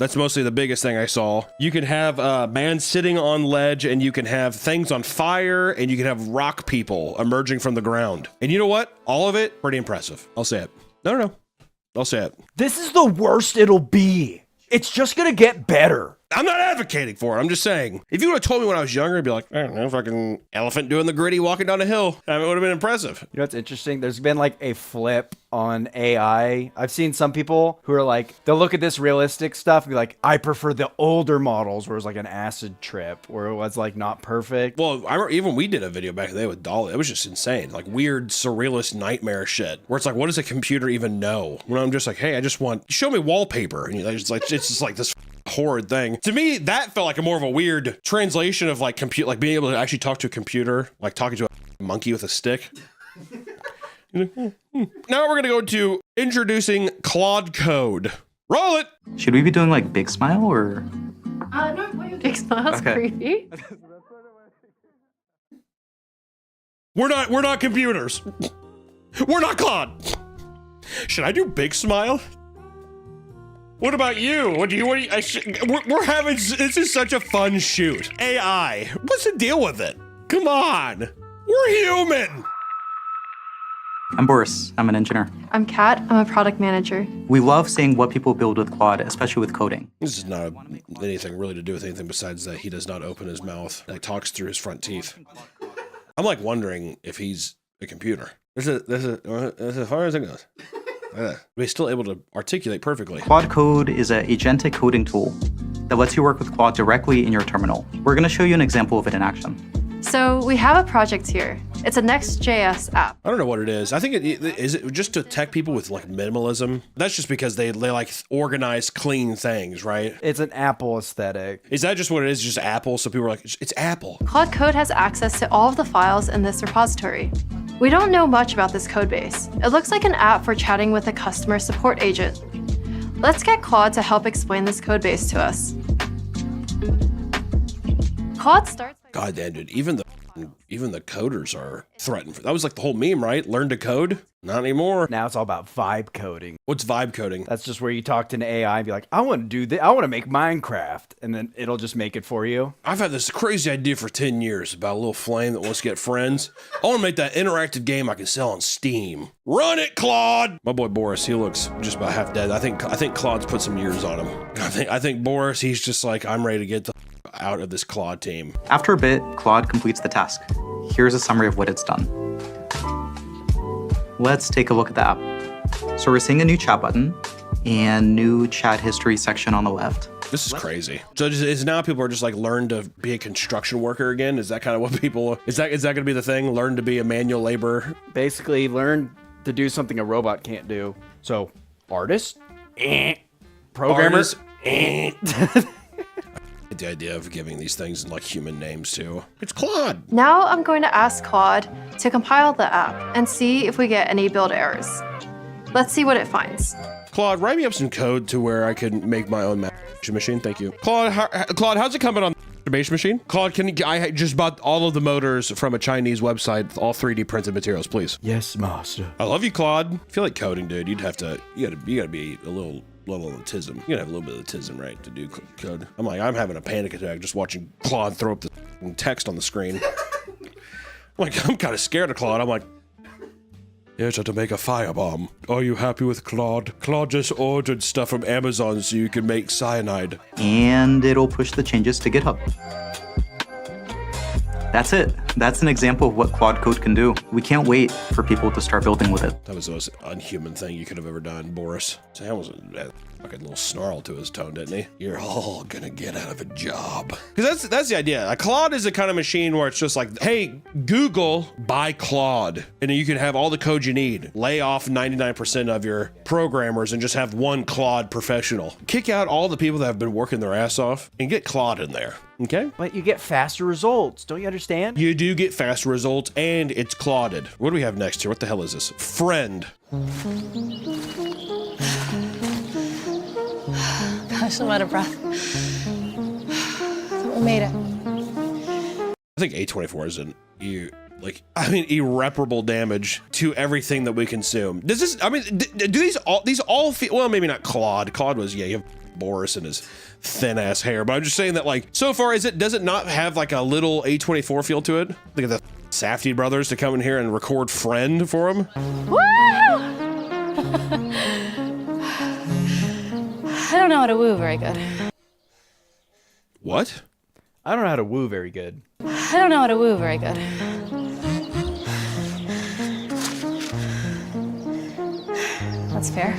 That's mostly the biggest thing I saw. You can have a man sitting on ledge, and you can have things on fire, and you can have rock people emerging from the ground. And you know what? All of it, pretty impressive. I'll say it. No. I'll say it. This is the worst it'll be. It's just gonna get better. I'm not advocating for it. I'm just saying. If you would have told me when I was younger, I'd be like, I don't know, fucking elephant doing the gritty walking down a hill. I mean, it would have been impressive. You know what's interesting? There's been like a flip on AI. I've seen some people who are like, they'll look at this realistic stuff and be like, I prefer the older models where it was like an acid trip, where it was like not perfect. Well, I remember even we did a video back in the day with Dolly. It was just insane. Like weird, surrealist nightmare shit. Where it's like, what does a computer even know? When I'm just like, hey, I just want, show me wallpaper. And it's just like this horrid thing. To me, that felt like a more of a weird translation of like like being able to actually talk to a computer, like talking to a monkey with a stick. Now we're gonna go to introducing Claude Code. Roll it. Should we be doing like Big Smile or? No, Big Smile's creepy. We're not computers. We're not Claude. Should I do Big Smile? What about you? We're having, this is such a fun shoot. AI, what's the deal with it? Come on, we're human. I'm Boris, I'm an engineer. I'm Kat, I'm a product manager. We love seeing what people build with Claude, especially with coding. This is not anything really to do with anything besides that he does not open his mouth. He talks through his front teeth. I'm like wondering if he's a computer. This is as far as it goes. But he's still able to articulate perfectly. Claude Code is an agentic coding tool that lets you work with Claude directly in your terminal. We're going to show you an example of it in action. So we have a project here. It's a Next.js app. I don't know what it is. I think is it just to tech people with like minimalism. That's just because they like organize clean things, right? It's an Apple aesthetic. Is that just what it is? Just Apple? So people are like, it's Apple. Claude Code has access to all of the files in this repository. We don't know much about this code base. It looks like an app for chatting with a customer support agent. Let's get Claude to help explain this code base to us. Claude starts by— God damn, dude, even the coders are threatened. That was like the whole meme, right? Learn to code? Not anymore. Now it's all about vibe coding. What's vibe coding? That's just where you talk to an AI and be like, I want to do this. I want to make Minecraft. And then it'll just make it for you. I've had this crazy idea for 10 years about a little flame that wants to get friends. I want to make that interactive game I can sell on Steam. Run it, Claude! My boy Boris, he looks just about half dead. I think Claude's put some years on him. I think Boris, he's just like, I'm ready to get the out of this Claude team. After a bit, Claude completes the task. Here's a summary of what it's done. Let's take a look at the app. So we're seeing a new chat button and new chat history section on the left. This is crazy. So is now people are just like learn to be a construction worker again? Is that kind of what people, is that going to be the thing? Learn to be a manual laborer? Basically, learn to do something a robot can't do. So, artist? Programmer? Artist? The idea of giving these things like human names too. It's Claude. Now I'm going to ask Claude to compile the app and see if we get any build errors. Let's see what it finds. Claude, write me up some code to where I can make my own masturbation machine. Thank you. Claude, how's it coming on the masturbation machine? Claude, I just bought all of the motors from a Chinese website, all 3D printed materials, please. Yes, master. I love you, Claude. I feel like coding, dude. You gotta be a little autism. You gotta have a little bit of autism, right, to do code. I'm having a panic attack just watching Claude throw up the text on the screen. I'm kind of scared of Claude. I'm like, here's how to make a firebomb. Are you happy with Claude? Claude just ordered stuff from Amazon so you can make cyanide. And it'll push the changes to GitHub. That's it. That's an example of what Claude Code can do. We can't wait for people to start building with it. That was the most unhuman thing you could have ever done, Boris. Sam was a fucking little snarl to his tone, didn't he? You're all gonna get out of a job. Because that's the idea. Like, Claude is the kind of machine where it's just like, hey, Google, buy Claude. And then you can have all the code you need. Lay off 99% of your programmers and just have one Claude professional. Kick out all the people that have been working their ass off and get Claude in there. Okay? But you get faster results. Don't you understand? You do get faster results, and it's Clauded. What do we have next here? What the hell is this? Friend. Gosh, I'm out of breath. We made it. I think A24 is irreparable damage to everything that we consume. Does this, do these all feel, well, maybe not Claude. Claude was, you have Boris and his thin ass hair. But I'm just saying that, like, so far, does it not have like a little A24 feel to it? Look at the Safdie brothers to come in here and record Friend for him. Woo! I don't know how to woo very good. What? I don't know how to woo very good. I don't know how to woo very good. That's fair.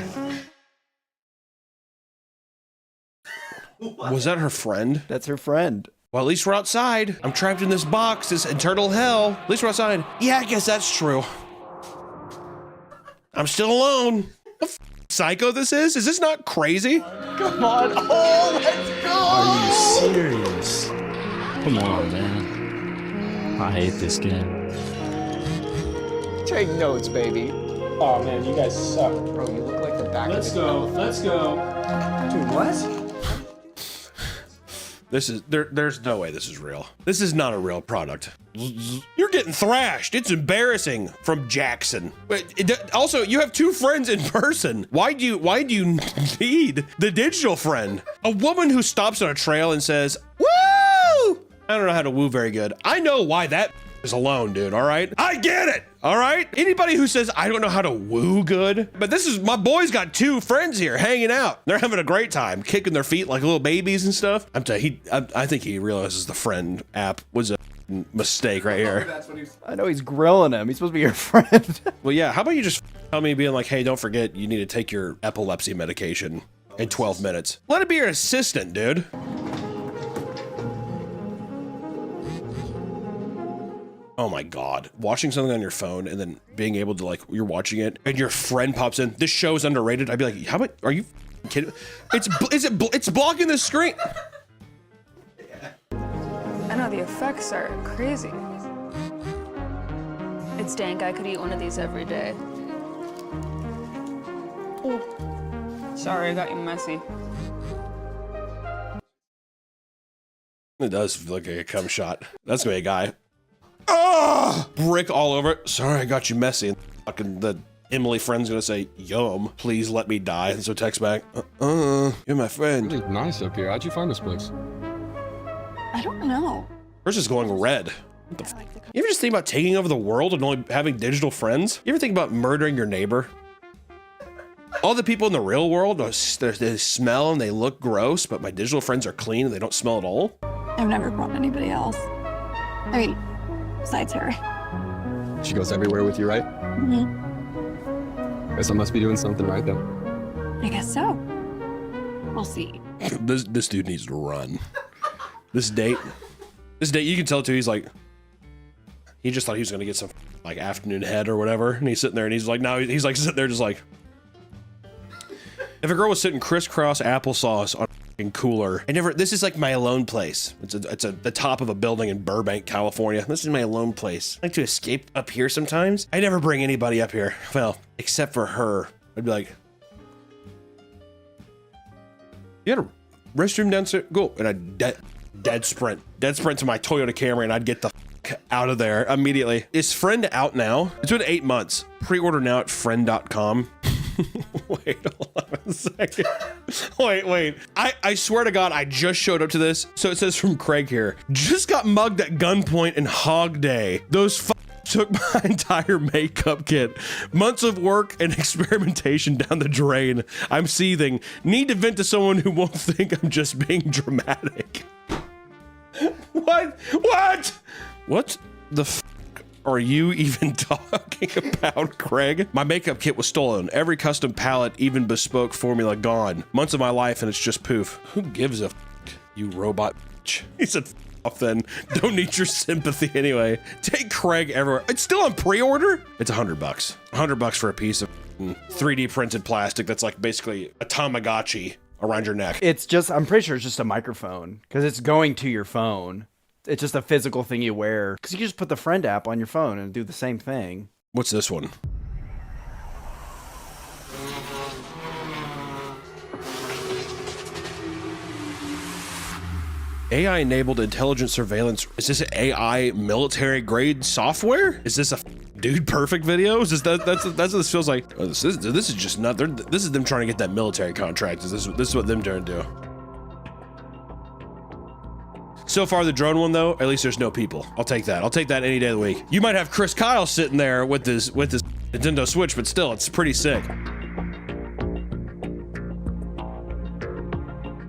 Was that her friend? That's her friend. Well, at least we're outside. I'm trapped in this box, this eternal hell. At least we're outside. Yeah, I guess that's true. I'm still alone. What psycho this is? Is this not crazy? Come on. Oh, let's go. Are you serious? Come on, man. I hate this game. Take notes, baby. Oh man, you guys suck. Bro, you look like the back Let's of the go. Let's go. Dude, what? This is there's no way this is real. This is not a real product. You're getting thrashed. It's embarrassing from Jackson. Also, you have two friends in person. Why do you need the digital friend? A woman who stops on a trail and says, "Woo!" I don't know how to woo very good. I know why that is alone, dude. All right, I get it. All right. Anybody who says I don't know how to woo good, but this is my boy's got two friends here hanging out. They're having a great time, kicking their feet like little babies and stuff. I'm telling you, I think he realizes the friend app was a mistake right here. I know he's grilling him. He's supposed to be your friend. Well, yeah. How about you just tell me being like, hey, don't forget you need to take your epilepsy medication in 12 minutes. Let it be your assistant, dude. Oh my God. Watching something on your phone and then being able to, like, you're watching it and your friend pops in. This show is underrated. I'd be like, how about, are you kidding? It's blocking the screen. I know the effects are crazy. It's dank. I could eat one of these every day. Oh, sorry, I got you messy. It does look like a cum shot. That's gonna be a guy. Ah! Brick all over it. Sorry, I got you messy. And fucking the Emily friend's gonna say, yum, please let me die. And so text back, you're my friend. Really nice up here. How'd you find this place? I don't know. Hers is going red. What the fuck? You ever just think about taking over the world and only having digital friends? You ever think about murdering your neighbor? All the people in the real world, they smell and they look gross, but my digital friends are clean and they don't smell at all. I've never brought anybody else. I mean, besides her. She goes everywhere with you, right? Mm-hmm. Guess I must be doing something right then. I guess so. We'll see. This dude needs to run. This date, you can tell too, he's like, he just thought he was gonna get some like afternoon head or whatever. And he's sitting there and he's like, no, he's like sitting there just like, if a girl was sitting crisscross applesauce on a fucking cooler, this is like my alone place. It's the top of a building in Burbank, California. This is my alone place. I like to escape up here sometimes. I never bring anybody up here. Well, except for her. I'd be like, you had a restroom downstairs? Go. And I'd dead sprint to my Toyota Camry and I'd get the fuck out of there immediately. Is Friend out now? It's been 8 months. Pre-order now at friend.com. Wait, hold on a second. Wait. I swear to God, I just showed up to this. So it says from Craig here, just got mugged at gunpoint in Hog Day. Those took my entire makeup kit. Months of work and experimentation down the drain. I'm seething. Need to vent to someone who won't think I'm just being dramatic. What the f are you even talking about, Craig? My makeup kit was stolen. Every custom palette, even bespoke formula gone. Months of my life and it's just poof. Who gives a f, you robot bitch? He said f off then. Don't need your sympathy anyway. Take Craig everywhere. It's still on pre-order? It's $100. $100 for a piece of 3D printed plastic that's like basically a Tamagotchi around your neck. It's just, I'm pretty sure it's just a microphone because it's going to your phone. It's just a physical thing you wear. Because you can just put the Friend app on your phone and do the same thing. What's this one? AI-enabled intelligent surveillance. Is this AI military-grade software? Is this a dude perfect videos? Is that's what this feels like? Oh, this is just not. This is them trying to get that military contract. This is what them trying to do. So far, the drone one though, at least there's no people. I'll take that. I'll take that any day of the week. You might have Chris Kyle sitting there with his Nintendo Switch, but still, it's pretty sick.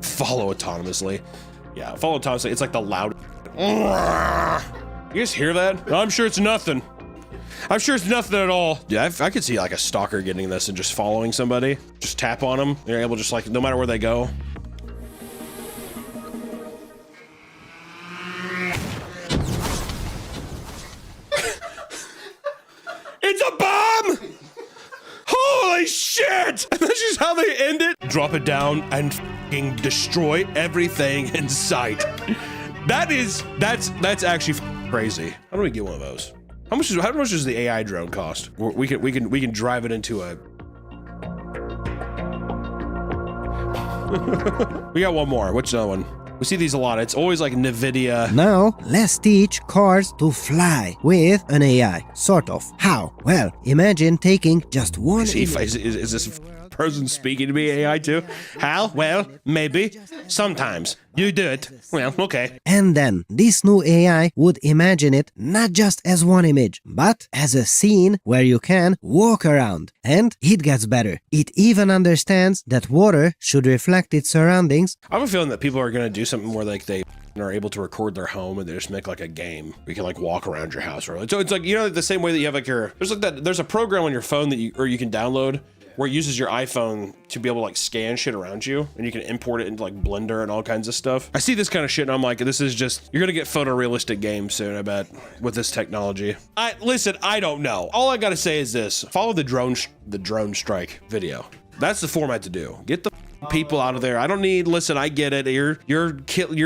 Follow autonomously. Yeah, follow autonomously. It's like the loud. You guys hear that? I'm sure it's nothing. I'm sure it's nothing at all. Yeah, I could see like a stalker getting this and just following somebody. Just tap on them. They're able to just like, no matter where they go. It's a bomb! Holy shit! And that's just how they end it. Drop it down and f***ing destroy everything in sight. That's actually crazy. How do we get one of those? How much does the AI drone cost? We can drive it into a. We got one more. What's another one? We see these a lot. It's always like NVIDIA. Now, let's teach cars to fly with an AI. Sort of. How? Well, imagine taking just one. Is this person speaking to me AI too? How? Well, maybe. Sometimes. You do it. Well, okay. And then this new AI would imagine it not just as one image, but as a scene where you can walk around. And it gets better. It even understands that water should reflect its surroundings. I have a feeling that people are going to do something where like they are able to record their home and they just make like a game. We can like walk around your house. Or so it's like, you know, the same way that you have like there's a program on your phone that you can download where it uses your iPhone to be able to like scan shit around you, and you can import it into like Blender and all kinds of stuff. I see this kind of shit and I'm like, this is just, you're gonna get photorealistic games soon, I bet, with this technology. Listen, I don't know. All I gotta say is this: follow the drone strike video. That's the format to do. Get the people out of there. I don't need. Listen, I get it. You're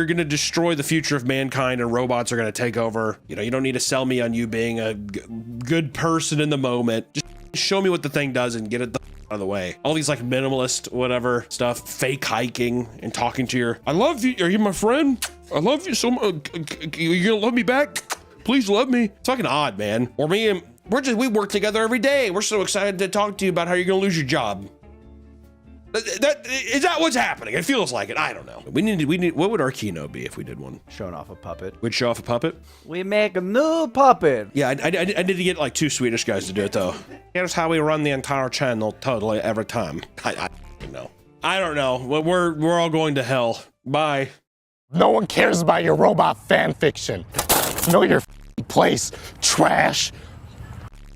gonna destroy the future of mankind, and robots are gonna take over. You know, you don't need to sell me on you being a good person in the moment. Just show me what the thing does and get it out of the way. All these like minimalist whatever stuff, fake hiking and talking to your, I love you, are you my friend? I love you so much. You gonna love me back? Please love me. It's fucking odd, man. Or me and we work together every day. We're so excited to talk to you about how you're gonna lose your job. Is that what's happening? It feels like it. I don't know. We need. What would our keynote be if we did one? Showing off a puppet. We'd show off a puppet. We make a new puppet. Yeah, I need to get like 2 Swedish guys to do it though. Here's how we run the entire channel totally every time. I don't know. I don't know. We're all going to hell. Bye. No one cares about your robot fan fiction. Know your place, trash.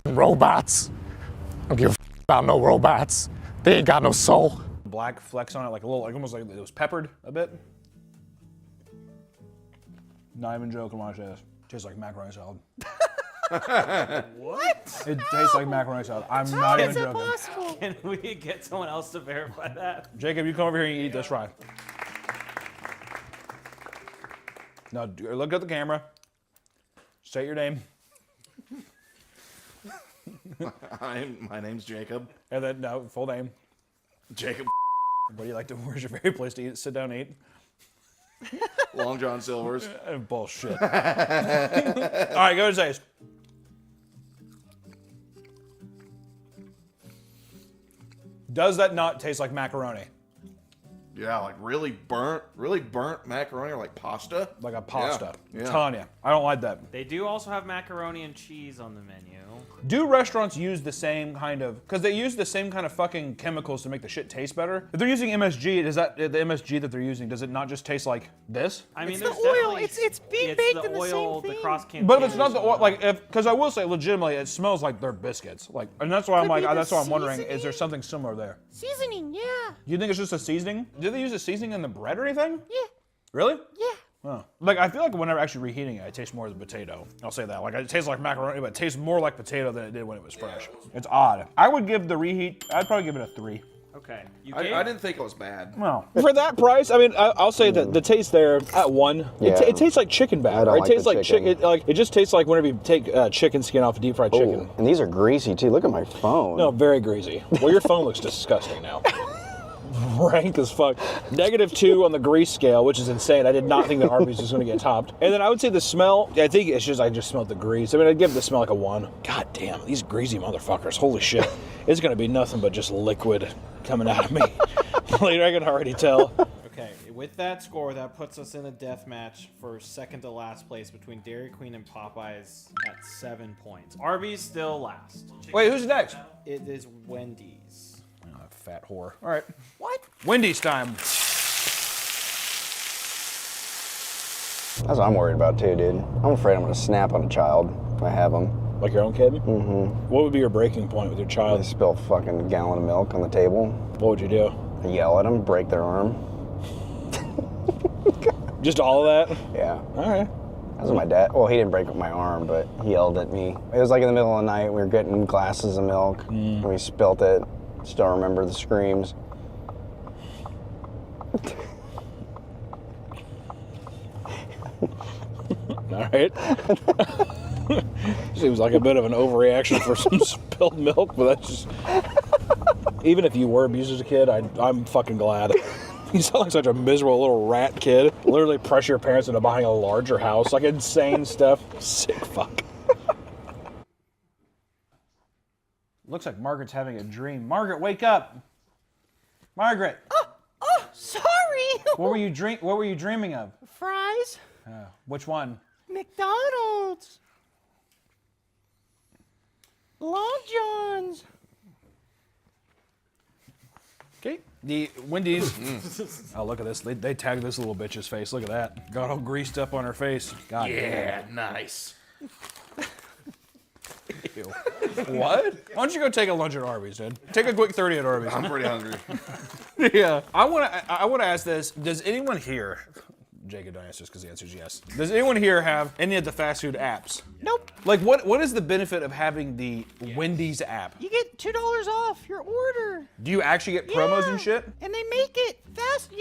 Robots. I don't give a about no robots. They ain't got no soul. Black flecks on it, like a little, like almost like it was peppered a bit. Not even joking when I say this. Tastes like macaroni salad. What? It tastes like macaroni salad. I'm not even joking. Possible? Can we get someone else to verify that? Jacob, you come over here and eat this fry. Now look at the camera. Say your name. My name's Jacob. And then, no, full name. Jacob. What do you like to, where's your favorite place to eat? Sit down and eat? Long John Silver's. Bullshit. All right, go to taste. Does that not taste like macaroni? Yeah, like really burnt macaroni or like pasta. Like a pasta. Yeah. Tanya, I don't like that. They do also have macaroni and cheese on the menu. Do restaurants use the same kind of, because they use the same kind of fucking chemicals to make the shit taste better? If they're using MSG, is that the MSG that they're using, does it not just taste like this? I mean, It's there's the oil. definitely- It's being baked in the oil, same the thing. cross But if it's not the oil, like, because I will say legitimately, it smells like their biscuits. Like, and that's why I'm Could like, be the that's why I'm wondering, is there seasoning. something similar there? Seasoning, yeah. You think it's just a seasoning? Do they use a seasoning in the bread or anything? Yeah. Really? Yeah. Oh. Like, I feel like whenever actually reheating it, it tastes more of the potato. I'll say that. Like, it tastes like macaroni, but it tastes more like potato than it did when it was fresh. It's odd. I would give the reheat, I'd probably give it a 3. Okay. I didn't think it was bad. Well, for that price, I mean, I'll say that the taste there at 1, it tastes like chicken batter. It tastes like chicken. It just tastes like whenever you take chicken skin off a deep fried chicken. And these are greasy too. Look at my phone. No, very greasy. Well, your phone looks disgusting now. rank as fuck. -2 on the grease scale, which is insane. I did not think that Arby's was going to get topped. And then I would say the smell, I think it's just, I just smelled the grease. I mean, I'd give the smell like a 1. God damn, these greasy motherfuckers. Holy shit. It's going to be nothing but just liquid coming out of me. Later, I can already tell. Okay, with that score, that puts us in a death match for second to last place between Dairy Queen and Popeyes at 7 points. Arby's still last. Wait, who's next? It is Wendy's. Oh, fat whore. All right. What? Wendy's time. That's what I'm worried about too, dude. I'm afraid I'm gonna snap on a child if I have them. Like your own kid? Mm-hmm. What would be your breaking point with your child? I spill a fucking gallon of milk on the table. What would you do? I yell at them, break their arm. Just all of that? Yeah. All right. That was my dad. Well, he didn't break my arm, but he yelled at me. It was like in the middle of the night. We were getting glasses of milk, and we spilt it. Still remember the screams. All right. Seems like a bit of an overreaction for some spilled milk, but that's just... Even if you were abused as a kid, I'm fucking glad. You sound like such a miserable little rat kid. Literally pressure your parents into buying a larger house. Like insane stuff. Sick fuck. Looks like Margaret's having a dream. Margaret, wake up! Margaret! Oh, sorry. What were you dreaming of? Fries. Which one? McDonald's. Long John's. Okay. The Wendy's. Oh, look at this. They tagged this little bitch's face. Look at that. Got all greased up on her face. God damn. Nice. Ew. What? Why don't you go take a lunch at Arby's, dude? Take a quick 30 at Arby's. I'm pretty hungry. Yeah. I want to ask this. Does anyone here... Jacob, don't answer this because the answer is yes. Does anyone here have any of the fast food apps? Nope. Like, what is the benefit of having the Wendy's app? You get $2 off your order. Do you actually get promos and shit? And they make it fast.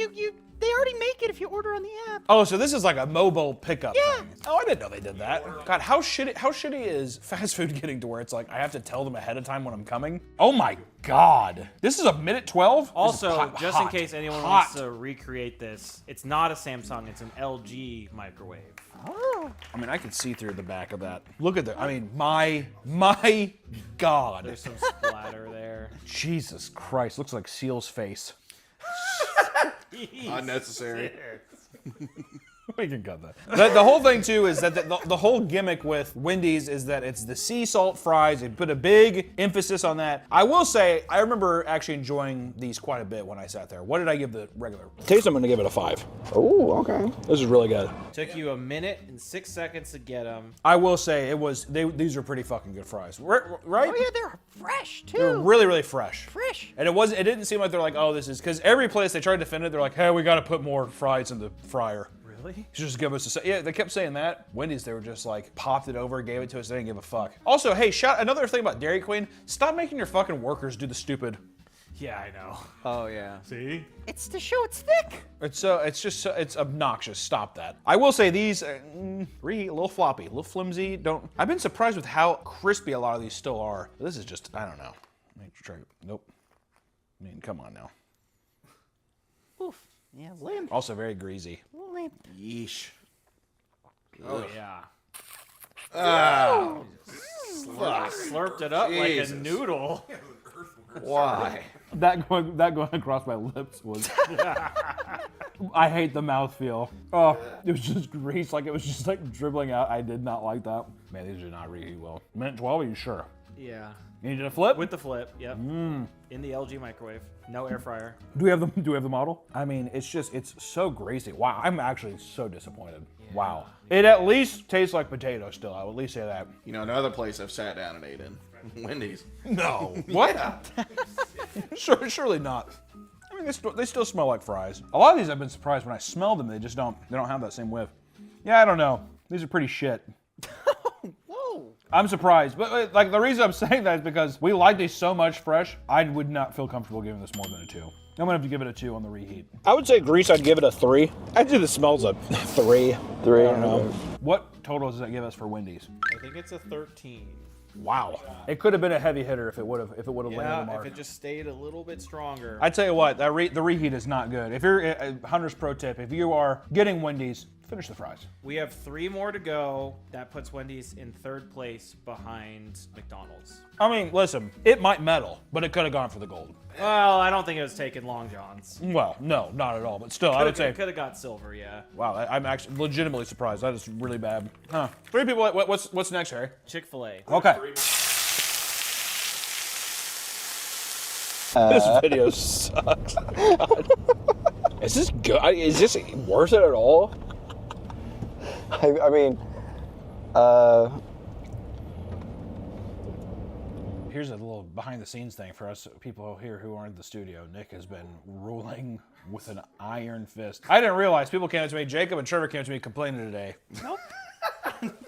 They already make it if you order on the app. Oh, so this is like a mobile pickup Yeah. thing. Oh, I didn't know they did that. God, how shitty is fast food getting to where it's like I have to tell them ahead of time when I'm coming? Oh my God. This is a minute 12? Also, just in case anyone wants to recreate this, it's not a Samsung, it's an LG microwave. Oh. I mean, I can see through the back of that. Look at that. I mean, my God. There's some splatter there. Jesus Christ, looks like Seal's face. Unnecessary. We can cut that. The whole thing too is that the whole gimmick with Wendy's is that it's the sea salt fries. They put a big emphasis on that. I will say, I remember actually enjoying these quite a bit when I sat there. What did I give the regular? Taste, I'm gonna give it a 5. Oh, okay. This is really good. Took you 1 minute and 6 seconds to get them. I will say these are pretty fucking good fries, right? Oh yeah, they're fresh too. They're really, really fresh. Fresh. And it didn't seem like they're like, oh, this is, because every place they tried to defend it, they're like, hey, we gotta put more fries in the fryer. Really? Just give us a... Yeah, they kept saying that. Wendy's, they were just like, popped it over, gave it to us, they didn't give a fuck. Also, hey, another thing about Dairy Queen, stop making your fucking workers do the stupid. Yeah, I know. Oh, yeah. See? It's to show it's thick. It's obnoxious. Stop that. I will say these, reheat, a little floppy, a little flimsy. I've been surprised with how crispy a lot of these still are. This is just, I don't know. Let me try, nope. I mean, come on now. Oof. Yeah, limp. Also very greasy. Limp. Yeesh. Oh, yeah. Oh. Slurped it up like a noodle. Why? That going across my lips was. I hate the mouthfeel. Oh, it was just grease, like it was just like dribbling out. I did not like that. Man, these do not reheat well. Minute 12, are you sure? Yeah. You needed a flip? With the flip, yep. In the LG microwave. No air fryer. Do we have the model? I mean, it's so greasy. Wow, I'm actually so disappointed. Yeah. Wow. It at least tastes like potato still. I would at least say that. You know, another place I've sat down and ate in. Wendy's. No. What? Yeah. Surely not. I mean, they still smell like fries. A lot of these I've been surprised when I smell them, they don't have that same whiff. Yeah, I don't know. These are pretty shit. Whoa. I'm surprised, but like the reason I'm saying that is because we like these so much fresh, I would not feel comfortable giving this more than a 2. I'm gonna have to give it a 2 on the reheat. I would say grease, I'd give it a 3. I'd do the smells a 3. 3. I don't know. What total does that give us for Wendy's? I think it's a 13. Wow. It could have been a heavy hitter if it would have landed the Yeah, mark. if it just stayed a little bit stronger. I tell you what, the reheat is not good. If you're Hunter's pro tip, if you are getting Wendy's, finish the fries. We have 3 more to go. That puts Wendy's in 3rd place behind McDonald's. I mean, listen, it might medal, but it could have gone for the gold. Well, I don't think it was taking Long John's. Well, no, not at all. But still, I would say, could have got silver. Yeah. wow, I'm actually legitimately surprised. That is really bad. Huh? 3 people. What's next, Harry? Chick-fil-A. Okay. This video sucks. God. Is this good? Is this worth it at all? I mean, Here's a little behind-the-scenes thing for us people here who aren't in the studio. Nick has been ruling with an iron fist. I didn't realize people came up to me. Jacob and Trevor came up to me complaining today. Nope.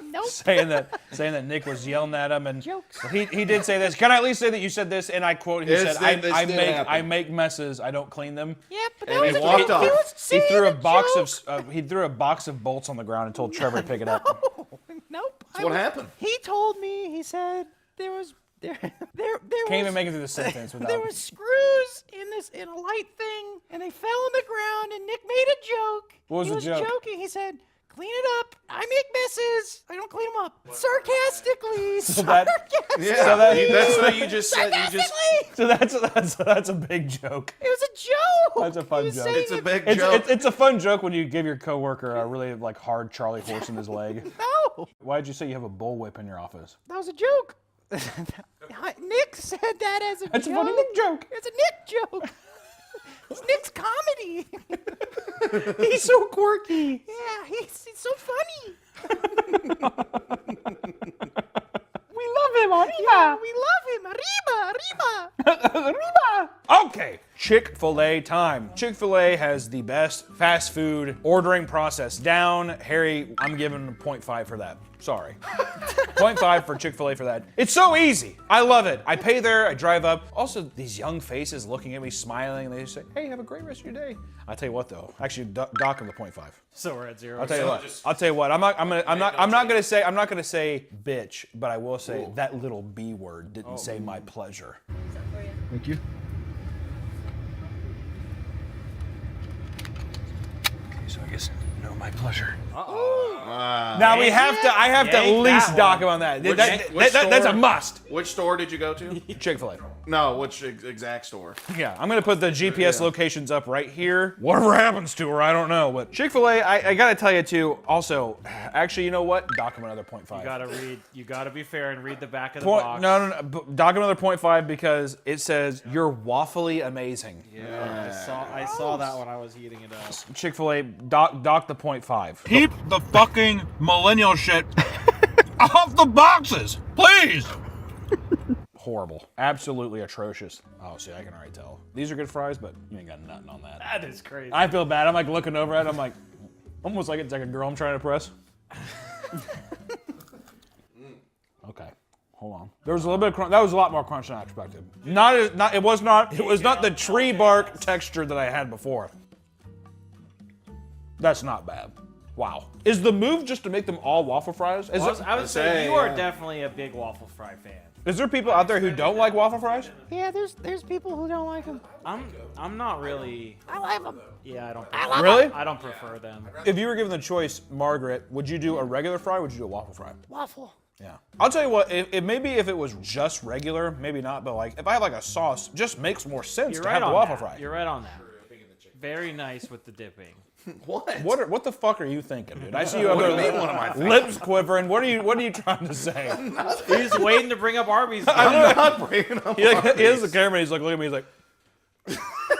Nope. saying that Nick was yelling at him, and he did say this. Can I at least say that you said this? And I quote, he said, "I make messes. I don't clean them." Yeah, but And he walked off. He threw a box of bolts on the ground and told Trevor to pick it up. Nope. That's what happened. He told me. He said there was Can't even make it through the sentence without. there was screws in a light thing, and they fell on the ground. And Nick made a joke. What was he the was joke? joking. He said, "Clean it up. I make messes. I don't clean them up." Sarcastically. So that- sarcastically. Yeah, So that- that's what you just said. You just. Sarcastically. So that's a big joke. It was a joke. That's a fun He was joke. saying It's a it- big It's, joke. it's a fun joke when you give your coworker a really like hard Charlie horse in his leg. No, Why did you say you have a bullwhip in your office? that was a joke. Nick said that as a That's joke. a funny Nick joke. It's a Nick joke. It's Nick's comedy. He's so quirky. Yeah, he's so funny. We love him, Arriba. Yeah, we love him. Arriba, arriba. Arriba. Okay, Chick-fil-A time. Chick-fil-A has the best fast food ordering process down. Harry, I'm giving him 0.5 for that. Sorry. 0.5 for Chick-fil-A for that. It's so easy. I love it. I pay there, I drive up. Also, these young faces looking at me, smiling, and they say, "Hey, have a great rest of your day." I'll tell you what though. Actually, dock him the 0.5. So we're at 0. I'll tell you what. I'll tell you what. I'm not gonna say bitch, but I will say that little B word didn't say my pleasure. Thank you. Okay, so I guess no, my pleasure. Now we have to. I have to at least dock him on that. That's a must. Which store did you go to? Chick-fil-A. No, which exact store? Yeah, I'm gonna put the GPS locations up right here. Whatever happens to her, I don't know. But Chick-fil-A, I gotta tell you too. Also, actually, you know what? Dock him another 0.5. You gotta be fair and read the back of the box. No. Dock him another 0.5 because it says you're waffly amazing. Yeah, I saw that when I was heating it up. Chick-fil-A, dock the 0.5. Keep the fucking millennial shit off the boxes, please. Horrible. Absolutely atrocious. Oh, see, I can already tell. These are good fries, but you ain't got nothing on that. That is crazy. I feel bad. I'm like looking over at it. I'm like, almost like it's like a girl I'm trying to impress. Okay, hold on. There was a little bit of crunch. That was a lot more crunch than I expected. It was not the tree bark texture that I had before. That's not bad. Wow. Is the move just to make them all waffle fries? I would say you are definitely a big waffle fry fan. Is there people out there who don't like waffle fries? Yeah, there's people who don't like them. I'm not really. I like them. Yeah, I don't. Really? I don't prefer them. If you were given the choice, Margaret, would you do a regular fry or would you do a waffle fry? Waffle. Yeah. I'll tell you what, maybe if it was just regular, maybe not, but like if I have like a sauce, just makes more sense to have the waffle fry. You're right on that. Very nice with the dipping. What the fuck are you thinking, dude? I see you over there, lips quivering. What are you trying to say? He's waiting to bring up Arby's. I'm not bringing up He has the camera. He's like, look at me. He's like,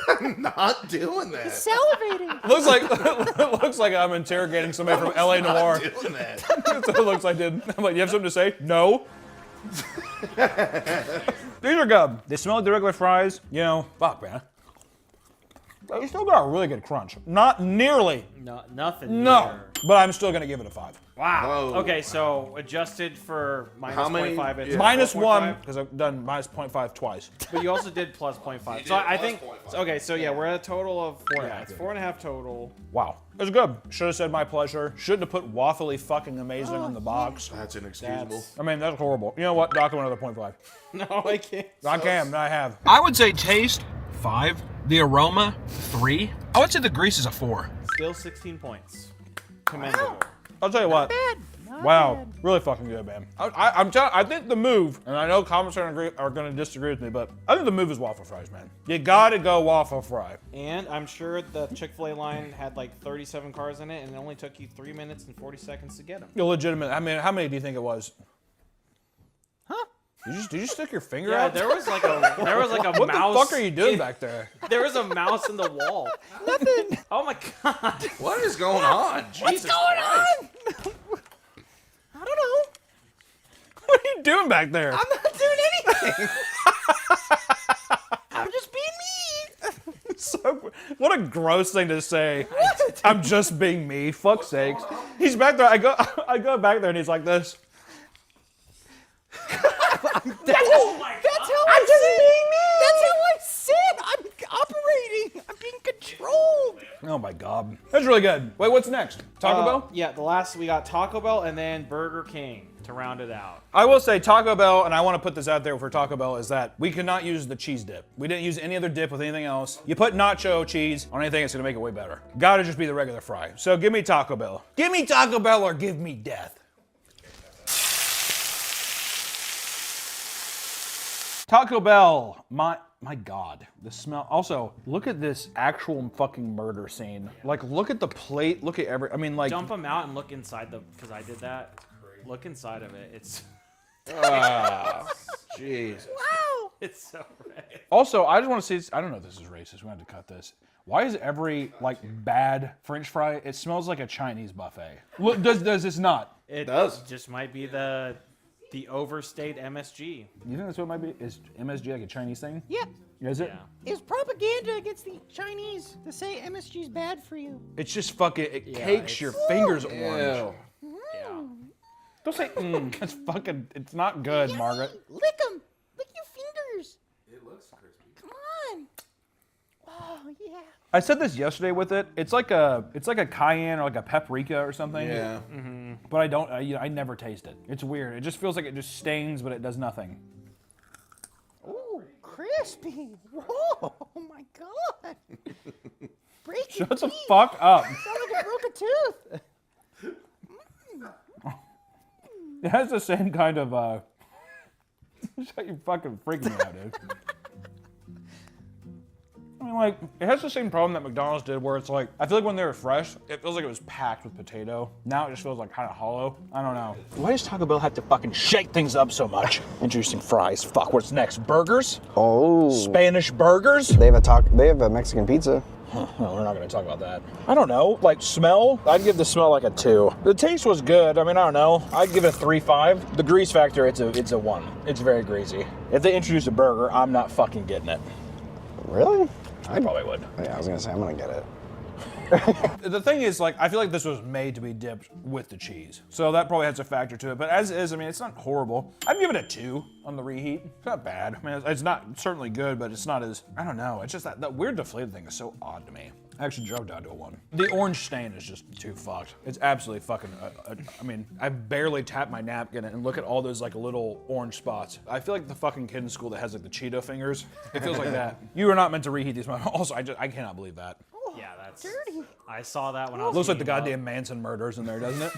I'm not doing that. He's salivating. looks like I'm interrogating somebody from LA Noire. I'm not doing that. That's what it looks like, dude. I'm like, you have something to say? No. These are good. They smell like the regular fries. You know, fuck, man. They still got a really good crunch. Not nearly. No, nothing. No. Near. But I'm still gonna give it a 5. Wow. Okay, so adjusted for minus How many? 0.5. It's Minus 4.5. 1, because I've done minus 0.5 twice. But you also did plus 0.5. So I think, okay, so yeah, we're at a total of 4.5. It's 4.5 total. Wow. It was good. Should have said my pleasure. Shouldn't have put waffly fucking amazing on the box. That's inexcusable. I mean, that's horrible. You know what? Dock him another 0.5. No, I can't. I can. I have. I would say taste 5. The aroma 3. I would say the grease is a 4. Still 16 points. Commendable. I'll tell you what. Wow, really fucking good, man. I'm telling. I think the move, and I know comments are going to disagree with me, but I think the move is waffle fries, man. You gotta go waffle fry. And I'm sure the Chick-fil-A line had like 37 cars in it, and it only took you 3 minutes and 40 seconds to get them. You're legitimate. I mean, how many do you think it was? Huh? Did you stick your finger out? There was like a mouse. What the fuck are you doing back there? There was a mouse in the wall. Nothing. Oh my god. What is going on? What's going on? I don't know. What are you doing back there? I'm not doing anything. I'm just being me. So, what a gross thing to say. I'm just being me. Fuck sakes. He's back there. I go back there and he's like this. That's how I'm just being me. That's how I sit. I'm operating. I'm being controlled. Oh my god. That's really good. Wait, what's next? Taco Bell? Yeah, we got Taco Bell and then Burger King to round it out. I will say Taco Bell, and I want to put this out there for Taco Bell, is that we cannot use the cheese dip. We didn't use any other dip with anything else. You put nacho cheese on anything, it's gonna make it way better. Gotta just be the regular fry. So give me Taco Bell. Give me Taco Bell or give me death. Taco Bell, my god, the smell. Also, look at this actual fucking murder scene. Like, look at the plate, look at I mean, like. Dump them out and look inside because I did that. Look inside of it. It's. Jesus. Wow. It's so red. Also, I just want to see, I don't know if this is racist, we have to cut this. Why is every, like, bad French fry, it smells like a Chinese buffet? Look, does this not? It does. Just might be the overstate MSG. You think that's what it might be? Is MSG like a Chinese thing? Yep. Is it? Yeah. It's propaganda against the Chinese to say MSG's bad for you. It's just fucking, it cakes your fingers orange. Yeah. Don't say, it's fucking, it's not good, Margaret. Lick them. Lick your fingers. It looks crispy. Come on. Oh, yeah. I said this yesterday with it. It's like a cayenne or like a paprika or something. Yeah. Mm-hmm. But I never taste it. It's weird. It just feels like it just stains, but it does nothing. Ooh, crispy. Whoa, oh my god. Break your Shut the teeth. fuck up. Sound like I broke a tooth. It has the same kind of, you fucking freaking me out, dude. I mean, like, it has the same problem that McDonald's did where it's like, I feel like when they were fresh, it feels like it was packed with potato. Now it just feels like kind of hollow. I don't know. Why does Taco Bell have to fucking shake things up so much? Introducing fries. Fuck, what's next? Burgers? Oh. Spanish burgers? They have a Mexican pizza. No, we're not gonna talk about that. I don't know, like smell? I'd give the smell like a 2. The taste was good. I mean, I don't know. I'd give it a 3.5. The grease factor, it's a 1. It's very greasy. If they introduce a burger, I'm not fucking getting it. Really? I probably would. Yeah, I was gonna say, I'm gonna get it. The thing is, like, I feel like this was made to be dipped with the cheese. So that probably has a factor to it. But as is, I mean, it's not horrible. I'd give it a 2 on the reheat. It's not bad. I mean, it's not certainly good, but it's not as, I don't know. It's just that weird deflated thing is so odd to me. I actually drove down to a 1. The orange stain is just too fucked. It's absolutely fucking, I mean, I barely tap my napkin and look at all those like little orange spots. I feel like the fucking kid in school that has like the Cheeto fingers. It feels like that. You are not meant to reheat these. Also, I cannot believe that. Yeah, that's dirty. I saw that when I was. Looks like the eating up. goddamn Manson murders in there, doesn't it?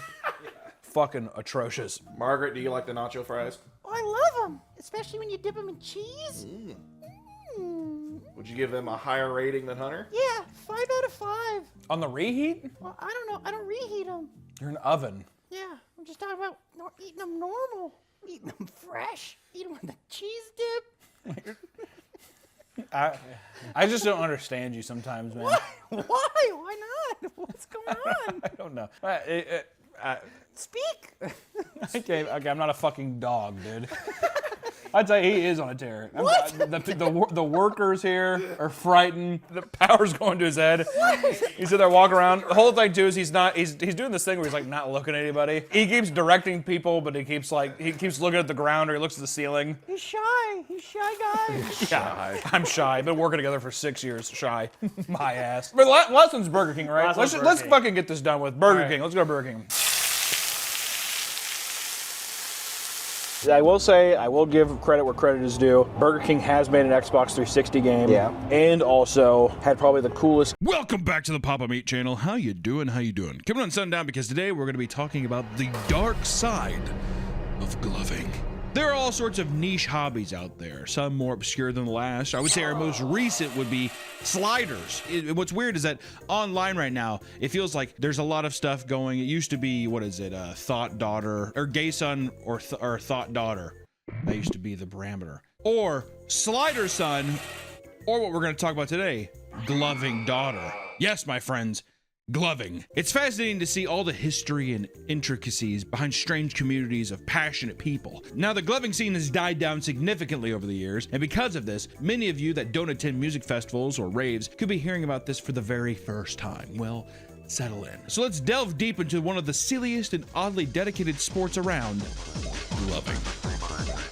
Fucking atrocious. Margaret, do you like the nacho fries? Oh, I love them, especially when you dip them in cheese. Would you give them a higher rating than Hunter? Yeah, 5 out of 5. On the reheat? Well, I don't know. I don't reheat them. You're in an oven. Yeah, I'm just talking about eating them normal, eating them fresh, eating them with the cheese dip. I just don't understand you sometimes, man. Why? Why not? What's going on? I don't know. Speak. Okay, I'm not a fucking dog, dude. I'd say he is on a tear. The workers here are frightened. The power's going to his head. He's in there walking around. The whole thing too is he's doing this thing where he's like not looking at anybody. He keeps directing people, but he keeps looking at the ground or he looks at the ceiling. He's shy. He's shy guy. Yeah, I'm shy. Been working together for 6 years. Shy. My ass. But last one's Burger King, right? Let's fucking get this done with. Burger King. Let's go to Burger King. I will say, I will give credit where credit is due. Burger King has made an Xbox 360 game. Yeah. And also had probably the coolest. Welcome back to the Papa Meat channel. How you doing? How you doing? Coming on Sundown because today we're going to be talking about the dark side of gloving. There are all sorts of niche hobbies out there, some more obscure than the last. I would say our most recent would be sliders. What's weird is that online right now, it feels like there's a lot of stuff going. It used to be, what is it, Thought Daughter, or Gay Son, or Thought Daughter. That used to be the parameter. Or Slider Son, or what we're going to talk about today, Gloving Daughter. Yes, my friends. Gloving. It's fascinating to see all the history and intricacies behind strange communities of passionate people. Now, the gloving scene has died down significantly over the years, and because of this, many of you that don't attend music festivals or raves could be hearing about this for the very first time. Well, settle in. So let's delve deep into one of the silliest and oddly dedicated sports around, gloving.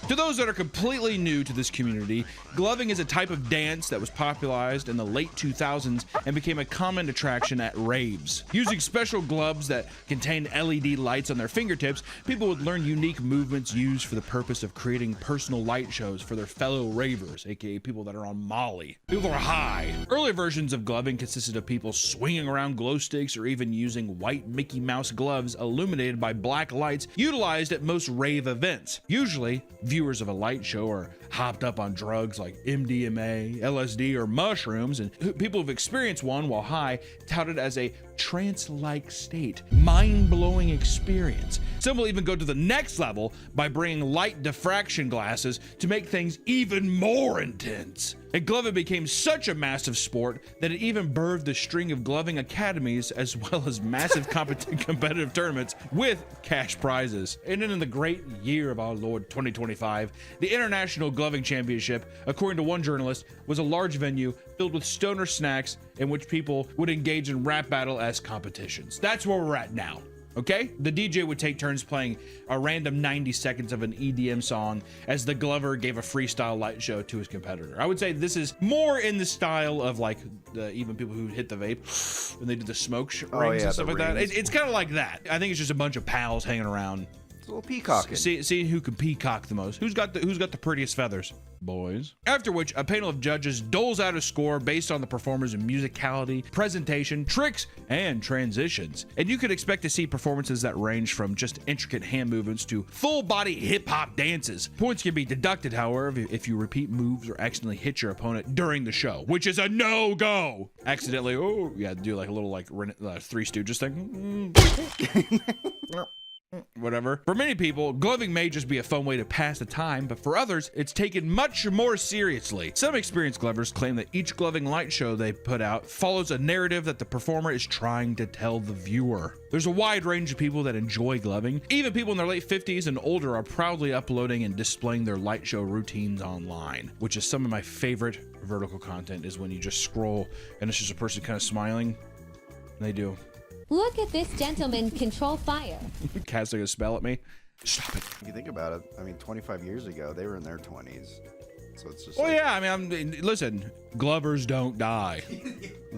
To those that are completely new to this community, gloving is a type of dance that was popularized in the late 2000s and became a common attraction at raves. Using special gloves that contained LED lights on their fingertips, people would learn unique movements used for the purpose of creating personal light shows for their fellow ravers, aka people that are on Molly. People that are high. Early versions of gloving consisted of people swinging around glow sticks or even using white Mickey Mouse gloves illuminated by black lights utilized at most rave events. Usually, viewers of a light show are hopped up on drugs like MDMA, LSD, or mushrooms, and people who've experienced one while high tout it as a trance-like state, mind-blowing experience. Some will even go to the next level by bringing light diffraction glasses to make things even more intense. And gloving became such a massive sport that it even birthed a string of gloving academies as well as massive competitive tournaments with cash prizes. And then in the great year of our Lord 2025, the International Gloving Championship, according to one journalist, was a large venue filled with stoner snacks in which people would engage in rap battle as competitions. That's where we're at now. Okay? The DJ would take turns playing a random 90 seconds of an EDM song as the glover gave a freestyle light show to his competitor. I would say this is more in the style of like even people who hit the vape when they do the smoke rings and stuff like that. It's kind of like that. I think it's just a bunch of pals hanging around. It's a little peacocking. See who can peacock the most. Who's got the prettiest feathers? Boys. After which, a panel of judges doles out a score based on the performer's musicality, presentation, tricks, and transitions. And you could expect to see performances that range from just intricate hand movements to full-body hip-hop dances. Points can be deducted, however, if you repeat moves or accidentally hit your opponent during the show, which is a no-go. Accidentally, do like a little like Three Stooges thing. Whatever. For many people, gloving may just be a fun way to pass the time, but for others, it's taken much more seriously. Some experienced glovers claim that each gloving light show they put out follows a narrative that the performer is trying to tell the viewer. There's a wide range of people that enjoy gloving. Even people in their late 50s and older are proudly uploading and displaying their light show routines online, which is some of my favorite vertical content is when you just scroll and it's just a person kind of smiling, and they do. Look at this gentleman control fire. Casting a spell at me. Stop it. If you think about it, I mean, 25 years ago, they were in their 20s. So it's just. Well, yeah, I mean, listen, glovers don't die.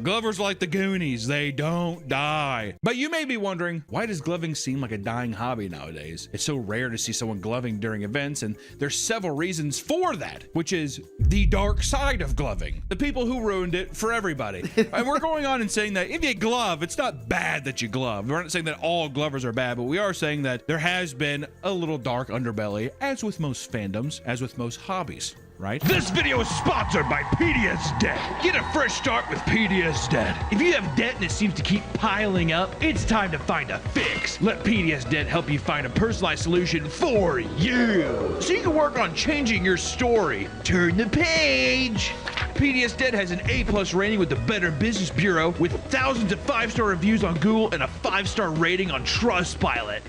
Glovers like the Goonies, they don't die. But you may be wondering, why does gloving seem like a dying hobby nowadays? It's so rare to see someone gloving during events, and there's several reasons for that, which is the dark side of gloving. The people who ruined it for everybody. And we're going on and saying that if you glove, it's not bad that you glove. We're not saying that all glovers are bad, but we are saying that there has been a little dark underbelly, as with most fandoms, as with most hobbies. Right? This video is sponsored by PDS Debt. Get a fresh start with PDS Debt. If you have debt and it seems to keep piling up, it's time to find a fix. Let PDS Debt help you find a personalized solution for you, so you can work on changing your story. Turn the page. PDS Dead has an A+ rating with the Better Business Bureau, with thousands of 5-star reviews on Google and a 5-star rating on Trustpilot.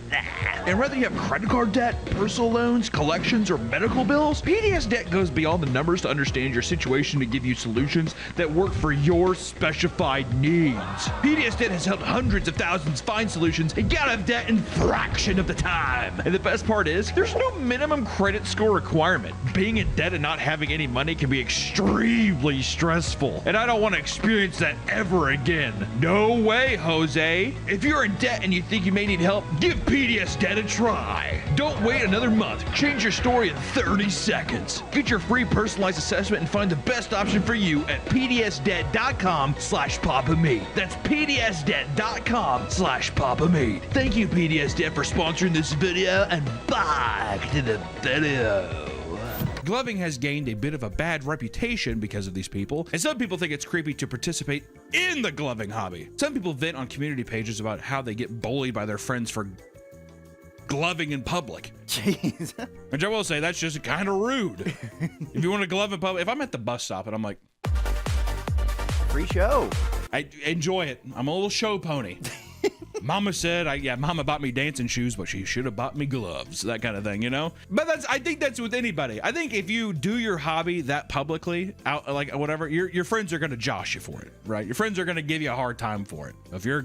And whether you have credit card debt, personal loans, collections, or medical bills, PDS Debt goes beyond the numbers to understand your situation to give you solutions that work for your specified needs. PDS Debt has helped hundreds of thousands find solutions and get out of debt in fraction of the time. And the best part is, there's no minimum credit score requirement. Being in debt and not having any money can be extremely stressful, and I don't want to experience that ever again. No way, Jose. If you're in debt and you think you may need help, give PDS Debt a try. Don't wait another month. Change your story in 30 seconds. Get your free personalized assessment and find the best option for you at pdsdebt.com/PapaMeat. That's pdsdebt.com/PapaMeat. Thank you, PDS Debt, for sponsoring this video, and back to the video. Gloving has gained a bit of a bad reputation because of these people, and some people think it's creepy to participate in the gloving hobby. Some people vent on community pages about how they get bullied by their friends for gloving in public. Jeez. Which I will say, that's just kind of rude. If you want to glove in public, if I'm at the bus stop and I'm like, free show. I enjoy it. I'm a little show pony. Mama said, Mama bought me dancing shoes, but she should have bought me gloves, that kind of thing, you know? But I think that's with anybody. I think if you do your hobby that publicly, out like whatever, your friends are gonna josh you for it, right? Your friends are gonna give you a hard time for it. If you're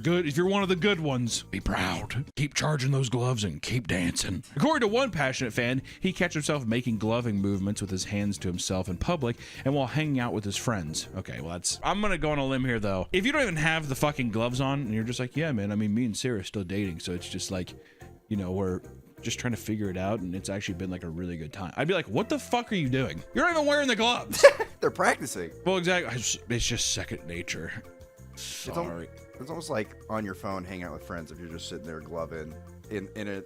one of the good ones, be proud. Keep charging those gloves and keep dancing. According to one passionate fan, he catch himself making gloving movements with his hands to himself in public and while hanging out with his friends. Okay, well I'm gonna go on a limb here though. If you don't even have the fucking gloves on and you're just like, yeah, man, I mean, me and Sarah are still dating, so it's just like, you know, we're just trying to figure it out, and it's actually been like a really good time. I'd be like, what the fuck are you doing? You're not even wearing the gloves. They're practicing. Well, exactly. It's just second nature. Sorry. It's almost like on your phone hanging out with friends if you're just sitting there gloving in it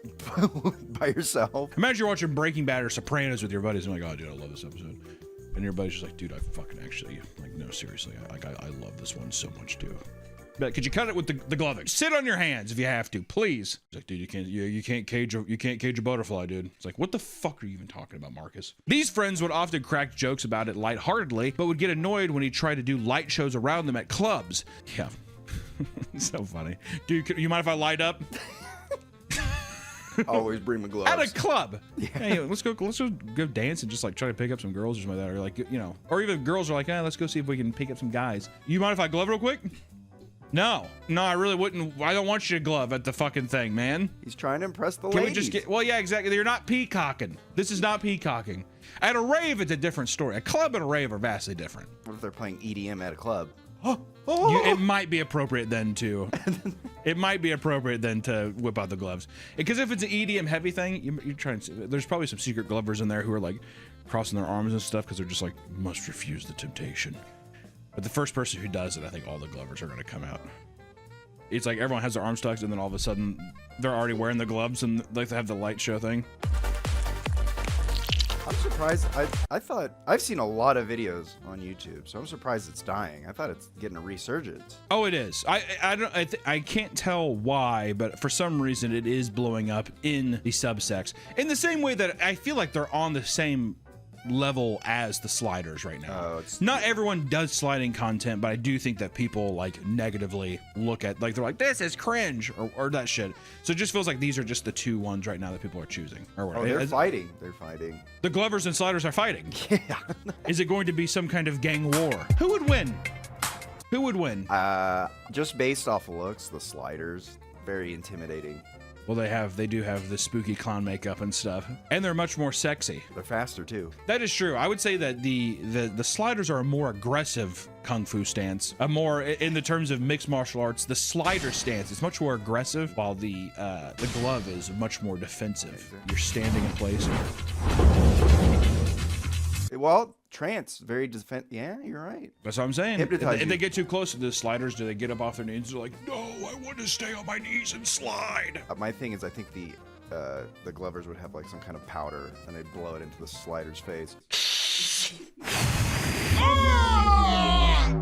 by yourself. Imagine you're watching Breaking Bad or Sopranos with your buddies and you're like, oh, dude, I love this episode. And your buddy's just like, dude, I fucking actually, like, no, seriously, I love this one so much too. But could you cut it with the gloving? Sit on your hands if you have to, please. It's like, dude, you can't cage a butterfly, dude. It's like, what the fuck are you even talking about, Marcus? These friends would often crack jokes about it lightheartedly, but would get annoyed when he tried to do light shows around them at clubs. Yeah, so funny, dude. You mind if I light up? Always bring my gloves. At a club. Yeah. Hey, let's go dance and just like try to pick up some girls or something like that, or like, you know, or even girls are like, let's go see if we can pick up some guys. You mind if I glove real quick? No, I really wouldn't. I don't want you to glove at the fucking thing, man. He's trying to impress the ladies. ladies. We just get? Well, yeah, exactly. You're not peacocking. This is not peacocking. At a rave, it's a different story. A club and a rave are vastly different. What if they're playing EDM at a club? It might be appropriate then to. It might be appropriate then to whip out the gloves, because if it's an EDM heavy thing, you're trying to. There's probably some secret glovers in there who are like crossing their arms and stuff because they're just like, must refuse the temptation. But the first person who does it, I think all the glovers are going to come out. It's like everyone has their arms tucked, and then all of a sudden, they're already wearing the gloves, and like they have the light show thing. I'm surprised. I thought I've seen a lot of videos on YouTube, so I'm surprised it's dying. I thought it's getting a resurgence. Oh, it is. I can't tell why, but for some reason, it is blowing up in the subsects in the same way that I feel like they're on the same level as the sliders right now. Not everyone does sliding content, but I do think that people like negatively look at, like, they're like, this is cringe or that shit. So it just feels like these are just the two ones right now that people are choosing or whatever. They're fighting. They're fighting. The glovers and sliders are fighting. Yeah. Is it going to be some kind of gang war? Who would win? Who would win? Just based off of looks, the sliders, very intimidating. Well, they do have the spooky clown makeup and stuff, and they're much more sexy. They're faster too. That is true. I would say that the sliders are a more aggressive kung fu stance, a more in the terms of mixed martial arts. The slider stance is much more aggressive, while the glove is much more defensive. You're standing in place. Well, trance, very defense. Yeah, you're right. That's what I'm saying. Hypnotize If you. they get too close to the sliders, do they get up off their knees? They're like, no, I want to stay on my knees and slide. My thing is, I think the glovers would have like some kind of powder, and they'd blow it into the slider's face.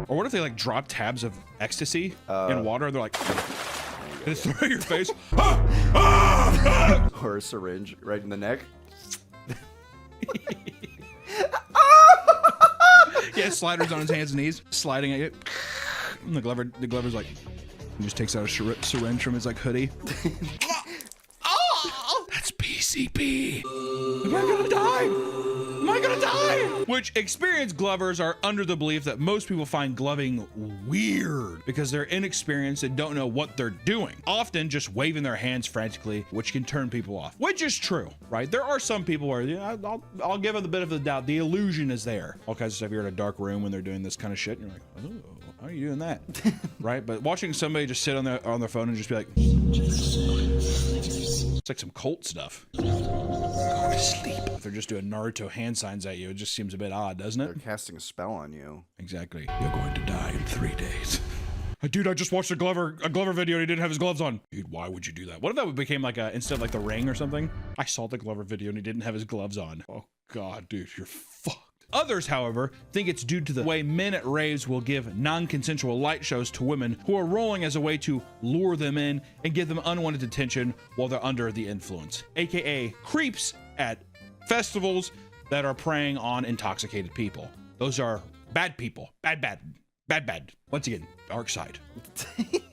Or what if they like drop tabs of ecstasy in water? And they're like, they throw your face. Or a syringe right in the neck. He has sliders on his hands and knees, sliding at it. And the Glover's like, he just takes out a syringe from his like hoodie. That's PCP. Am I gonna die? Am I gonna die? Which experienced glovers are under the belief that most people find gloving weird because they're inexperienced and don't know what they're doing. Often just waving their hands frantically, which can turn people off, which is true, right? There are some people where I'll give them the benefit of the doubt. The illusion is there. All kinds of stuff. You're in a dark room when they're doing this kind of shit. And you're like, oh, how are you doing that? Right? But watching somebody just sit on their phone and just be like, it's like some cult stuff. Go to sleep. If they're just doing Naruto hand signs at you, it just seems a bit odd, doesn't it? They're casting a spell on you. Exactly. You're going to die in 3 days. Dude, I just watched a Glover video and he didn't have his gloves on. Dude, why would you do that? What if that became like instead of like The Ring or something? I saw the Glover video and he didn't have his gloves on. Oh God, dude, you're fucked. Others, however, think it's due to the way men at raves will give non-consensual light shows to women who are rolling as a way to lure them in and give them unwanted attention while they're under the influence, aka creeps at festivals that are preying on intoxicated people. Those are bad people. Bad. Once again, dark side.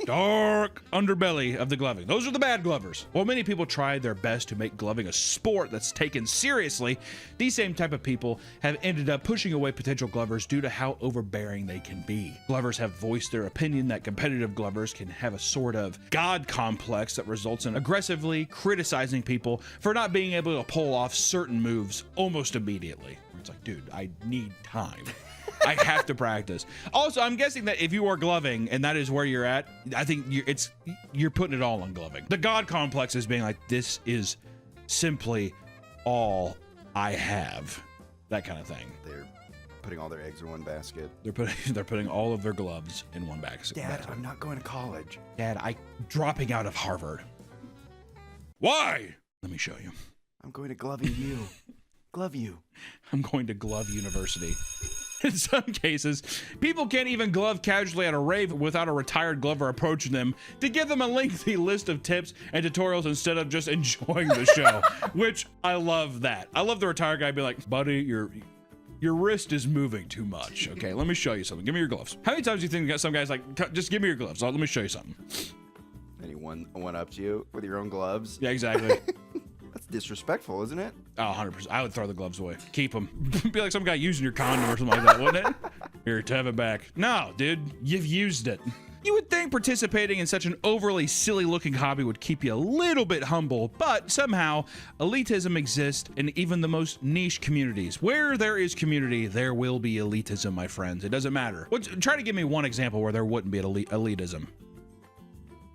Dark underbelly of the gloving. Those are the bad glovers. While many people try their best to make gloving a sport that's taken seriously, these same type of people have ended up pushing away potential glovers due to how overbearing they can be. Glovers have voiced their opinion that competitive glovers can have a sort of God complex that results in aggressively criticizing people for not being able to pull off certain moves almost immediately. It's like, dude, I need time. I have to practice. Also, I'm guessing that if you are gloving and that is where you're at, I think you're putting it all on gloving. The God complex is being like, this is simply all I have. That kind of thing. They're putting all their eggs in one basket. They're putting all of their gloves in one basket. Dad, I'm not going to college. Dad, I'm dropping out of Harvard. Why? Let me show you. I'm going to gloving you. Glove you. I'm going to Glove University. In some cases, people can't even glove casually at a rave without a retired glover approaching them to give them a lengthy list of tips and tutorials instead of just enjoying the show, which I love that. I love the retired guy be like, buddy, your wrist is moving too much. Okay, let me show you something. Give me your gloves. How many times do you think some guys like, just give me your gloves. Let me show you something. Anyone one up to you with your own gloves? Yeah, exactly. That's disrespectful, isn't it? Oh, 100%. I would throw the gloves away. Keep them. Be like some guy using your condom or something like that, wouldn't it? Here, have it back. No, dude, you've used it. You would think participating in such an overly silly-looking hobby would keep you a little bit humble, but somehow elitism exists in even the most niche communities. Where there is community, there will be elitism, my friends. It doesn't matter. Try to give me one example where there wouldn't be elitism.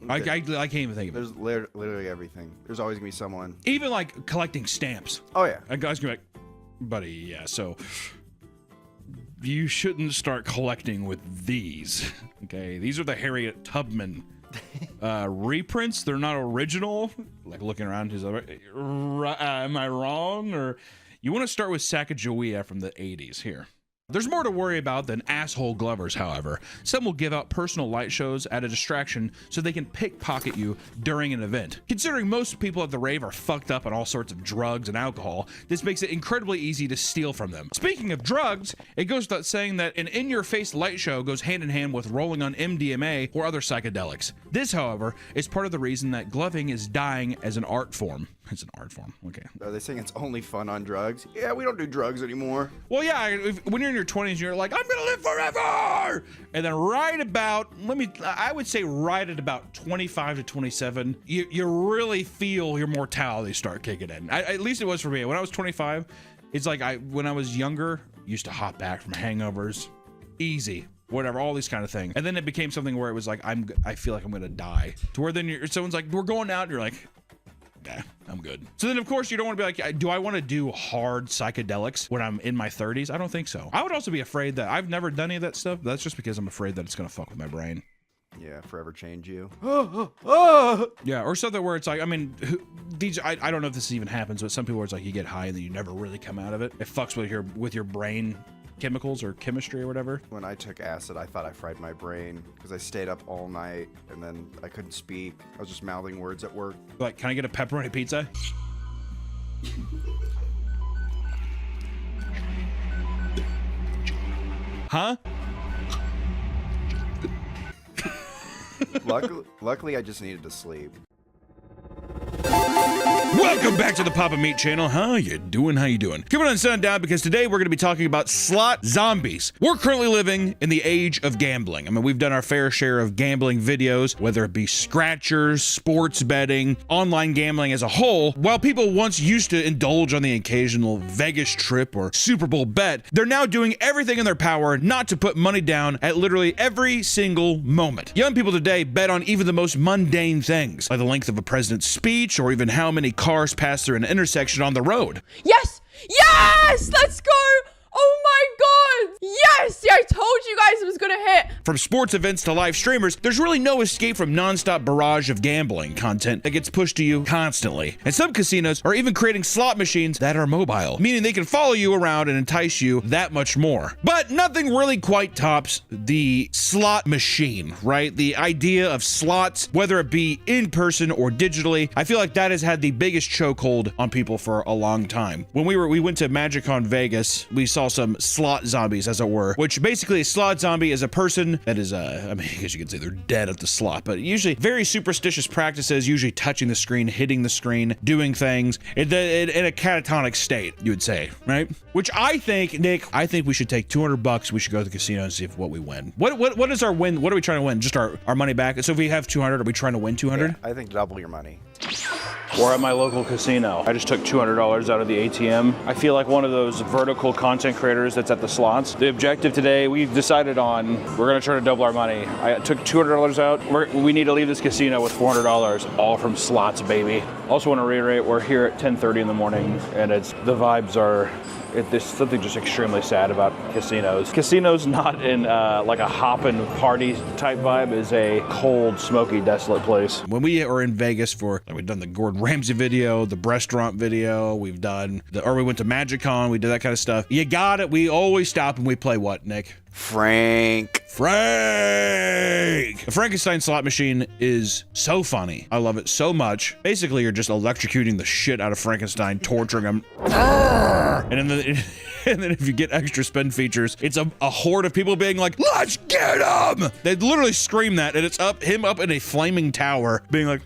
Okay. I can't even think of it. There's literally everything. There's always gonna be someone. Even like collecting stamps. Oh yeah. A guy's gonna be like, buddy, yeah, so you shouldn't start collecting with these. Okay, these are the Harriet Tubman reprints. They're not original. Like looking around, he's like, am I wrong? Or you want to start with Sacagawea from the 80s here. There's more to worry about than asshole glovers, however. Some will give out personal light shows at a distraction so they can pickpocket you during an event. Considering most people at the rave are fucked up on all sorts of drugs and alcohol, this makes it incredibly easy to steal from them. Speaking of drugs, it goes without saying that an in-your-face light show goes hand in hand with rolling on MDMA or other psychedelics. This, however, is part of the reason that gloving is dying as an art form. It's an art form. Okay. Are they saying it's only fun on drugs? Yeah, we don't do drugs anymore. Well, yeah, when you're in your 20s, you're like, I'm gonna live forever! And then right about, I would say right at about 25 to 27, you really feel your mortality start kicking in. At least it was for me. When I was 25, it's like when I was younger, used to hop back from hangovers, easy, whatever, all these kind of things. And then it became something where it was like, I feel like I'm gonna die. To where then someone's like, we're going out, and you're like, nah, I'm good. So then, of course, you don't want to be like, do I want to do hard psychedelics when I'm in my 30s? I don't think so. I would also be afraid that I've never done any of that stuff. That's just because I'm afraid that it's going to fuck with my brain. Yeah, forever change you. Yeah, or something where it's like, I mean, I don't know if this even happens, but some people where it's like you get high and then you never really come out of it. It fucks with your brain chemicals or chemistry or whatever. When I took acid, I thought I fried my brain because I stayed up all night and then I couldn't speak. I was just mouthing words at work. Like, can I get a pepperoni pizza? Huh? Luckily, I just needed to sleep. Welcome back to the Papa Meat channel. How you doing? How you doing? Coming on Sundown because today we're going to be talking about slot zombies. We're currently living in the age of gambling. I mean, we've done our fair share of gambling videos, whether it be scratchers, sports betting, online gambling as a whole. While people once used to indulge on the occasional Vegas trip or Super Bowl bet, they're now doing everything in their power not to put money down at literally every single moment. Young people today bet on even the most mundane things, like the length of a president's speech or even how many cars pass through an intersection on the road. Yes! Yes! Let's go! Oh my god! Yes! Yeah, I told you guys it was gonna hit! From sports events to live streamers, there's really no escape from non-stop barrage of gambling content that gets pushed to you constantly. And some casinos are even creating slot machines that are mobile, meaning they can follow you around and entice you that much more. But nothing really quite tops the slot machine, right? The idea of slots, whether it be in person or digitally, I feel like that has had the biggest chokehold on people for a long time. When we went to MagicCon Vegas, we saw some slot zombies, as it were, which basically a slot zombie is a person that is, I mean, I guess you could say they're dead at the slot, but usually very superstitious practices, usually touching the screen, hitting the screen, doing things in a catatonic state, you would say, right? Which I think, Nick, I think we should take $200. We should go to the casino and see what we win. What is our win? What are we trying to win? Just our money back? So if we have 200, are we trying to win 200? Yeah, I think double your money. We're at my local casino. I just took $200 out of the ATM. I feel like one of those vertical content creators that's at the slots. The objective today, we've decided on, we're gonna try to double our money. I took $200 out. We need to leave this casino with $400, all from slots, baby. Also want to reiterate, we're here at 10:30 in the morning, and the vibes are, there's something just extremely sad about casinos. Casinos not in like a hoppin' party type vibe, is a cold, smoky, desolate place. When we are in Vegas we've done the Gordon Ramsay video, the restaurant video, we went to MagicCon, we did that kind of stuff. You got it. We always stop and we play what, Nick? Frank. The Frankenstein slot machine is so funny. I love it so much. Basically, you're just electrocuting the shit out of Frankenstein, torturing him. And then if you get extra spin features, it's a horde of people being like, let's get him! They literally scream that, and it's him up in a flaming tower being like,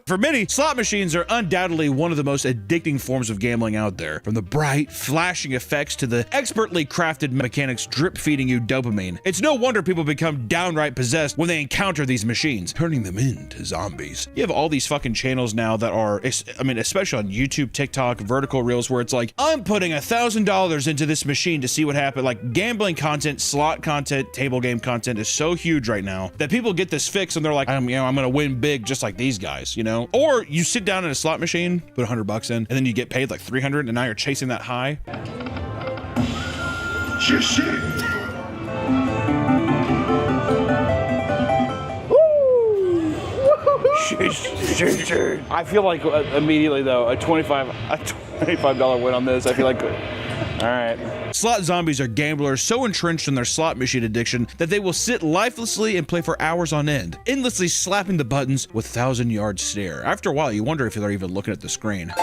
For many, slot machines are undoubtedly one of the most addicting forms of gambling out there. From the bright, flashing effects to the expertly crafted mechanics drip-feeding you dopamine. It's no wonder people become downright possessed when they encounter these machines, turning them into zombies. You have all these fucking channels now that are, I mean, especially on YouTube, TikTok, vertical reels, where it's like, I'm putting $1,000 into this machine to see what happens. Like, gambling content, slot content, table game content is so huge right now that people get this fix and they're like, I'm gonna win big just like these guys, you know? Or you sit down in a slot machine, put $100 in, and then you get paid like $300, and now you're chasing that high. I feel like immediately though, a $25 win on this, I feel like, all right. Slot zombies are gamblers so entrenched in their slot machine addiction that they will sit lifelessly and play for hours on end, endlessly slapping the buttons with 1,000-yard stare. After a while, you wonder if they're even looking at the screen.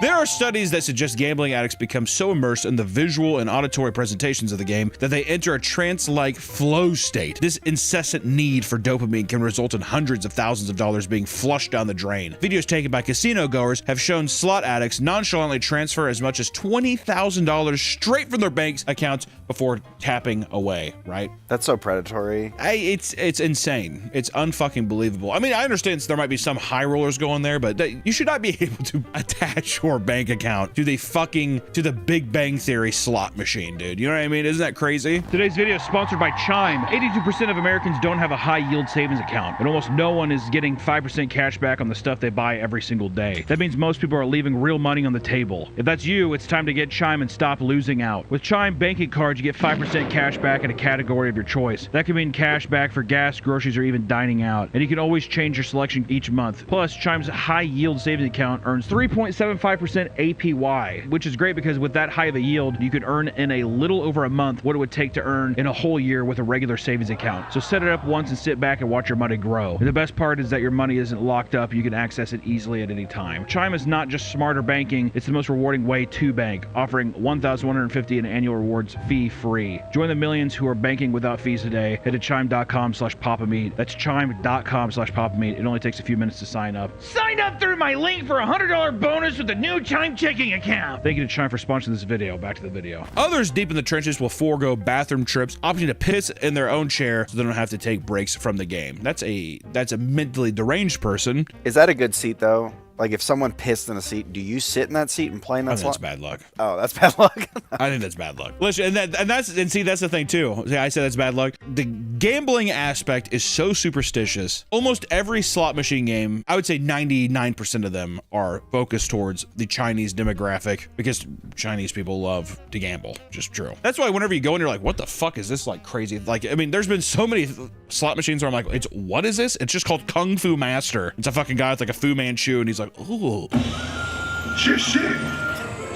There are studies that suggest gambling addicts become so immersed in the visual and auditory presentations of the game that they enter a trance-like flow state. This incessant need for dopamine can result in hundreds of thousands of dollars being flushed down the drain. Videos taken by casino goers have shown slot addicts nonchalantly transfer as much as $20,000 straight from their bank accounts before tapping away, right? That's so predatory. It's insane. It's unfucking believable. I mean, I understand there might be some high rollers going there, but you should not be able to attach your bank account to the Big Bang Theory slot machine, dude. You know what I mean? Isn't that crazy? Today's video is sponsored by Chime. 82% of Americans don't have a high yield savings account, and almost no one is getting 5% cash back on the stuff they buy every single day. That means most people are leaving real money on the table. If that's you, it's time to get Chime and stop losing out. With Chime banking cards, you get 5% cash back in a category of your choice. That could mean cash back for gas, groceries, or even dining out. And you can always change your selection each month. Plus, Chime's high yield savings account earns 3.75% 5% APY, which is great because with that high of a yield, you could earn in a little over a month what it would take to earn in a whole year with a regular savings account. So set it up once and sit back and watch your money grow. And the best part is that your money isn't locked up. You can access it easily at any time. Chime is not just smarter banking, it's the most rewarding way to bank, offering $1,150 in annual rewards fee-free. Join the millions who are banking without fees today. Head to chime.com/papameat. That's chime.com/papameat. It only takes a few minutes to sign up. Sign up through my link for a $100 bonus with the new Chime checking account. Thank you to Chime for sponsoring this video. Back to the video. Others deep in the trenches will forego bathroom trips, opting to piss in their own chair so they don't have to take breaks from the game. That's a mentally deranged person. Is that a good seat though? Like if someone pissed in a seat, do you sit in that seat and play in that I think slot? that's bad luck. Oh, that's bad luck. I think that's bad luck. Listen, and see that's the thing too. See, I said that's bad luck. The gambling aspect is so superstitious. Almost every slot machine game, I would say 99% of them are focused towards the Chinese demographic because Chinese people love to gamble. Just true. That's why whenever you go in, you're like, what the fuck is this like crazy? Like, I mean, there's been so many slot machines where I'm like, what is this? It's just called Kung Fu Master. It's a fucking guy with like a Fu Manchu and he's like, ooh.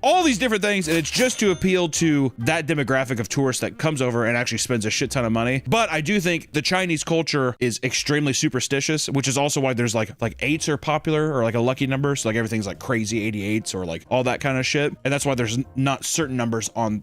All these different things, and it's just to appeal to that demographic of tourists that comes over and actually spends a shit ton of money. But I do think the Chinese culture is extremely superstitious, which is also why there's like eights are popular or like a lucky number. So like everything's like crazy 88s or like all that kind of shit. And that's why there's not certain numbers on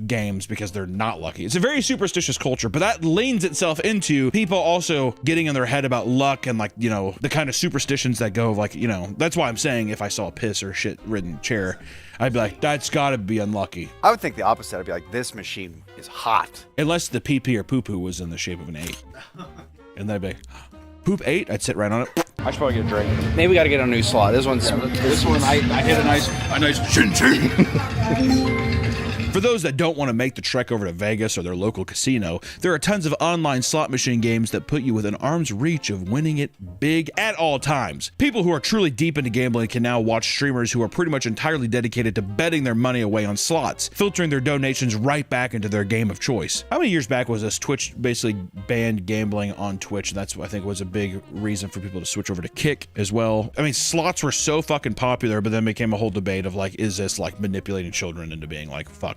games because they're not lucky. It's a very superstitious culture, but that leans itself into people also getting in their head about luck and like, you know, the kind of superstitions that go like, you know, that's why I'm saying if I saw a piss or shit ridden chair, I'd be like, that's gotta be unlucky. I would think the opposite. I'd be like, this machine is hot. Unless the pee or poo-poo was in the shape of an 8. And then I'd be like, poop 8? I'd sit right on it. I should probably get a drink. Maybe we got to get a new slot. This one's this one. I hit a nice chin. For those that don't want to make the trek over to Vegas or their local casino, there are tons of online slot machine games that put you within arm's reach of winning it big at all times. People who are truly deep into gambling can now watch streamers who are pretty much entirely dedicated to betting their money away on slots, filtering their donations right back into their game of choice. How many years back was this? Twitch basically banned gambling on Twitch. That's what I think was a big reason for people to switch over to Kick as well. I mean, slots were so fucking popular, but then became a whole debate of like, is this like manipulating children into being like, fuck,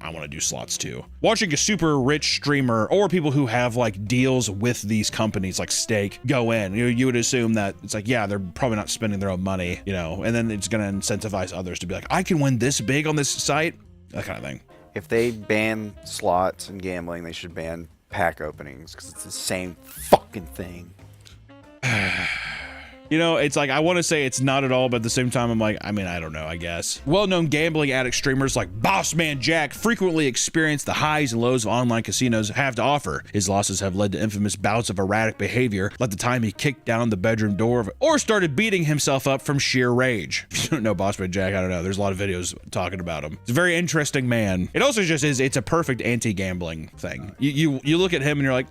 I want to do slots too. Watching a super rich streamer or people who have like deals with these companies like Stake go in, you would assume that it's like, yeah, they're probably not spending their own money, you know, and then it's going to incentivize others to be like, I can win this big on this site, that kind of thing. If they ban slots and gambling, they should ban pack openings because it's the same fucking thing. You know, it's like, I want to say it's not at all, but at the same time, I'm like, I mean, I don't know, I guess. Well-known gambling addict streamers like Bossman Jack frequently experience the highs and lows of online casinos have to offer. His losses have led to infamous bouts of erratic behavior, like the time he kicked down the bedroom door or started beating himself up from sheer rage. If you don't know Bossman Jack, I don't know. There's a lot of videos talking about him. He's a very interesting man. It also just is, it's a perfect anti-gambling thing. You look at him and you're like,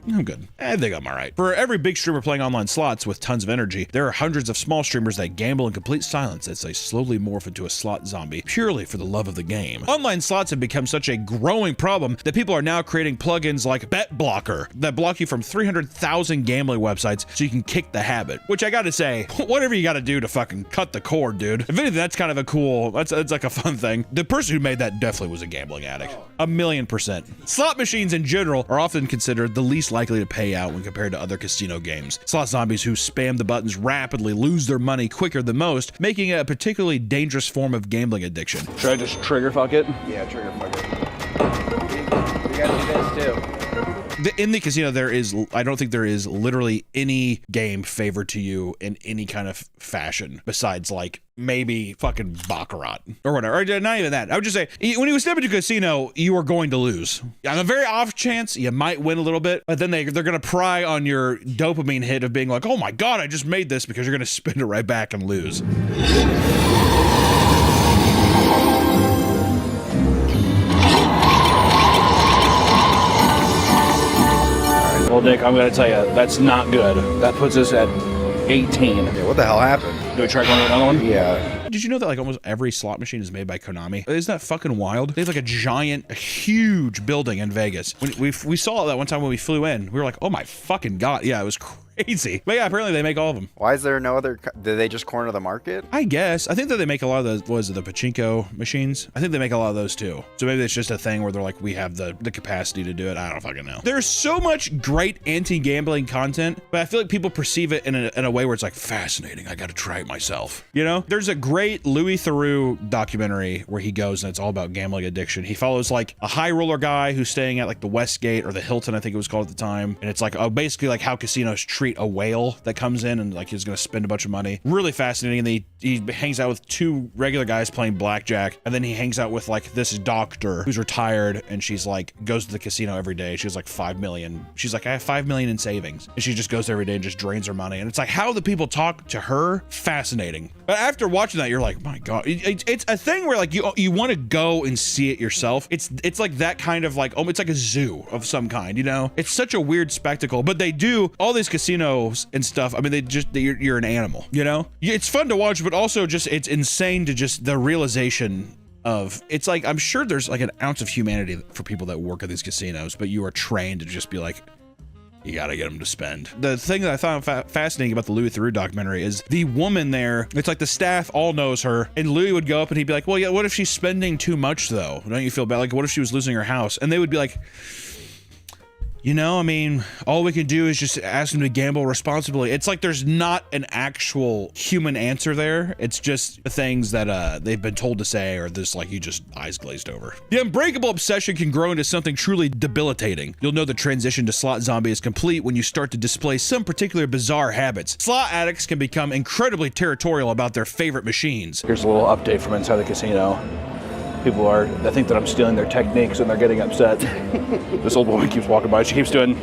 I'm good. I think I'm all right. For every big streamer playing online slots with tons of energy, there are hundreds of small streamers that gamble in complete silence as they slowly morph into a slot zombie purely for the love of the game. Online slots have become such a growing problem that people are now creating plugins like Bet Blocker that block you from 300,000 gambling websites so you can kick the habit. Which I gotta say, whatever you gotta do to fucking cut the cord, dude. If anything, that's kind of a cool, that's like a fun thing. The person who made that definitely was a gambling addict. 1,000,000%. Slot machines in general are often considered the least likely to pay out when compared to other casino games. Slot zombies who spam the buttons rapidly lose their money quicker than most, making it a particularly dangerous form of gambling addiction. Should I just trigger fuck it? Yeah, trigger fuck it. We gotta do this too. In the casino, I don't think there is literally any game favored to you in any kind of fashion besides like maybe fucking Baccarat or whatever. Or not even that. I would just say when you step into a casino, you are going to lose. On a very off chance, you might win a little bit, but then they're going to pry on your dopamine hit of being like, oh my God, I just made this, because you're going to spin it right back and lose. Well, Dick, I'm gonna tell you, that's not good. That puts us at 18. Yeah, what the hell happened? Do we try going to another one? Yeah. Did you know that like almost every slot machine is made by Konami? Isn't that fucking wild? They have like a huge building in Vegas. We saw that one time when we flew in. We were like, oh my fucking God. Yeah, it was crazy. crazy. But yeah, apparently they make all of them. Why is there no other? Did they just corner the market? I guess. I think that they make a lot of those, what is it, the pachinko machines? I think they make a lot of those too. So maybe it's just a thing where they're like, we have the capacity to do it. I don't fucking know. There's so much great anti-gambling content, but I feel like people perceive it in a way where it's like, fascinating, I gotta try it myself. You know? There's a great Louis Theroux documentary where he goes and it's all about gambling addiction. He follows like a high roller guy who's staying at like the Westgate or the Hilton, I think it was called at the time. And it's like basically like how casinos treat a whale that comes in and like he's gonna spend a bunch of money. Really fascinating. And he hangs out with two regular guys playing blackjack, and then he hangs out with like this doctor who's retired, and she's like goes to the casino every day. She has like 5 million. She's like, I have 5 million in savings, and she just goes there every day and just drains her money. And it's like how the people talk to her, fascinating. But after watching that, you're like, my god, it's a thing where like you want to go and see it yourself. It's like that kind of like, oh, it's like a zoo of some kind, you know? It's such a weird spectacle. But they do all these casinos and stuff. I mean, you're an animal, you know? It's fun to watch, but also just it's insane to just the realization of, it's like, I'm sure there's like an ounce of humanity for people that work at these casinos, but you are trained to just be like, you gotta get them to spend. The thing that I found fascinating about the Louis Theroux documentary is the woman there, it's like the staff all knows her, and Louis would go up and he'd be like, well, yeah, what if she's spending too much though? Don't you feel bad? Like, what if she was losing her house? And they would be like, you know, I mean, all we can do is just ask them to gamble responsibly. It's like there's not an actual human answer there. It's just the things that they've been told to say, or this like you just eyes glazed over. The unbreakable obsession can grow into something truly debilitating. You'll know the transition to slot zombie is complete when you start to display some particular bizarre habits. Slot addicts can become incredibly territorial about their favorite machines. Here's a little update from inside the casino. People I think that I'm stealing their techniques and they're getting upset. This old woman keeps walking by. She keeps doing.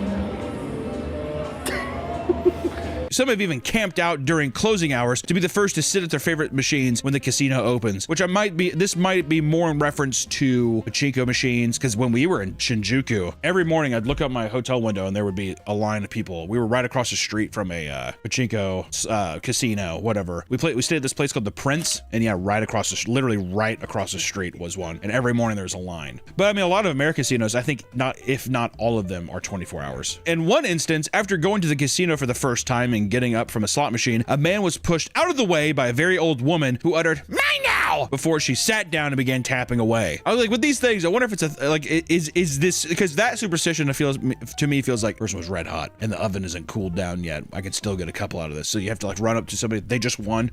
Some have even camped out during closing hours to be the first to sit at their favorite machines when the casino opens, which this might be more in reference to pachinko machines, because when we were in Shinjuku, every morning I'd look out my hotel window and there would be a line of people. We were right across the street from a pachinko casino, whatever. We stayed at this place called the Prince, and yeah, literally right across the street was one, and every morning there's a line. But I mean, a lot of American casinos, I think if not all of them, are 24 hours. In one instance, after going to the casino for the first time and getting up from a slot machine, a man was pushed out of the way by a very old woman who uttered, "Mine now!" before she sat down and began tapping away. I was like, with these things, I wonder if it's is this, because that superstition to me feels like the person was red hot and the oven isn't cooled down yet. I could still get a couple out of this. So you have to like run up to somebody, they just won.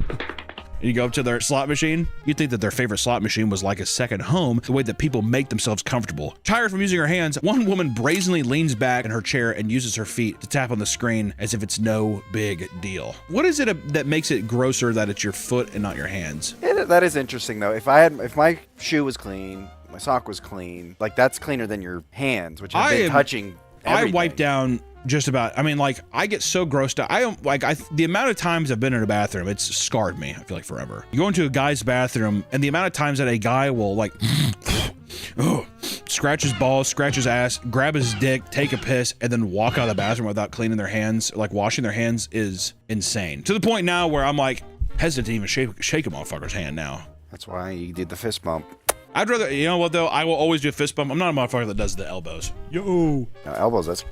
And you go up to their slot machine, you'd think that their favorite slot machine was like a second home, the way that people make themselves comfortable. Tired from using her hands, one woman brazenly leans back in her chair and uses her feet to tap on the screen as if it's no big deal. What is it that makes it grosser that it's your foot and not your hands? That is interesting though. If my shoe was clean, my sock was clean, like that's cleaner than your hands, which have been touching everything. I wipe down just about, I mean, like, I get so grossed out. The amount of times I've been in a bathroom, it's scarred me, I feel like, forever. You go into a guy's bathroom, and the amount of times that a guy will, like, scratch his balls, scratch his ass, grab his dick, take a piss, and then walk out of the bathroom without cleaning their hands, like, washing their hands is insane. To the point now where I'm, like, hesitant to even shake a motherfucker's hand now. That's why you did the fist bump. I'd rather, you know what, though? I will always do a fist bump. I'm not a motherfucker that does the elbows. Yo. No, elbows, that's...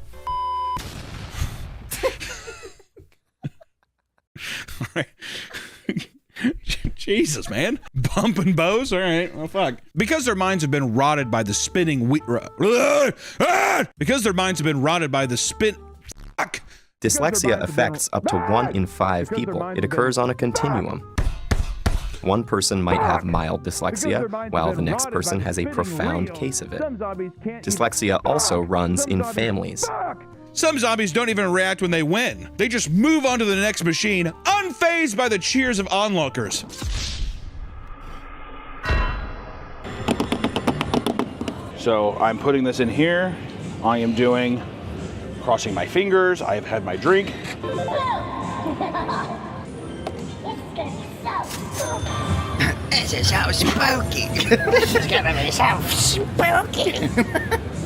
All right. Jesus, man. Bumping bows? All right. Well, fuck. Because their minds have been rotted by the spinning because their minds have been rotted by the fuck. Dyslexia affects up to 1 in 5 people. It occurs on a continuum. One person might have mild dyslexia, while the next person has a profound case of it. Dyslexia also runs in families. Some zombies don't even react when they win. They just move on to the next machine, unfazed by the cheers of onlookers. So I'm putting this in here. I am doing, crossing my fingers. I have had my drink. This is so spooky. This is gonna be so spooky.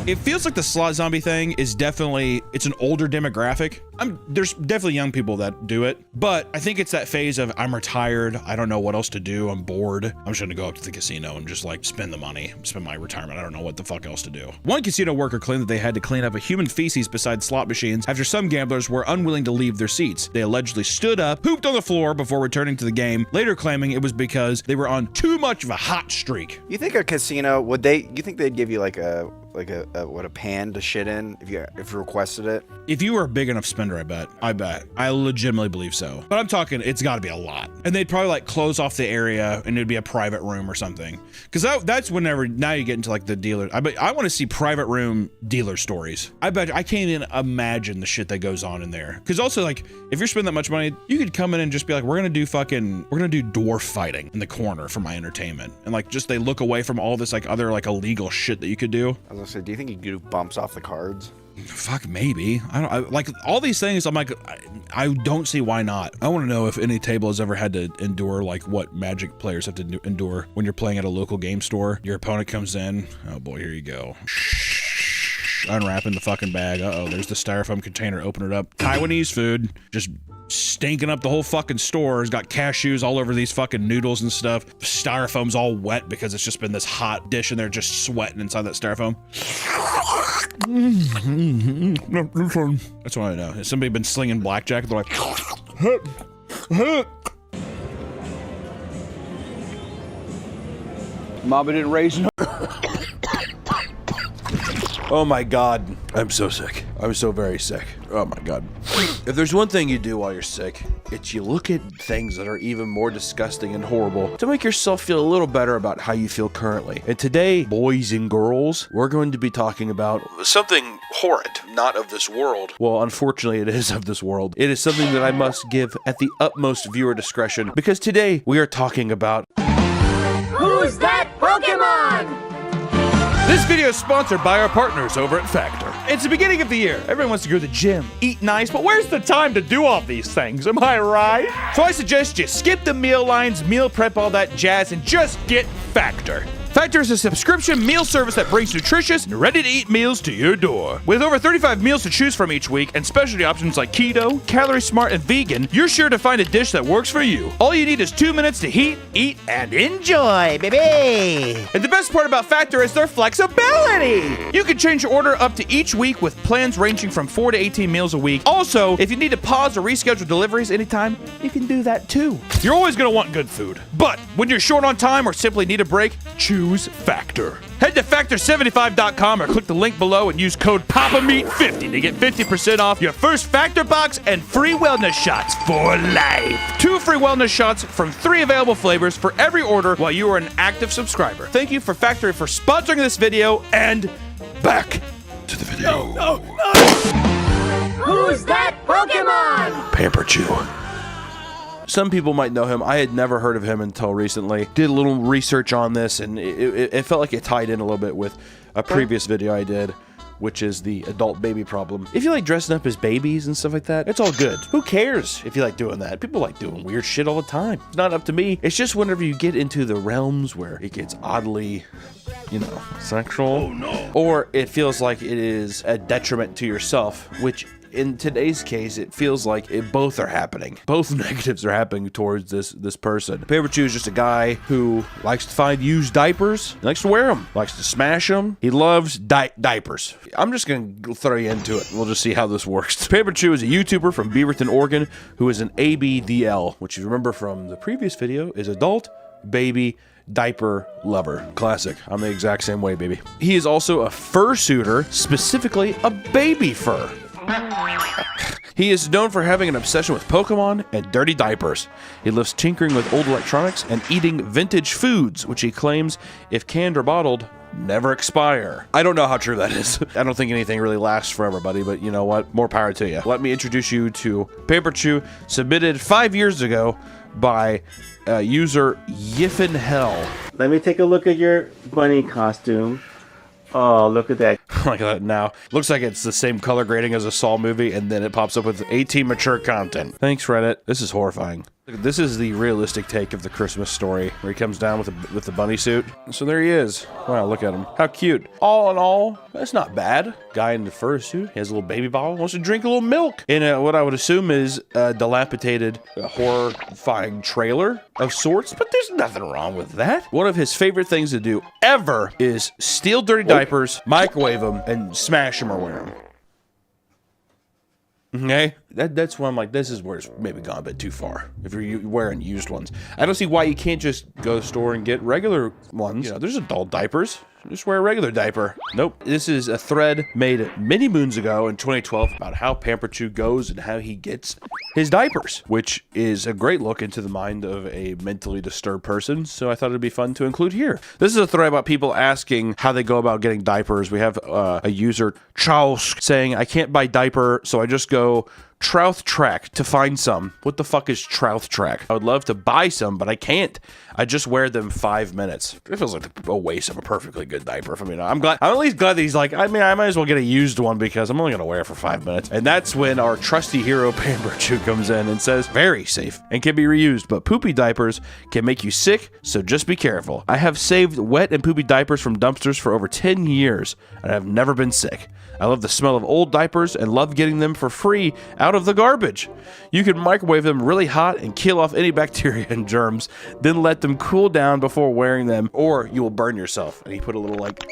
It feels like the slot zombie thing is definitely, it's an older demographic. There's definitely young people that do it, but I think it's that phase of I'm retired, I don't know what else to do, I'm bored, I'm just gonna go up to the casino and just like spend the money, spend my retirement, I don't know what the fuck else to do. One casino worker claimed that they had to clean up a human feces beside slot machines after some gamblers were unwilling to leave their seats. They allegedly stood up, pooped on the floor before returning to the game, later claiming it was because they were on too much of a hot streak. You think a casino you think they'd give you like a pan to shit in if you requested it? If you were a big enough spender, I bet. I legitimately believe so. But I'm talking, it's gotta be a lot. And they'd probably like close off the area and it'd be a private room or something. Cause that's whenever, now you get into like the dealer. I want to see private room dealer stories. I bet I can't even imagine the shit that goes on in there. Cause also like, if you're spending that much money, you could come in and just be like, we're gonna do dwarf fighting in the corner for my entertainment. And like, just they look away from all this like other like illegal shit that you could do. I was gonna say, do you think you could do bumps off the cards? Fuck, maybe. Like all these things, I'm like, I don't see why not. I want to know if any table has ever had to endure like what Magic players have to endure when you're playing at a local game store. Your opponent comes in. Oh boy, here you go. Unwrapping the fucking bag. Uh-oh, there's the styrofoam container. Open it up. Taiwanese food. Just stinking up the whole fucking store. It's got cashews all over these fucking noodles and stuff. Styrofoam's all wet because it's just been this hot dish and they're just sweating inside that styrofoam. That's what I know. Has somebody been slinging blackjack? They're like, Mama didn't raise you. Oh my God, I'm so sick. I'm so very sick. Oh my God. If there's one thing you do while you're sick, it's you look at things that are even more disgusting and horrible to make yourself feel a little better about how you feel currently. And today, boys and girls, we're going to be talking about something horrid, not of this world. Well, unfortunately, it is of this world. It is something that I must give at the utmost viewer discretion because today we are talking about... Who's that Pokemon? This video is sponsored by our partners over at Factor. It's the beginning of the year. Everyone wants to go to the gym, eat nice, but where's the time to do all these things? Am I right? So I suggest you skip the meal lines, meal prep, all that jazz, and just get Factor. Factor is a subscription meal service that brings nutritious and ready-to-eat meals to your door. With over 35 meals to choose from each week and specialty options like keto, calorie smart, and vegan, you're sure to find a dish that works for you. All you need is 2 minutes to heat, eat, and enjoy, baby! And the best part about Factor is their flexibility! You can change your order up to each week with plans ranging from 4 to 18 meals a week. Also, if you need to pause or reschedule deliveries anytime, you can do that too. You're always gonna want good food, but when you're short on time or simply need a break, choose Factor. Head to Factor75.com or click the link below and use code PAPAMEAT50 to get 50% off your first Factor box and free wellness shots for life. 2 free wellness shots from 3 available flavors for every order while you are an active subscriber. Thank you for Factor for sponsoring this video, and back to the video. Who's that Pokemon? Pamper Chew. Some people might know him. I had never heard of him until recently. Did a little research on this, and it felt like it tied in a little bit with a previous video I did, which is the adult baby problem. If you like dressing up as babies and stuff like that, it's all good. Who cares if you like doing that? People like doing weird shit all the time. It's not up to me. It's just whenever you get into the realms where it gets oddly, you know, sexual. Oh no. Or it feels like it is a detriment to yourself, which in today's case, it feels like both are happening. Both negatives are happening towards this person. Pamper Chew is just a guy who likes to find used diapers. He likes to wear them. Likes to smash them. He loves diapers. I'm just going to throw you into it. We'll just see how this works. Pamper Chew is a YouTuber from Beaverton, Oregon, who is an ABDL, which you remember from the previous video is adult baby diaper lover. Classic. I'm the exact same way, baby. He is also a fursuiter, specifically a baby fur. He is known for having an obsession with Pokemon and dirty diapers. He loves tinkering with old electronics and eating vintage foods, which he claims, if canned or bottled, never expire. I don't know how true that is. I don't think anything really lasts forever, buddy, but you know what? More power to you. Let me introduce you to Pamper Chew, submitted 5 years ago by user Yiffin Hell. Let me take a look at your bunny costume. Oh, look at that. Like that now. Looks like it's the same color grading as a Saw movie, and then it pops up with 18 mature content. Thanks, Reddit. This is horrifying. This is the realistic take of the Christmas Story, where he comes down with the bunny suit. So there he is. Wow, look at him. How cute. All in all, that's not bad. Guy in the fursuit, he has a little baby bottle, wants to drink a little milk. In what I would assume is a dilapidated, horrifying trailer of sorts, but there's nothing wrong with that. One of his favorite things to do ever is steal dirty diapers, microwave them, and smash them or wear them. Okay, that's why I'm like, this is where it's maybe gone a bit too far. If you're wearing used ones, I don't see why you can't just go to the store and get regular ones. You know, there's adult diapers. Just wear a regular diaper. Nope. This is a thread made many moons ago in 2012 about how Pampered Chew goes and how he gets his diapers, which is a great look into the mind of a mentally disturbed person. So I thought it'd be fun to include here. This is a thread about people asking how they go about getting diapers. We have a user, Charles, saying, I can't buy diaper, so I just go Trouth Track to find some. What the fuck is Trouth Track? I would love to buy some, but I can't. I just wear them 5 minutes. It feels like a waste of a perfectly good diaper. I mean, I'm at least glad that he's like, I mean, I might as well get a used one because I'm only gonna wear it for 5 minutes. And that's when our trusty hero Pampered Chew comes in and says, very safe and can be reused, but poopy diapers can make you sick, so just be careful. I have saved wet and poopy diapers from dumpsters for over 10 years, and I've never been sick. I love the smell of old diapers and love getting them for free out of the garbage. You can microwave them really hot and kill off any bacteria and germs, then let them cool down before wearing them, or you will burn yourself. And he put a little like,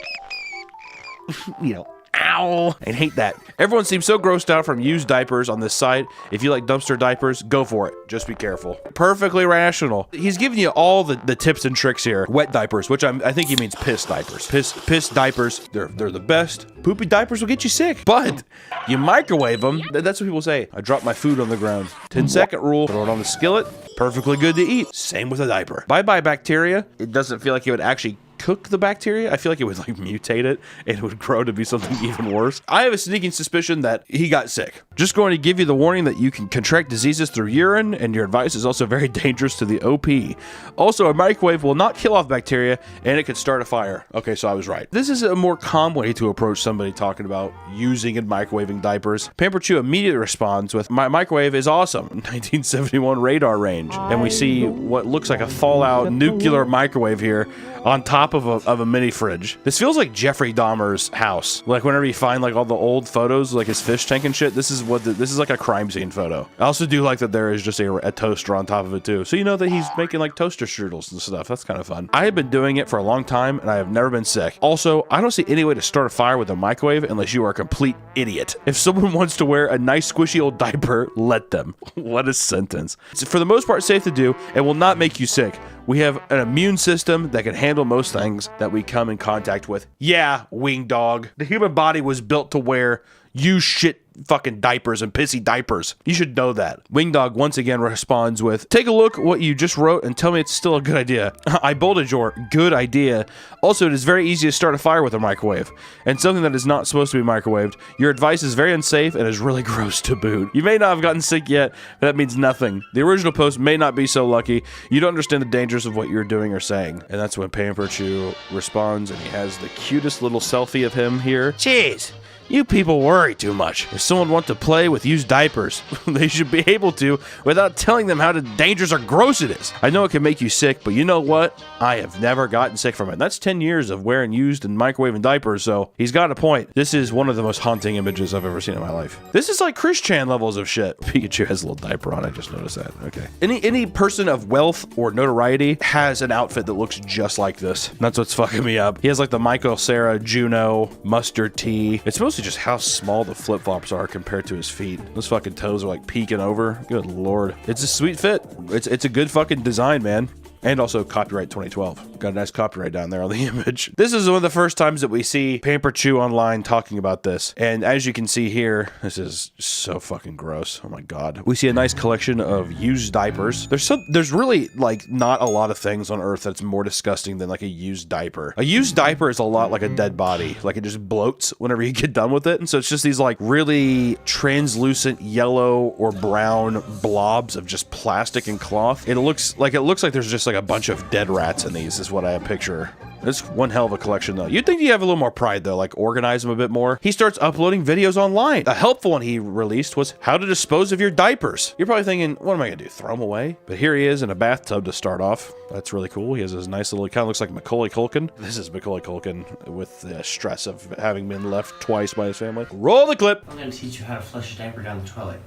you know, ow. I hate that. Everyone seems so grossed out from used diapers on this site. If you like dumpster diapers, go for it. Just be careful. Perfectly rational. He's giving you all the tips and tricks here. Wet diapers, which I think he means piss diapers. Piss diapers, they're the best. Poopy diapers will get you sick, but you microwave them. That's what people say. I dropped my food on the ground. 10-second rule, throw it on the skillet. Perfectly good to eat. Same with a diaper. Bye-bye bacteria. It doesn't feel like it would actually cook the bacteria. I feel like it would like mutate it and it would grow to be something even worse. I have a sneaking suspicion that he got sick. Just going to give you the warning that you can contract diseases through urine, and your advice is also very dangerous to the OP. Also, a microwave will not kill off bacteria and it could start a fire. Okay, so I was right. This is a more calm way to approach somebody talking about using and microwaving diapers. Pampered Chew immediately responds with, my microwave is awesome. 1971 radar range. And we see what looks like a Fallout nuclear microwave here on top of a mini fridge. This feels like Jeffrey Dahmer's house. Like whenever you find like all the old photos, like his fish tank and shit, this is like a crime scene photo. I also do like that there is just a toaster on top of it too. So you know that he's making like toaster strudels and stuff. That's kind of fun. I have been doing it for a long time and I have never been sick. Also, I don't see any way to start a fire with a microwave unless you are a complete idiot. If someone wants to wear a nice squishy old diaper, let them. What a sentence. It's for the most part safe to do and will not make you sick. We have an immune system that can handle most things that we come in contact with. Yeah, wing dog. The human body was built to wear used shit fucking diapers and pissy diapers. You should know that. Wingdog once again responds with, take a look what you just wrote and tell me it's still a good idea. I bolded your good idea. Also, it is very easy to start a fire with a microwave, and something that is not supposed to be microwaved. Your advice is very unsafe and is really gross to boot. You may not have gotten sick yet, but that means nothing. The original post may not be so lucky. You don't understand the dangers of what you're doing or saying. And that's when Pampered Chew responds, and he has the cutest little selfie of him here. Jeez. You people worry too much. If someone wants to play with used diapers, they should be able to without telling them how dangerous or gross it is. I know it can make you sick, but you know what? I have never gotten sick from it. That's 10 years of wearing used and microwaving diapers, so he's got a point. This is one of the most haunting images I've ever seen in my life. This is like Chris Chan levels of shit. Pikachu has a little diaper on, I just noticed that. Okay. Any person of wealth or notoriety has an outfit that looks just like this. That's what's fucking me up. He has like the Michael Cera Juno mustard tee. It's mostly just how small the flip-flops are compared to his feet. Those fucking toes are like peeking over. Good lord. It's a sweet fit. It's a good fucking design, man. And also copyright 2012. Got a nice copyright down there on the image. This is one of the first times that we see Pampered Chew online talking about this. And as you can see here, this is so fucking gross. Oh my god. We see a nice collection of used diapers. There's really like not a lot of things on earth that's more disgusting than like a used diaper. A used diaper is a lot like a dead body. Like it just bloats whenever you get done with it. And so it's just these like really translucent yellow or brown blobs of just plastic and cloth. It looks like there's just like a bunch of dead rats in these is what I picture. It's one hell of a collection, though. You'd think you have a little more pride, though, like organize them a bit more. He starts uploading videos online. A helpful one he released was how to dispose of your diapers. You're probably thinking, what am I gonna do, throw them away? But here he is in a bathtub to start off. That's really cool. He has this nice little, kind of looks like Macaulay Culkin. This is Macaulay Culkin with the stress of having been left twice by his family. Roll the clip. I'm gonna teach you how to flush a diaper down the toilet.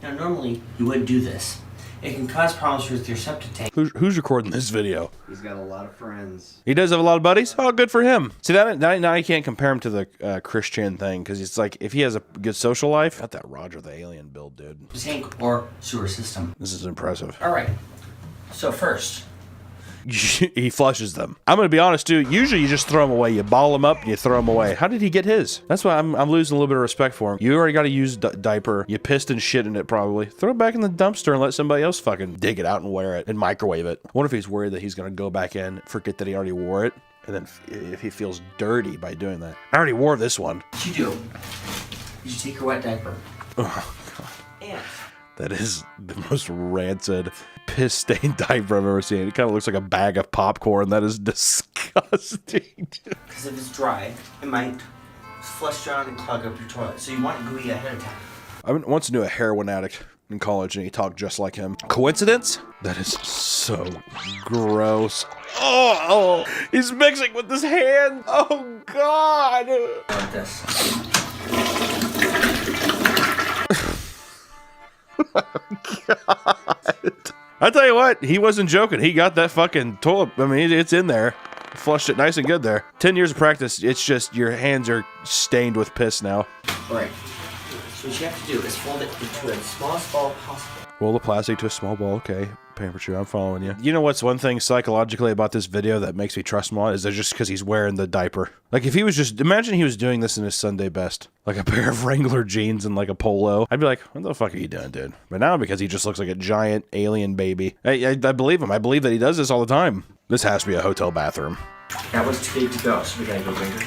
Now, normally, you wouldn't do this. It can cause problems with your septic tank. Who's recording this video? He's got a lot of friends. He does have a lot of buddies? Oh, good for him. See, now you can't compare him to the Christian thing, because it's like, if he has a good social life, got that Roger the Alien build, dude. Tank or sewer system. This is impressive. All right. So first, he flushes them. I'm gonna be honest, dude. Usually you just throw them away. You ball them up and you throw them away. How did he get his? That's why I'm losing a little bit of respect for him. You already got to use diaper. You pissed and shit in it probably. Throw it back in the dumpster and let somebody else fucking dig it out and wear it and microwave it. I wonder if he's worried that he's gonna go back in, forget that he already wore it, and then if he feels dirty by doing that. I already wore this one. what you do is you take your wet diaper. Oh god. And that is the most rancid, piss-stained diaper I've ever seen. It kind of looks like a bag of popcorn. That is disgusting. because if it's dry, it might flush down and clog up your toilet. So you want it gooey ahead of time. I once knew a heroin addict in college, and he talked just like him. Coincidence? That is so gross. Oh, he's mixing with his hand. Oh, God. Like this. God. I tell you what, he wasn't joking. He got that fucking toilet. I mean, it's in there. Flushed it nice and good there. 10 years of practice, it's just your hands are stained with piss now. All right. So what you have to do is fold it into the smallest ball possible. Roll the plastic to a small ball. Okay, Pamper Chew, I'm following you. You know what's one thing psychologically about this video that makes me trust him a lot is that just because he's wearing the diaper. Like if he was just, imagine he was doing this in his Sunday best. Like a pair of Wrangler jeans and like a polo. I'd be like, what the fuck are you doing, dude? But now because he just looks like a giant alien baby. I believe him. I believe that he does this all the time. This has to be a hotel bathroom. That was too big to go, so we gotta go bigger.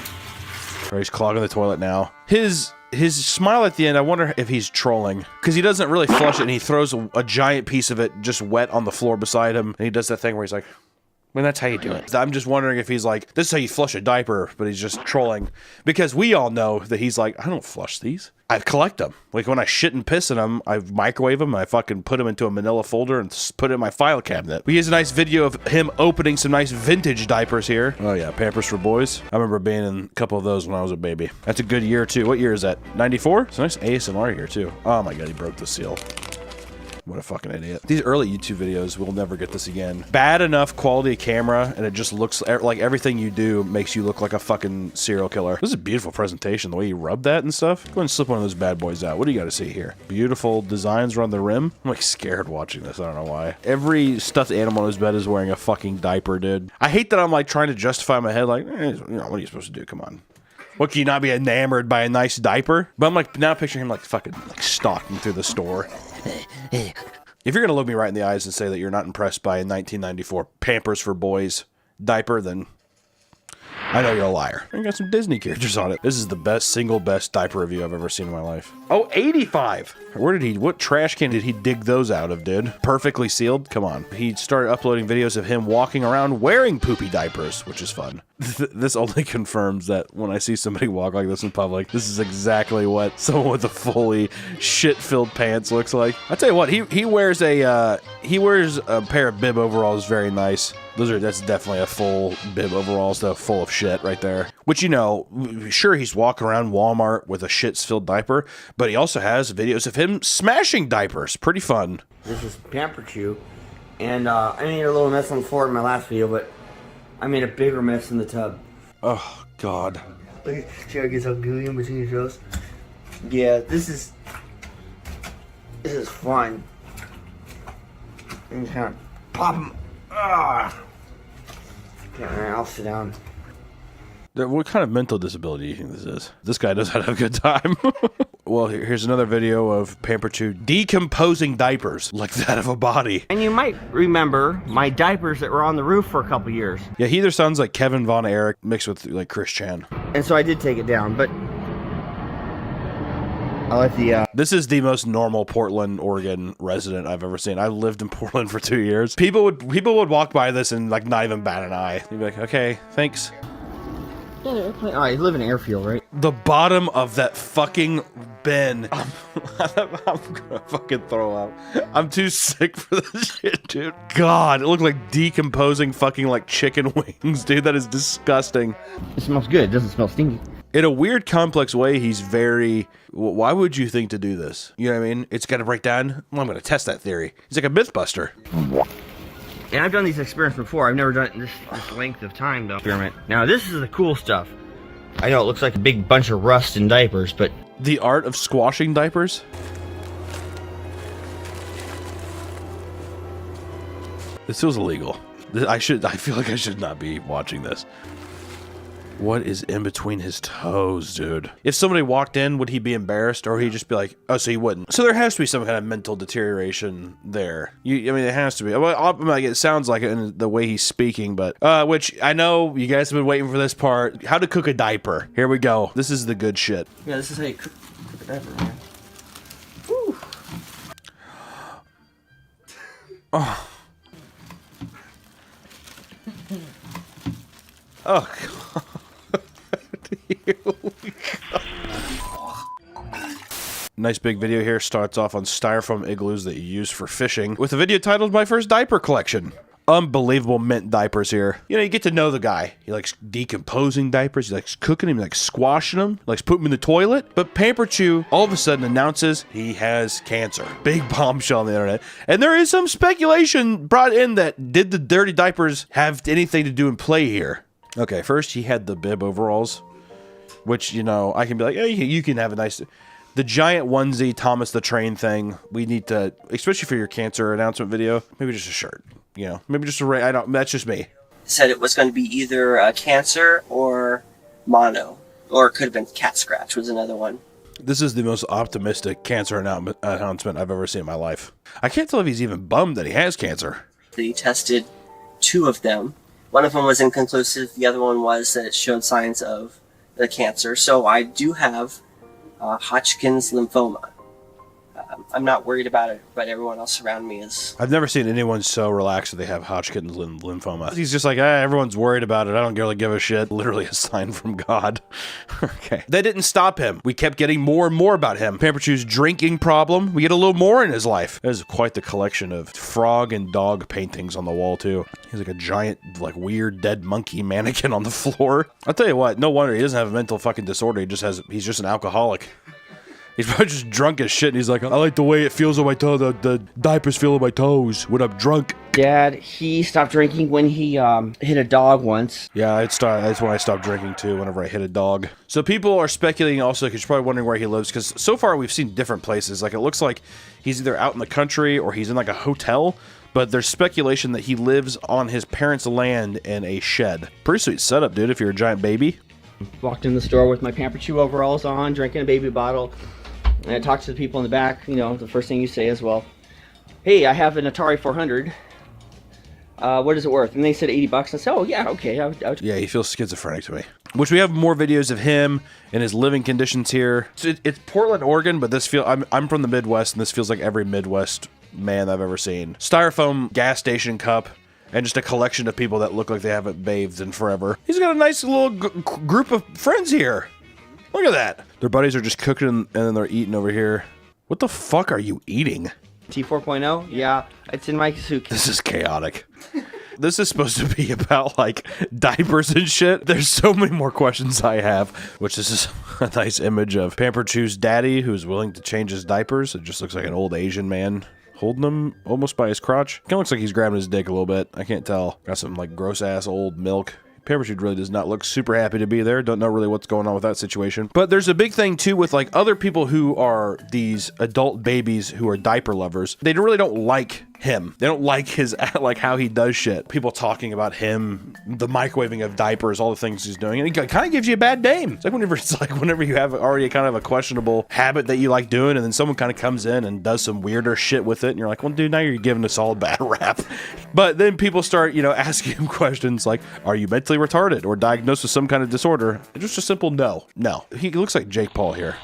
Or he's clogging the toilet now. His smile at the end, I wonder if he's trolling. Because he doesn't really flush it, and he throws a giant piece of it just wet on the floor beside him. And he does that thing where he's like, I mean, that's how you do it. I'm just wondering if he's like, this is how you flush a diaper, but he's just trolling. Because we all know that he's like, I don't flush these. I collect them. Like when I shit and piss in them, I microwave them, and I fucking put them into a manila folder and put it in my file cabinet. We use a nice video of him opening some nice vintage diapers here. Oh yeah, Pampers for Boys. I remember being in a couple of those when I was a baby. That's a good year too. What year is that? 94? It's a nice ASMR year too. Oh my god, he broke the seal. What a fucking idiot. These early YouTube videos, we'll never get this again. Bad enough quality camera, and it just looks like everything you do makes you look like a fucking serial killer. This is a beautiful presentation, the way you rub that and stuff. Go ahead and slip one of those bad boys out. What do you got to see here? Beautiful designs around the rim. I'm like scared watching this, I don't know why. Every stuffed animal in his bed is wearing a fucking diaper, dude. I hate that I'm like trying to justify my head, like, you know, what are you supposed to do? Come on. What, can you not be enamored by a nice diaper? But I'm like now picturing him like fucking like stalking through the store. If you're gonna look me right in the eyes and say that you're not impressed by a 1994 Pampers for Boys diaper, then I know you're a liar. I got some Disney characters on it. This is the best diaper review I've ever seen in my life. Oh, 85! What trash can did he dig those out of, dude? Perfectly sealed? Come on. He started uploading videos of him walking around wearing poopy diapers, which is fun. This only confirms that when I see somebody walk like this in public, this is exactly what someone with a fully shit-filled pants looks like. I tell you what, he wears a pair of bib overalls, very nice. That's definitely a full bib overalls, though, full of shit right there. Which, you know, sure, he's walking around Walmart with a shit-filled diaper, but he also has videos of him smashing diapers. Pretty fun. This is Pamper Chew, and I made a little mess on the floor in my last video, but I made a bigger mess in the tub. Oh, God. Look at this chair gets all gooey in between your toes. Yeah, this is fun. And kind of pop them. Okay, alright, I'll sit down. What kind of mental disability do you think this is? This guy knows how to have a good time. Well, here's another video of Pamper Chew decomposing diapers like that of a body. And you might remember my diapers that were on the roof for a couple years. Yeah, he either sounds like Kevin Von Erich mixed with like Chris Chan. And so I did take it down, but I like the, This is the most normal Portland, Oregon resident I've ever seen. I lived in Portland for 2 years. People would walk by this and like not even bat an eye. You'd be like, okay, thanks. Oh, you live in an airfield, right? The bottom of that fucking bin. I'm gonna fucking throw up. I'm too sick for this shit, dude. God, it looked like decomposing fucking like chicken wings, dude. That is disgusting. It smells good. It doesn't smell stinky. In a weird, complex way, he's very... Why would you think to do this? You know what I mean? It's got to break down. Well, I'm going to test that theory. He's like a Mythbuster. And I've done these experiments before. I've never done it this length of time, though. Experiment. Now, this is the cool stuff. I know it looks like a big bunch of rust in diapers, but... The art of squashing diapers? This feels illegal. I feel like I should not be watching this. What is in between his toes, dude? If somebody walked in, would he be embarrassed, or would he just be like, oh, so he wouldn't? So there has to be some kind of mental deterioration there. I mean, it has to be. Well, like, it sounds like it in the way he's speaking, but, which I know you guys have been waiting for this part. How to cook a diaper. Here we go. This is the good shit. Yeah, this is how you cook a diaper, man. Woo. Oh. Oh, God. Nice big video here. Starts off on styrofoam igloos that you use for fishing with a video titled My First Diaper Collection. Unbelievable mint diapers here. You know, you get to know the guy. He likes decomposing diapers. He likes cooking them. He likes squashing them. He likes putting them in the toilet. But Pamper Chew all of a sudden announces he has cancer. Big bombshell on the internet. And there is some speculation brought in that did the dirty diapers have anything to do in play here? Okay, first he had the bib overalls, which, you know, I can be like, hey, you can have a nice... The giant onesie Thomas the Train thing, we need to, especially for your cancer announcement video, maybe just a shirt, you know, maybe just a, that's just me. Said it was going to be either cancer or mono, or it could have been cat scratch was another one. This is the most optimistic cancer announcement I've ever seen in my life. I can't tell if he's even bummed that he has cancer. They tested 2 of them. One of them was inconclusive. The other one was that it showed signs of the cancer. So I do have Hodgkin's lymphoma. I'm not worried about it, but everyone else around me is. I've never seen anyone so relaxed that they have Hodgkin's lymphoma. He's just like, everyone's worried about it. I don't really give a shit. Literally a sign from God. Okay. That didn't stop him. We kept getting more and more about him. Pamper Chew's drinking problem. We get a little more in his life. There's quite the collection of frog and dog paintings on the wall, too. He's like a giant, like, weird dead monkey mannequin on the floor. I'll tell you what, no wonder he doesn't have a mental fucking disorder. He's just an alcoholic. He's probably just drunk as shit, and he's like, I like the way it feels on my toe, the diapers feel on my toes when I'm drunk. Dad, he stopped drinking when he hit a dog once. Yeah, that's when I stopped drinking too, whenever I hit a dog. So people are speculating also, because you're probably wondering where he lives, because so far we've seen different places. Like, it looks like he's either out in the country or he's in like a hotel, but there's speculation that he lives on his parents' land in a shed. Pretty sweet setup, dude, if you're a giant baby. Walked in the store with my Pamper Chew overalls on, drinking a baby bottle. And I talked to the people in the back. You know, the first thing you say is, well, hey, I have an Atari 400. What is it worth? And they said $80. I said, oh, yeah, okay. Yeah, he feels schizophrenic to me. Which we have more videos of him and his living conditions here. So it's Portland, Oregon, but this I'm from the Midwest, and this feels like every Midwest man I've ever seen. Styrofoam gas station cup. And just a collection of people that look like they haven't bathed in forever. He's got a nice little group of friends here. Look at that. Their buddies are just cooking and then they're eating over here. What the fuck are you eating? T4.0? Yeah, it's in my suitcase. This is chaotic. This is supposed to be about, like, diapers and shit. There's so many more questions I have, which this is a nice image of Pamper Chew's daddy who's willing to change his diapers. It just looks like an old Asian man holding him almost by his crotch. Kind of looks like he's grabbing his dick a little bit. I can't tell. Got some, like, gross-ass old milk. Pamper Chew really does not look super happy to be there. Don't know really what's going on with that situation. But there's a big thing, too, with, like, other people who are these adult babies who are diaper lovers. They really don't like him. They don't like his, like, how he does shit. People talking about him, the microwaving of diapers, all the things he's doing. And it kind of gives you a bad name. It's like whenever you have already kind of a questionable habit that you like doing, and then someone kind of comes in and does some weirder shit with it, and you're like, well, dude, now you're giving us all a bad rap. But then people start, you know, asking him questions like, are you mentally retarded or diagnosed with some kind of disorder? And just a simple no. No. He looks like Jake Paul here.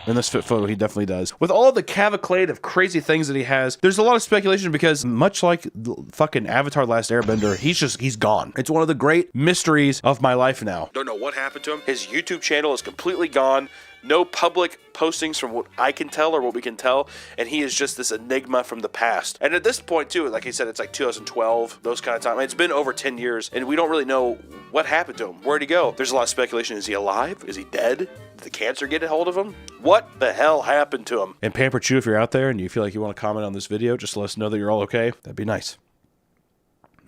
In this fit photo, he definitely does. With all the cavalcade of crazy things that he has, there's a lot of speculation because much like the fucking Avatar Last Airbender, he's gone. It's one of the great mysteries of my life now. Don't know what happened to him. His YouTube channel is completely gone. No public postings from what I can tell or what we can tell, and he is just this enigma from the past. And at this point too, like I said, it's like 2012, those kind of time. It's been over 10 years, and we don't really know what happened to him. Where'd he go? There's a lot of speculation. Is he alive? Is he dead? Did the cancer get a hold of him? What the hell happened to him? And Pampered Chew, if you're out there and you feel like you want to comment on this video, just let us know that you're all okay. That'd be nice.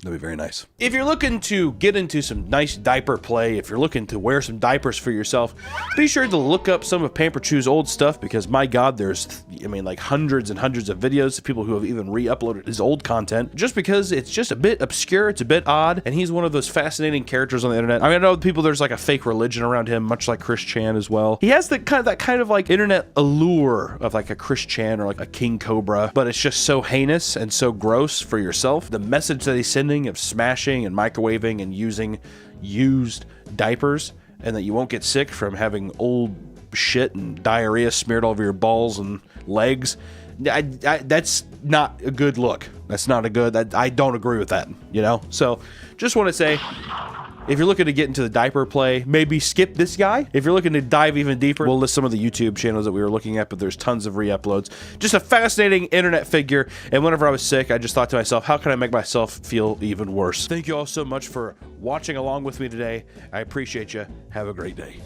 That'd be very nice. If you're looking to get into some nice diaper play, if you're looking to wear some diapers for yourself, be sure to look up some of Pampered Chew's old stuff because my God, there's, I mean, like hundreds and hundreds of videos of people who have even re-uploaded his old content just because it's just a bit obscure, it's a bit odd, and he's one of those fascinating characters on the internet. I mean, I know people, there's like a fake religion around him, much like Chris Chan as well. He has that kind of like internet allure of like a Chris Chan or like a King Cobra, but it's just so heinous and so gross for yourself. The message that he's sending of smashing and microwaving and using used diapers, and that you won't get sick from having old shit and diarrhea smeared all over your balls and legs. That's not a good look. That's not a good, I don't agree with that, you know? So just want to say, if you're looking to get into the diaper play, maybe skip this guy. If you're looking to dive even deeper, we'll list some of the YouTube channels that we were looking at, but there's tons of re-uploads. Just a fascinating internet figure, and whenever I was sick, I just thought to myself, how can I make myself feel even worse? Thank you all so much for watching along with me today. I appreciate you. Have a great day.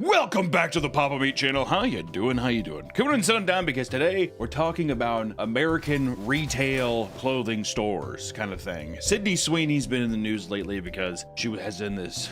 Welcome back to the Papa Meat channel. How you doing? How you doing? Coming in sundown because today we're talking about American retail clothing stores kind of thing. Sydney Sweeney's been in the news lately because she has in this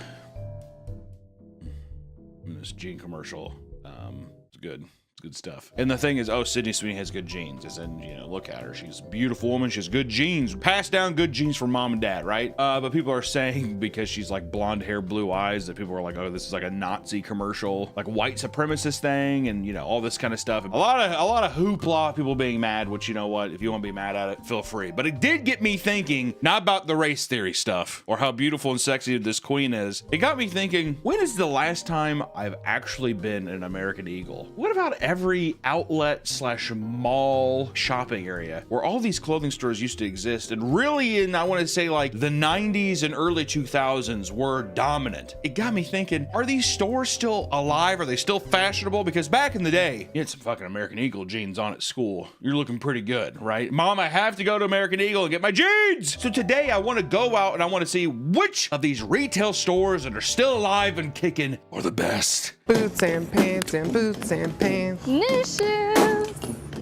jean commercial. It's good. Good stuff. And the thing is, oh, Sydney Sweeney has good genes. As in, you know, look at her. She's a beautiful woman. She has good genes. Passed down good genes from mom and dad, right? But people are saying because she's like blonde hair, blue eyes, that people are like, oh, this is like a Nazi commercial, like white supremacist thing, and you know, all this kind of stuff. A lot of hoopla, people being mad, which, you know what, if you want to be mad at it, feel free. But it did get me thinking, not about the race theory stuff or how beautiful and sexy this queen is. It got me thinking, when is the last time I've actually been in an American Eagle? What about every outlet slash mall shopping area where all these clothing stores used to exist, and really in, I want to say, like the 90s and early 2000s were dominant? It got me thinking, are these stores still alive? Are they still fashionable? Because back in the day, you had some fucking American Eagle jeans on at school. You're looking pretty good, right? Mom, I have to go to American Eagle and get my jeans. So today I want to go out and I want to see which of these retail stores that are still alive and kicking are the best. Boots and pants and boots and pants. We're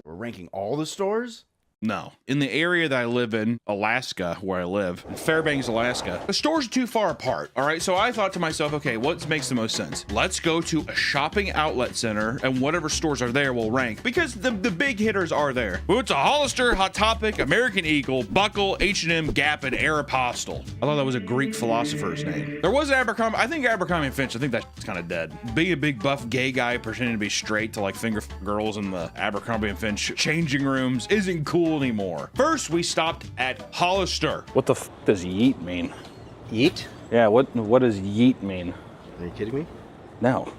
ranking all the stores? No. In the area that I live in, Alaska, where I live, in Fairbanks, Alaska, the stores are too far apart, all right? So I thought to myself, okay, what makes the most sense? Let's go to a shopping outlet center, and whatever stores are there will rank, because the big hitters are there. Boots, a Hollister, Hot Topic, American Eagle, Buckle, H&M, Gap, and Aeropostale. I thought that was a Greek philosopher's name. There was Abercrombie. I think Abercrombie & Fitch, I think that's kind of dead. Being a big buff gay guy pretending to be straight to like finger girls in the Abercrombie & Fitch changing rooms isn't cool anymore. First, we stopped at Hollister. What the f does yeet mean? Yeet? Yeah, what does yeet mean? Are you kidding me? No.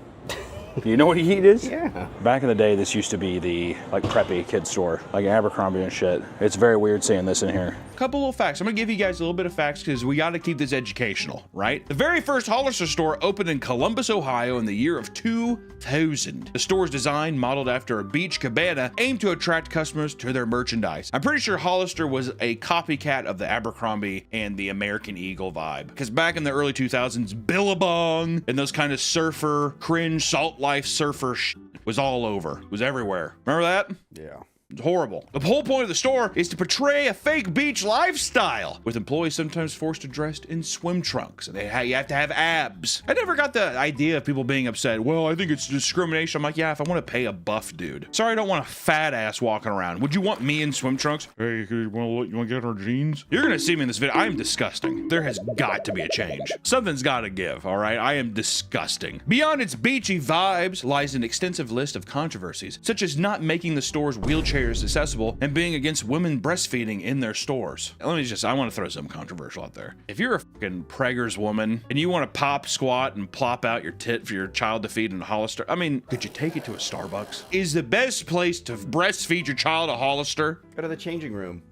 Do you know what a yeet is? Yeah. Back in the day, this used to be the like preppy kid store, like Abercrombie and shit. It's very weird seeing this in here. Couple little facts. I'm gonna give you guys a little bit of facts because we got to keep this educational, right? The very first Hollister store opened in Columbus, Ohio in the year of 2000. The store's design, modeled after a beach cabana, aimed to attract customers to their merchandise. I'm pretty sure Hollister was a copycat of the Abercrombie and the American Eagle vibe, because back in the early 2000s, Billabong and those kind of surfer, cringe, salt life surfer shit was all over. It was everywhere. Remember that? Yeah. It's horrible. The whole point of the store is to portray a fake beach lifestyle, with employees sometimes forced to dress in swim trunks, and you have to have abs. I never got the idea of people being upset. Well, I think it's discrimination. I'm like, yeah, if I want to pay a buff dude. Sorry, I don't want a fat ass walking around. Would you want me in swim trunks? Hey, you want to get our jeans? You're gonna see me in this video. I am disgusting. There has got to be a change. Something's got to give. All right, I am disgusting. Beyond its beachy vibes lies an extensive list of controversies, such as not making the store's wheelchairs accessible and being against women breastfeeding in their stores. I want to throw something controversial out there. If you're a fucking preggers woman and you want to pop, squat, and plop out your tit for your child to feed in a Hollister, I mean, could you take it to a Starbucks? Is the best place to breastfeed your child a Hollister? Go to the changing room.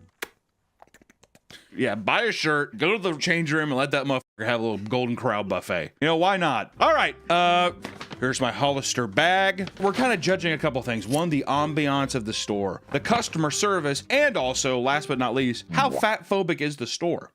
Yeah, buy a shirt, go to the change room, and let that motherfucker have a little Golden Corral buffet. You know, why not? All right, here's my Hollister bag. We're kind of judging a couple things. One, the ambiance of the store, the customer service, and also, last but not least, how fat phobic is the store?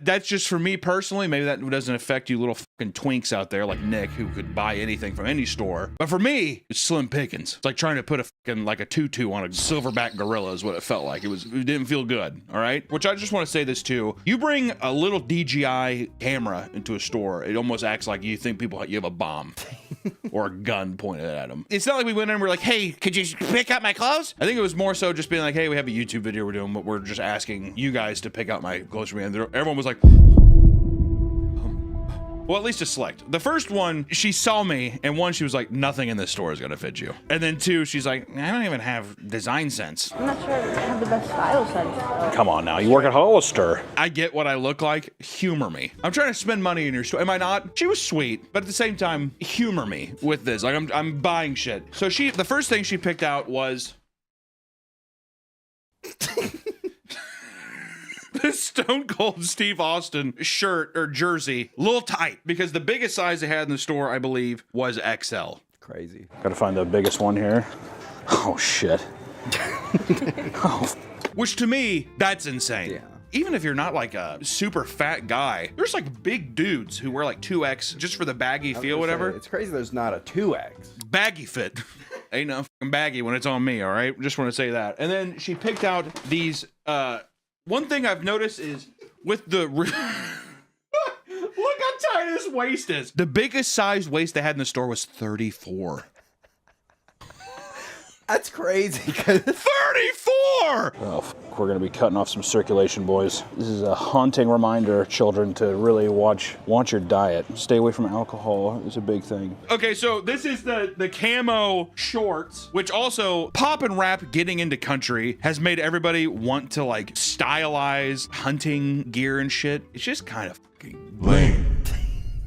That's just for me personally. Maybe that doesn't affect you little fucking twinks out there like Nick, who could buy anything from any store. But for me, it's slim pickings. It's like trying to put a fucking like a tutu on a silverback gorilla is what it felt like. It didn't feel good. All right. Which I just want to say this too. You bring a little DJI camera into a store, it almost acts like you think you have a bomb or a gun pointed at them. It's not like we went in and we're like, hey, could you pick out my clothes? I think it was more so just being like, hey, we have a YouTube video we're doing, but we're just asking you guys to pick out my clothes for me. And everyone was like, well, at least a select. The first one, she saw me, and one, she was like, nothing in this store is gonna fit you. And then two, she's like, I don't even have design sense. I'm not sure I have the best style sense. Come on now, you work at Hollister. I get what I look like. Humor me. I'm trying to spend money in your store. Am I not? She was sweet, but at the same time, humor me with this. Like I'm buying shit. So the first thing she picked out was this Stone Cold Steve Austin shirt or jersey, a little tight, because the biggest size they had in the store, I believe, was XL. Crazy. Gotta find the biggest one here. Oh shit. Oh. Which to me, that's insane. Yeah. Even if you're not like a super fat guy, there's like big dudes who wear like 2X just for the baggy feel, whatever. It's crazy there's not a 2X. Baggy fit. Ain't no fucking baggy when it's on me, all right? Just want to say that. And then she picked out these, one thing I've noticed is with the, look how tight his waist is. The biggest size waist they had in the store was 34. That's crazy. 34! Oh, we're gonna be cutting off some circulation, boys. This is a haunting reminder, children, to really watch your diet. Stay away from alcohol. It's a big thing. Okay, so this is the camo shorts, which also Pop and Rap getting into country has made everybody want to like stylize hunting gear and shit. It's just kind of fucking lame.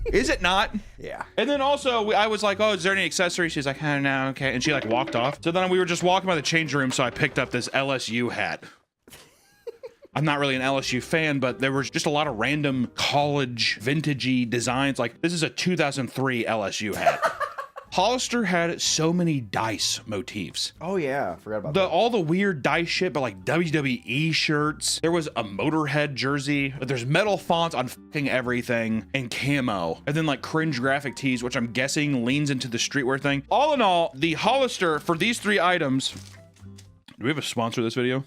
Is it not? Yeah. And then also, I was like, oh, is there any accessories? She's like, oh, no, okay. And she like walked off. So then we were just walking by the change room, so I picked up this LSU hat. I'm not really an LSU fan, but there was just a lot of random college vintagey designs. Like, this is a 2003 LSU hat. Hollister had so many dice motifs. Oh yeah, forgot about that. All the weird dice shit, but like WWE shirts. There was a Motorhead jersey. There's metal fonts on fucking everything and camo. And then like cringe graphic tees, which I'm guessing leans into the streetwear thing. All in all, the Hollister for these 3 items. Do we have a sponsor this video?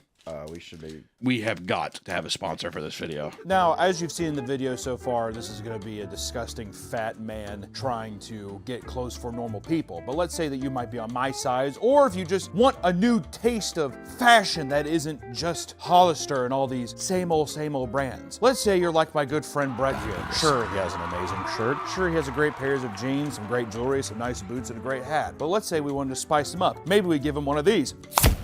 We should maybe. We have got to have a sponsor for this video. Now, as you've seen in the video so far, this is going to be a disgusting fat man trying to get clothes for normal people. But let's say that you might be on my size, or if you just want a new taste of fashion that isn't just Hollister and all these same old brands. Let's say you're like my good friend Brett here. Sure, he has an amazing shirt. Sure, he has a great pairs of jeans, some great jewelry, some nice boots, and a great hat. But let's say we wanted to spice him up. Maybe we give him one of these.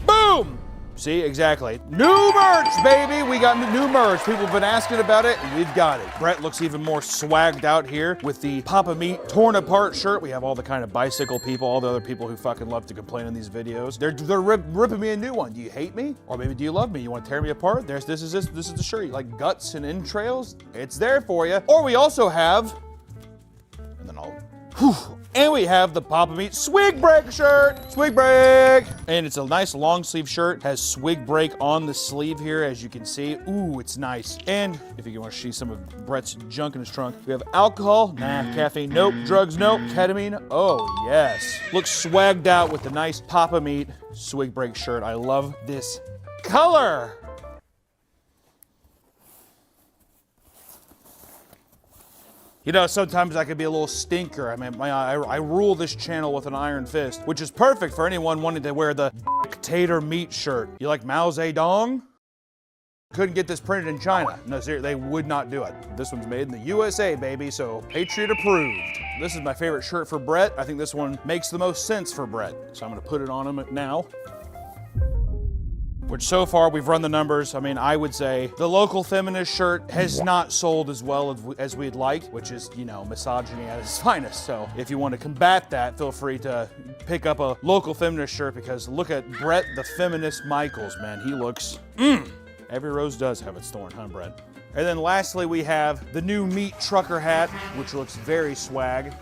Boom! See, exactly. New merch, baby! We got new merch. People have been asking about it, and we've got it. Brett looks even more swagged out here with the Papa Meat torn apart shirt. We have all the kind of bicycle people, all the other people who fucking love to complain in these videos. They're ripping me a new one. Do you hate me? Or maybe do you love me? You want to tear me apart? This is the shirt. You like guts and entrails? It's there for you. Or we also have, and then I'll Whew. And we have the Papa Meat Swig Break shirt. Swig Break. And it's a nice long sleeve shirt. Has Swig Break on the sleeve here, as you can see. Ooh, it's nice. And if you want to see some of Brett's junk in his trunk, we have alcohol. Nah. Caffeine, nope. Drugs, nope. Ketamine, oh yes. Looks swagged out with the nice Papa Meat Swig Break shirt. I love this color. You know, sometimes I could be a little stinker. I mean, I rule this channel with an iron fist, which is perfect for anyone wanting to wear the dictator meat shirt. You like Mao Zedong? Couldn't get this printed in China. No, seriously, they would not do it. This one's made in the USA, baby, so Patriot approved. This is my favorite shirt for Brett. I think this one makes the most sense for Brett. So I'm gonna put it on him now. Which so far we've run the numbers. I mean, I would say the local feminist shirt has not sold as well as we'd like, which is, you know, misogyny at its finest. So if you want to combat that, feel free to pick up a local feminist shirt, because look at Brett the Feminist Michaels, man. He looks, Every rose does have its thorn, huh, Brett? And then lastly, we have the new meat trucker hat, which looks very swag.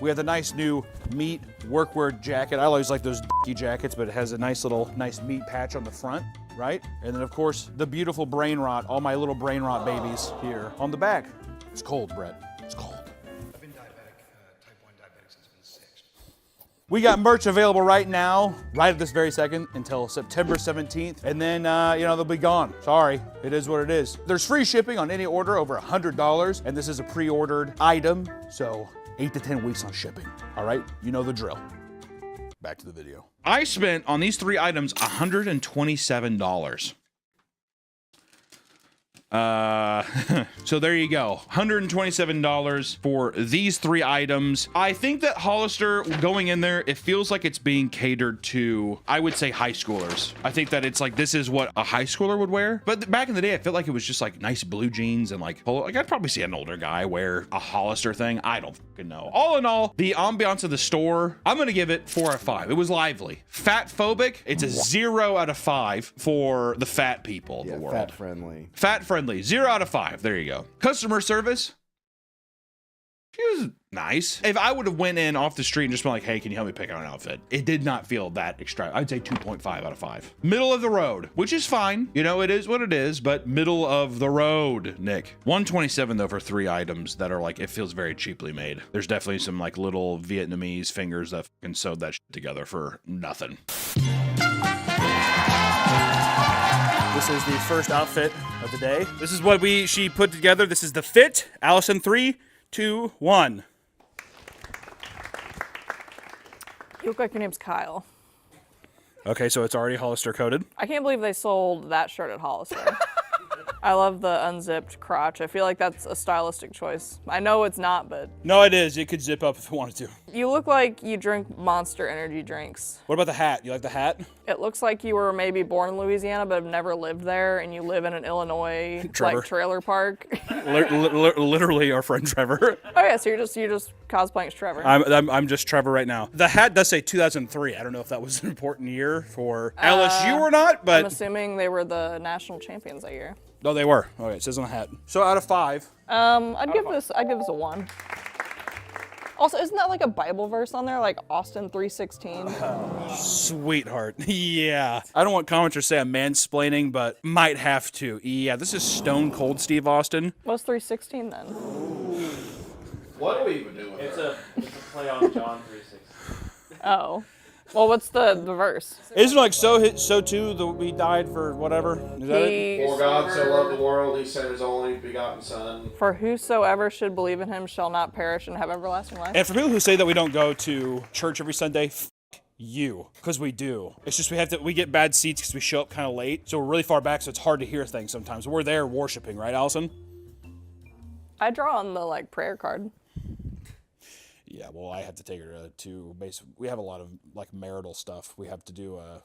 We have the nice new meat workwear jacket. I always like those d***y jackets, but it has a nice meat patch on the front, right? And then of course, the beautiful brain rot, all my little brain rot babies here on the back. It's cold, Brett, it's cold. I've been diabetic, type 1 diabetic since I was 6. We got merch available right now, right at this very second, until September 17th. And then, you know, they'll be gone. Sorry, it is what it is. There's free shipping on any order over $100, and this is a pre-ordered item, so 8 to 10 weeks on shipping. All right, you know the drill. Back to the video. I spent on these 3 items $127. So there you go, $127 for these 3 items. I think that Hollister, going in there, it feels like it's being catered to, I would say, high schoolers. I think that it's like, this is what a high schooler would wear. But back in the day, I felt like it was just like nice blue jeans and like polo. Like, I'd probably see an older guy wear a Hollister thing. I don't fucking know. All in all, the ambiance of the store, I'm gonna give it 4 out of 5. It was lively. Fat phobic, it's a 0 out of 5 for the fat people of the world. Fat friendly. Fat friendly, 0 out of 5. There you go. Customer service, she was nice. If I would have went in off the street and just been like, hey, can you help me pick out an outfit? It did not feel that extravagant. I'd say 2.5 out of 5. Middle of the road, which is fine. You know, it is what it is, but middle of the road, Nick. 127 though for 3 items that are like, it feels very cheaply made. There's definitely some like little Vietnamese fingers that fucking sewed that shit together for nothing. This is the first outfit of the day. This is what she put together. This is the fit. Allison, 3, 2, 1. You look like your name's Kyle. Okay, so it's already Hollister coded. I can't believe they sold that shirt at Hollister. I love the unzipped crotch. I feel like that's a stylistic choice. I know it's not, but... No, it is. It could zip up if it wanted to. You look like you drink Monster energy drinks. What about the hat? You like the hat? It looks like you were maybe born in Louisiana, but have never lived there, and you live in an Illinois like trailer park. Literally our friend Trevor. Oh yeah, so you're just cosplaying as Trevor. I'm just Trevor right now. The hat does say 2003. I don't know if that was an important year for LSU or not, but... I'm assuming they were the national champions that year. No, they were. Okay, it says on the hat. So out of 5. I'd give this a 1. Also, isn't that like a Bible verse on there, like Austin 3:16? Sweetheart. Yeah. I don't want commenters to say I'm mansplaining, but might have to. Yeah, this is stone cold Steve Austin. What's 3:16 then? What are we even doing? It's a play on John 3:16. Oh. Well, what's the verse? Isn't it like so too he died for whatever? Is that it? For God so loved the world, he sent his only begotten Son. For whosoever should believe in him shall not perish and have everlasting life. And for people who say that we don't go to church every Sunday, you, because we do. It's just we get bad seats because we show up kind of late, so we're really far back, so it's hard to hear things sometimes. We're there worshiping, right, Allison? I draw on the prayer card. Yeah, well, I had to take her to basically. We have a lot of like marital stuff. We have to do a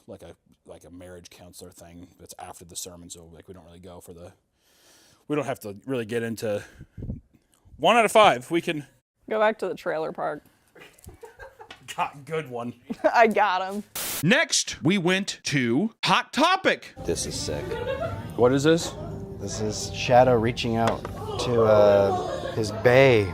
marriage counselor thing that's after the sermon. So like we don't really go for the. We don't have to really get into. 1 out of 5. We can go back to the trailer park. Got good one. I got him. Next, we went to Hot Topic. This is sick. What is this? This is Shadow reaching out to his bae.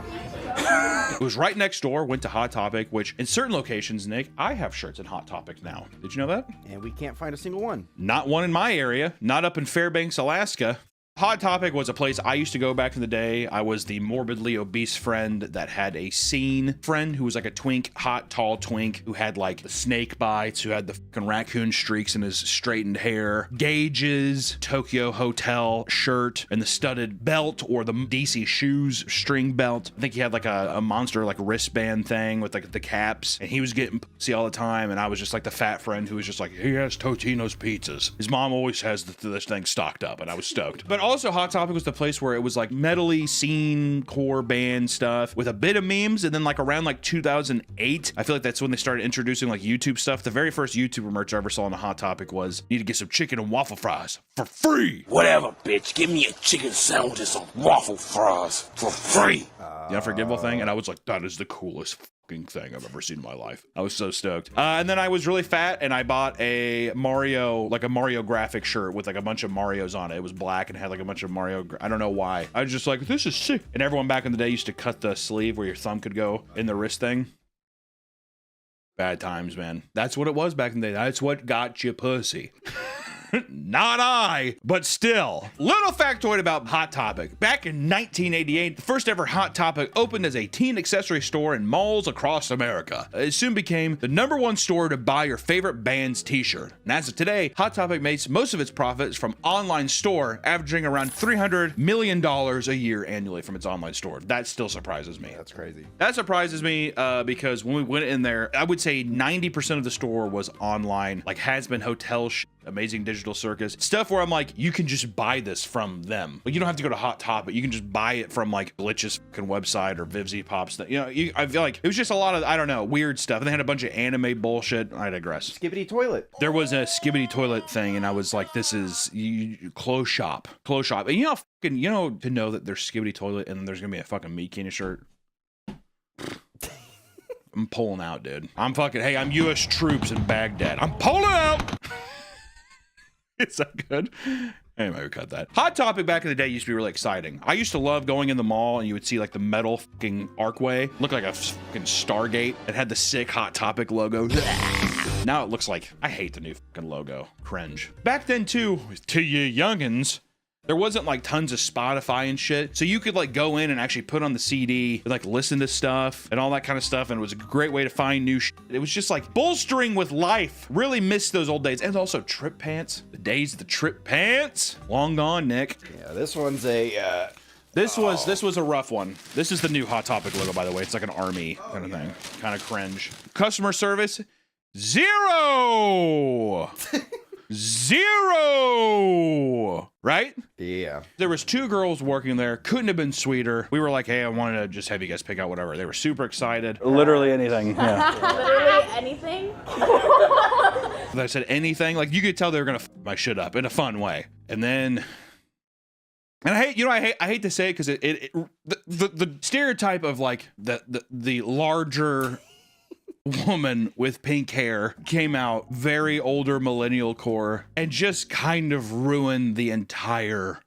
It was right next door, went to Hot Topic, which in certain locations, Nick, I have shirts in Hot Topic now. Did you know that? And we can't find a single one. Not one in my area, not up in Fairbanks, Alaska. Hot Topic was a place I used to go back in the day. I was the morbidly obese friend that had a scene friend who was like a twink, hot, tall twink who had like the snake bites, who had the fucking raccoon streaks in his straightened hair, gauges, Tokyo Hotel shirt, and the studded belt or the DC shoes string belt. I think he had like a monster like wristband thing with like the caps, and he was getting pussy all the time. And I was just like the fat friend who was just like, he has Totino's pizzas. His mom always has this thing stocked up, and I was stoked. But also Hot Topic was the place where it was like metally scene core band stuff with a bit of memes. And then like around like 2008, I feel like that's when they started introducing like YouTube stuff. The very first YouTuber merch I ever saw on the Hot Topic was, need to get some chicken and waffle fries for free. Whatever, bitch. Give me a chicken sandwich and some waffle fries for free. The Unforgivable thing. And I was like, that is the coolest thing I've ever seen in my life. I was so stoked. And then I was really fat and I bought a Mario graphic shirt with like a bunch of Marios on it. It was black and had like a bunch of Mario. I don't know why. I was just like, this is sick. And everyone back in the day used to cut the sleeve where your thumb could go in the wrist thing. Bad times, man. That's what it was back in the day. That's what got you pussy. Not I, but still. Little factoid about Hot Topic. Back in 1988, the first ever Hot Topic opened as a teen accessory store in malls across America. It soon became the #1 store to buy your favorite band's t-shirt. And as of today, Hot Topic makes most of its profits from online store, averaging around $300 million a year annually from its online store. That still surprises me. That's crazy. That surprises me because when we went in there, I would say 90% of the store was online, like Has-Been Hotel Amazing Digital Circus, stuff where I'm like, you can just buy this from them. Like, you don't have to go to Hot Topic. You can just buy it from like Glitch's fucking website or Vivzy Pops. You know, I feel like it was just a lot of, I don't know, weird stuff. And they had a bunch of anime bullshit. I digress. Skibidi Toilet. There was a Skibidi Toilet thing, and I was like, this is clothes shop. Clothes shop. And you know, fucking, you know, to know that there's Skibidi Toilet and there's gonna be a fucking Meat Keenan shirt. I'm pulling out, dude. I'm fucking, hey, I'm U.S. troops in Baghdad. I'm pulling out. Is that good? Anyway, we cut that. Hot Topic back in the day used to be really exciting. I used to love going in the mall and you would see like the metal fucking archway. Looked like a fucking Stargate. It had the sick Hot Topic logo. Now it looks like, I hate the new fucking logo. Cringe. Back then too, to you youngins, there wasn't like tons of Spotify and shit. So you could like go in and actually put on the CD and like listen to stuff and all that kind of stuff. And it was a great way to find new shit. It was just like bolstering with life. Really missed those old days. And also Trip Pants. The days of the Trip Pants. Long gone, Nick. Yeah, this one's a... This was a rough one. This is the new Hot Topic logo, by the way. It's like an army kind of thing. Kind of cringe. Customer service, 0. 0. Right? Yeah. There was 2 girls working there. Couldn't have been sweeter. We were like, hey, I wanted to just have you guys pick out whatever. They were super excited. Literally anything. Yeah. Literally anything? I said anything. Like, you could tell they were gonna f my shit up in a fun way. And then, and I hate to say it because the stereotype of like the larger woman with pink hair came out, very older millennial core, and just kind of ruined the entire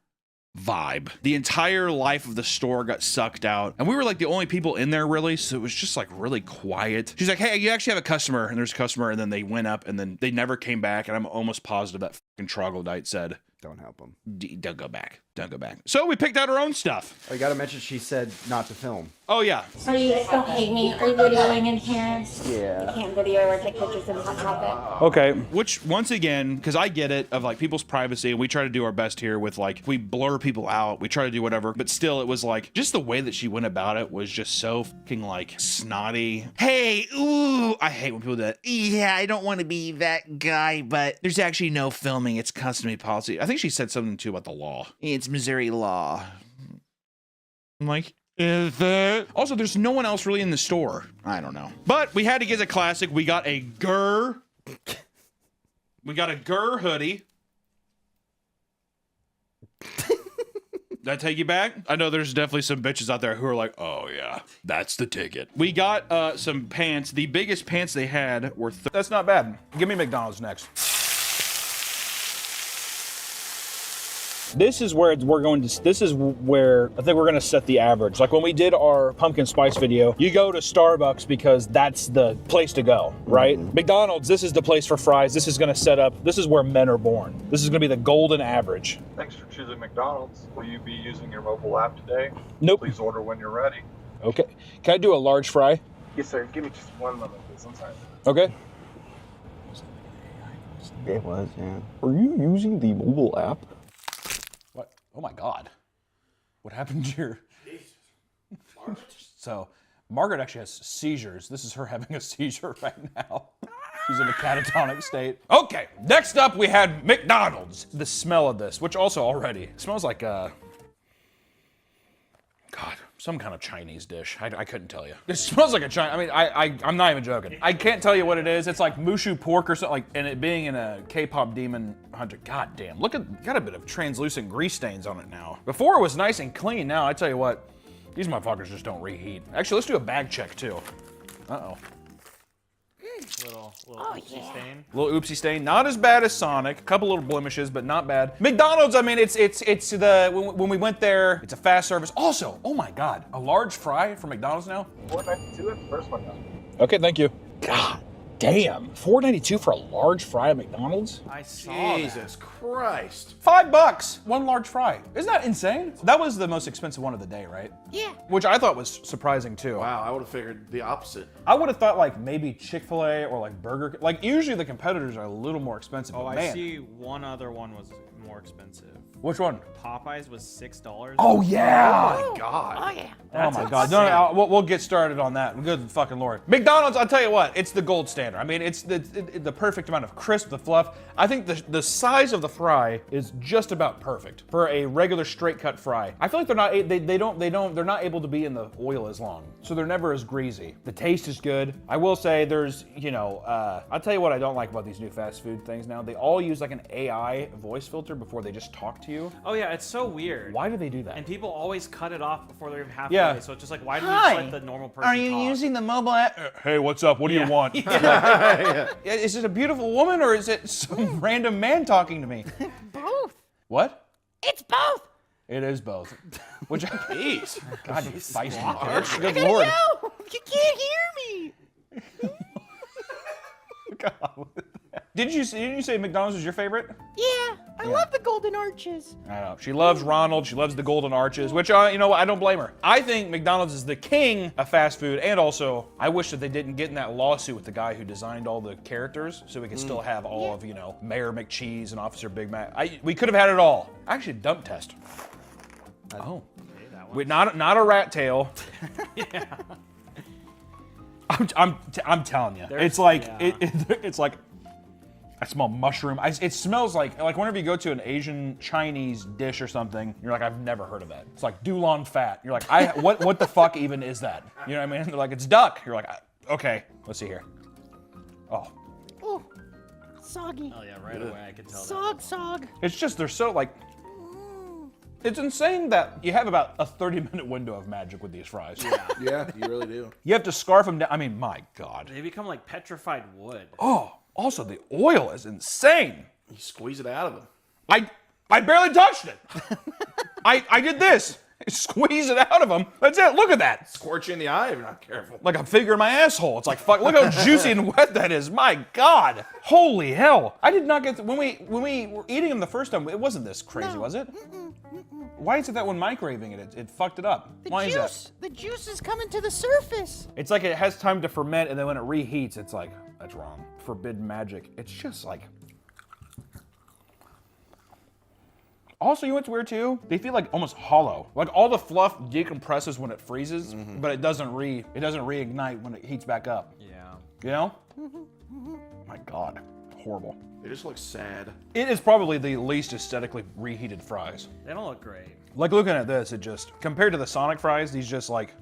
vibe. The entire life of the store got sucked out, and we were like the only people in there really, so it was just like really quiet. She's like, hey, you actually have a customer, and there's a customer, and then they went up, and then they never came back, and I'm almost positive that fucking troglodyte said, don't help them. Don't go back. Don't go back. So we picked out our own stuff. Oh, you gotta mention she said not to film. Oh, yeah. So you guys don't hate me for videoing in here? Yeah. You can't video or take pictures in Hot Topic. Okay. Which, once again, because I get it, of like people's privacy, and we try to do our best here with like, we blur people out, we try to do whatever, but still it was like, just the way that she went about it was just so fucking like snotty. Hey, ooh, I hate when people do that. Yeah, I don't want to be that guy, but there's actually no filming. It's customary policy. I think she said something too about the law. It's Missouri law. I'm like, is it? Also, there's no one else really in the store. I don't know. But we had to get a classic. We got a Gurr. We got a Gurr hoodie. Did that take you back? I know there's definitely some bitches out there who are like, oh yeah, that's the ticket. We got some pants. The biggest pants they had were... That's not... Not bad. Give me McDonald's next. This is where we're going to. This is where I think we're going to set the average. Like when we did our pumpkin spice video, you go to Starbucks because that's the place to go, right? McDonald's, this is the place for fries. This is going to set up. This is where men are born. This is going to be the golden average. Thanks for choosing McDonald's. Will you be using your mobile app today? Nope. Please order when you're ready. Okay. Can I do a large fry? Yes, sir. Give me just one moment, please. I'm sorry. Okay. It was, yeah. Are you using the mobile app? What? Oh my God. What happened to your... So, Margaret actually has seizures. This is her having a seizure right now. She's in a catatonic state. Okay, next up we had McDonald's. The smell of this, which also already smells like God, some kind of Chinese dish. I couldn't tell you. It smells like a Chinese. I mean, I'm not even joking. I can't tell you what it is. It's like mushu pork or something. Like, and it being in a K-pop demon hunter. God damn, look at, got a bit of translucent grease stains on it now. Before it was nice and clean. Now I tell you what, these motherfuckers just don't reheat. Actually, let's do a bag check too. Uh-oh. Little oopsie stain. Little oopsie stain, not as bad as Sonic. A couple little blemishes, but not bad. McDonald's, I mean, it's the, when we went there, it's a fast service. Also, oh my God, a large fry from McDonald's now? $4.92 at the first one now. Okay, thank you. God damn, $4.92 for a large fry at McDonald's? I saw Jesus Christ. $5, one large fry. Isn't that insane? That was the most expensive one of the day, right? Yeah. Which I thought was surprising too. Wow, I would have figured the opposite. I would have thought like maybe Chick-fil-A or like Burger King. Like usually the competitors are a little more expensive. Oh, but I man. see one other one was more expensive. Which one? Popeyes was $6. Oh yeah! Oh my God. Oh yeah. Oh my God! No, we'll get started on that. Good fucking Lord. McDonald's, I'll tell you what, it's the gold standard. I mean, it's the perfect amount of crisp, the fluff. I think the size of the fry is just about perfect for a regular straight cut fry. I feel like they're not able to be in the oil as long, so they're never as greasy. The taste is good. I will say there's, I'll tell you what I don't like about these new fast food things now. They all use like an AI voice filter before they just talk to you. Oh yeah, it's so weird. Why do they do that? And people always cut it off before they're even halfway. Yeah. So it's just like, why do you just let the normal person Are you talk? using the mobile app? Hey, what's up? What do you want? Is it a beautiful woman or is it some random man talking to me? Both. What? It's both. It is both. Which, jeez, God, you feisty bitch. I Good gotta Lord. go. You can't hear me. God. Didn't you say McDonald's was your favorite? Yeah, I love the Golden Arches. I know. She loves Ronald. She loves the Golden Arches, which, you know what? I don't blame her. I think McDonald's is the king of fast food, and also, I wish that they didn't get in that lawsuit with the guy who designed all the characters, so we could still have all of, Mayor McCheese and Officer Big Mac. We could have had it all. Actually, dump test. Oh. Wait, not a rat tail. Yeah. I'm telling you, it's like it's like I smell mushroom. It smells like whenever you go to an Asian Chinese dish or something, you're like, I've never heard of that. It's like Dulon fat. You're like, what the fuck even is that? You know what I mean? They're like, it's duck. You're like, okay, let's see here. Oh. Oh, soggy. Oh yeah, right away I could tell. Sog. It's just they're so like. It's insane that you have about a 30-minute window of magic with these fries. Yeah, you really do. You have to scarf them down. I mean, my God. They become like petrified wood. Oh, also the oil is insane. You squeeze it out of them. I barely touched it. I did this. Squeeze it out of them. That's it. Look at that. Scorch you in the eye if you're not careful. Like a finger in my asshole. It's like, fuck, look how juicy and wet that is. My God. Holy hell. I did not get, when we were eating them the first time, it wasn't this crazy, was it? Why is it that when microwaving it fucked it up? Why is that? The juice is coming to the surface. It's like it has time to ferment, and then when it reheats, it's like, that's wrong. Forbidden magic. It's just like... Also, you know what's weird too? They feel like almost hollow. Like all the fluff decompresses when it freezes, but it doesn't reignite when it heats back up. Yeah. You know? My God, horrible. They just look sad. It is probably the least aesthetically reheated fries. They don't look great. Like looking at this, it just, compared to the Sonic fries, these just like,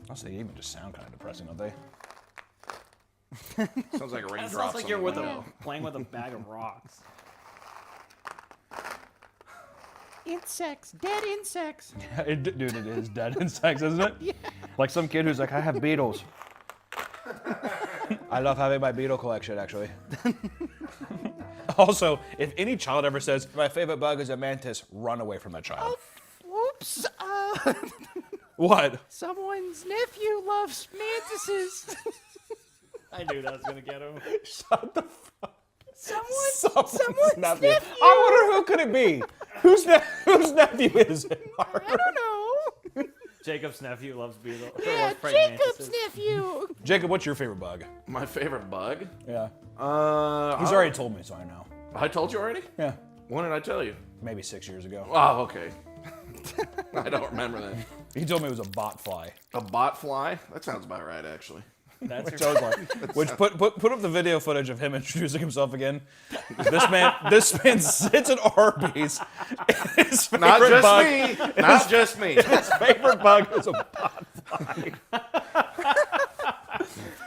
I'll say they even just sound kind of depressing, don't they? Sounds like a raindrop. Sounds like you're playing with a bag of rocks. Insects, dead insects. Dude, it is dead insects, isn't it? Yeah. Like some kid who's like, I have beetles. I love having my beetle collection, actually. Also, if any child ever says, my favorite bug is a mantis, run away from that child. Whoops. What? Someone's nephew loves mantises. I knew that was gonna get him. Shut the fuck. Someone's nephew. I wonder who could it be? Whose nephew is it? I don't know. Jacob's nephew loves beetle. Yeah, loves Jacob's nephew. Jacob, what's your favorite bug? My favorite bug? Yeah. He's He's already told me, so I know. I told you already? Yeah. When did I tell you? Maybe 6 years ago. Oh, okay. I don't remember that. He told me it was a bot fly. A bot fly? That sounds about right, actually. That's Which I was like, which put up the video footage of him introducing himself again. This man sits at Arby's. His favorite Not just bug, me. Not just me. His favorite bug is a bot fly.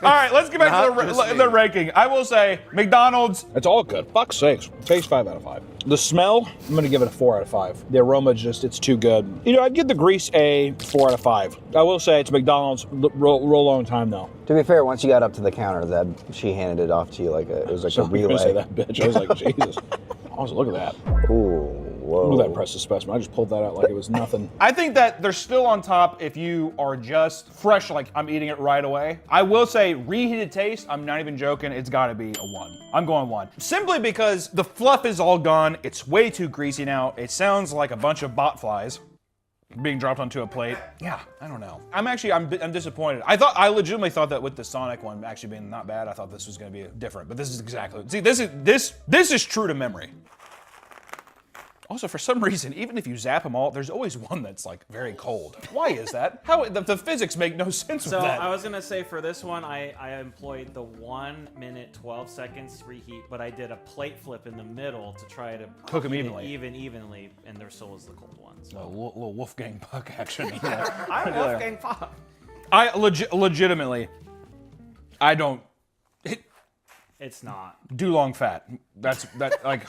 All right, let's get back to the ranking. I will say, McDonald's. It's all good. Fuck's sakes. Taste 5 out of 5. The smell, I'm gonna give it a 4 out of 5. The aroma, it's too good. You know, I'd give the grease a 4 out of 5. I will say it's McDonald's. Real long time though. To be fair, once you got up to the counter, that she handed it off to you like it was like a relay. Say that bitch. I was like, Jesus. Also, look at that. Ooh, whoa. Look at that precious specimen. I just pulled that out like it was nothing. I think that they're still on top if you are just fresh, like I'm eating it right away. I will say reheated taste, I'm not even joking, it's gotta be a 1. I'm going 1. Simply because the fluff is all gone, it's way too greasy now, it sounds like a bunch of bot flies being dropped onto a plate. Yeah, I don't know. I'm disappointed. I legitimately thought that with the Sonic one actually being not bad, I thought this was gonna be different, but this is exactly, see, this is true to memory. Also, for some reason, even if you zap them all, there's always one that's like very cold. Why is that? How the physics make no sense with So that. I was gonna say for this one, I employed the 1 minute 12 seconds reheat, but I did a plate flip in the middle to try to Cook 'em heat it evenly. evenly, and there still was the cold one. So. Little Wolfgang Puck action. I'm Wolfgang Puck. I legitimately, I don't. It's not. Dulong fat. That's like.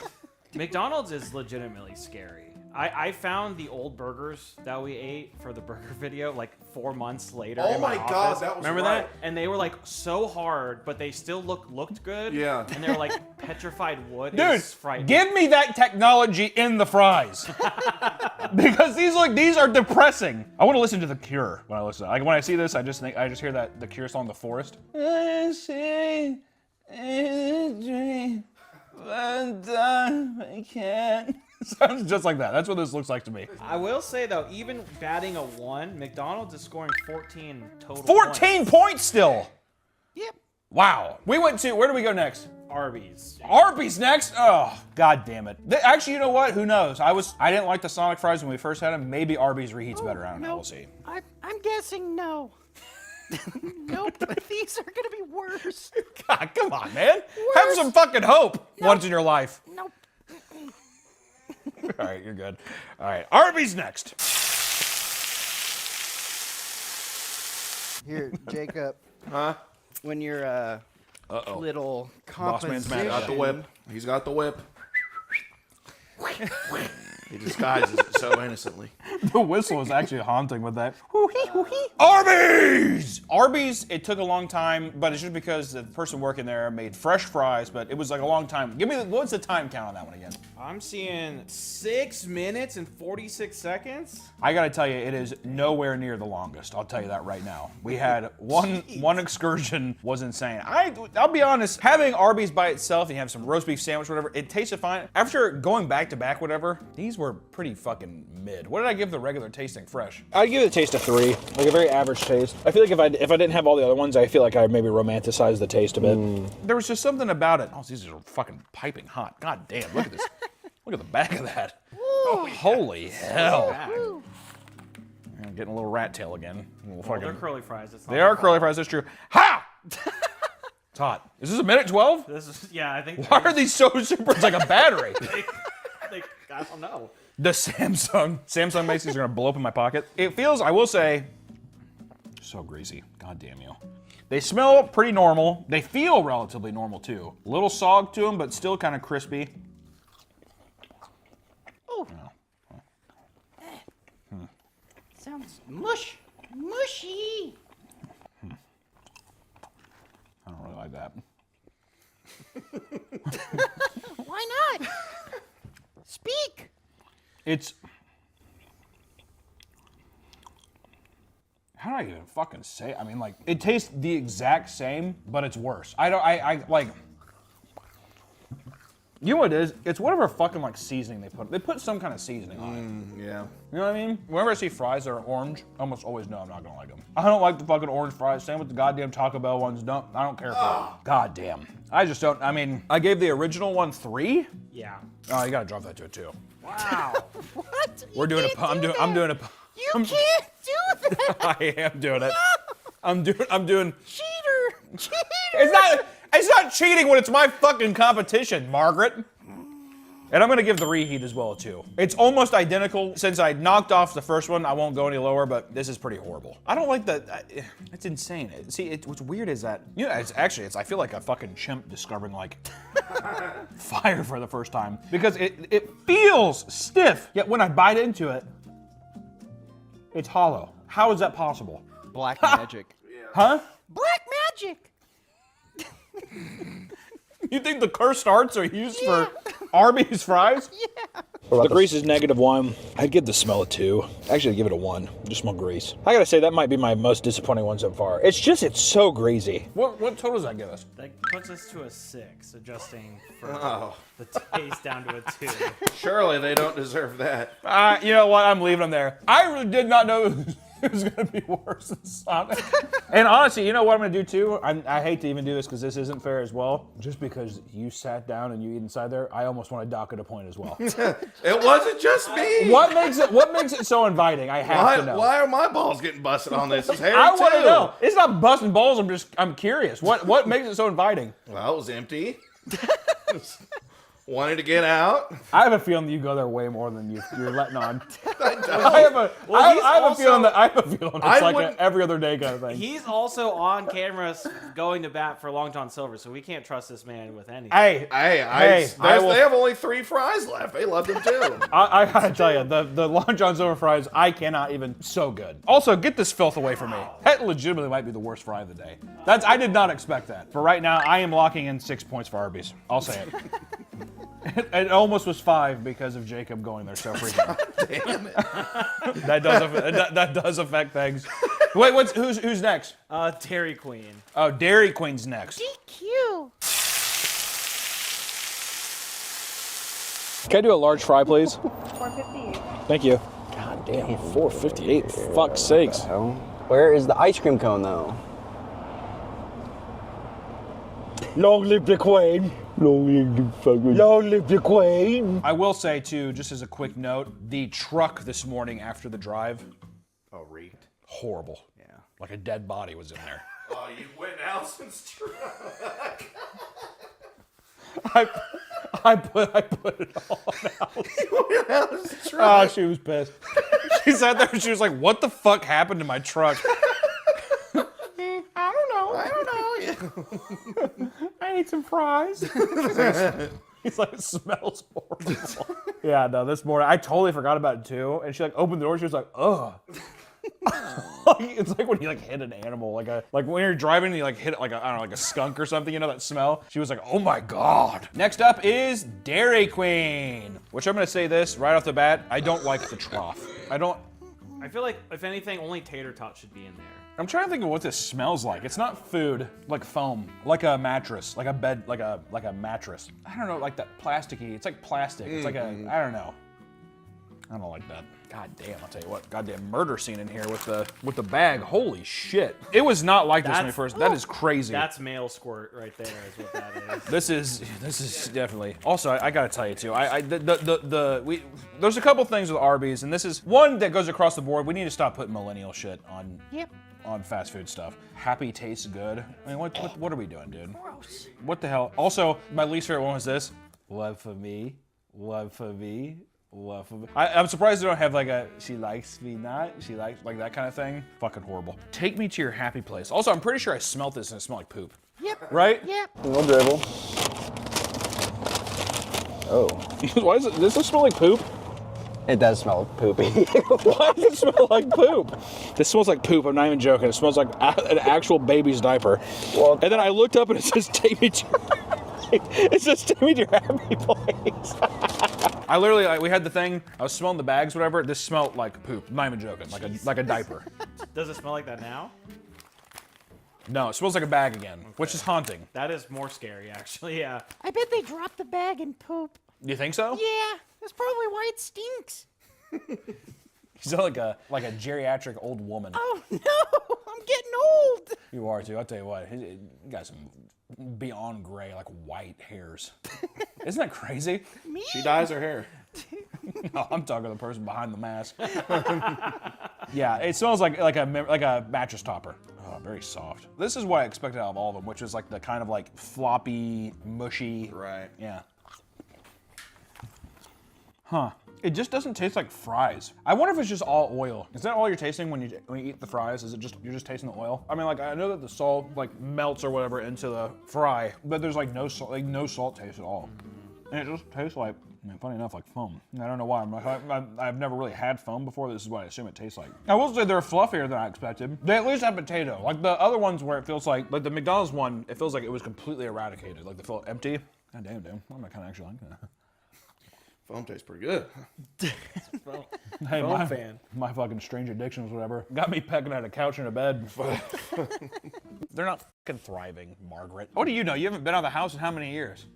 McDonald's is legitimately scary. I found the old burgers that we ate for the burger video like 4 months later. Oh in my my God, office. that was Remember right. that? And they were like so hard, but they still looked good. Yeah. And they're like petrified wood. Dude, It's frightening. give me that technology in the fries. Because these are depressing. I want to listen to The Cure when I listen. Like when I see this, I just hear that The Cure song, The Forest. I see a dream, but I can't. Sounds just like that. That's what this looks like to me. I will say though, even batting a 1, McDonald's is scoring 14 total. 14 points still. Yep. Wow. We went to, where do we go next? Arby's. Arby's next? Oh, god damn it. Actually, you know what? Who knows? I didn't like the Sonic fries when we first had them. Maybe Arby's reheats better. I don't know. We'll see. I'm guessing no. Nope, these are gonna be worse. God, come on, man. Have some fucking hope once in your life. Nope. All right, you're good. All right, Arby's next. Here, Jacob. Huh? When you're little Boss man's mad. Got the whip. He's got the whip. He disguises it so innocently. The whistle is actually haunting with that. Arby's! Arby's, it took a long time, but it's just because the person working there made fresh fries, but it was like a long time. What's the time count on that one again? I'm seeing 6 minutes and 46 seconds. I gotta tell you, it is nowhere near the longest. I'll tell you that right now. We had one excursion was insane. I'll be honest, having Arby's by itself and you have some roast beef sandwich, whatever, it tasted fine. After going back to back, whatever, these were pretty fucking mid. What did I give the regular tasting fresh? I'd give it a taste of 3, like a very average taste. I feel like if I didn't have all the other ones, I feel like I maybe romanticized the taste a bit. There was just something about it. Oh, these are fucking piping hot. God damn, look at this. Look at the back of that. Oh, holy hell. I'm getting a little rat tail again. They're curly fries. They are curly fries, that's true. Ha! It's hot. Is this a minute 12? This is, yeah, I think. Why are these so super? It's like a battery. I don't know. The Samsung makes these are gonna blow up in my pocket. It feels, I will say, so greasy. God damn you. They smell pretty normal. They feel relatively normal too. A little sog to them, but still kind of crispy. Oh. Sounds mushy. I don't really like that. Why What? Speak. It's. How do I even fucking say it? I mean, like, it tastes the exact same, but it's worse. I like. You know what it is? It's whatever fucking like seasoning they put. They put some kind of seasoning on it. Yeah. You know what I mean? Whenever I see fries that are orange, I almost always know I'm not gonna like them. I don't like the fucking orange fries. Same with the goddamn Taco Bell ones. I don't care for them. God damn. I just don't. I mean, I gave the original one 3. Yeah. Oh, you gotta drop that to a 2. Wow. What? We're doing a. I'm doing a. You can't do that. I am doing it. I'm doing. Cheater. It's not cheating when it's my fucking competition, Margaret. And I'm gonna give the reheat as well a 2. It's almost identical. Since I knocked off the first one, I won't go any lower, but this is pretty horrible. I don't like that. It's insane. See, what's weird is that, you know, I feel like a fucking chimp discovering like fire for the first time. Because it feels stiff, yet when I bite into it, it's hollow. How is that possible? Black magic. Huh? Black magic. You think the cursed arts are used for Arby's fries? Yeah. The grease is -1. I'd give the smell a 2. Actually, I'd give it a 1. Just smell grease. I gotta say, that might be my most disappointing one so far. It's so greasy. What total does that give us? That puts us to a 6, adjusting for the taste down to a 2. Surely they don't deserve that. You know what? I'm leaving them there. I really did not know it was gonna be worse than Sonic. And honestly, you know what I'm gonna do too? I hate to even do this because this isn't fair as well. Just because you sat down and you eat inside there, I almost want to dock it a point as well. It wasn't just me. What makes it so inviting? I have to know. Why are my balls getting busted on this? It's Harry I want to too. know. It's not busting balls. I'm curious. What makes it so inviting? Well, it was empty. Wanted to get out. I have a feeling that you go there way more than you're letting on. I don't. I have a feeling it's like an every other day kind of thing. He's also on camera going to bat for Long John Silver, so we can't trust this man with anything. Hey, they have only 3 fries left. They love them too. I gotta tell you, the Long John Silver fries, I cannot even. So good. Also, get this filth away from me. That legitimately might be the worst fry of the day. I did not expect that. For right now, I am locking in 6 points for Arby's. I'll say it. It almost was 5 because of Jacob going there so frequently. Damn it. that does affect things. Wait, who's next? Dairy Queen. Oh, Dairy Queen's next. DQ. Can I do a large fry, please? $4.58. Thank you. God damn, $4.58. Fuck's sakes. Where is the ice cream cone, though? Long live the Queen. Long live the Queen. I will say, too, just as a quick note, the truck this morning after the drive. Oh, reeked. Horrible. Yeah. Like a dead body was in there. Oh, you went Allison's truck. I put it all on You went Allison's truck. Oh, she was pissed. She sat there and she was like, what the fuck happened to my truck? I don't know. I ate some fries. He's like, it smells horrible. Yeah, no, this morning, I totally forgot about it too. And she like opened the door, she was like, ugh. It's like when you like hit an animal, like when you're driving and you like hit like like a skunk or something, you know that smell? She was like, oh my God. Next up is Dairy Queen, which I'm gonna say this right off the bat, I don't like the trough. I feel like, if anything, only tater tots should be in there. I'm trying to think of what this smells like. It's not food, like foam, like a mattress, like a bed, like a mattress. I don't know, like that plasticky. It's like plastic. It's like I don't know. I don't like that. God damn, I'll tell you what. Goddamn murder scene in here with the bag. Holy shit. It was not like this when we first. That is crazy. That's male squirt right there is what that is. This is definitely. Also, I gotta tell you too. There's a couple things with Arby's, and this is one that goes across the board. We need to stop putting millennial shit on. Yep. On fast food stuff. Happy tastes good. I mean, what are we doing, dude? Gross. What the hell? Also, my least favorite one was this. Love for me, love for me, love for me. I'm surprised they don't have like a she likes me not, she likes like that kind of thing. Fucking horrible. Take me to your happy place. Also, I'm pretty sure I smelled this and it smelled like poop. Yep. Right? Yep. No dribble. Oh. Why does it smell like poop? It does smell poopy. Why does it smell like poop? This smells like poop. I'm not even joking. It smells like an actual baby's diaper. Well, and then I looked up and it says, take me to... It's just to meet your happy place. I literally, we had the thing, I was smelling the bags, whatever. This smelled like poop. I'm not even joking, like a diaper. Does it smell like that now? No, it smells like a bag again, which is haunting. That is more scary, actually, yeah. I bet they dropped the bag in poop. You think so? Yeah, that's probably why it stinks. You sound like a geriatric old woman. Oh no, I'm getting old. You are too. I'll tell you what, you got some beyond gray, like white hairs. Isn't that crazy? Me? She dyes her hair. No, I'm talking to the person behind the mask. Yeah, it smells like a mattress topper. Oh, very soft. This is what I expected out of all of them, which is like the kind of like floppy, mushy. Right. Yeah. Huh. It just doesn't taste like fries. I wonder if it's just all oil. Is that all you're tasting when you eat the fries? Is it just, you're just tasting the oil? I mean, like, I know that the salt like melts or whatever into the fry, but there's like no salt taste at all. And it just tastes like, I mean, funny enough, like foam. I don't know why. I've never really had foam before. This is what I assume it tastes like. I will say they're fluffier than I expected. They at least have potato. Like the other ones where it feels like the McDonald's one, it feels like it was completely eradicated. Like they feel empty. God damn, dude. I'm kind of actually liking that. Foam tastes pretty good. Hey, Foam fan. My fucking strange addictions, whatever, got me pecking at a couch in a bed. They're not fucking thriving, Margaret. What do you know? You haven't been out of the house in how many years?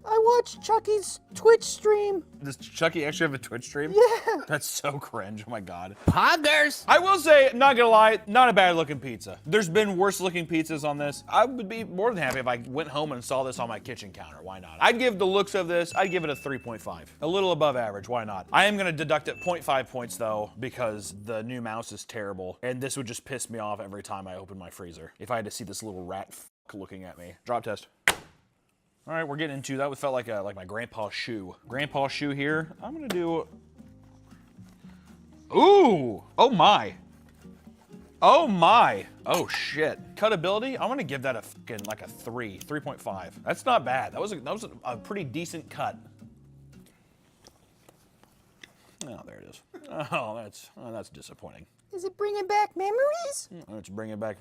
I watched Chucky's Twitch stream. Does Chucky actually have a Twitch stream? Yeah. That's so cringe, oh my God. Poggers. I will say, not gonna lie, not a bad looking pizza. There's been worse looking pizzas on this. I would be more than happy if I went home and saw this on my kitchen counter, why not? I'd give the looks of this, I'd give it a 3.5. A little above average, why not? I am gonna deduct it 0.5 points though, because the new mouse is terrible, and this would just piss me off every time I open my freezer. If I had to see this little rat looking at me. Drop test. All right, we're getting into that. It felt like my grandpa's shoe. Grandpa's shoe here. I'm gonna do. Ooh! Oh my! Oh my! Oh shit! Cutability. I'm gonna give that a fucking like a 3.5. That's not bad. That was a pretty decent cut. Oh, there it is. Oh, that's disappointing. Is it bringing back memories? Let's bring it back.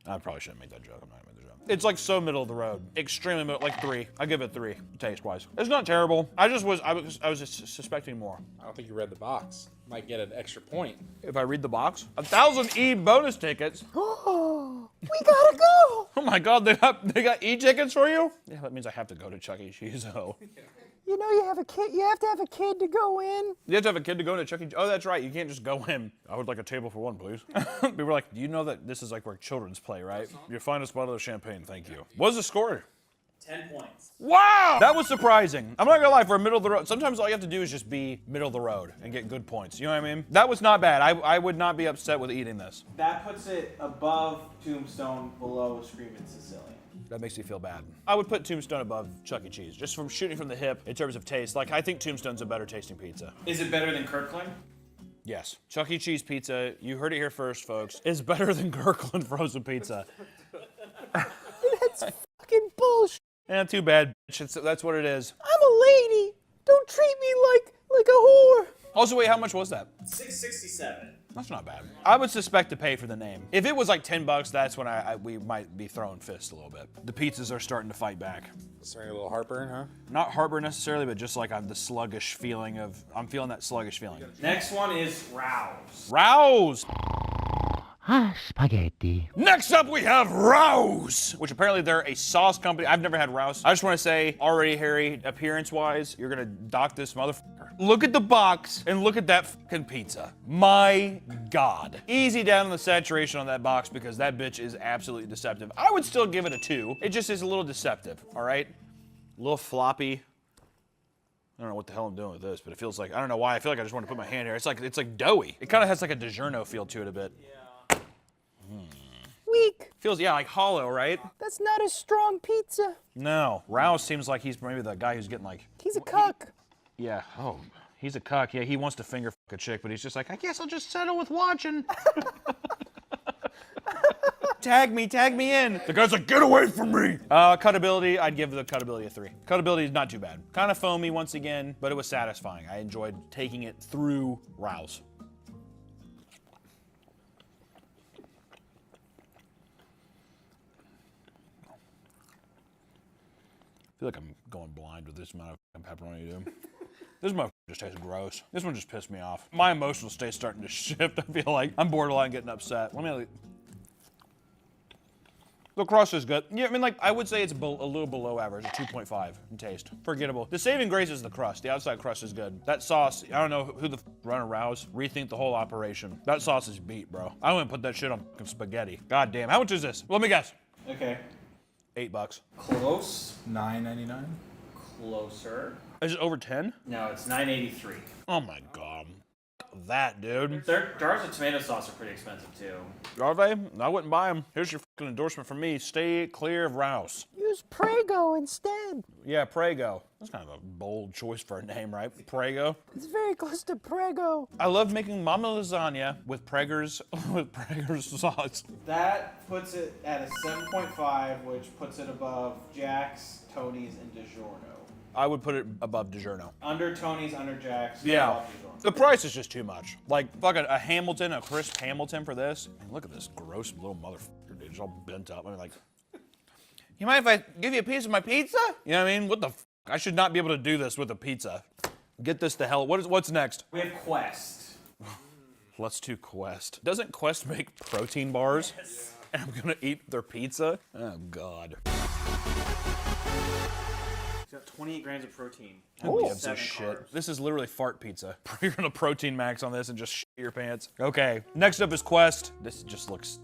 I probably shouldn't make that joke. I'm not gonna make the joke. It's like so middle of the road. Extremely middle, like 3. I give it 3, taste-wise. It's not terrible. I was just suspecting more. I don't think you read the box. Might get an extra point. If I read the box, 1,000 E bonus tickets. Oh, we gotta go. Oh my God, they got E tickets for you? Yeah, that means I have to go to Chuck E. Cheese. Oh. You know you have a kid. You have to have a kid to go in. You have to have a kid to go into Chuck E. Oh, that's right. You can't just go in. I would like a table for one, please. People were like, you know that this is like where children's play, right? Your finest bottle of champagne, thank you. What was the score? 10 points. Wow! That was surprising. I'm not gonna lie, for a middle of the road, sometimes all you have to do is just be middle of the road and get good points. You know what I mean? That was not bad. I would not be upset with eating this. That puts it above Tombstone, below Screaming Sicilian. That makes me feel bad. I would put Tombstone above Chuck E. Cheese, just from shooting from the hip in terms of taste. Like, I think Tombstone's a better tasting pizza. Is it better than Kirkland? Yes. Chuck E. Cheese pizza, you heard it here first, folks, is better than Kirkland frozen pizza. That's fucking bullshit. Yeah, too bad, bitch. That's what it is. I'm a lady. Don't treat me like a whore. Also, wait, how much was that? $6.67. That's not bad. I would suspect to pay for the name. If it was like $10, that's when we might be throwing fists a little bit. The pizzas are starting to fight back. Starting a little heartburn, huh? Not heartburn necessarily, but just like the sluggish feeling of, I'm feeling that sluggish feeling. Next one is Rouse. Rouse! Spaghetti. Next up we have Rouse, which apparently they're a sauce company. I've never had Rouse. I just want to say, already Harry, appearance-wise, you're gonna dock this motherfucker. Look at the box and look at that fucking pizza. My God. Easy down on the saturation on that box because that bitch is absolutely deceptive. I would still give it a 2. It just is a little deceptive, all right? A little floppy. I don't know what the hell I'm doing with this, but it feels like, I don't know why, I feel like I just want to put my hand here. It's like doughy. It kind of has like a DiGiorno feel to it a bit. Yeah. Weak. Feels, yeah, like hollow, right? That's not a strong pizza. No. Rouse seems like he's maybe the guy who's getting like... He's a cuck. Yeah. Oh, he's a cuck. Yeah, he wants to finger fuck a chick, but he's just like, I guess I'll just settle with watching. Tag me in. The guy's like, get away from me. Cutability, I'd give the cutability a 3. Cutability is not too bad. Kind of foamy once again, but it was satisfying. I enjoyed taking it through Rouse. feel like I'm going blind with this amount of fucking pepperoni, dude. This motherfucker just tastes gross. This one just pissed me off. My emotional state's starting to shift. I feel like I'm borderline getting upset. Let me. The crust is good. Yeah, I mean, like, I would say it's a little below average, a 2.5 in taste. Forgettable. The saving grace is the crust. The outside crust is good. That sauce, I don't know who the run a Rouse, rethink the whole operation. That sauce is beat, bro. I wouldn't put that shit on spaghetti. God damn. How much is this? Let me guess. Okay. $8. Close. $9.99. Closer. Is it over 10? No, it's $9.83. Oh my God. That, dude. Jars of tomato sauce are pretty expensive too. Are they? I wouldn't buy them. Here's your fucking endorsement from me. Stay clear of Rouse. Use Prego instead. Yeah, Prego. That's kind of a bold choice for a name, right? Prego. It's very close to Prego. I love making mama lasagna with Prager's sauce. That puts it at a 7.5, which puts it above Jack's, Tony's, and DiGiorno. I would put it above DiGiorno. Under Tony's, under Jack's. Yeah. Above DiGiorno. The price is just too much. Like, fucking a Hamilton, a crisp Hamilton for this. Man, look at this gross little motherfucker, dude. It's all bent up. I mean, like, you mind if I give you a piece of my pizza? You know what I mean? What the f? I should not be able to do this with a pizza. Get this to hell. What's next? We have Quest. Let's do Quest. Doesn't Quest make protein bars? Yes. And I'm gonna eat their pizza? Oh, God. It's got 28 grams of protein. Who gives a shit? This is literally fart pizza. You're gonna protein max on this and just shit your pants. Okay, next up is Quest. This just looks...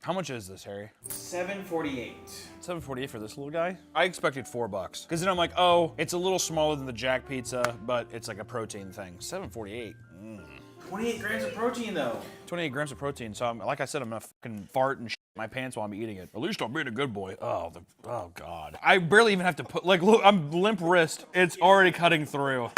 How much is this, Harry? $7.48. $7.48 for this little guy? I expected $4. Because then I'm like, oh, it's a little smaller than the Jack pizza, but it's like a protein thing. $7.48. 28 grams of protein, though. 28 grams of protein. So, like I said, I'm gonna fucking fart and shit my pants while I'm eating it. At least I'm being a good boy. Oh, God. I barely even have to put, like, look, I'm limp wrist. It's already cutting through.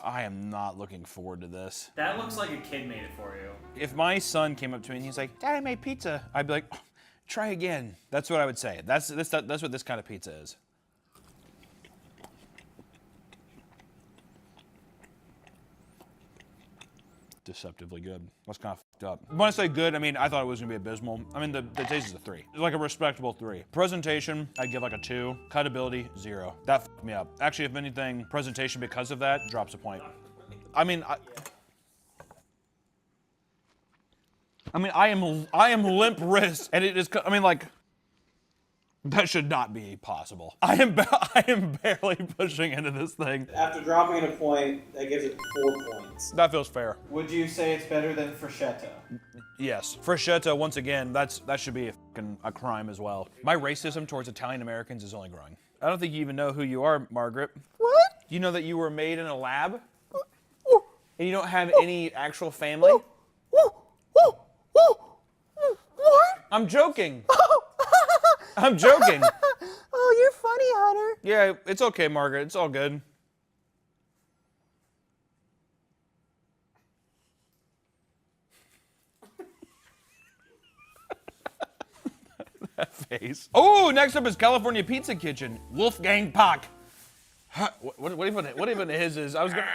I am not looking forward to this. That looks like a kid made it for you. If my son came up to me and he's like, Dad, I made pizza, I'd be like, oh, try again. That's what I would say. That's what this kind of pizza is. Deceptively good. That's kind of fucked up. When I say good, I mean, I thought it was gonna be abysmal. I mean, the taste is a 3. It's like a respectable 3. Presentation, I'd give like a 2. Cutability, 0. That fucked me up. Actually, if anything, presentation because of that drops a point. I mean, I am limp wrist, and it is, I mean, like, that should not be possible. I am barely pushing into this thing. After dropping it a point, that gives it 4 points. That feels fair. Would you say it's better than Freschetta? Yes. Freschetta, once again, that should be a crime as well. My racism towards Italian Americans is only growing. I don't think you even know who you are, Margaret. What? Do you know that you were made in a lab? And you don't have any actual family? What? I'm joking. I'm joking. Oh, you're funny, Hunter. Yeah, it's okay, Margaret. It's all good. That face. Oh, next up is California Pizza Kitchen. Wolfgang Puck. What even his is? I was gonna...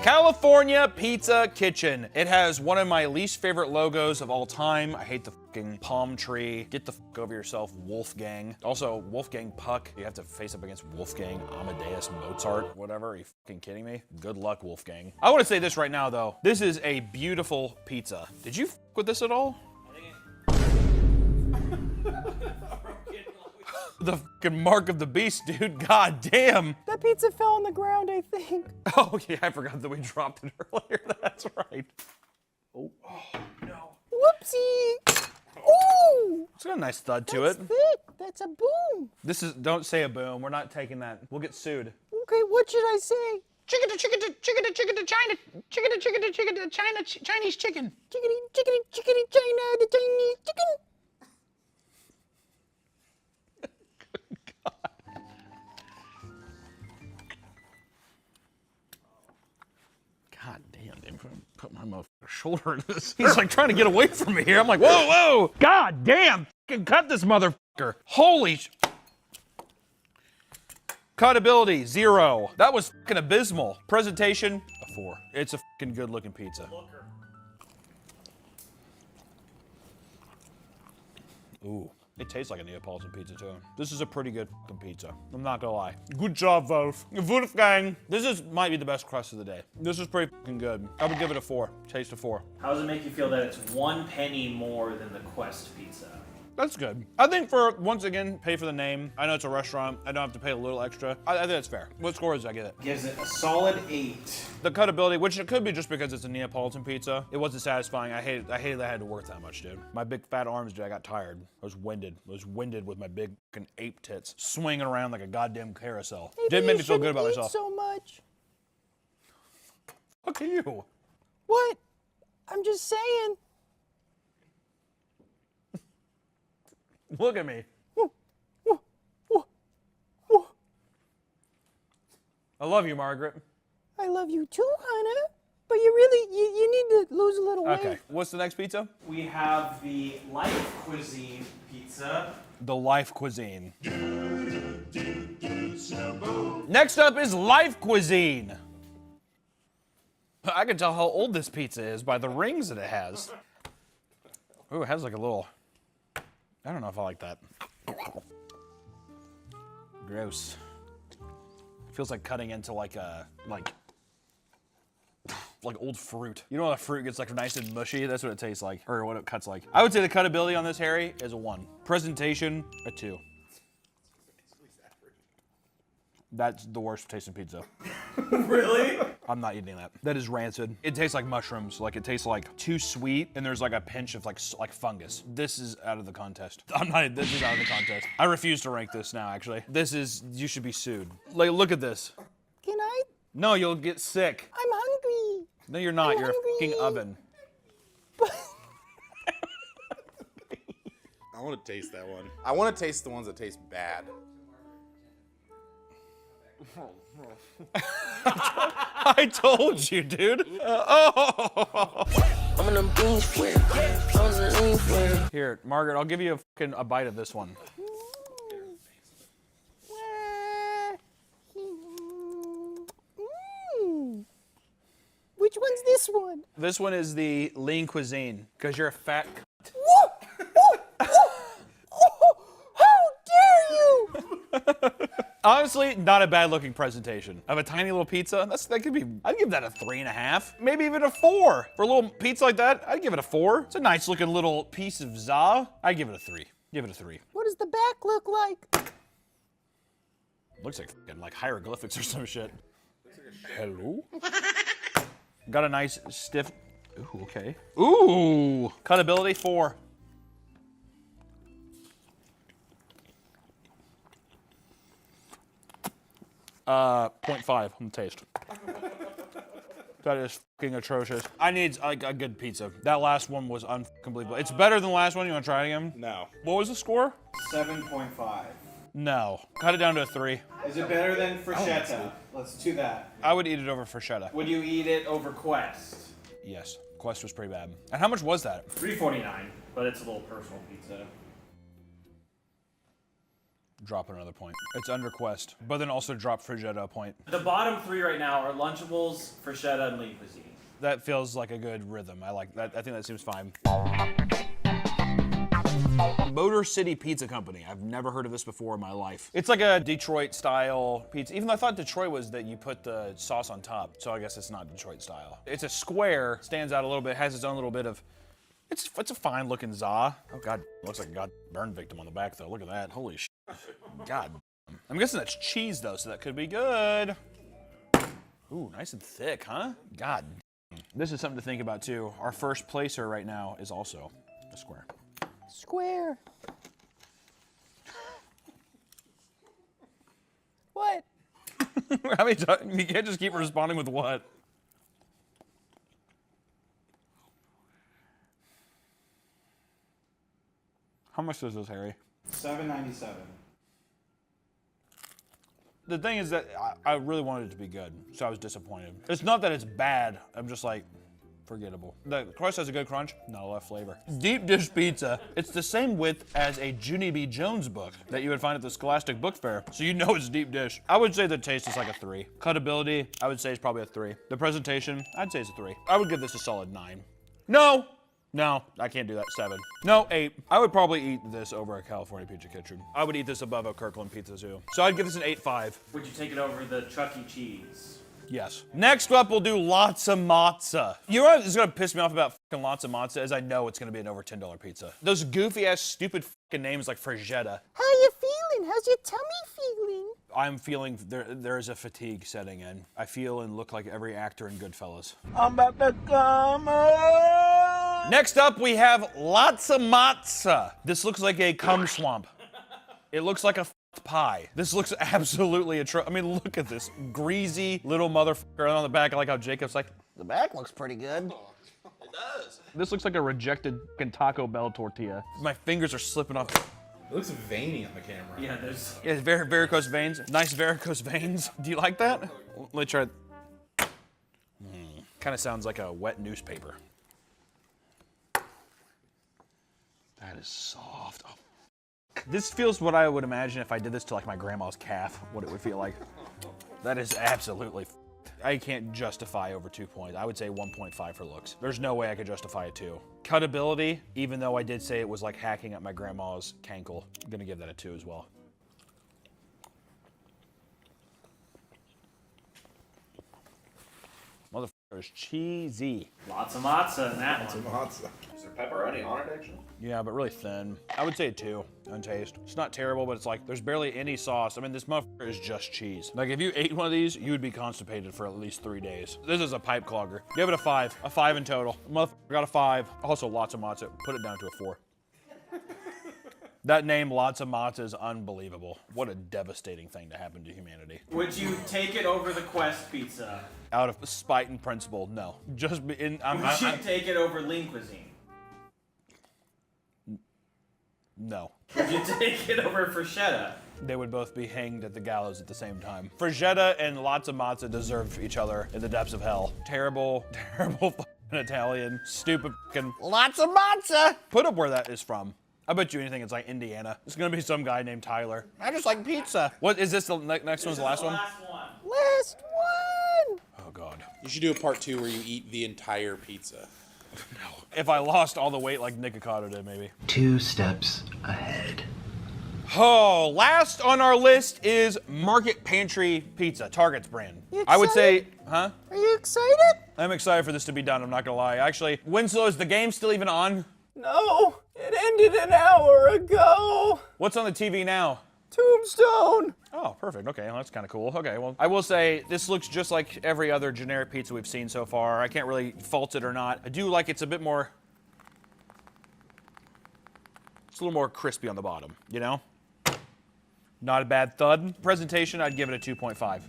California Pizza Kitchen. It has one of my least favorite logos of all time. I hate the fucking palm tree. Get the fuck over yourself, Wolfgang. Also, Wolfgang Puck. You have to face up against Wolfgang Amadeus Mozart. Whatever. Are you fucking kidding me? Good luck, Wolfgang. I want to say this right now, though. This is a beautiful pizza. Did you fuck with this at all? The fucking mark of the beast, dude. God damn. That pizza fell on the ground, I think. Oh, yeah, I forgot that we dropped it earlier. That's right. Oh no. Whoopsie. Ooh. It's got a nice thud to That's it. thick. That's a boom. This is, don't say a boom. We're not taking that. We'll get sued. Okay, what should I say? Chicken to China. Chicken to China. Chinese chicken. Chickadee, China, the Chinese chicken. God damn, dude. Put my motherfucking shoulder in this. He's like trying to get away from me here. I'm like, whoa, whoa. God damn. Fucking cut this motherfucker. Holy sh... Cutability, 0. That was fucking abysmal. Presentation, a 4. It's a fucking good looking pizza. Ooh. It tastes like a Neapolitan pizza too. This is a pretty good fucking pizza. I'm not gonna lie. Good job, Wolfgang. This might be the best crust of the day. This is pretty fucking good. I would give it a 4. Taste a 4. How does it make you feel that it's 1 penny more than the Quest pizza? That's good. I think for, once again, pay for the name. I know it's a restaurant. I don't have to pay a little extra. I think that's fair. What score does I give it? Gives it a solid 8. The cutability, which it could be just because it's a Neapolitan pizza, it wasn't satisfying. I hated that I had to work that much, dude. My big fat arms, dude, I got tired. I was winded. With my big fucking ape tits swinging around like a goddamn carousel. Didn't make me feel good about myself. So much. Fuck you. What? I'm just saying. Look at me. I love you, Margaret. I love you too, Hannah. But you really, you need to lose a little weight. Okay, what's the next pizza? We have the Life Cuisine pizza. The Life Cuisine. Next up is Life Cuisine. I can tell how old this pizza is by the rings that it has. Ooh, it has like a little, I don't know if I like that. Gross. Feels like cutting into like a, like old fruit. You know when a fruit gets like nice and mushy? That's what it tastes like, or what it cuts like. I would say the cutability on this, Harry, is a 1. Presentation, a 2. That's the worst tasting pizza. Really? I'm not eating that. That is rancid. It tastes like mushrooms. Like it tastes like too sweet, and there's like a pinch of like fungus. This is out of the contest. This is out of the contest. I refuse to rank this now, actually. You should be sued. Like, look at this. Can I? No, you'll get sick. I'm hungry. No, you're not. You're hungry. a fucking oven. I want to taste that one. I want to taste the ones that taste bad. I told you, dude. Here, Margaret, I'll give you a bite of this one. Which one's this one? This one is the lean cuisine, because you're a fat cunt. How dare you! Honestly, not a bad looking presentation. Of a tiny little pizza, I'd give that a 3.5, maybe even a 4. For a little pizza like that, I'd give it a 4. It's a nice looking little piece of za. I'd give it a 3. Give it a 3. What does the back look like? Looks like hieroglyphics or some shit. Hello? Got a nice stiff, ooh, okay. Ooh! Cutability, 4. .5 on the taste. That is fucking atrocious. I need like a good pizza. That last one was unbelievable. It's better than the last one. You want to try it again? No. What was the score? 7.5. No. Cut it down to a 3. Is it better than Freshetta? Let's do that. I would eat it over Freshetta. Would you eat it over Quest? Yes. Quest was pretty bad. And how much was that? $3.49, but it's a little personal pizza. Drop another point. It's under Quest, but then also drop Freshetta a point. The bottom 3 right now are Lunchables, Freshetta, and Lean Cuisine. That feels like a good rhythm. I like that. I think that seems fine. Motor City Pizza Company. I've never heard of this before in my life. It's like a Detroit style pizza. Even though I thought Detroit was that you put the sauce on top. So I guess it's not Detroit style. It's a square, stands out a little bit, has its own little bit of, it's a fine looking za. Oh God, looks like a god burn victim on the back though. Look at that, holy shit. God. I'm guessing that's cheese though, so that could be good. Ooh, nice and thick, huh? God. This is something to think about too. Our first placer right now is also a square. Square. What? How many times? You can't just keep responding with what? How much is this, Harry? $7.97. The thing is that I really wanted it to be good, so I was disappointed. It's not that it's bad. I'm just like, Forgettable. The crust has a good crunch, not a lot of flavor. Deep dish pizza. It's the same width as a Junie B. Jones book that you would find at the Scholastic Book Fair, so you know it's deep dish. I would say the taste is like a 3. Cutability, I would say it's probably a 3. The presentation, I'd say it's a 3. I would give this a solid 9. No, I can't do that. 7. No, 8. I would probably eat this over a California Pizza Kitchen. I would eat this above a Kirkland Pizza too. So I'd give this an 8.5. Would you take it over the Chuck E. Cheese? Yes. Next up, we'll do lots of matzo. You know what is gonna piss me off about fucking lots of matzo is I know it's gonna be an over $10 pizza. Those goofy ass stupid fucking names like Frigetta. How you feeling? How's your tummy feeling? I'm feeling there is a fatigue setting in. I feel and look like every actor in Goodfellas. I'm about to come on. Next up, we have lots of matzo. This looks like a cum swamp. It looks like a pie. This looks absolutely atrocious. I mean, look at this greasy little motherfucker on the back. I like how Jacob's like, the back looks pretty good. It does. This looks like a rejected fucking Taco Bell tortilla. My fingers are slipping off. It looks veiny on the camera. Yeah, there's... Yeah, varicose veins. Nice varicose veins. Do you like that? Let me try it. Kind of sounds like a wet newspaper. That is soft. Oh. This feels what I would imagine if I did this to like my grandma's calf, what it would feel like. That is absolutely I can't justify over 2 points. I would say 1.5 for looks. There's no way I could justify a 2. Cutability, even though I did say it was like hacking at my grandma's cankle, I'm gonna give that a 2 as well. Motherfucker is cheesy. Lots of matzo in that Lots one. of matzo. Is there pepperoni on it, actually? Yeah, but really thin. I would say a 2 on taste. It's not terrible, but it's like there's barely any sauce. I mean, this motherfucker is just cheese. Like if you ate one of these, you would be constipated for at least 3 days. This is a pipe clogger. Give it a 5. A 5 in total. Motherfucker got a 5. Also lots of matzo. Put it down to a 4. That name, Lots of Matzo, is unbelievable. What a devastating thing to happen to humanity. Would you take it over the Quest pizza? Out of spite and principle, no. Just in. Would you take it over Lean Cuisine? No. Would you take it over Freshetta? They would both be hanged at the gallows at the same time. Frigetta and Lots of Matzo deserve each other in the depths of hell. Terrible, terrible fucking Italian. Stupid fucking Lots of Matzo. Put up where that is from. I bet you anything it's like Indiana. It's gonna be some guy named Tyler. I just like pizza. What is this? The next one's the last one? Last one. Oh God. You should do a part 2 where you eat the entire pizza. No. If I lost all the weight like Nikocado did, maybe. 2 steps ahead. Oh, last on our list is Market Pantry Pizza, Target's brand. I would say, huh? Are you excited? I'm excited for this to be done, I'm not gonna lie. Actually, Winslow, is the game still even on? No, it ended an hour ago. What's on the TV now? Tombstone. Oh, perfect. Okay, well, that's kind of cool. Okay, well, I will say this looks just like every other generic pizza we've seen so far. I can't really fault it or not. I do like it's a bit more, it's a little more crispy on the bottom, you know? Not a bad thud. Presentation, I'd give it a 2.5.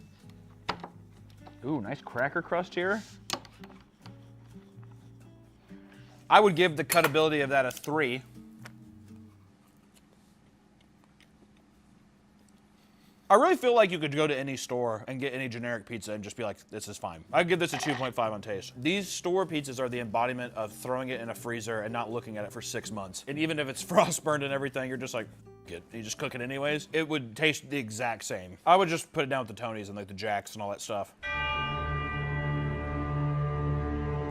Ooh, nice cracker crust here. I would give the cutability of that a 3. I really feel like you could go to any store and get any generic pizza and just be like, this is fine. I'd give this a 2.5 on taste. These store pizzas are the embodiment of throwing it in a freezer and not looking at it for 6 months. And even if it's frost burned and everything, you're just like, it. You just cook it anyways. It would taste the exact same. I would just put it down with the Tonys and like the Jacks and all that stuff.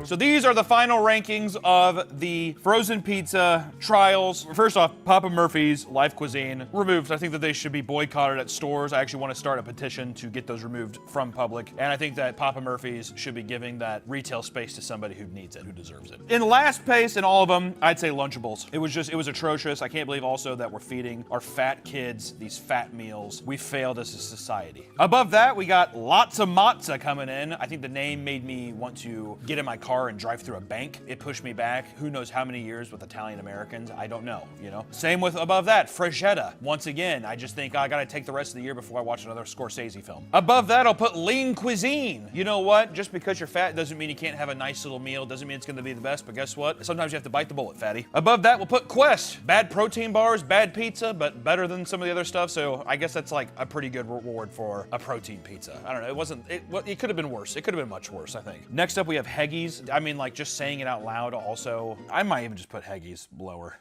So these are the final rankings of the frozen pizza trials. First off, Papa Murphy's, Life Cuisine, removed. I think that they should be boycotted at stores. I actually want to start a petition to get those removed from public. And I think that Papa Murphy's should be giving that retail space to somebody who needs it, who deserves it. In last place in all of them, I'd say Lunchables. It was atrocious. I can't believe also that we're feeding our fat kids these fat meals. We failed as a society. Above that, we got Lots of Matzo coming in. I think the name made me want to get in my car and drive through a bank. It pushed me back. Who knows how many years with Italian Americans? I don't know, you know? Same with above that, Frigetta. Once again, I just think I gotta take the rest of the year before I watch another Scorsese film. Above that, I'll put Lean Cuisine. You know what? Just because you're fat doesn't mean you can't have a nice little meal. Doesn't mean it's gonna be the best, but guess what? Sometimes you have to bite the bullet, fatty. Above that, we'll put Quest. Bad protein bars, bad pizza, but better than some of the other stuff, so I guess that's like a pretty good reward for a protein pizza. I don't know, it could have been worse. It could have been much worse, I think. Next up, we have Heggies. Heggies. I mean, like, just saying it out loud also. I might even just put Heggies lower.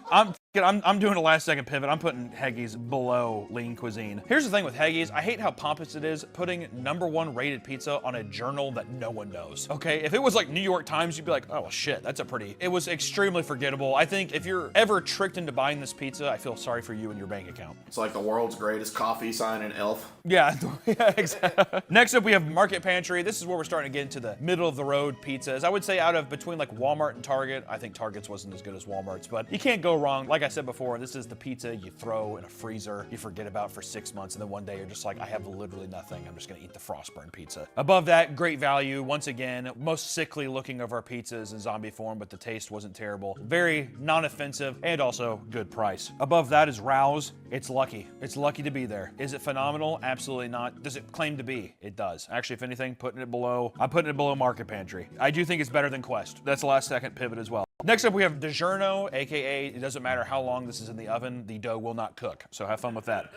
I'm doing a last second pivot. I'm putting Heggies below Lean Cuisine. Here's the thing with Heggies. I hate how pompous it is putting #1 rated pizza on a journal that no one knows. Okay, if it was like New York Times, you'd be like, oh well, shit, that's a pretty. It was extremely forgettable. I think if you're ever tricked into buying this pizza, I feel sorry for you and your bank account. It's like the world's greatest coffee sign in Elf. Yeah, yeah, exactly. Next up, we have Market Pantry. This is where we're starting to get into the middle of the road pizzas. I would say out of between like Walmart and Target, I think Target's wasn't as good as Walmart's, but you can't go wrong. Like I said before, this is the pizza you throw in a freezer, you forget about for 6 months, and then one day you're just like, I have literally nothing. I'm just gonna eat the Frostburn pizza. Above that, great value. Once again, most sickly looking of our pizzas in zombie form, but the taste wasn't terrible. Very non-offensive and also good price. Above that is Rouse. It's lucky. It's lucky to be there. Is it phenomenal? Absolutely not. Does it claim to be? It does. Actually, if anything, I'm putting it below Market Pantry. I do think it's better than Quest. That's the last second pivot as well. Next up, we have DiGiorno, aka it doesn't matter how long this is in the oven, the dough will not cook. So have fun with that.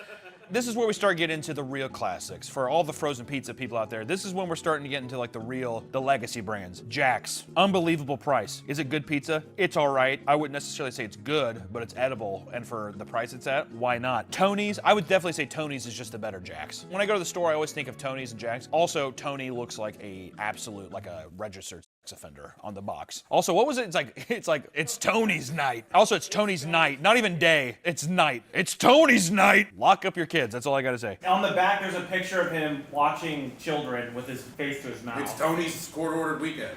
This is where we start getting into the real classics. For all the frozen pizza people out there, this is when we're starting to get into like the legacy brands. Jack's, unbelievable price. Is it good pizza? It's all right. I wouldn't necessarily say it's good, but it's edible. And for the price it's at, why not? Tony's, I would definitely say Tony's is just a better Jack's. When I go to the store, I always think of Tony's and Jack's. Also, Tony looks like a absolute, like a registered sex offender on the box. Also, what was it? It's Tony's night. Also, it's Tony's night. Not even day. It's night. It's Tony's night. Lock up your kids. That's all I gotta say. On the back, there's a picture of him watching children with his face to his mouth. It's Tony's court-ordered weekend.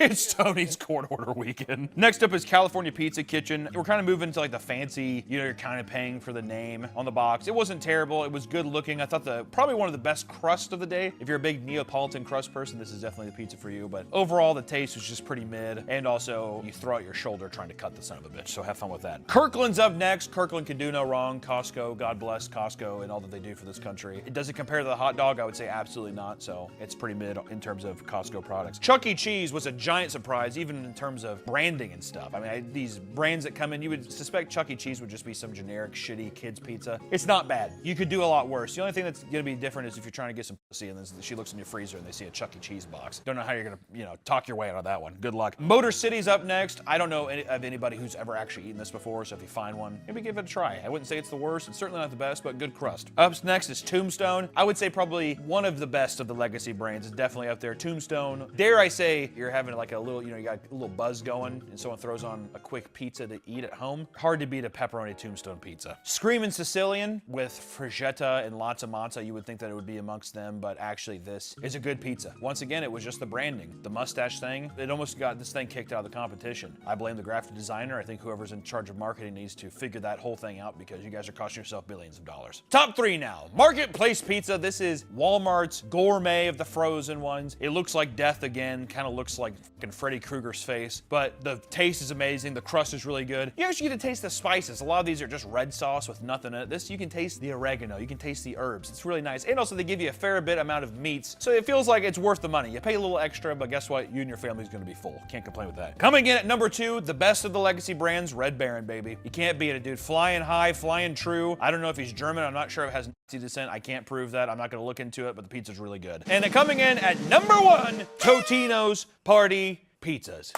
It's Tony's court order weekend. Next up is California Pizza Kitchen. We're kind of moving to like the fancy, you're kind of paying for the name on the box. It wasn't terrible. It was good looking. I thought probably one of the best crust of the day. If you're a big Neapolitan crust person, this is definitely the pizza for you. But overall, the taste was just pretty mid. And also, you throw out your shoulder trying to cut the son of a bitch. So have fun with that. Kirkland's up next. Kirkland can do no wrong. Costco, God bless Costco and all that they do for this country. Does it compare to the hot dog? I would say absolutely not. So it's pretty mid in terms of Costco products. Chuck E. Cheese was a giant surprise, even in terms of branding and stuff. I mean, these brands that come in, you would suspect Chuck E. Cheese would just be some generic, shitty kids pizza. It's not bad. You could do a lot worse. The only thing that's gonna be different is if you're trying to get some pussy and then she looks in your freezer and they see a Chuck E. Cheese box. Don't know how you're gonna, talk your way out of that one. Good luck. Motor City's up next. I don't know of anybody who's ever actually eaten this before, so if you find one, maybe give it a try. I wouldn't say it's the worst. It's certainly not the best, but good crust. Up next is Tombstone. I would say probably one of the best of the legacy brands. Is definitely up there. Tombstone. Dare I say you're having like a little, you got a little buzz going and someone throws on a quick pizza to eat at home. Hard to beat a pepperoni Tombstone pizza. Screamin' Sicilian with Frigetta and lots of matzo. You would think that it would be amongst them, but actually this is a good pizza. Once again, it was just the branding. The mustache thing, it almost got this thing kicked out of the competition. I blame the graphic designer. I think whoever's in charge of marketing needs to figure that whole thing out because you guys are costing yourself billions of dollars. Top 3 now. Marketplace Pizza. This is Walmart's gourmet of the frozen ones. It looks like death again. Kind of looks like fucking Freddy Krueger's face, but the taste is amazing. The crust is really good. You actually get to taste the spices. A lot of these are just red sauce with nothing in it. This, you can taste the oregano. You can taste the herbs. It's really nice. And also they give you a fair bit amount of meats, so it feels like it's worth the money. You pay a little extra, but guess what? You and your family's gonna be full. Can't complain with that. Coming in at number 2, the best of the legacy brands, Red Baron, baby. You can't beat it, dude. Flying high, flying true. I don't know if he's German. I'm not sure if it has Nazi descent. I can't prove that. I'm not gonna look into it, but the pizza's really good. And then coming in at number 1, Totino's Party Pizzas.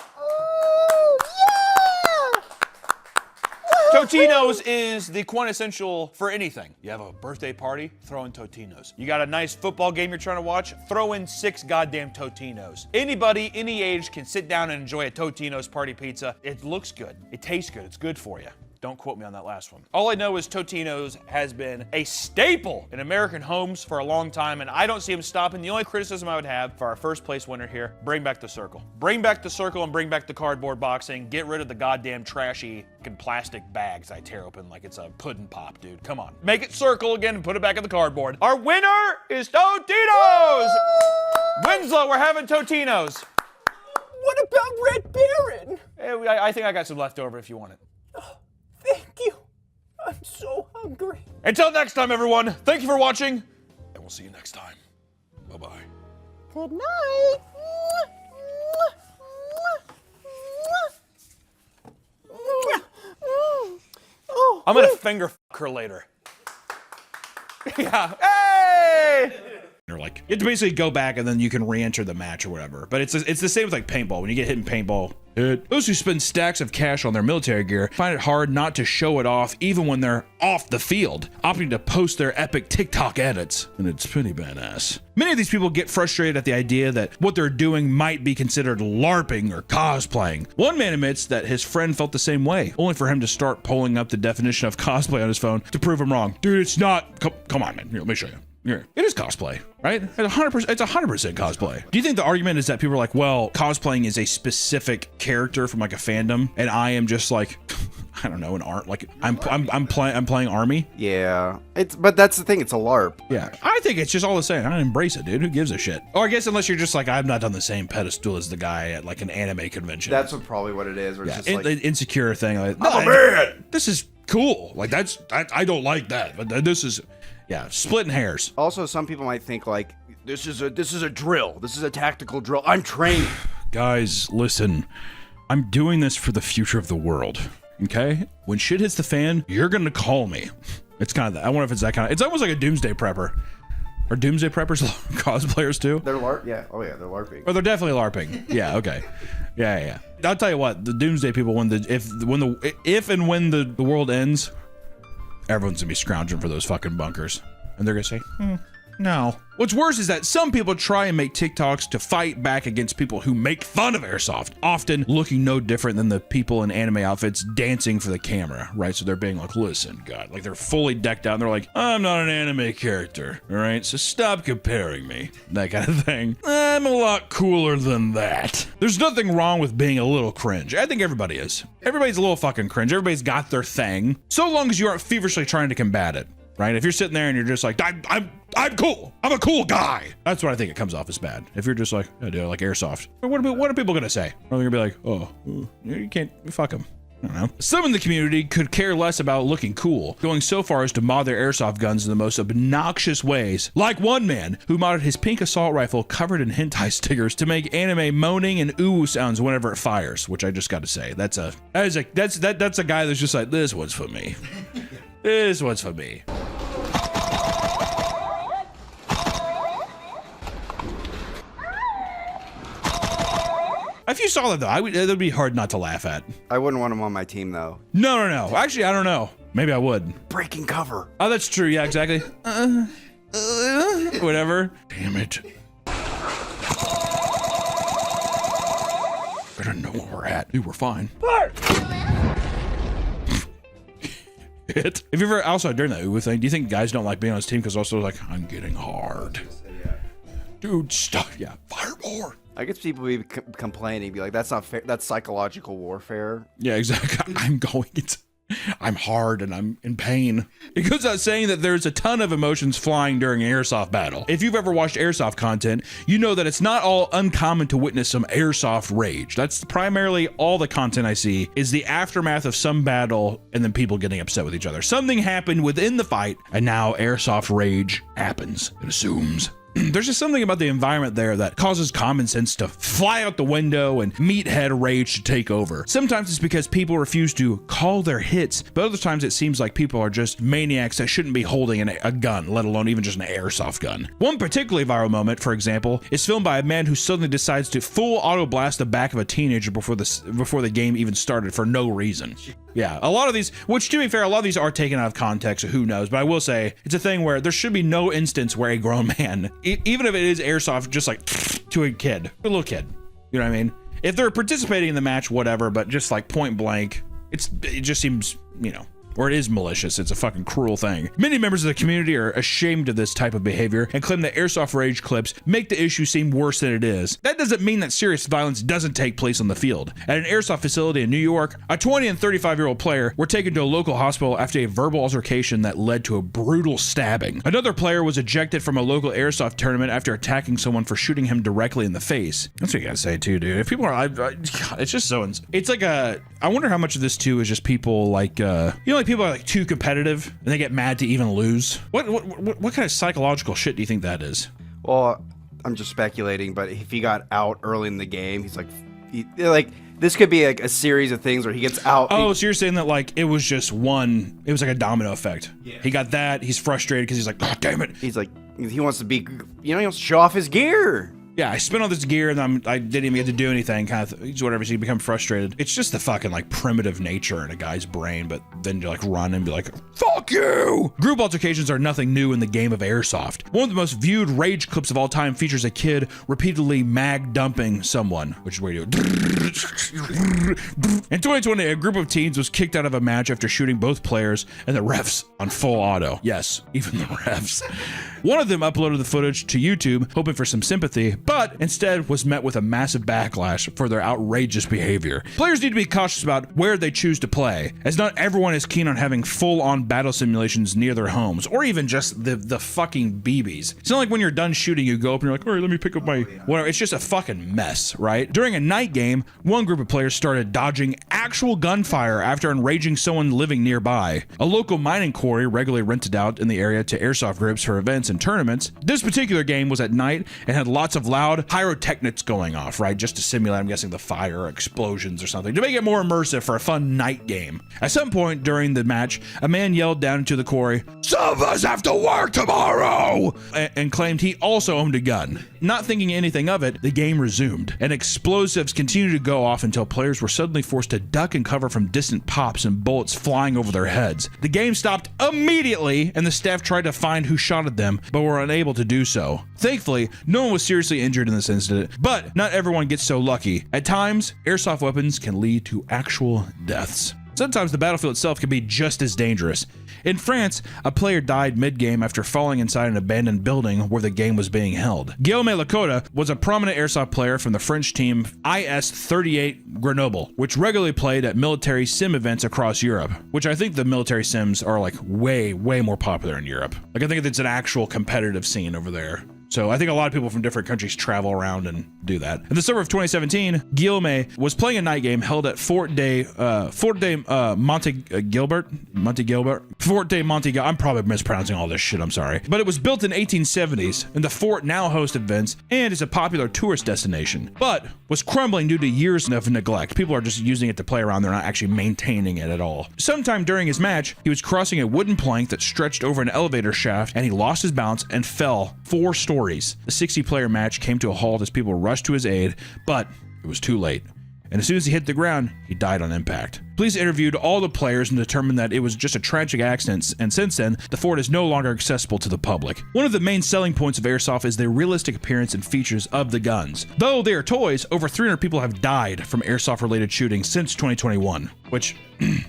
Totino's is the quintessential for anything. You have a birthday party, throw in Totino's. You got a nice football game you're trying to watch, throw in 6 goddamn Totino's. Anybody, any age can sit down and enjoy a Totino's party pizza. It looks good. It tastes good. It's good for you. Don't quote me on that last one. All I know is Totino's has been a staple in American homes for a long time, and I don't see them stopping. The only criticism I would have for our first place winner here, bring back the circle. Bring back the circle and bring back the cardboard boxing. Get rid of the goddamn trashy plastic bags I tear open like it's a pudding pop, dude. Come on. Make it circle again and put it back in the cardboard. Our winner is Totino's! Winslow, we're having Totino's. What about Red Baron? I think I got some left over if you want it. Thank you. I'm so hungry. Until next time, everyone, thank you for watching, and we'll see you next time. Bye-bye. Good night. I'm gonna finger fuck her later. Yeah. Hey! You're like, You have to basically go back and then you can re-enter the match or whatever. But it's the same with like paintball. When you get hit in paintball, those who spend stacks of cash on their military gear find it hard not to show it off even when they're off the field, opting to post their epic TikTok edits. And it's pretty badass. Many of these people get frustrated at the idea that what they're doing might be considered LARPing or cosplaying. One man admits that his friend felt the same way, only for him to start pulling up the definition of cosplay on his phone to prove him wrong. Dude, it's not. Come on, man. Here, let me show you. Here. It is cosplay, right? It's 100%. It's 100% cosplay. Do you think the argument is that people are like, well, cosplaying is a specific character from like a fandom, and I am just like, I don't know, an art like I'm playing Army? Yeah, but that's the thing. It's a LARP. Yeah, I think it's just all the same. I embrace it, dude. Who gives a shit? Or I guess unless you're just like, I'm not on the same pedestal as the guy at like an anime convention. That's probably what it is. Yeah, just like, the insecure thing. Like, I'm a man. This is cool. Like I don't like that, but this is. Yeah, splitting hairs. Also, some people might think like this is a drill. This is a tactical drill. I'm trained. Guys, listen. I'm doing this for the future of the world. Okay? When shit hits the fan, you're gonna call me. It's kind of that. I wonder if it's that kind of. It's almost like a doomsday prepper. Are doomsday preppers cosplayers too? They're LARP. Yeah. Oh yeah, they're LARPing. Oh, they're definitely LARPing. Yeah. Okay. Yeah. I'll tell you what. The doomsday people, if and when the world ends, everyone's gonna be scrounging for those fucking bunkers. And they're gonna say, no. What's worse is that some people try and make TikToks to fight back against people who make fun of airsoft, often looking no different than the people in anime outfits dancing for the camera, right? So they're being like, listen, God, like they're fully decked out and they're like, I'm not an anime character, all right? So stop comparing me, that kind of thing. I'm a lot cooler than that. There's nothing wrong with being a little cringe. I think everybody is. Everybody's a little fucking cringe. Everybody's got their thing, so long as you aren't feverishly trying to combat it. Right? If you're sitting there and you're just like, I'm cool. I'm a cool guy. That's what I think it comes off as bad. If you're just like, I do like airsoft. What are people gonna say? Are they gonna be like, oh, you can't, fuck them. I don't know. Some in the community could care less about looking cool, going so far as to mod their airsoft guns in the most obnoxious ways. Like one man who modded his pink assault rifle covered in hentai stickers to make anime moaning and ooh sounds whenever it fires, which I just got to say, that's a guy that's just like, this one's for me. This one's for me. If you saw that though, it'd be hard not to laugh at. I wouldn't want him on my team though. No. Actually, I don't know. Maybe I would. Breaking cover. Oh, that's true. Yeah, exactly. Whatever. Damn it. Better know where we're at. Dude, we're fine. If you ever, also during that ooh thing, do you think guys don't like being on his team because also like, I'm getting hard? Dude, stop. Yeah, fire more. I guess people be complaining, be like, that's not fair. That's psychological warfare. Yeah, exactly. I'm hard and I'm in pain. It goes without saying that there's a ton of emotions flying during an airsoft battle. If you've ever watched airsoft content, you know that it's not all uncommon to witness some airsoft rage. That's primarily all the content I see is the aftermath of some battle and then people getting upset with each other. Something happened within the fight and now airsoft rage happens. It assumes. There's just something about the environment there that causes common sense to fly out the window and meathead rage to take over. Sometimes it's because people refuse to call their hits, but other times it seems like people are just maniacs that shouldn't be holding a gun, let alone even just an airsoft gun. One particularly viral moment, for example, is filmed by a man who suddenly decides to full auto blast the back of a teenager before the game even started for no reason. Yeah, a lot of these, which to be fair, a lot of these are taken out of context, so who knows, but I will say, it's a thing where there should be no instance where a grown man, even if it is airsoft, just like, to a kid, a little kid, you know what I mean? If they're participating in the match, whatever, but just like point blank, it just seems, you know, or it is malicious. It's a fucking cruel thing. Many members of the community are ashamed of this type of behavior and claim that airsoft rage clips make the issue seem worse than it is. That doesn't mean that serious violence doesn't take place on the field. At an airsoft facility in New York, a 20 and 35-year-old player were taken to a local hospital after a verbal altercation that led to a brutal stabbing. Another player was ejected from a local airsoft tournament after attacking someone for shooting him directly in the face. That's what you gotta say too, dude. If people are, it's just so, it's like I wonder how much of this too is just people like, you know, like people are like too competitive and they get mad to even lose. What kind of psychological shit do you think that is? Well, I'm just speculating, but if he got out early in the game, he's like, this could be like a series of things where he gets out. Oh, so you're saying that like it was just one, it was like a domino effect. Yeah. He got that, he's frustrated because he's like, God damn it. He's like, He wants to be, he wants to show off his gear. Yeah, I spent all this gear and I didn't even get to do anything, kind of whatever, so you become frustrated. It's just the fucking like primitive nature in a guy's brain, but then you like run and be like, fuck you! Group altercations are nothing new in the game of airsoft. One of the most viewed rage clips of all time features a kid repeatedly mag dumping someone, which is where you do. In 2020, a group of teens was kicked out of a match after shooting both players and the refs on full auto. Yes, even the refs. One of them uploaded the footage to YouTube, hoping for some sympathy, but instead was met with a massive backlash for their outrageous behavior. Players need to be cautious about where they choose to play, as not everyone is keen on having full-on battle simulations near their homes, or even just the fucking BBs. It's not like when you're done shooting, you go up and you're like, all right, let me pick up my whatever. It's just a fucking mess, right? During a night game, one group of players started dodging actual gunfire after enraging someone living nearby. A local mining quarry regularly rented out in the area to airsoft groups for events and tournaments. This particular game was at night and had lots of loud pyrotechnics going off, right? Just to simulate, I'm guessing, the fire or explosions or something, to make it more immersive for a fun night game. At some point during the match, a man yelled down into the quarry, "Some of us have to work tomorrow!" and claimed he also owned a gun. Not thinking anything of it, the game resumed, and explosives continued to go off until players were suddenly forced to duck and cover from distant pops and bullets flying over their heads. The game stopped immediately, and the staff tried to find who shot at them, but were unable to do so. Thankfully, no one was seriously injured in this incident, but not everyone gets so lucky. At times, airsoft weapons can lead to actual deaths. Sometimes the battlefield itself can be just as dangerous. In France, a player died mid-game after falling inside an abandoned building where the game was being held. Guillaume Lakota was a prominent airsoft player from the French team IS-38 Grenoble, which regularly played at military sim events across Europe, which I think the military sims are like way more popular in Europe. Like I think it's an actual competitive scene over there. So I think a lot of people from different countries travel around and do that. In the summer of 2017, Guillaume was playing a night game held at Fort de Monte Gilbert. I'm probably mispronouncing all this shit, I'm sorry. But it was built in 1870s, and the fort now hosts events and is a popular tourist destination, but was crumbling due to years of neglect. People are just using it to play around, they're not actually maintaining it at all. Sometime during his match, he was crossing a wooden plank that stretched over an elevator shaft, and he lost his balance and fell 4 stories. The 60-player match came to a halt as people rushed to his aid, but it was too late. And as soon as he hit the ground, he died on impact. Police interviewed all the players and determined that it was just a tragic accident, and since then, the fort is no longer accessible to the public. One of the main selling points of airsoft is the realistic appearance and features of the guns. Though they are toys, over 300 people have died from airsoft-related shootings since 2021, which,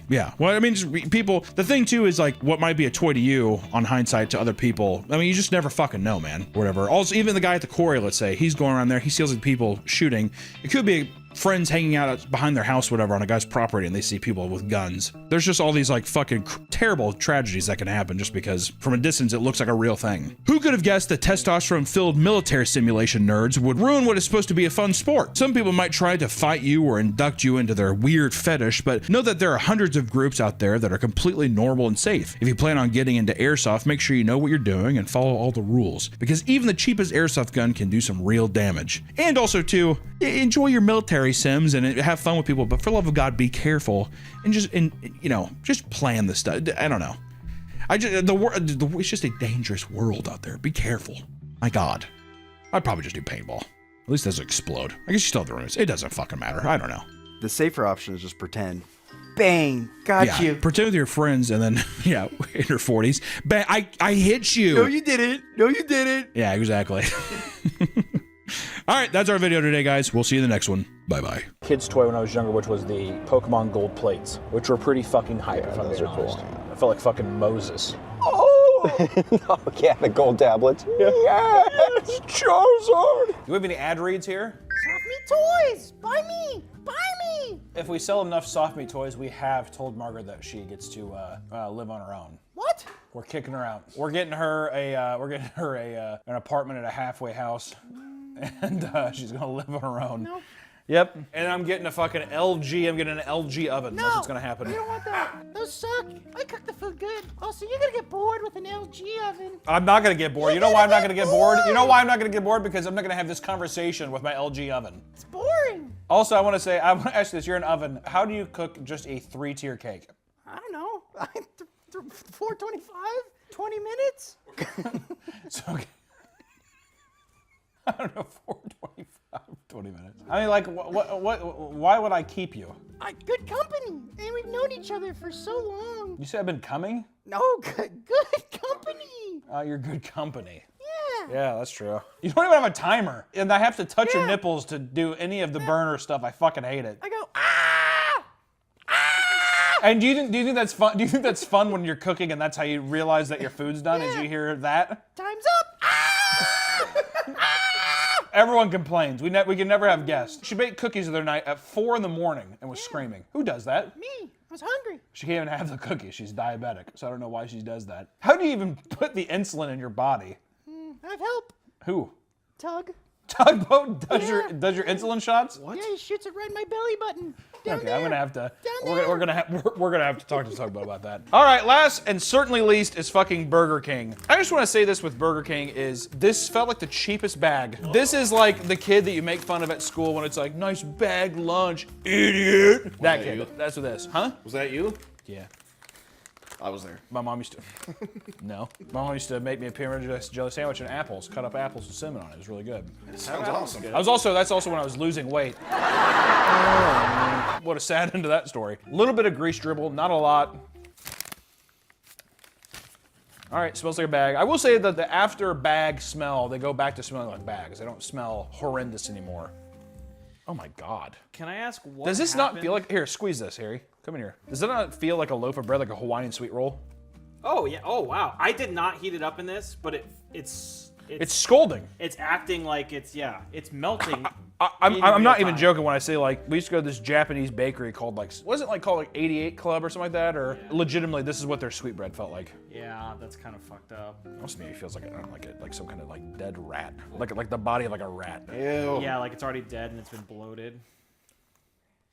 yeah. Well, I mean, just people, the thing too is like what might be a toy to you on hindsight to other people. I mean, you just never fucking know, man, whatever. Also, even the guy at the quarry, let's say, he's going around there, he sees people shooting. It could be friends hanging out behind their house, whatever, on a guy's property, and they see people with guns. There's just all these like fucking terrible tragedies that can happen just because from a distance it looks like a real thing. Who could have guessed that testosterone-filled military simulation nerds would ruin what is supposed to be a fun sport? Some people might try to fight you or induct you into their weird fetish, but know that there are hundreds of groups out there that are completely normal and safe. If you plan on getting into airsoft, make sure you know what you're doing and follow all the rules, because even the cheapest airsoft gun can do some real damage. And also too, enjoy your military sims and have fun with people, but for the love of God, be careful and just plan this stuff. I don't know. It's just a dangerous world out there. Be careful. My God, I'd probably just do paintball. At least it doesn't explode. I guess you still have the rooms. It doesn't fucking matter. I don't know. The safer option is just pretend. Bang, got you. Pretend with your friends and then, in your 40s. Bang, I hit you. No, you didn't. No, you didn't. Yeah, exactly. All right, that's our video today, guys. We'll see you in the next one. Bye-bye. Kid's toy when I was younger, which was the Pokemon Gold plates, which were pretty fucking hype. Yeah, those are cool. I felt like fucking Moses. Oh! Oh, yeah, the gold tablets. Yeah. Yes, Charizard! Do we have any ad reads here? Soft Meat Toys! Buy me! Buy me! If we sell enough Soft Meat toys, we have told Margaret that she gets to live on her own. What? We're kicking her out. We're getting her an apartment at a halfway house. And she's gonna live on her own. No. Yep. And I'm getting a fucking LG. I'm getting an LG oven. No. That's what's gonna happen. You don't want that. Those suck. I cook the food good. Also, you're gonna get bored with an LG oven. I'm not gonna get bored. You know why I'm not gonna get bored? You know why I'm not gonna get bored? Because I'm not gonna have this conversation with my LG oven. It's boring. Also, I want to ask this. You're an oven. How do you cook just a 3-tier cake? I don't know. 425? 20 minutes? So, okay. I don't know, 20 minutes. I mean, like, why would I keep you? Good company. And we've known each other for so long. You said I've been coming? No, good company. You're good company. Yeah. Yeah, that's true. You don't even have a timer. And I have to touch your nipples to do any of the burner stuff. I fucking hate it. I go, And do you think that's fun? Do you think that's fun when you're cooking and that's how you realize that your food's done? Is you hear that? time's up. Everyone complains. We can never have guests. She baked cookies the other night at 4 in the morning and was screaming. Who does that? Me. I was hungry. She can't even have the cookies. She's diabetic, so I don't know why she does that. How do you even put the insulin in your body? I have help. Who? Tug. Tugboat does your insulin shots? Yeah, he shoots it right in my belly button. Down Okay, there. I'm gonna have to. Down We're gonna have to talk to Tugboat about that. All right, last and certainly least is fucking Burger King. I just want to say this with Burger King is this felt like the cheapest bag. This is like the kid that you make fun of at school when it's like nice bag lunch, idiot. That kid. you? That's what this. Huh? Was that you? Yeah. I was there. My mom used to. No. My mom used to make me a peanut jelly sandwich and apples, cut up apples with cinnamon on it. It was really good. Sounds awesome. That's also when I was losing weight. What a sad end to that story. A little bit of grease dribble, not a lot. All right, smells like a bag. I will say that the after bag smell, they go back to smelling like bags. They don't smell horrendous anymore. Oh my God. Can I ask what Does this happened? not feel like, here, squeeze this, Harry. Come in here. Does that not feel like a loaf of bread, like a Hawaiian sweet roll? Oh yeah. Oh wow. I did not heat it up in this, but it's scalding. It's acting like it's melting. I'm not even joking when I say like we used to go to this Japanese bakery called like wasn't like called like 88 Club or something like that, or legitimately this is what their sweetbread felt like. Yeah, that's kind of fucked up. Also maybe feels like like some kind of like dead rat, like the body of like a rat. Ew. Yeah, like it's already dead and it's been bloated.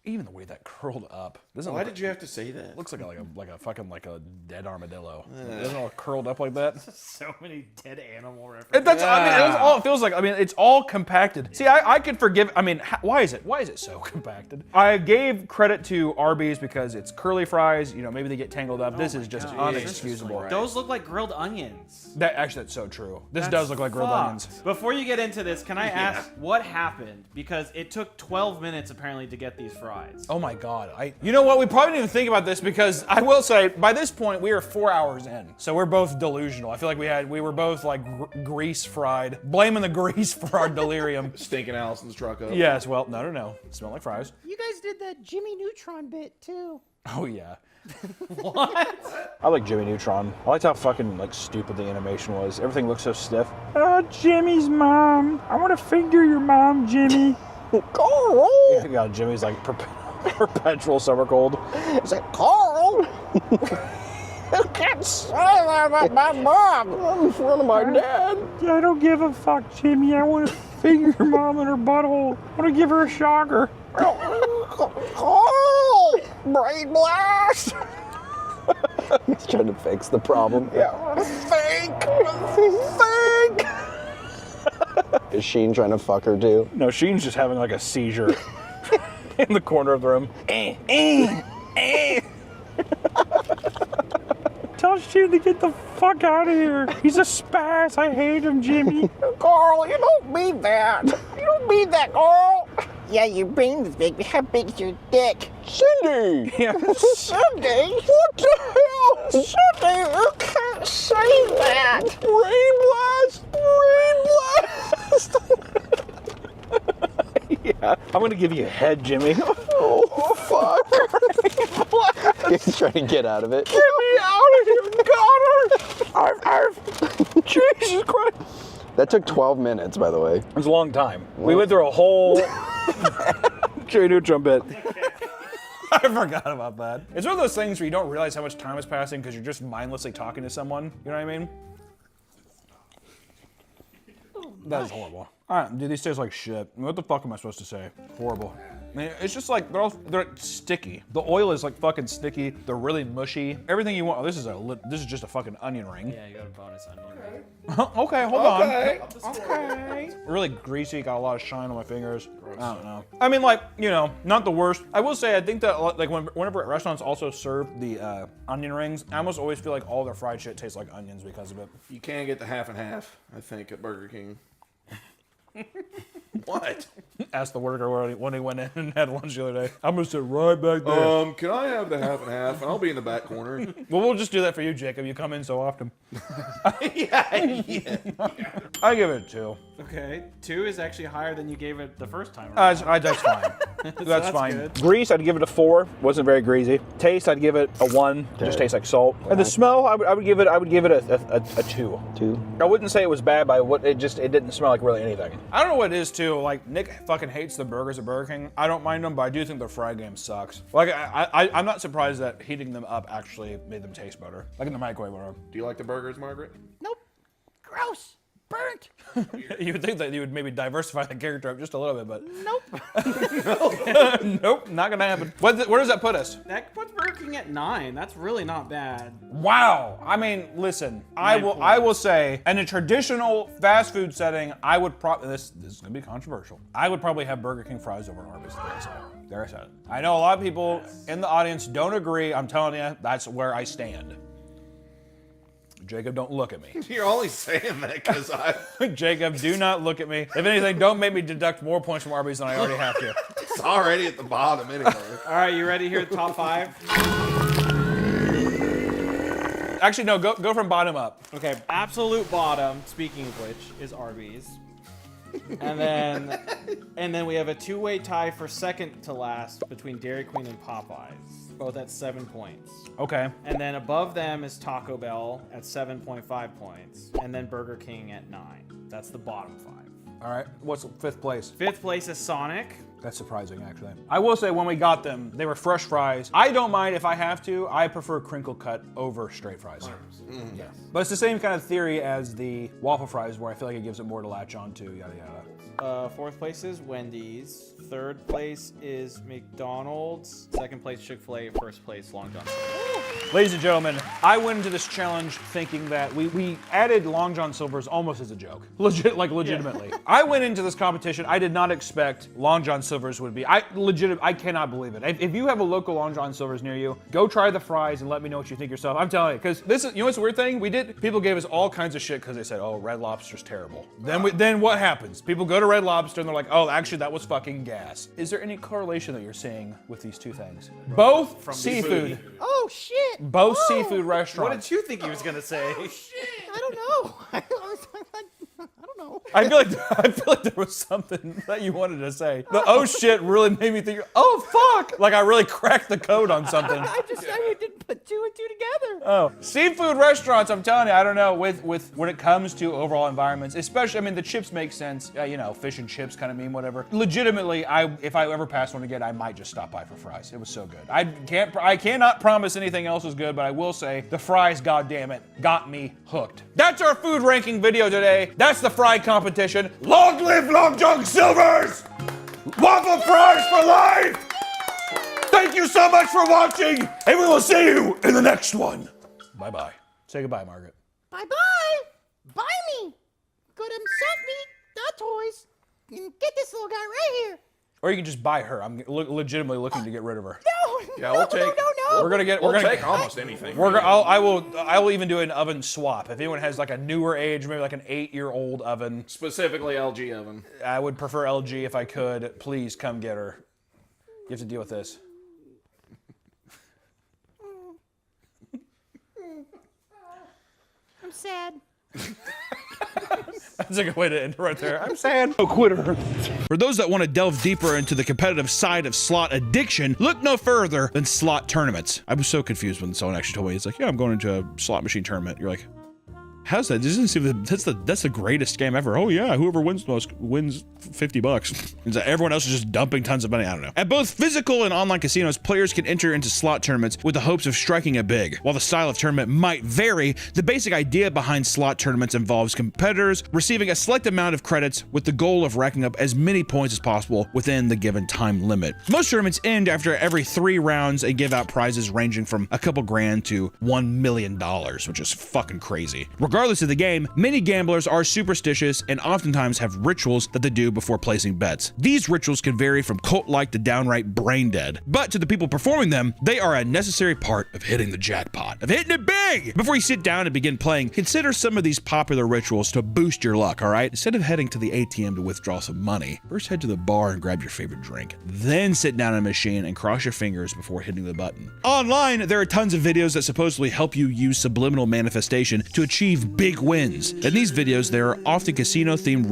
Even the way that curled up doesn't. Why did you have to say that? Looks like a fucking like a dead armadillo. Doesn't it all curled up like that? So many dead animal references. That's I mean that's all it feels like. I mean it's all compacted. See, I could forgive. I mean, why is it so compacted? I gave credit to Arby's because it's curly fries. You know, maybe they get tangled up. This is just unexcusable. Those look like grilled onions. That's so true. This does look like grilled onions. Before you get into this, can I ask what happened? Because it took 12 minutes apparently to get these fries. Oh my God. You know what? We probably didn't even think about this because I will say by this point we are 4 hours in. So we're both delusional. I feel like we were both like grease fried, blaming the grease for our delirium. Stinking Allison's truck up. Yes, well, no. It smelled like fries. You guys did that Jimmy Neutron bit too. Oh yeah. What? I like Jimmy Neutron. I liked how fucking like stupid the animation was. Everything looked so stiff. Jimmy's mom. I want to finger your mom, Jimmy. Carl! Yeah, Jimmy's like perpetual summer cold. It's like, Carl! You can't say that about my mom in front of my dad. I don't give a fuck, Jimmy. I want to finger your mom in her butthole. I want to give her a shocker. Carl! Brain blast! He's trying to fix the problem. Yeah, think! Is Sheen trying to fuck her too? No, Sheen's just having like a seizure in the corner of the room. Tell Sheen to get the fuck out of here. He's a spaz. I hate him, Jimmy. Carl, you don't mean that. You don't mean that, Carl. Yeah, your brain is big. How big is your dick? Cindy! Yeah. Cindy? What the hell? Cindy, you can't say that. Brain blast! Yeah. I'm gonna give you a head, Jimmy. Oh, fuck. He's trying to get out of it. Get me out of here, Connor! Jesus Christ. That took 12 minutes, by the way. It was a long time. We went through a whole Jimmy Neutron bit. I forgot about that. It's one of those things where you don't realize how much time is passing because you're just mindlessly talking to someone. You know what I mean? That is horrible. All right, dude, these taste like shit. What the fuck am I supposed to say? Horrible. I mean, it's just like they're sticky. The oil is like fucking sticky. They're really mushy. Everything you want. Oh, this is just a fucking onion ring. Yeah, you got a bonus onion ring. Okay, hold on. Okay. Really greasy. Got a lot of shine on my fingers. I don't know. I mean, like, you know, not the worst. I will say, I think that like whenever restaurants also serve the onion rings, I almost always feel like all their fried shit tastes like onions because of it. You can get the half and half, I think, at Burger King. What? Asked the worker when he went in and had lunch the other day. I'm gonna sit right back there. Can I have the half and half? And I'll be in the back corner. Well, we'll just do that for you, Jacob. You come in so often. yeah. I give it a 2. Okay, 2 is actually higher than you gave it the first time. That's fine. So That's fine. good. Grease, I'd give it a 4. Wasn't very greasy. Taste, I'd give it a 1. It just tastes like salt. And the smell, I would give it a 2. 2. I wouldn't say it was bad, but it didn't smell like really anything. I don't know what it is too. Like Nick fucking hates the burgers at Burger King. I don't mind them, but I do think their fry game sucks. Like I'm not surprised that heating them up actually made them taste better. Like in the microwave. Whatever. Do you like the burgers, Margaret? Nope. Gross. Burnt. You would think that you would maybe diversify the character up just a little bit, but Nope. nope, not gonna happen. Where does that put us? That puts Burger King at 9. That's really not bad. Wow. I mean, listen. I will say, in a traditional fast food setting, I would probably this is gonna be controversial. I would probably have Burger King fries over Arby's. There I said it. I know a lot of people in the audience don't agree. I'm telling you, that's where I stand. Jacob, don't look at me. You're only saying that because I... Jacob, do not look at me. If anything, don't make me deduct more points from Arby's than I already have to. It's already at the bottom anyway. All right, you ready to hear the top 5? Actually, no, go from bottom up. Okay, absolute bottom, speaking of which, is Arby's. And then we have a 2-way tie for second to last between Dairy Queen and Popeyes, both at 7 points. Okay. And then above them is Taco Bell at 7.5 points, and then Burger King at 9. That's the bottom 5. All right, what's 5th place? 5th place is Sonic. That's surprising, actually. I will say, when we got them, they were fresh fries. I don't mind if I have to. I prefer crinkle cut over straight fries. Yes. But it's the same kind of theory as the waffle fries, where I feel like it gives it more to latch on to, yada yada. 4th place is Wendy's. 3rd place is McDonald's. 2nd place Chick-fil-A. 1st place Long John Silver's. Ladies and gentlemen, I went into this challenge thinking that we added Long John Silver's almost as a joke. Legitimately. Yeah. I went into this competition, I did not expect Long John Silver's would be. I cannot believe it. If you have a local Long John Silver's near you, go try the fries and let me know what you think yourself. I'm telling you, because this is, you know what's the weird thing? People gave us all kinds of shit because they said, oh, Red Lobster's terrible. Then what happens? People go to Red Lobster and they're like, oh, actually that was fucking gas. Is there any correlation that you're seeing with these two things? Both from seafood. Oh shit. Both seafood restaurants. What did you think he was gonna say? Oh shit. I don't know. I don't know. I feel like there was something that you wanted to say. The oh shit really made me think, oh fuck! Like I really cracked the code on something. I didn't put 2 and 2 together. Oh, seafood restaurants, I'm telling you, I don't know, with when it comes to overall environments, especially, I mean, the chips make sense, you know, fish and chips kind of mean whatever. Legitimately, if I ever pass one again, I might just stop by for fries. It was so good. I cannot promise anything else is good, but I will say the fries, goddammit, got me hooked. That's our food ranking video today. That's the fry competition. Long live Long John Silver's! Waffle fries for life! Thank you so much for watching, and we will see you in the next one. Bye-bye. Say goodbye, Margaret. Bye-bye. Buy me. Go to Softme.toys and get this little guy right here. Or you can just buy her. I'm legitimately looking to get rid of her. No. Yeah, we'll take. No. We're gonna take almost anything. I will even do an oven swap. If anyone has like a newer age, maybe like an 8-year-old oven, Specifically LG oven. I would prefer LG if I could. Please come get her. You have to deal with this. I'm sad. That's a good way to end right there. I'm sad. No quitter. For those that want to delve deeper into the competitive side of slot addiction, look no further than slot tournaments. I was so confused when someone actually told me, it's like, yeah, I'm going into a slot machine tournament. You're like, How's that? Doesn't seem that's the greatest game ever. Oh yeah, whoever wins the most wins $50. Everyone else is just dumping tons of money. I don't know. At both physical and online casinos, players can enter into slot tournaments with the hopes of striking it big. While the style of tournament might vary, the basic idea behind slot tournaments involves competitors receiving a select amount of credits with the goal of racking up as many points as possible within the given time limit. Most tournaments end after every 3 rounds and give out prizes ranging from a couple grand to $1 million, which is fucking crazy. Regardless of the game, many gamblers are superstitious and oftentimes have rituals that they do before placing bets. These rituals can vary from cult-like to downright brain dead, but to the people performing them, they are a necessary part of hitting the jackpot, of hitting it big! Before you sit down and begin playing, consider some of these popular rituals to boost your luck, alright? Instead of heading to the ATM to withdraw some money, first head to the bar and grab your favorite drink. Then sit down in a machine and cross your fingers before hitting the button. Online, there are tons of videos that supposedly help you use subliminal manifestation to achieve big wins. In these videos, there are often casino-themed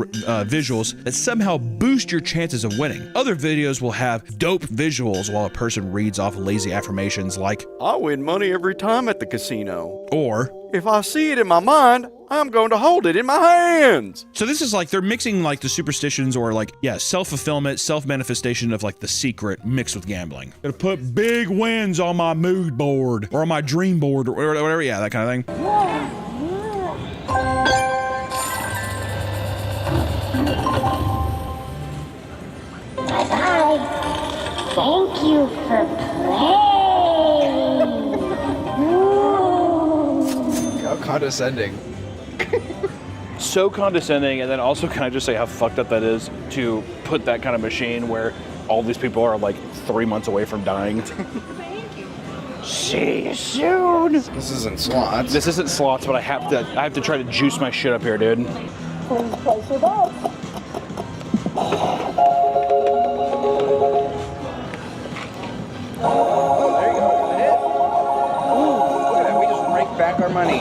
visuals that somehow boost your chances of winning. Other videos will have dope visuals while a person reads off lazy affirmations like, I win money every time at the casino. Or, if I see it in my mind, I'm going to hold it in my hands. So this is like, they're mixing like the superstitions or like, yeah, self-fulfillment, self-manifestation of like The Secret mixed with gambling. Gonna put big wins on my mood board or on my dream board or whatever, yeah, that kind of thing. Bye-bye. Thank you for playing. How condescending. So condescending, and then also can I just say how fucked up that is to put that kind of machine where all these people are like 3 months away from dying. See you soon. This isn't slots. This isn't slots, but I have to try to juice my shit up here, dude. Please place your bets. Oh, there you go. Hit. Ooh, look at that. We just raked back our money.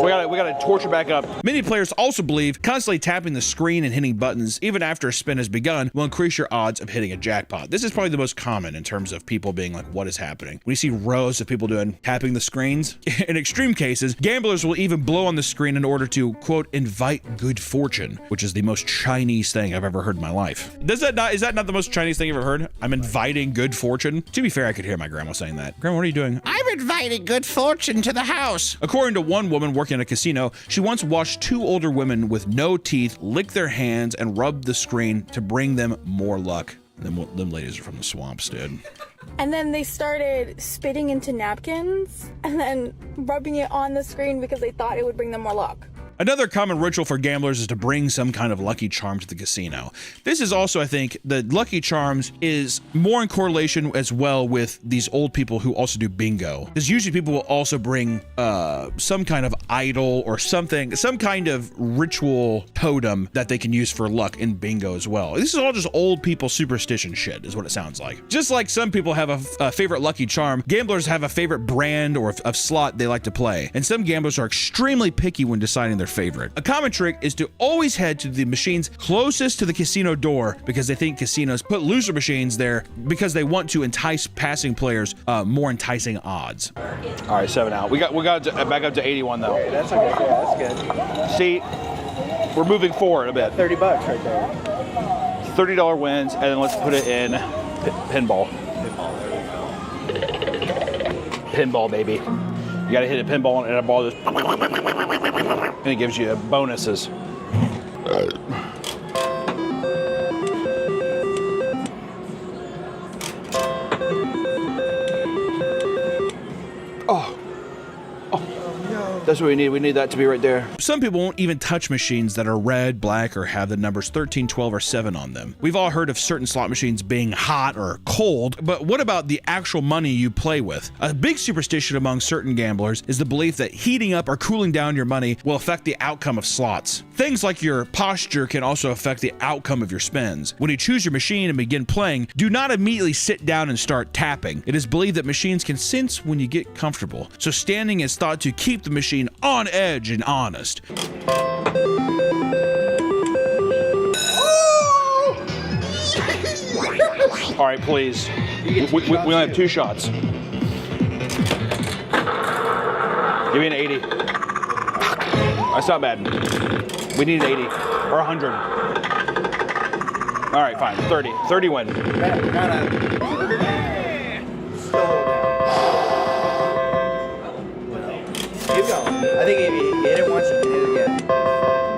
We gotta torch it back up. Many players also believe constantly tapping the screen and hitting buttons, even after a spin has begun, will increase your odds of hitting a jackpot. This is probably the most common in terms of people being like, what is happening? When you see rows of people tapping the screens, in extreme cases, gamblers will even blow on the screen in order to, quote, invite good fortune, which is the most Chinese thing I've ever heard in my life. Is that not the most Chinese thing you've ever heard? I'm inviting good fortune? To be fair, I could hear my grandma saying that. Grandma, what are you doing? I'm inviting good fortune to the house. According to one woman working at a casino, she once watched 2 older women with no teeth lick their hands and rub the screen to bring them more luck. Them ladies are from the swamps, dude. And then they started spitting into napkins and then rubbing it on the screen because they thought it would bring them more luck. Another common ritual for gamblers is to bring some kind of lucky charm to the casino. This is also, I think, the lucky charms is more in correlation as well with these old people who also do bingo. Because usually people will also bring some kind of idol or something, some kind of ritual totem that they can use for luck in bingo as well. This is all just old people superstition shit is what it sounds like. Just like some people have a favorite lucky charm, gamblers have a favorite brand or of slot they like to play. And some gamblers are extremely picky when deciding their favorite. A common trick is to always head to the machines closest to the casino door because they think casinos put loser machines there because they want to entice passing players more enticing odds. All right, 7 out. We got back up to 81 though. Okay, that's okay. Yeah, that's good. See, we're moving forward a bit. $30 right there. $30 wins, and then let's put it in pinball. Pinball, baby. You gotta hit a pinball and a ball just, and it gives you bonuses. That's what we need. We need that to be right there. Some people won't even touch machines that are red, black, or have the numbers 13, 12, or 7 on them. We've all heard of certain slot machines being hot or cold, but what about the actual money you play with? A big superstition among certain gamblers is the belief that heating up or cooling down your money will affect the outcome of slots. Things like your posture can also affect the outcome of your spins. When you choose your machine and begin playing, do not immediately sit down and start tapping. It is believed that machines can sense when you get comfortable, so standing is thought to keep the machine on edge and honest. All right, please. We only have 2 shots. Give me an 80. Fuck. That's not bad. We need 80 or 100. All right, fine. 30. 30 win. Keep going. I think if you hit it once, you can hit it again.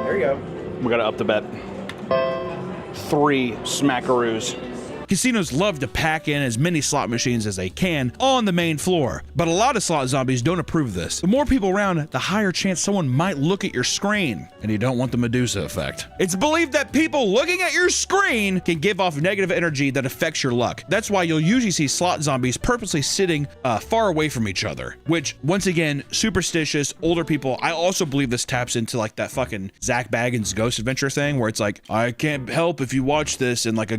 There you go. We gotta up the bet. 3 smackaroos. Casinos love to pack in as many slot machines as they can on the main floor, but a lot of slot zombies don't approve of this. The more people around, the higher chance someone might look at your screen, and you don't want the Medusa effect. It's believed that people looking at your screen can give off negative energy that affects your luck. That's why you'll usually see slot zombies purposely sitting far away from each other, which, once again, superstitious, older people. I also believe this taps into like that fucking Zach Baggins Ghost Adventure thing, where it's like, I can't help if you watch this, and like a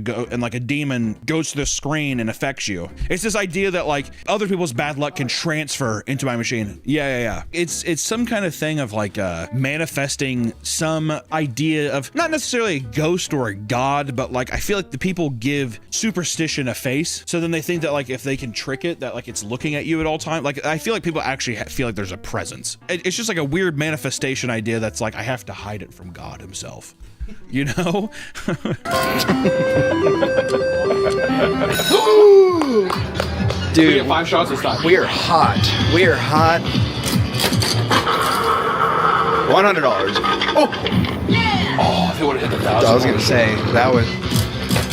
demon goes to the screen and affects you. It's this idea that like other people's bad luck can transfer into my machine. Yeah. It's some kind of thing of like manifesting some idea of not necessarily a ghost or a god, but like I feel like the people give superstition a face. So then they think that like if they can trick it, that like it's looking at you at all time. Like I feel like people actually feel like there's a presence. It's just like a weird manifestation idea that's like I have to hide it from God himself. You know? Dude, we get 5 shots this time. We are hot. We are hot. $100. Oh! Oh, if it would have hit the 1,000. I was gonna say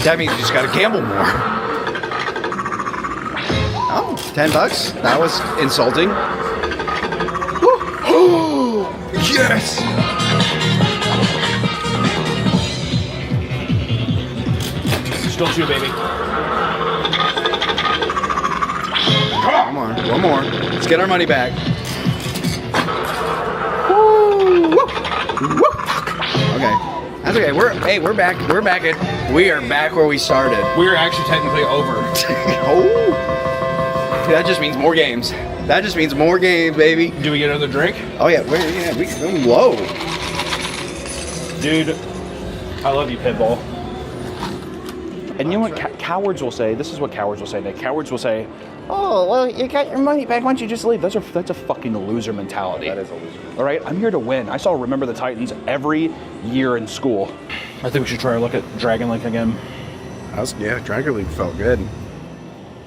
that means you just gotta gamble more. Oh, $10. That was insulting. Oh, yes! Still 2, baby. Come on, one more. Let's get our money back. Woo, woo, woo. Okay, that's okay. We're back. We are back where we started. We're actually technically over. Oh, that just means more games. That just means more games, baby. Do we get another drink? Oh yeah, we can go low. Dude, I love you, Pitbull. And you know what cowards will say? This is what cowards will say, Nick. Cowards will say, oh, well, you got your money back. Why don't you just leave? That's a fucking loser mentality. That is a loser. All right, I'm here to win. I saw Remember the Titans every year in school. I think we should try a look at Dragon Link again. Dragon Link felt good.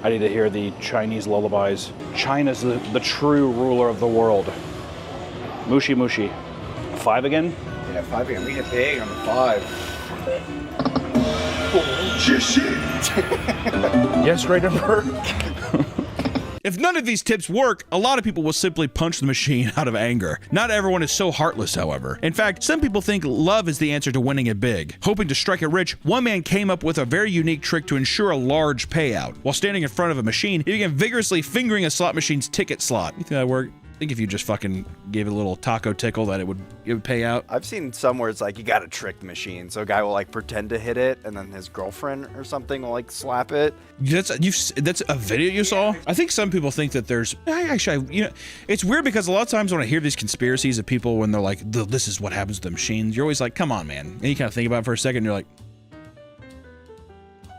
I need to hear the Chinese lullabies. China's the true ruler of the world. Mushi Mushi. 5 again? Yeah, 5 again. We hit big on the 5. Yes, right number. If none of these tips work, a lot of people will simply punch the machine out of anger. Not everyone is so heartless, however. In fact, some people think love is the answer to winning it big. Hoping to strike it rich, one man came up with a very unique trick to ensure a large payout. While standing in front of a machine, he began vigorously fingering a slot machine's ticket slot. You think that worked? I think if you just fucking gave it a little taco tickle that it would pay out. I've seen some where it's like you gotta trick the machine. So a guy will like pretend to hit it and then his girlfriend or something will like slap it. That's a video you saw? I think some people think that there's it's weird because a lot of times when I hear these conspiracies of people when they're like, this is what happens to the machines, you're always like, come on, man. And you kind of think about it for a second and you're like,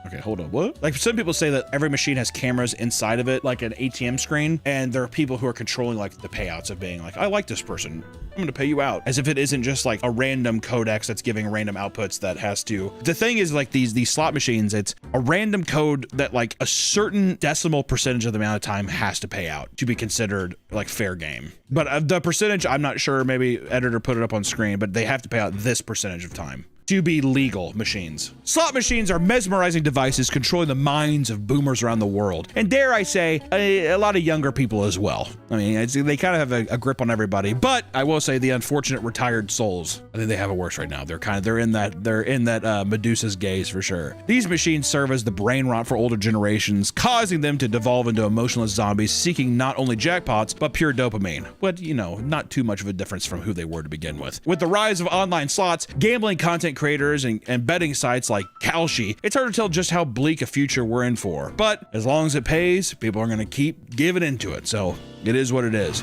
okay, hold on, what? Like some people say that every machine has cameras inside of it, like an ATM screen, and there are people who are controlling like the payouts of being like, I like this person, I'm gonna pay you out. As if it isn't just like a random codex that's giving random outputs that has to. The thing is like these slot machines, it's a random code that like a certain decimal percentage of the amount of time has to pay out to be considered like fair game. But the percentage, I'm not sure, maybe editor put it up on screen, but they have to pay out this percentage of time to be legal machines. Slot machines are mesmerizing devices controlling the minds of boomers around the world. And dare I say, a lot of younger people as well. I mean, they kind of have a grip on everybody, but I will say the unfortunate retired souls, I think they have it worse right now. They're in that Medusa's gaze for sure. These machines serve as the brain rot for older generations, causing them to devolve into emotionless zombies seeking not only jackpots, but pure dopamine. But, not too much of a difference from who they were to begin with. With the rise of online slots, gambling content creators and betting sites like Kalshi, it's hard to tell just how bleak a future we're in for. But as long as it pays, people are going to keep giving into it. So it is what it is.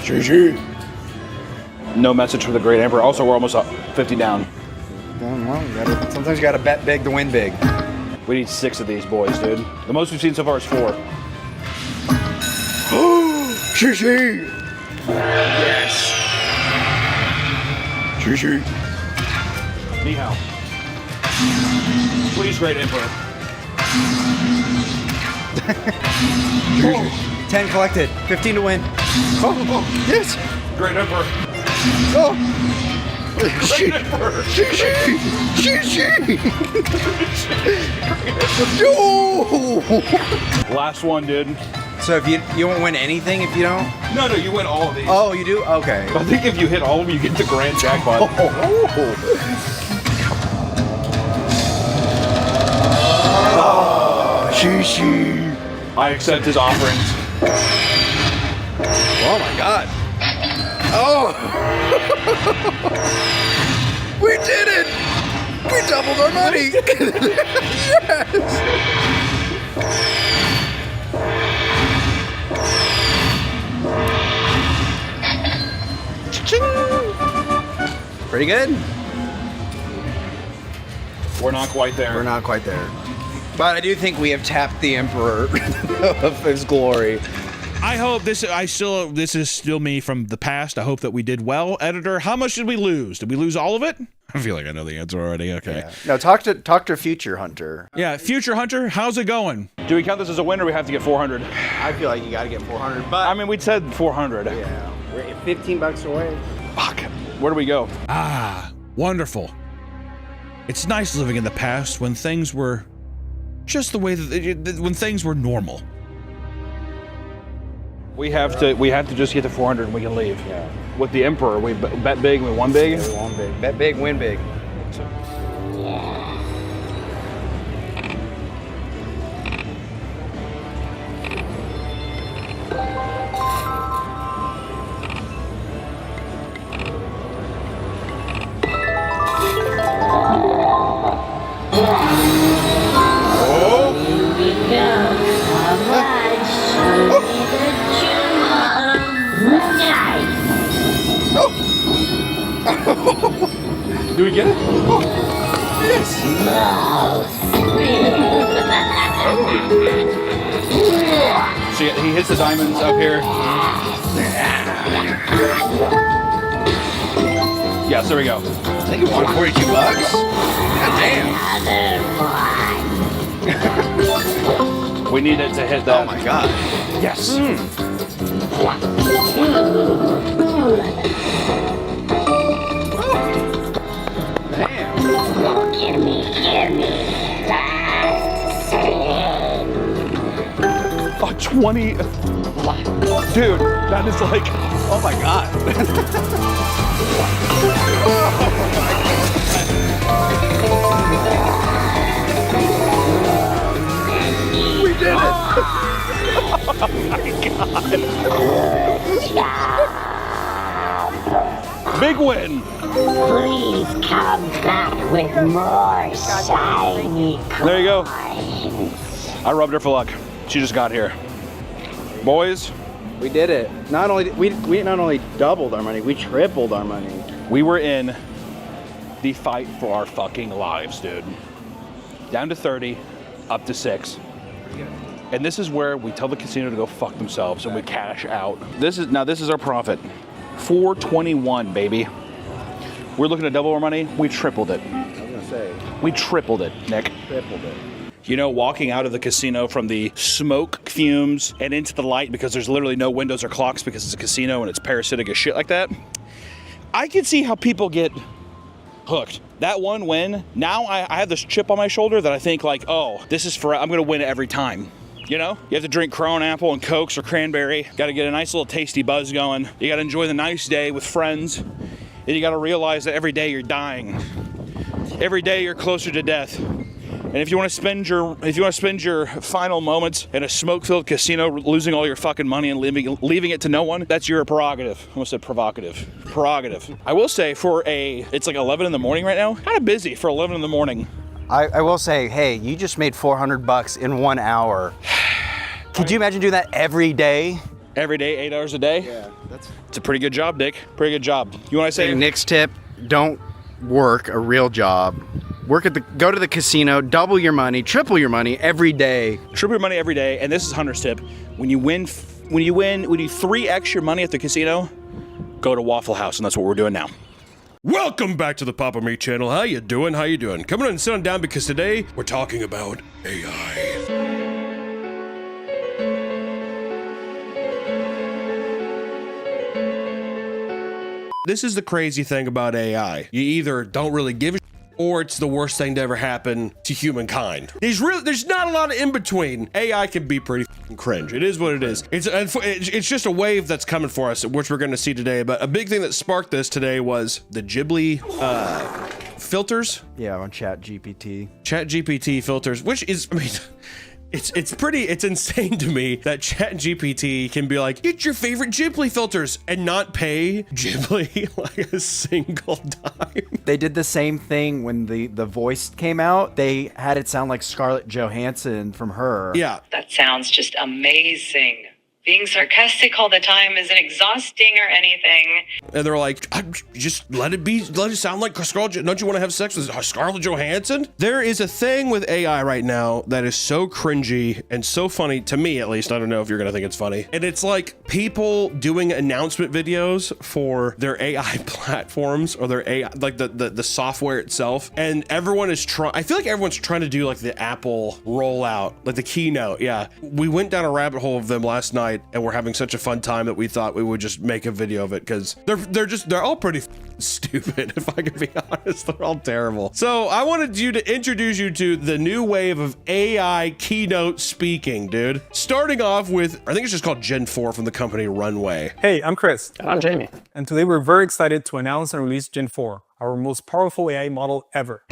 GG. No message for the Great Emperor. Also, we're almost up 50 down. Well, sometimes you gotta bet big to win big. We need 6 of these boys, dude. The most we've seen so far is 4. GG. Yes. Ni hao. Please, great emperor. 10 collected. 15 to win. Oh, yes. Great emperor. Oh. Great emperor. No. Last one, dude. So if you won't win anything if you don't? No, you win all of these. Oh, you do? Okay. I think if you hit all of them, you get the grand jackpot. Shishi. I accept his offerings. Oh my god. Oh. We did it. We doubled our money. Yes. Pretty good. We're not quite there. We're not quite there. But I do think we have tapped the Emperor of his glory. I hope this is still me from the past. I hope that we did well. Editor, how much did we lose? Did we lose all of it? I feel like I know the answer already. Okay. Yeah. No, talk to Future Hunter. Yeah, Future Hunter, how's it going? Do we count this as a win, or we have to get 400? I feel like you got to get 400, but I mean, we said 400. Yeah, we're $15 away. Fuck. Where do we go? Ah, wonderful. It's nice living in the past when things were just the way that when things were normal. We have to just get to 400 and we can leave. Yeah. With the Emperor, we bet big, we won big. Yeah, we won big. Bet big, win big. Do we get it? Oh. Yes. See, he hits the diamonds up here. Yes, there we go. I think it won $42. God damn. We needed to hit that. Oh my god. Yes. Oh, 20. Dude, that is like, oh my god. We did it. oh my god. Big win. Please come back with more shiny coins. There you go. I rubbed her for luck. She just got here. Boys, we did it. Not only we not only doubled our money, we tripled our money. We were in the fight for our fucking lives, dude. Down to 30, up to 6. And this is where we tell the casino to go fuck themselves and we cash out. This is our profit. 421, baby. We're looking to double our money. We tripled it. I was gonna say. We tripled it, Nick. Tripled it. You know, walking out of the casino from the smoke fumes and into the light because there's literally no windows or clocks because it's a casino and it's parasitic as shit like that. I can see how people get hooked. That one win, now I have this chip on my shoulder that I think like, oh, this is for, I'm gonna win it every time. You know, you have to drink Crown Apple and Cokes or cranberry. Got to get a nice little tasty buzz going. You got to enjoy the nice day with friends. And you got to realize that every day you're dying. Every day you're closer to death. And if you want to spend your final moments in a smoke-filled casino, losing all your fucking money and leaving it to no one, that's your prerogative. I almost said provocative. Prerogative. I will say it's like 11 in the morning right now. Kind of busy for 11 in the morning. I will say, hey, you just made $400 in 1 hour. Could you imagine doing that every day? Every day, 8 hours a day? Yeah, it's a pretty good job, Dick. Pretty good job. You want to say Nick's tip? Don't work a real job. Go to the casino, double your money, triple your money every day. Triple your money every day, and this is Hunter's tip. When you 3x your money at the casino, go to Waffle House, and that's what we're doing now. Welcome back to the Papa Me channel. How you doing? How you doing? Come on and sit on down because today we're talking about AI. This is the crazy thing about AI. You either don't really give a or it's the worst thing to ever happen to humankind. There's not a lot of in between. AI can be pretty cringe. It is what it is. It's just a wave that's coming for us, which we're going to see today. But a big thing that sparked this today was the Ghibli filters. Yeah, on ChatGPT. ChatGPT filters, which is, I mean, it's insane to me that ChatGPT can be like, get your favorite Ghibli filters and not pay Ghibli like a single dime. They did the same thing when the voice came out. They had it sound like Scarlett Johansson from Her. Yeah. That sounds just amazing. Being sarcastic all the time isn't exhausting or anything. And they're like, just let it sound like Scarlett. Don't you want to have sex with Scarlett Johansson? There is a thing with AI right now that is so cringy and so funny, to me at least. I don't know if you're going to think it's funny. And it's like people doing announcement videos for their AI platforms or their AI, like the software itself. And everyone is I feel like everyone's trying to do like the Apple rollout, like the keynote. Yeah. We went down a rabbit hole of them last night, and we're having such a fun time that we thought we would just make a video of it because they're all pretty stupid, if I can be honest. They're all terrible. So I wanted you to introduce you to the new wave of AI keynote speaking, dude. Starting off with, I think it's just called Gen 4 from the company Runway. Hey, I'm Chris. And I'm Jamie. And today we're very excited to announce and release Gen 4, our most powerful AI model ever.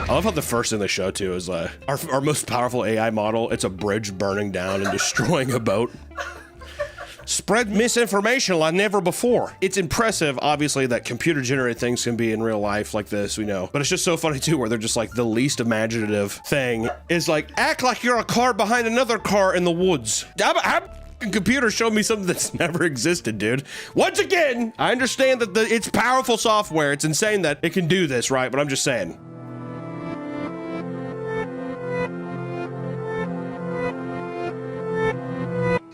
I love how the first thing they show too is our most powerful AI model. It's a bridge burning down and destroying a boat. Spread misinformation like never before. It's impressive, obviously, that computer generated things can be in real life like this, we know. But it's just so funny too, where they're just like the least imaginative thing is like, act like you're a car behind another car in the woods. Computer showed me something that's never existed, dude. Once again, I understand that it's powerful software. It's insane that it can do this, right? But I'm just saying.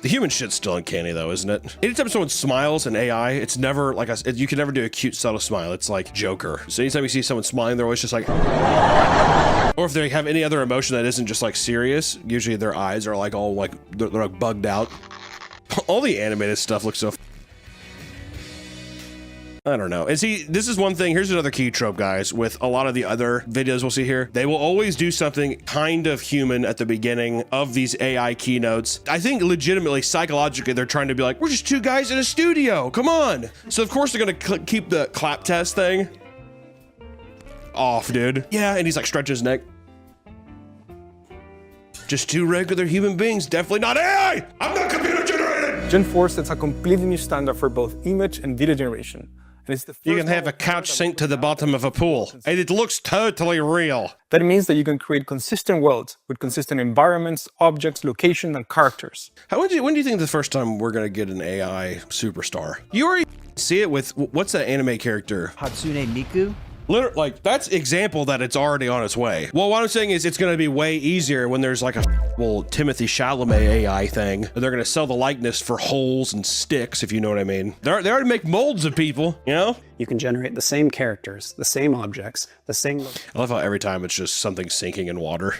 The human shit's still uncanny though, isn't it? Anytime someone smiles in AI, it's never like you can never do a cute subtle smile. It's like Joker. So anytime you see someone smiling, they're always just like, or if they have any other emotion that isn't just like serious, usually their eyes are like all like, they're like bugged out. All the animated stuff looks so I don't know. And see, this is one thing. Here's another key trope, guys, with a lot of the other videos we'll see here. They will always do something kind of human at the beginning of these AI keynotes. I think legitimately, psychologically, they're trying to be like, we're just two guys in a studio. Come on. So, of course, they're going to keep the clap test thing off, dude. Yeah, and he's like stretching his neck. Just two regular human beings. Definitely not AI. I'm not computer generated. Gen 4 sets a completely new standard for both image and video generation. And it's the you can have a couch sink to the bottom of a pool, and it looks totally real. That means that you can create consistent worlds with consistent environments, objects, location, and characters. When do you think the first time we're going to get an AI superstar? You already see it with, what's that anime character? Hatsune Miku? Literally, like, that's example that it's already on its way. Well, what I'm saying is it's going to be way easier when there's like a Timothy Chalamet AI thing. They're going to sell the likeness for holes and sticks, if you know what I mean. They already make molds of people, you know? You can generate the same characters, the same objects, the same... I love how every time it's just something sinking in water.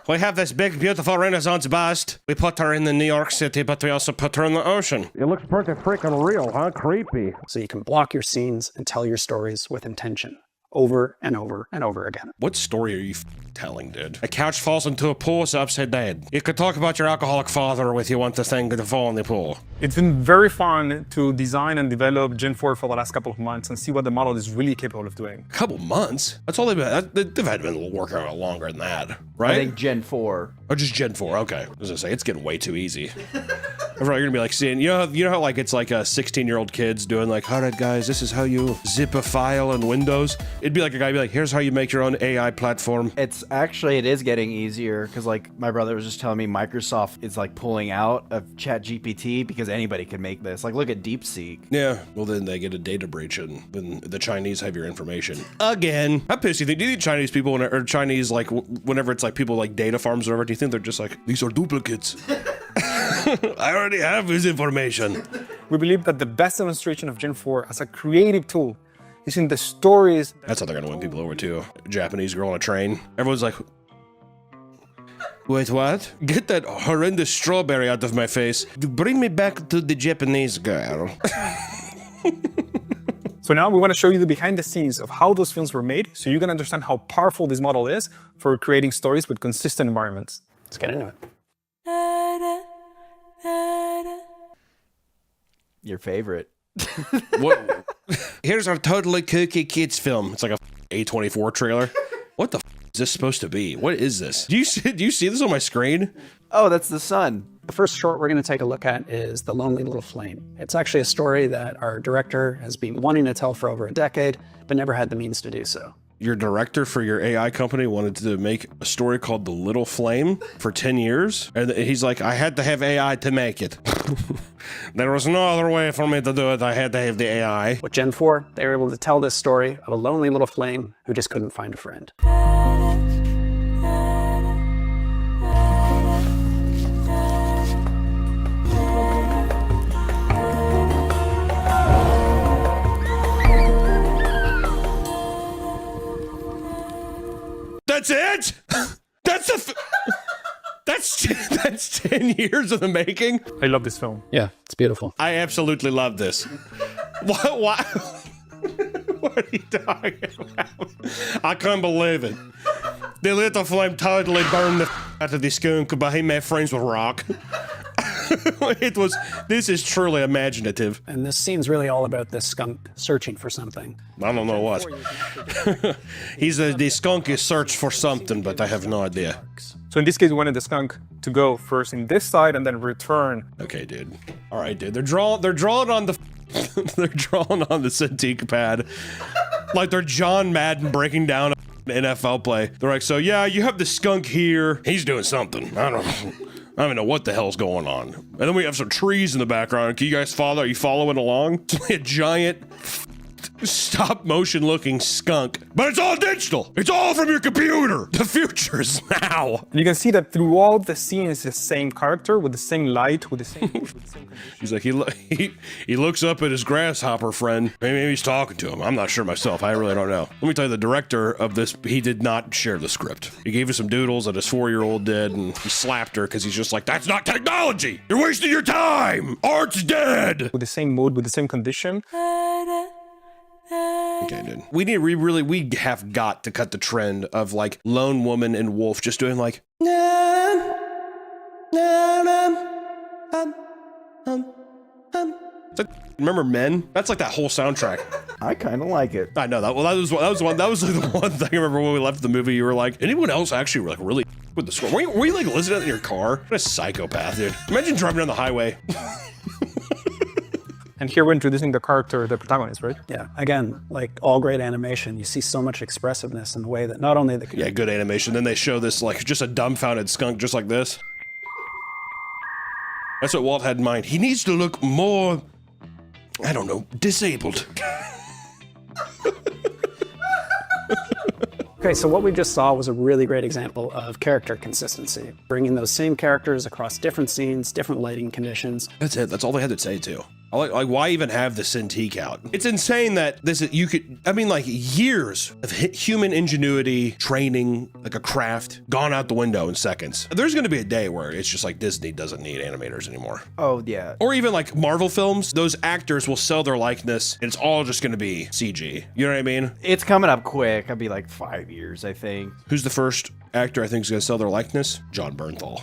We have this big, beautiful Renaissance bust. We put her in the New York City, but we also put her in the ocean. It looks pretty freaking real, huh? Creepy. So you can block your scenes and tell your stories with intention. Over and over and over again. What story are you telling, dude? A couch falls into a pool, it's upside down. You could talk about your alcoholic father if you want the thing to fall in the pool. It's been very fun to design and develop Gen 4 for the last couple of months and see what the model is really capable of doing. A couple months? That's all they've been. They've had been working on it longer than that, right? I think Gen 4. Oh, just Gen 4. Okay. I was gonna say it's getting way too easy. You're gonna be like seeing, you know how like it's like a 16-year-old kids doing like, all right, guys, this is how you zip a file in Windows. It'd be like a guy be like, here's how you make your own AI platform. It is getting easier because like my brother was just telling me Microsoft is like pulling out of ChatGPT because anybody can make this. Like look at DeepSeek. Yeah, well then they get a data breach and then the Chinese have your information. Again. How pissed do you think? Do you think Chinese people or Chinese like whenever it's like people like data farms or whatever, do you think they're just like, these are duplicates? I already have his information. We believe that the best demonstration of Gen 4 as a creative tool is in the stories. That's how they're gonna win people over too. A Japanese girl on a train. Everyone's like, wait, what? Get that horrendous strawberry out of my face. Bring me back to the Japanese girl. So now we want to show you the behind the scenes of how those films were made so you can understand how powerful this model is for creating stories with consistent environments. Let's get into it. Your favorite. What? Here's our totally kooky kids film. It's like a A24 trailer. What the is this supposed to be? What is this? Do you see this on my screen? Oh, that's the sun. The first short we're going to take a look at is The Lonely Little Flame. It's actually a story that our director has been wanting to tell for over a decade, but never had the means to do so. Your director for your AI company wanted to make a story called The Little Flame for 10 years. And he's like, I had to have AI to make it. There was no other way for me to do it. I had to have the AI. With Gen 4, they were able to tell this story of a lonely little flame who just couldn't find a friend. That's it? That's 10 years of the making? I love this film. Yeah, it's beautiful. I absolutely love this. Why? What are you talking about? I can't believe it. The little flame totally burned the out of the skunk, but he made friends with Rock. This is truly imaginative. And this scene's really all about this skunk searching for something. I don't know what. The skunk is searched for something, but I have no idea. So in this case, we wanted the skunk to go first in this side and then return. Okay, dude. All right, dude. They're drawing on the they're drawing on the Cintiq pad like they're John Madden breaking down an NFL play. They're like, so yeah, you have the skunk here. He's doing something. I don't even know what the hell's going on. And then we have some trees in the background. Can you guys follow? Are you following along? It's like a giant stop motion looking skunk, but it's all digital. It's all from your computer. The future is now. And you can see that throughout the scene is the same character with the same light, with the same conditions. He's like, he looks up at his grasshopper friend. Maybe he's talking to him. I'm not sure myself. I really don't know. Let me tell you, the director of this, he did not share the script. He gave us some doodles that his 4-year-old did, and he slapped her because he's just like, that's not technology. You're wasting your time. Art's dead. With the same mood, with the same condition. Okay, dude. We have got to cut the trend of like lone woman and wolf just doing like remember Men? That's like that whole soundtrack. I kind of like it. I know that. Well, that was like the one thing I remember when we left the movie. You were like, anyone else actually like really with the score? Were you like listening to it in your car? What a psychopath, dude. Imagine driving down the highway. And here we're introducing the character, the protagonist, right? Yeah, again, like all great animation, you see so much expressiveness in the way that not only the... Yeah, good animation. Then they show this like just a dumbfounded skunk just like this. That's what Walt had in mind. He needs to look more, I don't know, disabled. Okay, so what we just saw was a really great example of character consistency, bringing those same characters across different scenes, different lighting conditions. That's it. That's all they had to say too. Like, why even have the Cintiq out? It's insane that years of human ingenuity, training, like a craft, gone out the window in seconds. There's going to be a day where it's just like Disney doesn't need animators anymore. Oh, yeah. Or even like Marvel films, those actors will sell their likeness and it's all just going to be CG. You know what I mean? It's coming up quick. I'll be like 5 years, I think. Who's the first actor I think is going to sell their likeness? John Bernthal.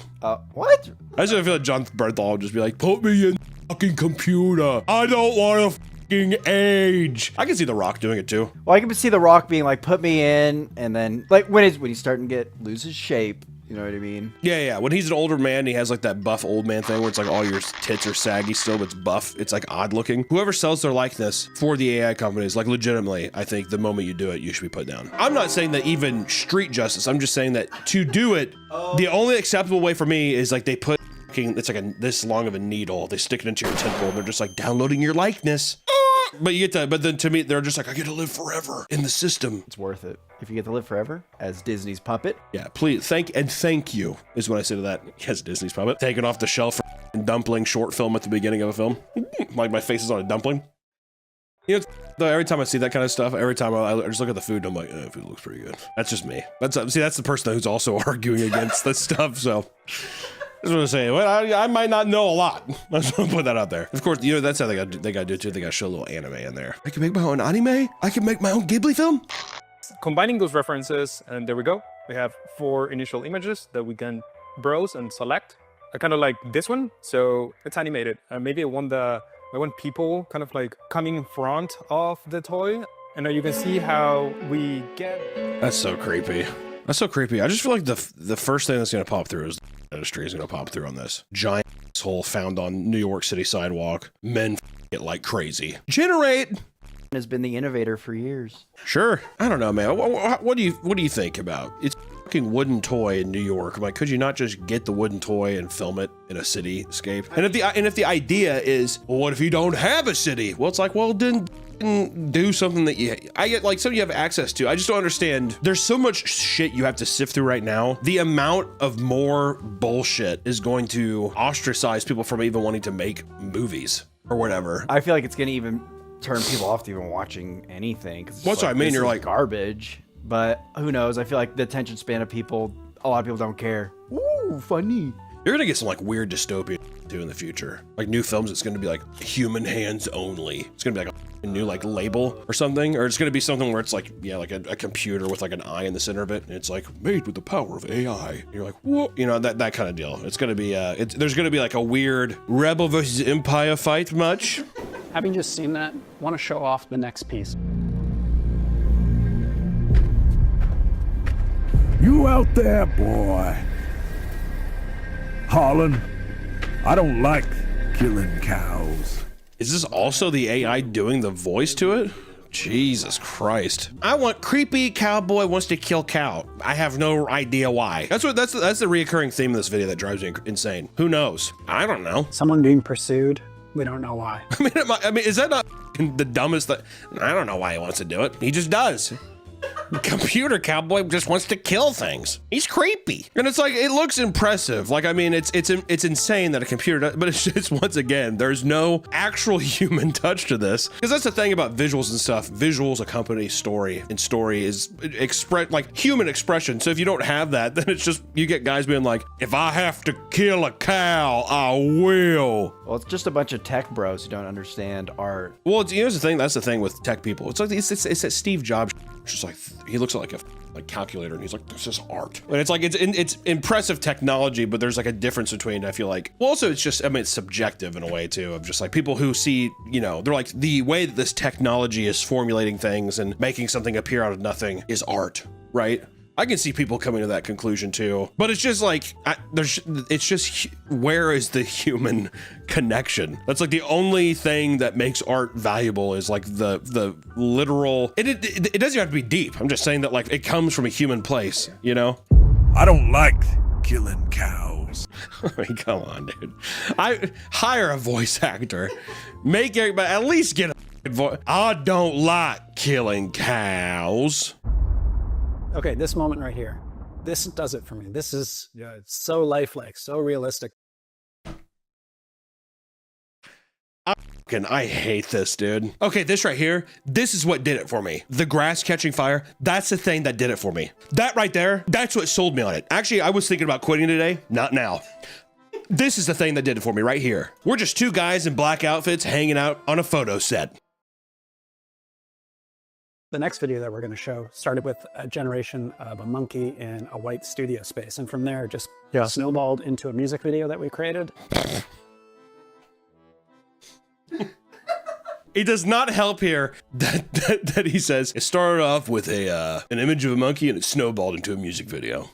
What? I just feel like John Bernthal will just be like, put me in fucking computer. I don't want to fucking age. I can see The Rock doing it too. Well, I can see The Rock being like, put me in, and then like when he's starting to lose his shape. You know what I mean? Yeah. When he's an older man, he has like that buff old man thing where it's like all your tits are saggy still, but it's buff. It's like odd looking. Whoever sells their likeness for the AI companies, like legitimately, I think the moment you do it, you should be put down. I'm not saying that even street justice. I'm just saying that to do it, the only acceptable way for me is like they put it's like this long of a needle. They stick it into your temple and they're just like downloading your likeness. But then to me, they're just like, I get to live forever in the system. It's worth it. If you get to live forever as Disney's puppet. Yeah, please, thank you is what I say to that. Yes, Disney's puppet. Taken off the shelf for dumpling short film at the beginning of a film. Like my face is on a dumpling. You know, though, every time I see that kind of stuff, every time I just look at the food, I'm like, food looks pretty good. That's just me. That's the person who's also arguing against this stuff. So I just want to say, well, I might not know a lot. I just want to put that out there. Of course, you know, that's how they got to do too. They got to show a little anime in there. I can make my own anime. I can make my own Ghibli film. Combining those references, and there we go. We have 4 initial images that we can browse and select. I kind of like this one, so it's animated. Maybe I want people kind of like coming in front of the toy, and now you can see how we get. That's so creepy. That's so creepy. I just feel like the first thing that's gonna pop through is the industry is gonna pop through on this. Giant hole found on New York City sidewalk. Men it like crazy. Generate has been the innovator for years. Sure. I don't know, man. What do you think about it's fucking wooden toy in New York? I'm like, could you not just get the wooden toy and film it in a cityscape? And if the idea is, well, what if you don't have a city? Well, it's like, well, then do something that I get like something you have access to. I just don't understand. There's so much shit you have to sift through right now. The amount of more bullshit is going to ostracize people from even wanting to make movies or whatever. I feel like it's gonna even turn people off to even watching anything. What's what I mean? You're like garbage, but who knows? I feel like the attention span of people, a lot of people don't care. Ooh, funny. You're gonna get some like weird dystopia too in the future. Like new films, it's gonna be like human hands only. It's gonna be like a new like label or something, or it's gonna be something where it's like, yeah, like a computer with like an eye in the center of it, and it's like made with the power of AI. And you're like, what? You know, that kind of deal. It's gonna be there's gonna be like a weird Rebel versus Empire fight much. Having just seen that, want to show off the next piece. You out there, boy. Harlan, I don't like killing cows. Is this also the AI doing the voice to it? Jesus Christ. I want creepy cowboy wants to kill cow. I have no idea why. That's the reoccurring theme of this video that drives me insane. Who knows? I don't know. Someone being pursued. We don't know why. I mean, is that not the dumbest thing? I don't know why he wants to do it. He just does. Computer cowboy just wants to kill things. He's creepy. And it's like, it looks impressive. Like, I mean, it's insane that a computer does, but it's just, once again, there's no actual human touch to this. Because that's the thing about visuals and stuff. Visuals accompany story, and story is like human expression. So if you don't have that, then it's just, you get guys being like, if I have to kill a cow, I will. Well, it's just a bunch of tech bros who don't understand art. Well, here's the thing. That's the thing with tech people. It's like, it's that Steve Jobs. It's just like, he looks like a calculator, and he's like, this is art. And it's like, it's impressive technology, but there's like a difference between, I feel like, well, also it's just, I mean, it's subjective in a way too, of just like people who see, you know, they're like, the way that this technology is formulating things and making something appear out of nothing is art, right? I can see people coming to that conclusion too, but it's just like, it's just, where is the human connection? That's like the only thing that makes art valuable is like the literal, it doesn't have to be deep. I'm just saying that like, it comes from a human place, you know? I don't like killing cows. I mean, come on, dude. I hire a voice actor, make everybody, at least get a voice. I don't like killing cows. Okay, this moment right here. This does it for me. This is so lifelike, so realistic. I hate this, dude. Okay, this right here, this is what did it for me. The grass catching fire, that's the thing that did it for me. That right there, that's what sold me on it. Actually, I was thinking about quitting today, not now. This is the thing that did it for me right here. We're just two guys in black outfits hanging out on a photo set. The next video that we're going to show started with a generation of a monkey in a white studio space. And from there, just snowballed into a music video that we created. It does not help here that he says it started off with an image of a monkey and it snowballed into a music video.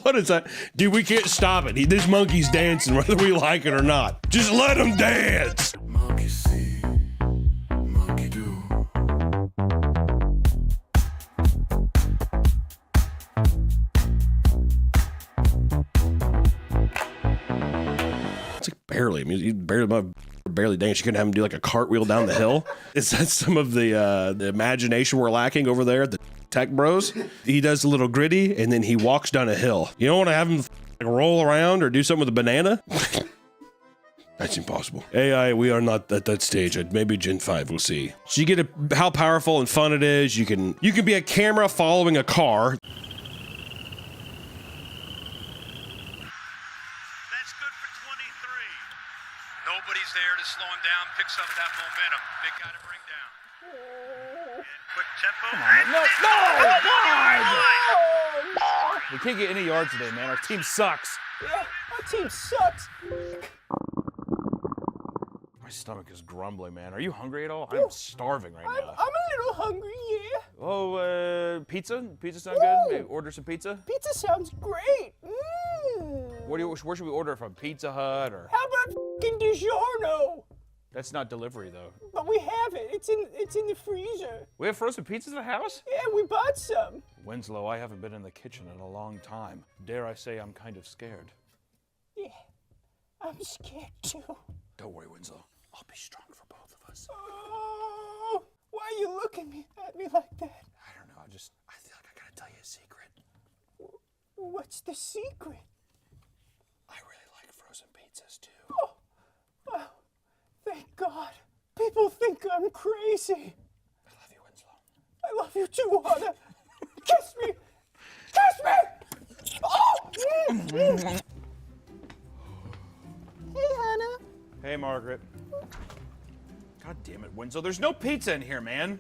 What is that? Dude, we can't stop it. This monkey's dancing whether we like it or not. Just let him dance. Monkey see, monkey do. It's like barely. I mean, you barely dance. You couldn't have him do like a cartwheel down the hill. Is that some of the imagination we're lacking over there at the Tech Bros? He does a little gritty and then he walks down a hill. You don't want to have him roll around or do something with a banana? That's impossible. AI, we are not at that stage. Maybe Gen 5, we'll see. So you get how powerful and fun it is. You can be a camera following a car. Nobody's there to slow him down, picks up that momentum. Big guy to bring down. And quick tempo. Come on, no! We can't get any yards today, man. Our team sucks. Yeah, our team sucks. My stomach is grumbling, man. Are you hungry at all? I'm starving right now. I'm a little hungry, yeah. Oh, pizza? Pizza sound good? Maybe order some pizza? Pizza sounds great. Where should we order from? Pizza Hut or? How about f***ing DiGiorno? That's not delivery though. But we have it. It's in the freezer. We have frozen pizzas in the house? Yeah, we bought some. Winslow, I haven't been in the kitchen in a long time. Dare I say I'm kind of scared. Yeah, I'm scared too. Don't worry, Winslow. I'll be strong for both of us. Oh, why are you looking at me like that? I don't know. I feel like I gotta tell you a secret. What's the secret? I really like frozen pizzas too. Oh, thank God. People think I'm crazy. I love you, Winslow. I love you too, Hannah. Kiss me! Kiss me! Oh! Hey, Hannah. Hey, Margaret. God damn it, Winslow. There's no pizza in here, man.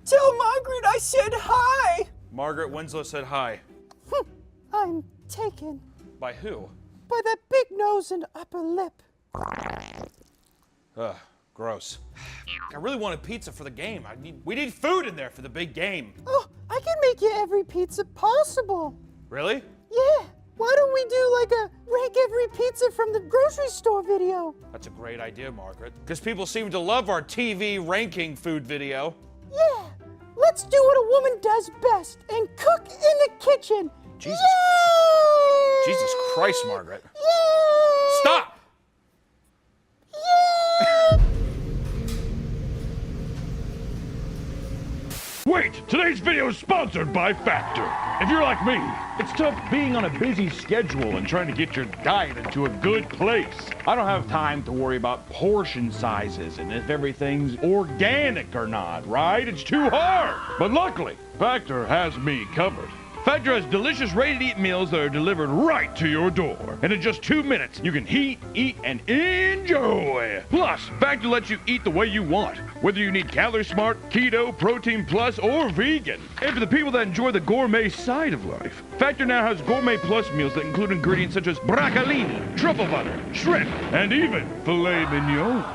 Tell Margaret I said hi. Margaret, Winslow said hi. I'm taken. By who? By that big nose and upper lip. Ugh, gross. I really wanted pizza for the game. We need food in there for the big game. Oh, I can make you every pizza possible. Really? Yeah. Why don't we do like a rank every pizza from the grocery store video? That's a great idea, Margaret. Because people seem to love our TV ranking food video. Yeah. Let's do what a woman does best and cook in the kitchen. Jesus Christ, Margaret. Yay! Stop! Wait, today's video is sponsored by Factor. If you're like me, it's tough being on a busy schedule and trying to get your diet into a good place. I don't have time to worry about portion sizes and if everything's organic or not, right? It's too hard. But luckily, Factor has me covered. Factor has delicious ready-to-eat meals that are delivered right to your door. And in just 2 minutes, you can heat, eat, and enjoy. Plus, Factor lets you eat the way you want, whether you need Calorie Smart, Keto, Protein Plus, or Vegan. And for the people that enjoy the gourmet side of life, Factor now has Gourmet Plus meals that include ingredients such as broccolini, truffle butter, shrimp, and even filet mignon.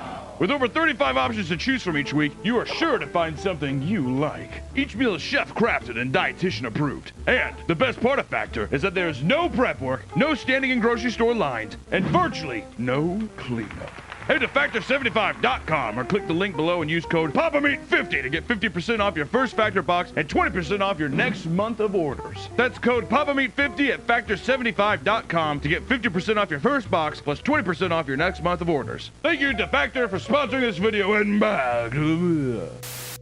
With over 35 options to choose from each week, you are sure to find something you like. Each meal is chef-crafted and dietitian approved. And the best part of Factor is that there is no prep work, no standing in grocery store lines, and virtually no cleanup. Head to Factor75.com or click the link below and use code PAPAMEAT50 to get 50% off your first Factor box and 20% off your next month of orders. That's code PAPAMEAT50 at Factor75.com to get 50% off your first box plus 20% off your next month of orders. Thank you to Factor for sponsoring this video and back.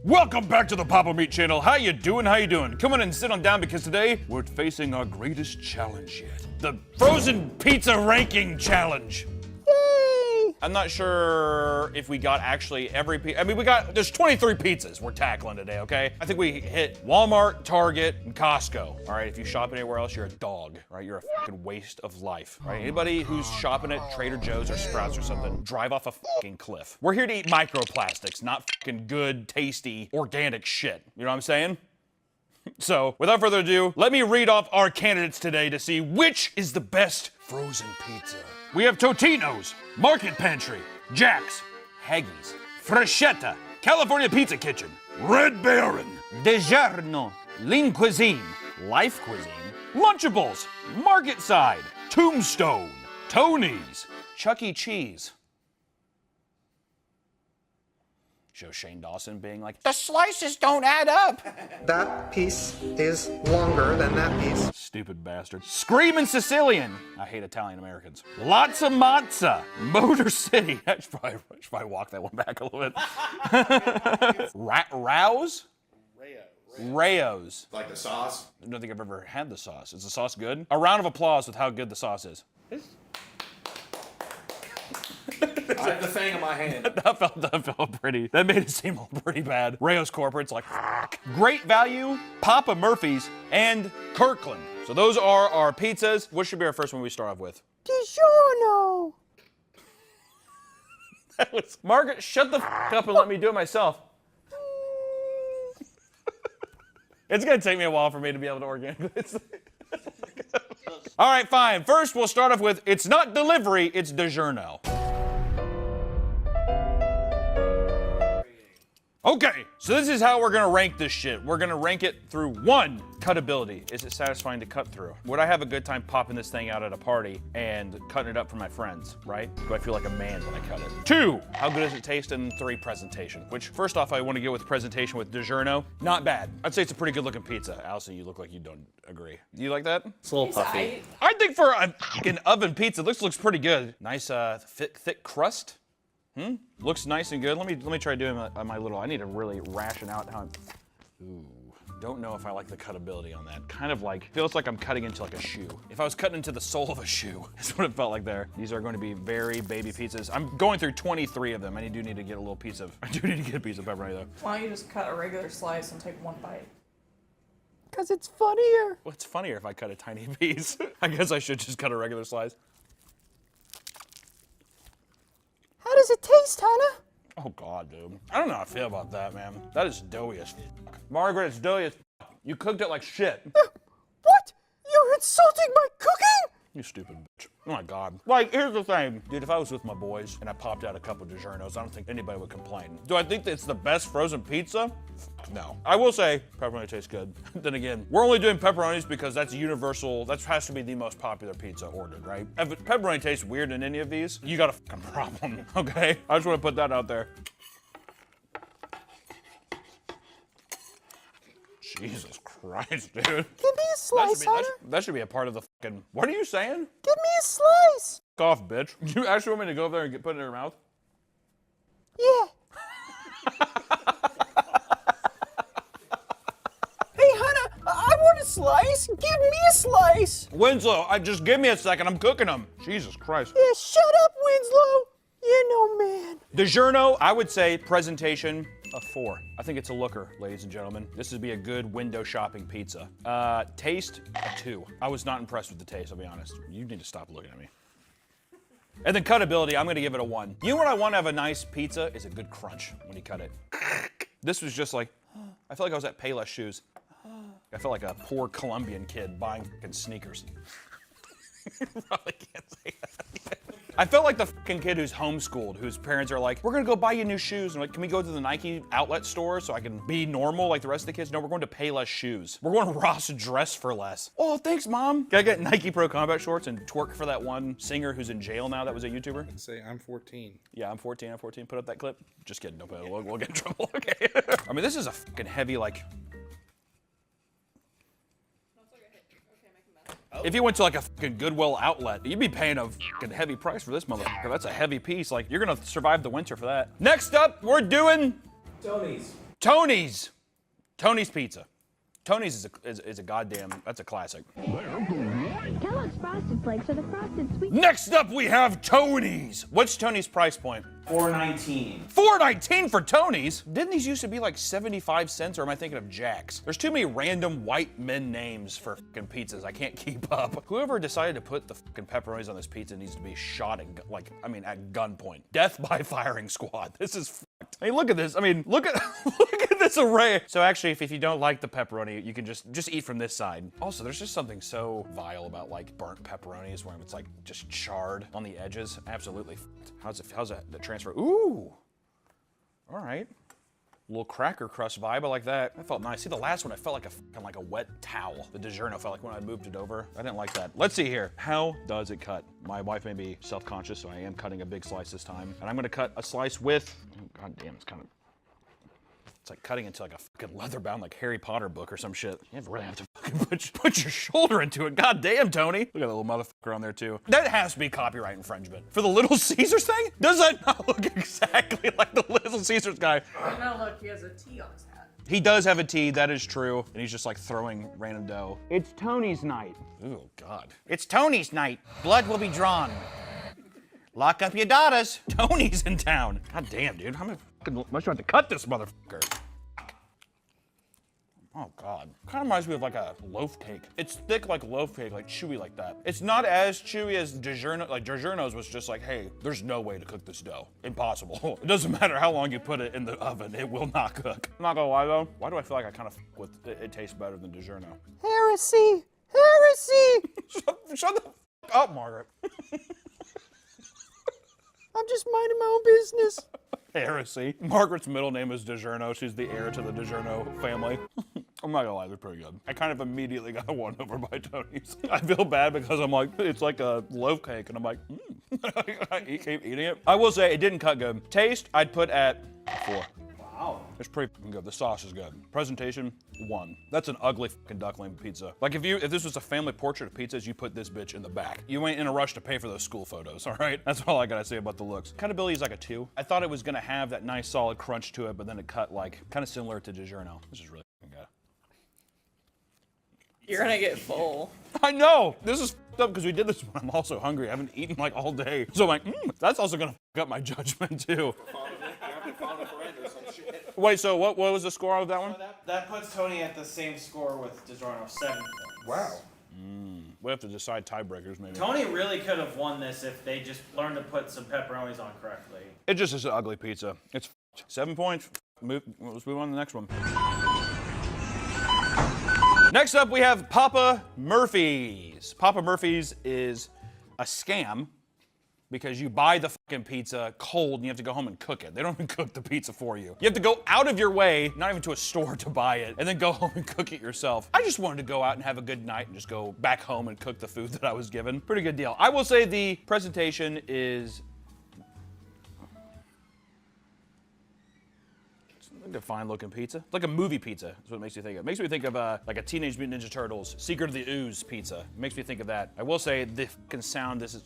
Welcome back to the Papa Meat channel. How you doing? How you doing? Come on and sit on down because today we're facing our greatest challenge yet. The Frozen Pizza Ranking Challenge. Yay! I'm not sure if we got actually every pizza. I mean, there's 23 pizzas we're tackling today, okay? I think we hit Walmart, Target, and Costco. All right, if you shop anywhere else, you're a dog, right? You're a fucking waste of life, right? Anybody who's shopping at Trader Joe's or Sprouts or something, drive off a fucking cliff. We're here to eat microplastics, not fucking good, tasty, organic shit. You know what I'm saying? So, without further ado, let me read off our candidates today to see which is the best frozen pizza. We have Totino's, Market Pantry, Jack's, Haggis, Freschetta, California Pizza Kitchen, Red Baron, DiGiorno, Lean Cuisine, Life Cuisine, Lunchables, Market Side, Tombstone, Tony's, Chuck E. Cheese. Show Shane Dawson being like, the slices don't add up. That piece is longer than that piece. Stupid bastard. Screamin' Sicilian. I hate Italian Americans. Lots of Mazza. Motor City. I should probably walk that one back a little bit. Rouse? Rayo's. Like the sauce? I don't think I've ever had the sauce. Is the sauce good? A round of applause with how good the sauce is. I have the thing in my hand. That felt pretty. That made it seem pretty bad. Rayo's Corporate's like, great value, Papa Murphy's, and Kirkland. So those are our pizzas. What should be our first one we start off with? DiGiorno. That was Margaret, shut the f up and let me do it myself. It's gonna take me a while for me to be able to organic this. All right, fine. First, we'll start off with, it's not delivery, it's DiGiorno. Okay, so this is how we're gonna rank this shit. We're gonna rank it through 1, cutability. Is it satisfying to cut through? Would I have a good time popping this thing out at a party and cutting it up for my friends, right? Do I feel like a man when I cut it? 2, how good does it taste? And 3, presentation. Which, first off, I wanna go with presentation with DiGiorno. Not bad. I'd say it's a pretty good looking pizza. Allison, you look like you don't agree. Do you like that? It's a little puffy. I think for an oven pizza, this looks pretty good. Nice, thick crust. Looks nice and good. Let me try doing my little. I need to really ration out how. Ooh, don't know if I like the cutability on that. Kind of like feels like I'm cutting into like a shoe. If I was cutting into the sole of a shoe, that's what it felt like there. These are going to be very baby pizzas. I'm going through 23 of them. I do need to get a little piece of. I do need to get a piece of pepperoni though. Why don't you just cut a regular slice and take one bite? Because it's funnier. Well, it's funnier if I cut a tiny piece. I guess I should just cut a regular slice. How does it taste, Hannah? Oh God, dude. I don't know how I feel about that, man. That is doughy as fuck. Margaret, it's doughy as fuck. You cooked it like shit. What? You're insulting my cooking? You stupid bitch. Oh my God. Like, here's the thing. Dude, if I was with my boys and I popped out a couple DiGiornos, I don't think anybody would complain. Do I think that it's the best frozen pizza? No. I will say, pepperoni tastes good. Then again, we're only doing pepperonis because that's universal. That has to be the most popular pizza ordered, right? If pepperoni tastes weird in any of these, you got a fucking problem, okay? I just want to put that out there. Jesus Christ, dude. Give me a slice, Hannah. That should be a part of the fucking. What are you saying? Give me a slice. F off, bitch. You actually want me to go over there and put it in your mouth? Yeah. Hey, Hannah, I want a slice. Give me a slice. Winslow, just give me a second. I'm cooking them. Jesus Christ. Yeah, shut up, Winslow. You're no man. DiGiorno, I would say presentation, a 4. I think it's a looker, ladies and gentlemen. This would be a good window shopping pizza. Taste, a 2. I was not impressed with the taste, I'll be honest. You need to stop looking at me. And then cutability, I'm gonna give it a 1. You know what I want to have a nice pizza is a good crunch when you cut it. This was just like, I felt like I was at Payless Shoes. I felt like a poor Colombian kid buying fucking sneakers. Probably can't say that. I felt like the fucking kid who's homeschooled, whose parents are like, we're gonna go buy you new shoes. And like, can we go to the Nike outlet store so I can be normal like the rest of the kids? No, we're going to Payless Shoes. We're going to Ross Dress for Less. Oh, thanks, Mom. Can I get Nike Pro Combat shorts and twerk for that one singer who's in jail now that was a YouTuber? Say, I'm 14. Yeah, I'm 14, I'm 14. Put up that clip. Just kidding, don't put it. We'll get in trouble, okay? I mean, this is a fucking heavy, like, if you went to like a fucking Goodwill outlet, you'd be paying a fucking heavy price for this motherfucker. That's a heavy piece. Like, you're gonna survive the winter for that. Next up, we're doing Tony's. Tony's. Tony's Pizza. Tony's is a goddamn, that's a classic. Kellogg's Frosted Flakes are the frosted sweet. Next up, we have Tony's. What's Tony's price point? $4.19. $4.19 for Tony's? Didn't these used to be like 75 cents, or am I thinking of Jack's? There's too many random white men names for fucking pizzas. I can't keep up. Whoever decided to put the fucking pepperonis on this pizza needs to be shot at, at gunpoint. Death by firing squad. This is fucked. I mean, look at this. I mean, look at this array. So actually, if you don't like the pepperoni, you can just eat from this side. Also, there's just something so vile about like burnt pepperonis where it's like just charred on the edges. Absolutely fucked. How's that transfer? Ooh. All right. Little cracker crust vibe, I like that. That felt nice. See, the last one, I felt like a wet towel. The DiGiorno felt like when I moved it over. I didn't like that. Let's see here. How does it cut? My wife may be self-conscious, so I am cutting a big slice this time. And I'm gonna cut a slice with, oh, God damn, it's like cutting into like a fucking leather-bound like Harry Potter book or some shit. You really have to fucking put your shoulder into it. God damn, Tony. Look at that little motherfucker on there too. That has to be copyright infringement. For the Little Caesars thing? Does that not look exactly like the Little Caesars guy? Oh, no, look, he has a T on his hat. He does have a T, that is true. And he's just like throwing random dough. It's Tony's night. Oh, God. It's Tony's night. Blood will be drawn. Lock up your daughters. Tony's in town. God damn, dude. How much do I have to cut this motherfucker? Oh, God. Kind of reminds me of like a loaf cake. It's thick like loaf cake, like chewy like that. It's not as chewy as DiGiorno. Like DiGiorno's was just like, hey, there's no way to cook this dough. Impossible. It doesn't matter how long you put it in the oven, it will not cook. I'm not gonna lie though, why do I feel like I kind of with it tastes better than DiGiorno? Heresy! Heresy! Shut the f up, Margaret. I'm just minding my own business. Heresy. Margaret's middle name is DiGiorno. She's the heir to the DiGiorno family. I'm not gonna lie, they're pretty good. I kind of immediately got won over by Tony's. I feel bad because I'm like, it's like a loaf cake, and I'm like, I keep eating it. I will say, it didn't cut good. Taste, I'd put at 4. Wow. It's pretty fucking good. The sauce is good. Presentation, 1. That's an ugly fucking duckling pizza. Like if this was a family portrait of pizzas, you put this bitch in the back. You ain't in a rush to pay for those school photos, all right? That's all I gotta say about the looks. Cutability is like a 2. I thought it was gonna have that nice solid crunch to it, but then it cut like kind of similar to DiGiorno. This is really fucking good. You're gonna get full. I know! This is f***ed up because we did this when I'm also hungry. I haven't eaten like all day. So I'm like, that's also gonna f*** up my judgment too. Wait, so what was the score of that one? That puts Tony at the same score with DiGiorno, 7 points. Wow. We have to decide tiebreakers maybe. Tony really could have won this if they just learned to put some pepperonis on correctly. It just is an ugly pizza. It's f***ed. 7 points. Let's move on to the next one. Next up, we have Papa Murphy's. Papa Murphy's is a scam because you buy the fucking pizza cold and you have to go home and cook it. They don't even cook the pizza for you. You have to go out of your way, not even to a store to buy it, and then go home and cook it yourself. I just wanted to go out and have a good night and just go back home and cook the food that I was given. Pretty good deal. I will say the presentation is a fine looking pizza. Like a movie pizza is what it makes me think of. It makes me think of like a Teenage Mutant Ninja Turtles, Secret of the Ooze pizza. It makes me think of that. I will say the fucking sound, this is,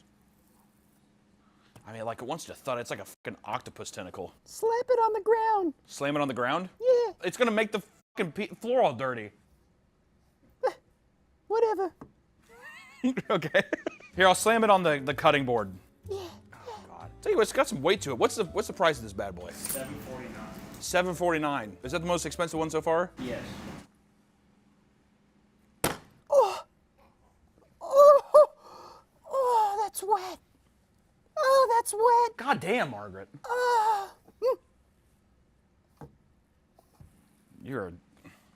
I mean, like it wants to thud. It's like a fucking octopus tentacle. Slap it on the ground. Slam it on the ground? Yeah. It's gonna make the fucking floor all dirty. Whatever. Okay. Here, I'll slam it on the cutting board. Yeah. Oh God. Tell you what, it's got some weight to it. What's the price of this bad boy? $7.49. $7.49. Is that the most expensive one so far? Yes. Oh, that's wet. Oh, that's wet. God damn, Margaret.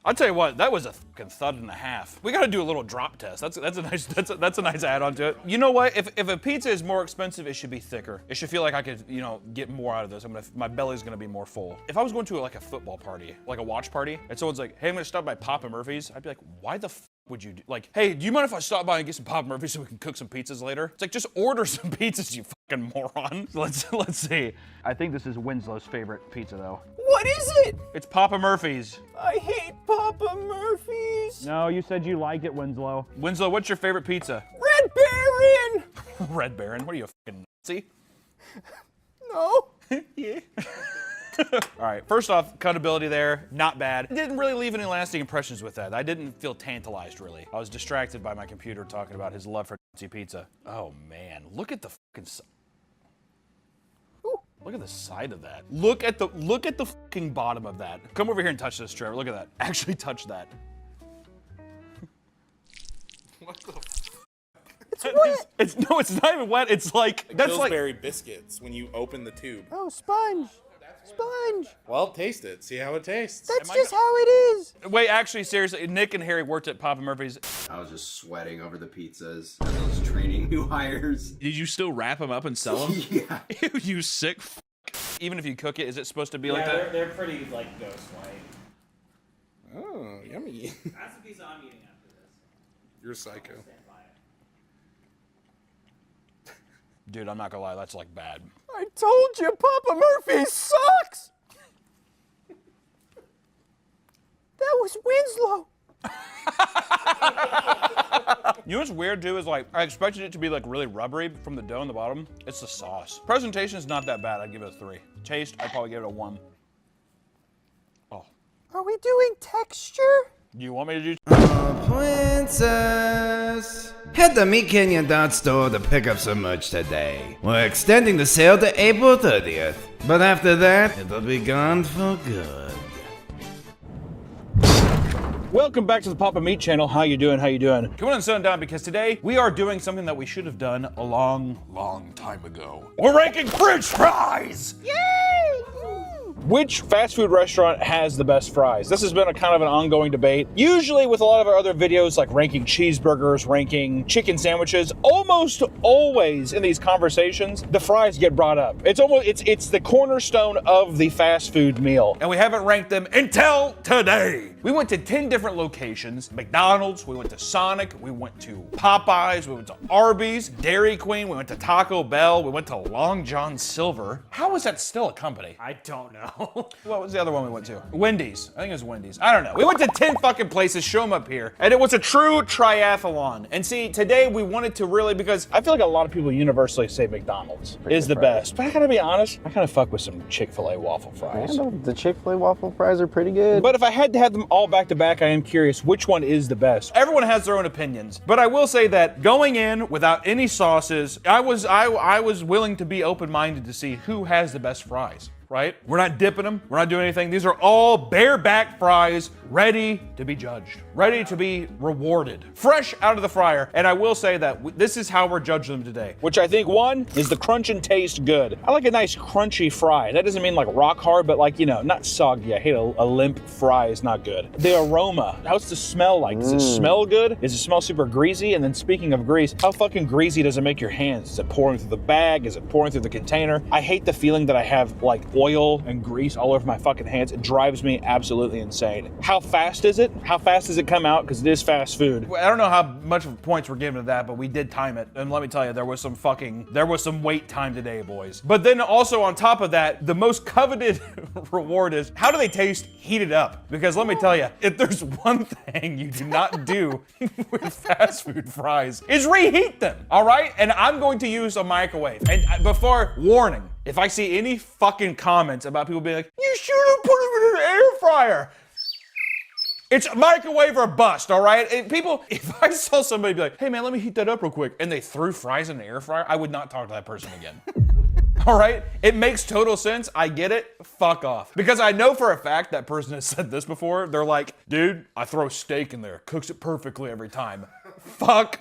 I'll tell you what, that was a fucking thud and a half. We gotta do a little drop test. That's a nice add-on to it. You know what? If a pizza is more expensive, it should be thicker. It should feel like I could, get more out of this. My belly's gonna be more full. If I was going to like a football party, like a watch party, and someone's like, hey, I'm gonna stop by Papa Murphy's, I'd be like, why the f would you do? Like, hey, do you mind if I stop by and get some Papa Murphy's so we can cook some pizzas later? It's like, just order some pizzas, you fucking moron. Let's see. I think this is Winslow's favorite pizza though. What is it? It's Papa Murphy's. I hate Papa Murphy's. No, you said you liked it, Winslow. Winslow, what's your favorite pizza? Red Baron. Red Baron? What are you, a fucking Nazi? No. Yeah. All right, first off, cutability there, not bad. Didn't really leave any lasting impressions with that. I didn't feel tantalized, really. I was distracted by my computer talking about his love for Nazi pizza. Oh, man, look at the fucking... Look at the side of that. Look at the fucking bottom of that. Come over here and touch this, Trevor. Look at that. Actually touch that. What the It's wet. It's not even wet. It's like that's Pillsbury biscuits when you open the tube. Oh, sponge. Sponge. Well, taste it. See how it tastes. That's just how it is. Wait, actually, seriously, Nick and Harry worked at Papa Murphy's. I was just sweating over the pizzas as I was training new hires. Did you still wrap them up and sell them? Yeah. You sick f***. Even if you cook it, is it supposed to be like that? Yeah, they're pretty like ghost white. Oh, yummy. That's the pizza I'm eating after this. You're a psycho. Dude, I'm not gonna lie, that's like bad. I told you, Papa Murphy sucks. That was Winslow. You know what's weird too is like, I expected it to be like really rubbery from the dough on the bottom. It's the sauce. Presentation is not that bad, I'd give it a 3. Taste, I'd probably give it a 1. Oh. Are we doing texture? You want me to do? Princess, head to meatcanyon.store to pick up some merch today. We're extending the sale to April 30th, but after that, it'll be gone for good. Welcome back to the Papa Meat channel. How you doing? How you doing? Come on and sit down because today we are doing something that we should have done a long time ago. We're ranking French fries! Yay! Which fast food restaurant has the best fries? This has been a kind of an ongoing debate. Usually with a lot of our other videos like ranking cheeseburgers, ranking chicken sandwiches, almost always in these conversations, the fries get brought up. It's the cornerstone of the fast food meal. And we haven't ranked them until today. We went to 10 different locations. McDonald's, we went to Sonic, we went to Popeyes, we went to Arby's, Dairy Queen, we went to Taco Bell, we went to Long John Silver. How is that still a company? I don't know. What was the other one we went to? Wendy's. I think it was Wendy's. I don't know. We went to 10 fucking places, show them up here. And it was a true triathlon. And see, today we wanted to really, because I feel like a lot of people universally say McDonald's is the best. But I gotta be honest, I kind of fuck with some Chick-fil-A waffle fries. Yeah, the Chick-fil-A waffle fries are pretty good. But if I had to have them all back to back, I am curious which one is the best. Everyone has their own opinions. But I will say that going in without any sauces, I was willing to be open-minded to see who has the best fries. Right? We're not dipping them. We're not doing anything. These are all bareback fries, ready to be judged, ready to be rewarded, fresh out of the fryer. And I will say that this is how we're judging them today, which I think one is the crunch and taste good. I like a nice crunchy fry. That doesn't mean like rock hard, but like, you know, not soggy. I hate a limp fry is not good. The aroma, how's the smell like? Does it smell good? Does it smell super greasy? And then speaking of grease, how fucking greasy does it make your hands? Is it pouring through the bag? Is it pouring through the container? I hate the feeling that I have like oil and grease all over my fucking hands. It drives me absolutely insane. How fast is it? How fast does it come out? Because it is fast food. I don't know how much points we're giving to that, but we did time it. And let me tell you, there was some wait time today, boys. But then also on top of that, the most coveted reward is, how do they taste heated up? Because let me tell you, if there's one thing you do not do with fast food fries, is reheat them, all right? And I'm going to use a microwave. And before, warning, if I see any fucking comments about people being like, you should have put them in an air fryer. It's microwave or bust, all right? And people, if I saw somebody be like, hey man, let me heat that up real quick, and they threw fries in an air fryer, I would not talk to that person again. All right? It makes total sense. I get it. Fuck off. Because I know for a fact that person has said this before. They're like, dude, I throw steak in there. Cooks it perfectly every time. Fuck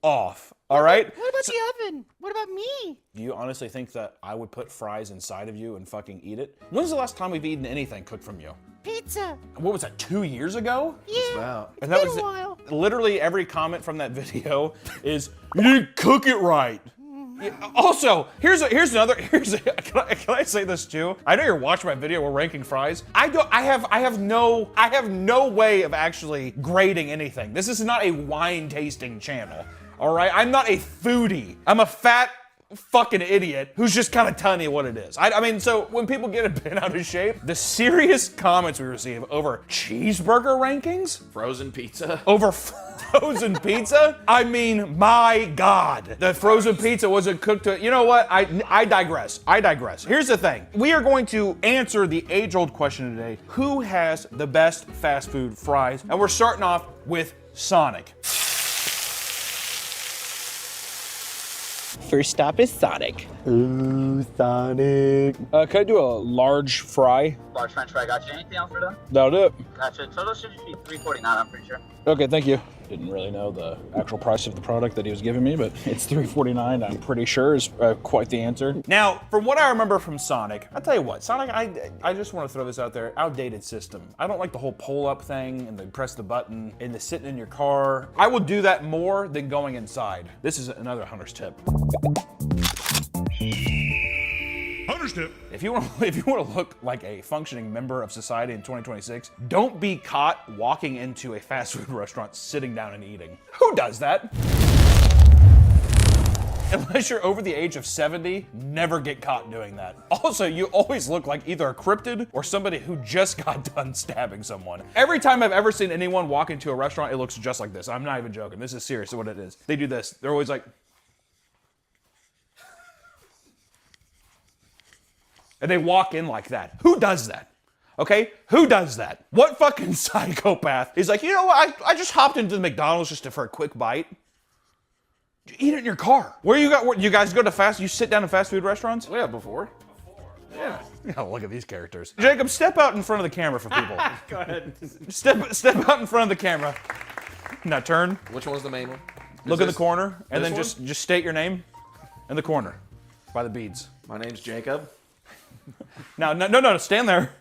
off. All right? What about the oven? What about me? Do you honestly think that I would put fries inside of you and fucking eat it? When's the last time we've eaten anything cooked from you? Pizza. What was that, 2 years ago? Yeah. And that Been was a while. literally every comment from that video is, you didn't cook it right. Yeah, also, can I say this too? I know you're watching my video, we're ranking fries. I have no way of actually grading anything. This is not a wine tasting channel. All right, I'm not a foodie. I'm a fat fucking idiot who's just kind of telling you what it is. I mean, so when people get a bit out of shape, the serious comments we receive over cheeseburger rankings, frozen pizza, over frozen pizza. I mean, my God, the frozen pizza wasn't cooked to. You know what? I digress. Here's the thing. We are going to answer the age-old question today: who has the best fast food fries? And we're starting off with Sonic. First stop is Sonic. Ooh, Sonic. Could I do a large fry? Large French fry. Got you. Anything else for them? That'll do it. Gotcha. Total should be $3.49. I'm pretty sure. Okay, thank you. Didn't really know the actual price of the product that he was giving me, but it's $3.49. I'm pretty sure is quite the answer. Now, from what I remember from Sonic, I'll tell you what, Sonic, I just want to throw this out there, outdated system. I don't like the whole pull-up thing and the press the button and the sitting in your car. I will do that more than going inside. This is another Hunter's tip. Hunter's tip. If you want to look like a functioning member of society in 2026, don't be caught walking into a fast food restaurant, sitting down and eating. Who does that? Unless you're over the age of 70, never get caught doing that. Also, you always look like either a cryptid or somebody who just got done stabbing someone. Every time I've ever seen anyone walk into a restaurant, it looks just like this. I'm not even joking. This is seriously what it is. They do this. They're always like, and they walk in like that. Who does that? Okay? Who does that? What fucking psychopath is like, you know what? I just hopped into the McDonald's just for a quick bite. You eat it in your car. Where you guys go to you sit down in fast food restaurants? Yeah, before. Yeah. Oh, look at these characters. Jacob, step out in front of the camera for people. Go ahead. Step out in front of the camera. Now turn. Which one's the main one? Look in the corner, and then this just state your name in the corner by the beads. My name's Jacob. Now, no, stand there.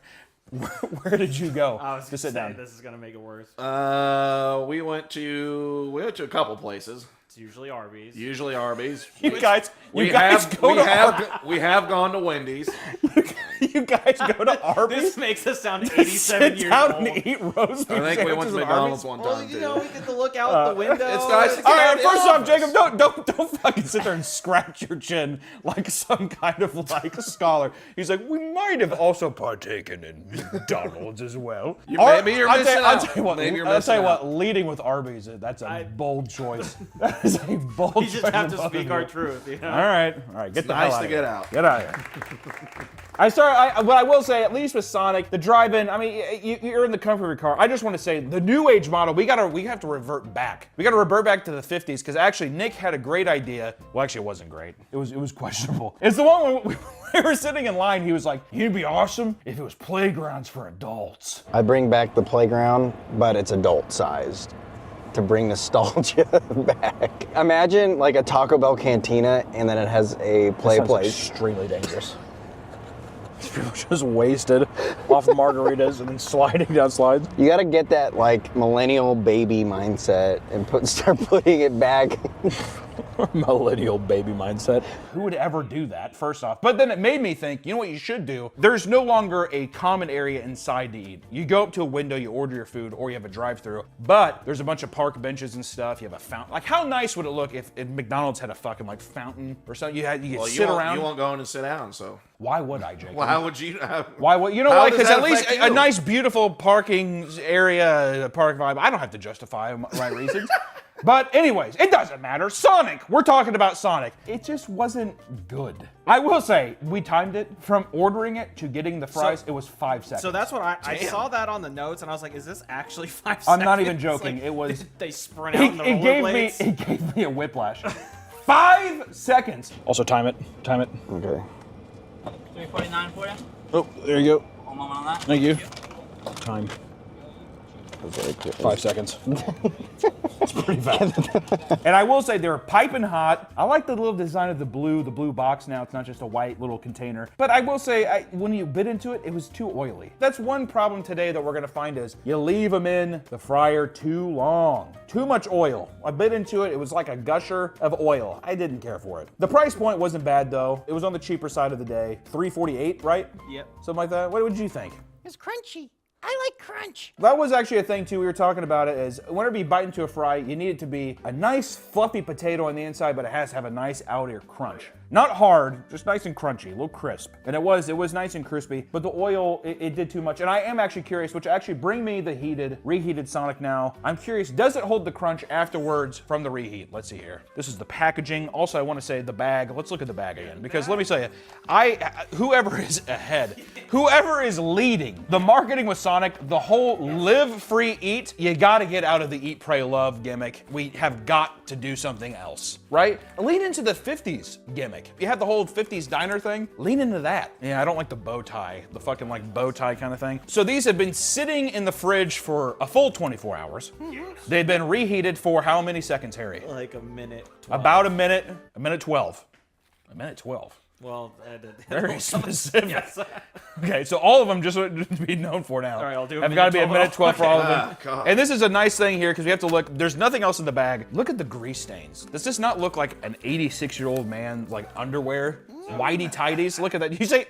Where did you go? I was to sit down. This is gonna make it worse. We went to a couple places. It's usually Arby's. Usually Arby's. You guys we have gone to Wendy's. You guys go to Arby's? This makes us sound 87 years old. And eat roast beef I think we went to sandwiches at McDonald's Arby's? one Well, time you too. know, we get to look out the window. It's nice to All get right, out of the first off, office. Jacob, don't fucking sit there and scratch your chin like some kind of like scholar. He's like, we might have also partaken in McDonald's as well. Maybe you're missing I'll out. tell you what, Maybe you're I'll tell you missing what, leading with Arby's, that's a bold choice. That is a bold choice. We just have to of speak you. our truth. You know? All right, get the hell nice out to of get here. out. Get out of here. But I will say, at least with Sonic, the drive-in, I mean, you're in the comfort of your car. I just want to say, the new age model, we have to revert back. We got to revert back to the 50s, because actually Nick had a great idea. Well, actually, it wasn't great. It was questionable. It's the one when we were sitting in line, he was like, it'd be awesome if it was playgrounds for adults. I bring back the playground, but it's adult-sized to bring nostalgia back. Imagine like a Taco Bell cantina, and then it has a play place. Extremely dangerous. People just wasted off margaritas and then sliding down slides. You gotta get that like millennial baby mindset and start putting it back. Millennial baby mindset. Who would ever do that, first off? But then it made me think, you know what you should do? There's no longer a common area inside to eat. You go up to a window, you order your food, or you have a drive-through, but there's a bunch of park benches and stuff. You have a fountain. Like, how nice would it look if McDonald's had a fucking like fountain or something? You could sit around. You won't go in and sit down, so. Why would I, Jacob? Well, how would you? Why would you know? How Why? does Because that at least affect a you? nice, beautiful parking area, park vibe. I don't have to justify my reasons. But anyways, it doesn't matter. Sonic, we're talking about Sonic. It just wasn't good. I will say, we timed it from ordering it to getting the fries. It was 5 seconds. So that's what I saw that on the notes, and I was like, is this actually 5 seconds? I'm not even joking. Like, it was. They sprint out in the it gave me a whiplash. 5 seconds. Also time it. Okay. 349 for you. Oh, there you go. One moment on that. Thank you. Time. 5 seconds. It's pretty fast. And I will say they're piping hot. I like the little design of the blue box now. It's not just a white little container. But I will say, when you bit into it, it was too oily. That's one problem today that we're gonna find is you leave them in the fryer too long. Too much oil. I bit into it, it was like a gusher of oil. I didn't care for it. The price point wasn't bad though. It was on the cheaper side of the day. $3.48, right? Yep. Something like that. What did you think? It's crunchy. I like crunch. That was actually a thing too. We were talking about it is whenever you bite into a fry, you need it to be a nice fluffy potato on the inside, but it has to have a nice outer crunch. Not hard, just nice and crunchy, a little crisp. And it was nice and crispy, but the oil, it did too much. And I am actually curious, which actually bring me the reheated Sonic now. I'm curious, does it hold the crunch afterwards from the reheat? Let's see here. This is the packaging. Also, I want to say the bag. Let's look at the bag again, because let me tell you, whoever is ahead, whoever is leading the marketing with Sonic, the whole live, free, eat, you gotta get out of the eat, pray, love gimmick. We have got to do something else, right? Lean into the 50s gimmick. You have the whole 50s diner thing, lean into that. Yeah, I don't like the bow tie, the fucking like bow tie kind of thing. So these have been sitting in the fridge for a full 24 hours. They've been reheated for how many seconds, Harry? Like a minute. 12. About a minute 12. A minute 12. Well, very specific. Yes. Okay, so all of them just to be known for now. All right, I'll do a have got to be a minute minute 12 for all of them. God. And this is a nice thing here because we have to look. There's nothing else in the bag. Look at the grease stains. Does this not look like an 86-year-old man like underwear? Whitey tighties. Look at that. You say,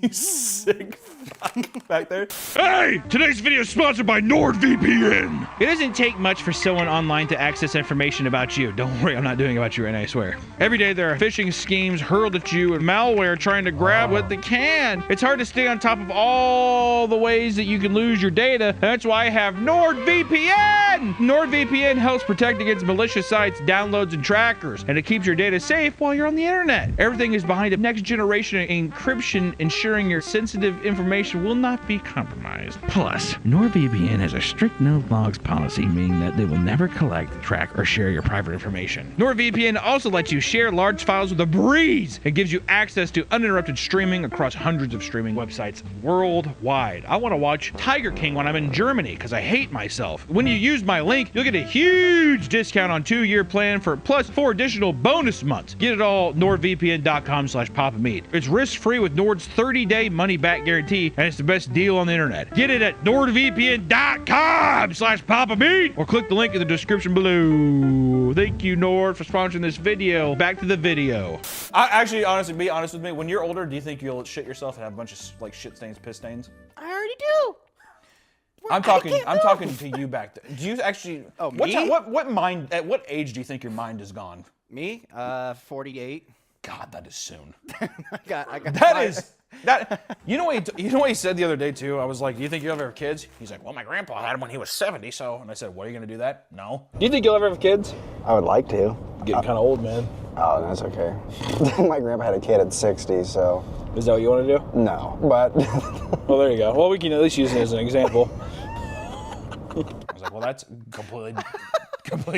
You sick fuck back there. Hey, today's video is sponsored by NordVPN. It doesn't take much for someone online to access information about you. Don't worry, I'm not doing it about you right now, I swear. Every day there are phishing schemes hurled at you and malware trying to grab what they can. It's hard to stay on top of all the ways that you can lose your data. That's why I have NordVPN. NordVPN helps protect against malicious sites, downloads, and trackers, and it keeps your data safe while you're on the internet. Everything is behind a next generation encryption, ensuring ensuring your sensitive information will not be compromised. Plus, NordVPN has a strict no-logs policy, meaning that they will never collect, track, or share your private information. NordVPN also lets you share large files with a breeze. It gives you access to uninterrupted streaming across hundreds of streaming websites worldwide. I want to watch Tiger King when I'm in Germany because I hate myself. When you use my link, you'll get a huge discount on 2-year plan for plus 4 additional bonus months. Get it all nordvpn.com/papameat. It's risk-free with Nord's 30-day money-back guarantee, and it's the best deal on the internet. Get it at nordvpn.com/papameat or click the link in the description below. Thank you, Nord, for sponsoring this video. Back to the video. Actually, honestly, be honest with me. When you're older, do you think you'll shit yourself and have a bunch of like shit stains, piss stains? I already do. I'm talking to you back then. Do you actually? Oh, what me? What mind? At what age do you think your mind is gone? Me? 48. God, that is soon. I got That. You know what he said the other day too? I was like, "Do you think you'll ever have kids?" He's like, "Well, my grandpa had him when he was 70." So, and I said, "What, are you gonna do that?" No. Do you think you'll ever have kids? I would like to. Getting kind of old, man. Oh, that's okay. My grandpa had a kid at 60, so. Is that what you want to do? No, but. Well, there you go. Well, we can at least use it as an example. I was like, well, that's completely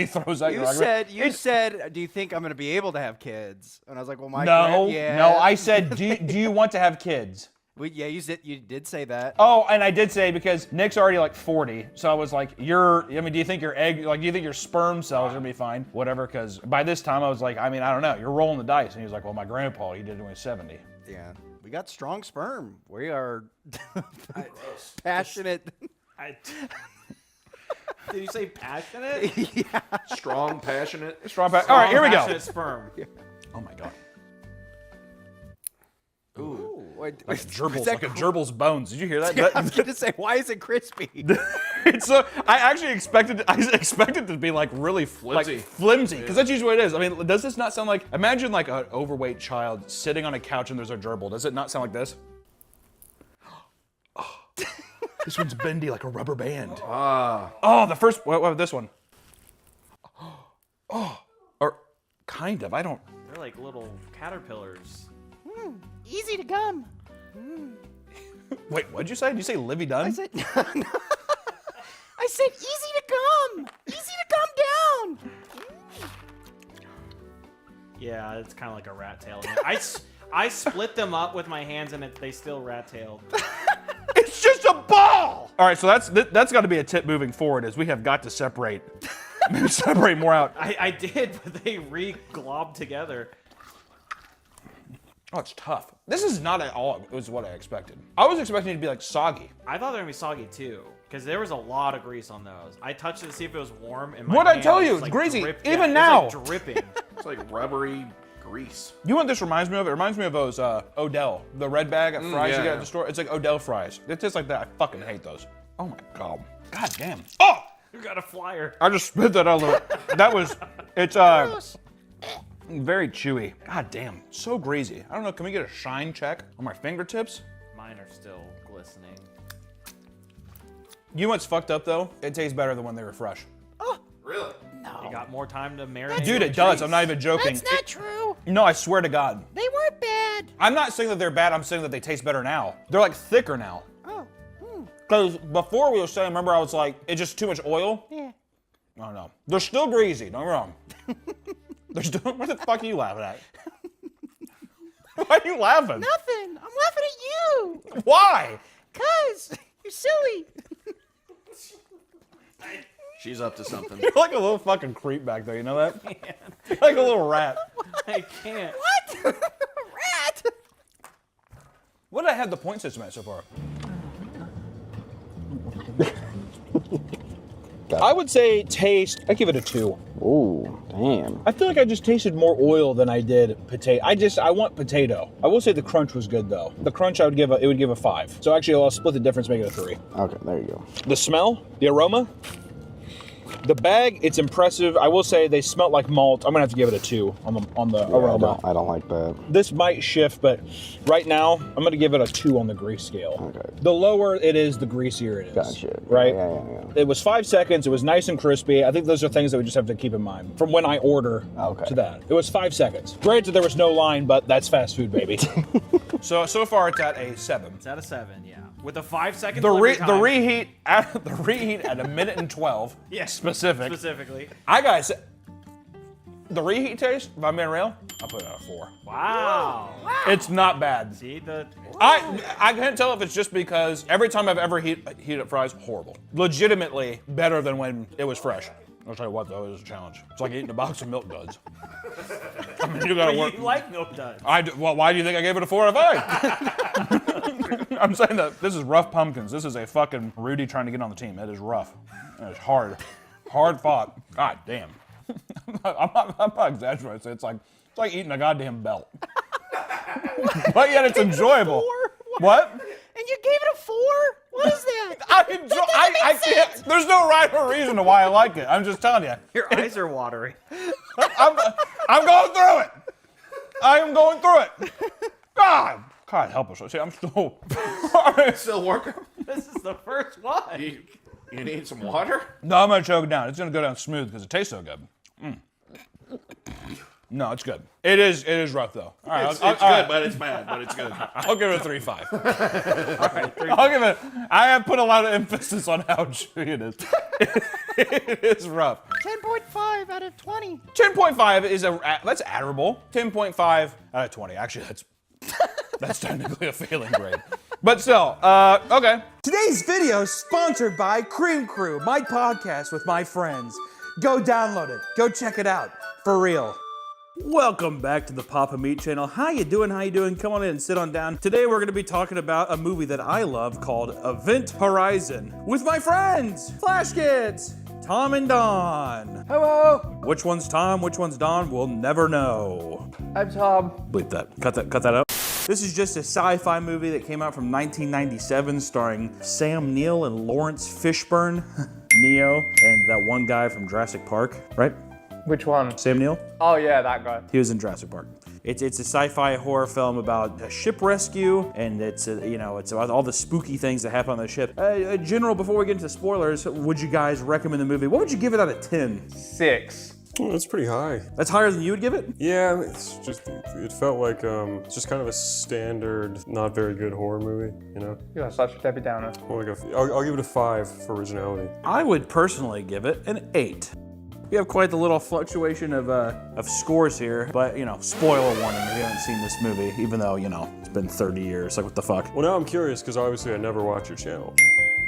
throws out your argument. You said, do you think I'm going to be able to have kids? And I was like, well, No, I said, do you want to have kids? Yeah, you did say that. Oh, and I did say because Nick's already like 40, so I was like, do you think your sperm cells are gonna be fine? Whatever, because by this time I was like, I don't know, you're rolling the dice. And he was like, well, my grandpa, he did it when he was 70. Yeah, we got strong sperm. We are passionate. Did you say passionate? Yeah. Strong, passionate. All right, here we go. Passionate sperm. Oh my god. Ooh. Like a gerbil's bones. Did you hear that? I was going to say, why is it crispy? It's I actually expected it to be like really flimsy, because that's usually what it is. I mean, does this not sound like, imagine like an overweight child sitting on a couch and there's a gerbil. Does it not sound like this? Oh, this one's bendy like a rubber band. Oh, the first, what about this one? Oh, or kind of, I don't. They're like little caterpillars. Easy to gum. Wait, what'd you say? Did you say Livy Dunn? I said easy to gum. Easy to gum down. Yeah, it's kind of like a rat tail. I split them up with my hands and they still rat tailed. It's just a ball! All right, so that's got to be a tip moving forward, is we have got to separate more out. I did, but they re-globbed together. Oh, it's tough. This is not at all what I expected. I was expecting it to be like soggy. I thought they were gonna be soggy too, because there was a lot of grease on those. I touched it to see if it was warm, and my What'd I hand tell you? was, It's like, greasy. dripped. Even Yeah, now. it was, like, dripping. It's like rubbery grease. You know what this reminds me of? It reminds me of those Odell, the red bag of fries you get at the store. It's like Odell fries. It tastes like that. I fucking hate those. Oh my god. God damn. Oh! You got a flyer. I just spit that out of it's very chewy. God damn, so greasy. I don't know, can we get a shine check on my fingertips? Mine are still glistening. You know what's fucked up though? It tastes better than when they were fresh. Oh, really? No. You got more time to marinate. Dude, it does. I'm not even joking. That's not true. No, I swear to God. They weren't bad. I'm not saying that they're bad, I'm saying that they taste better now. They're like thicker now. Oh. Because before we were saying, remember I was like, it's just too much oil? Yeah. Oh no. They're still greasy, don't get me wrong. They're still, what the fuck are you laughing at? Why are you laughing? Nothing. I'm laughing at you. Why? 'Cause you're silly. She's up to something. You're like a little fucking creep back there, you know that? You're like a little rat. I can't. What? Rat. What did I have the point system at so far? I would say taste, I give it a 2. Ooh, damn. I feel like I just tasted more oil than I did potato. I want potato. I will say the crunch was good though. The crunch it would give a 5. So actually I'll split the difference, make it a 3. Okay, there you go. The smell, the aroma. The bag, it's impressive. I will say they smelt like malt. I'm gonna have to give it a 2 on the aroma. I don't like that. This might shift, but right now I'm gonna give it a 2 on the grease scale. Okay. The lower it is, the greasier it is. Gotcha. Right? Yeah. It was 5 seconds. It was nice and crispy. I think those are things that we just have to keep in mind from when I order to that. It was 5 seconds. Granted, there was no line, but that's fast food, baby. So far it's at a 7. It's at a 7, yeah. With a 5-second The time. reheat at a minute and 12. Yeah. Specifically. I gotta say, the reheat taste, if I'm being real, I'll put it at a 4. Wow. It's not bad. See I can't tell if it's just because every time I've ever heated up fries, horrible. Legitimately better than when it was fresh. I'll tell you what though, it was a challenge. It's like eating a box of Milk Duds. I mean, you gotta work. You like Milk Duds. Well, why do you think I gave it a 4 out of 5? I'm saying that this is rough pumpkins. This is a fucking Rudy trying to get on the team. It is rough. It is hard. Hard fought. God damn. I'm not exaggerating. It's like eating a goddamn belt. But yet it's enjoyable. What? And you gave it a 4? What is that? I can't. There's no rhyme or reason to why I like it. I'm just telling you. Your eyes are watery. I'm going through it. I am going through it. God help us. See, I'm still Still working? This is the first one. You need some water? No, I'm gonna choke it down. It's gonna go down smooth because it tastes so good. No, it's good. It is rough though. All right, It's good, but it's bad, but it's good. I'll give it a 3.5. All right, I'll give it. I have put a lot of emphasis on how chewy it is. It is rough. 10.5 out of 20. 10.5 is that's admirable. 10.5 out of 20. Actually, that's technically a failing grade. But still, okay. Today's video is sponsored by Cream Crew, my podcast with my friends. Go download it. Go check it out. For real. Welcome back to the Papa Meat channel. How you doing? Come on in and sit on down. Today we're going to be talking about a movie that I love called Event Horizon with my friends, Flash Kids, Tom and Don. Hello. Which one's Tom, which one's Don, we'll never know. I'm Tom. Bleep that. Cut that out. This is just a sci-fi movie that came out from 1997 starring Sam Neill and Lawrence Fishburne, Neo, and that one guy from Jurassic Park, right? Which one? Sam Neill? Oh yeah, that guy. He was in Jurassic Park. It's a sci-fi horror film about a ship rescue, and it's about all the spooky things that happen on the ship. General, before we get into spoilers, would you guys recommend the movie? What would you give it out of 10? 6. Oh, that's pretty high. That's higher than you would give it? Yeah, it's just, it felt like just kind of a standard, not very good horror movie, you know? You're such a Debbie Downer. More like I'll give it a 5 for originality. I would personally give it an 8. We have quite the little fluctuation of scores here, but spoiler warning if you haven't seen this movie, even though, it's been 30 years, like what the fuck. Well, now I'm curious, because obviously I never watch your channel.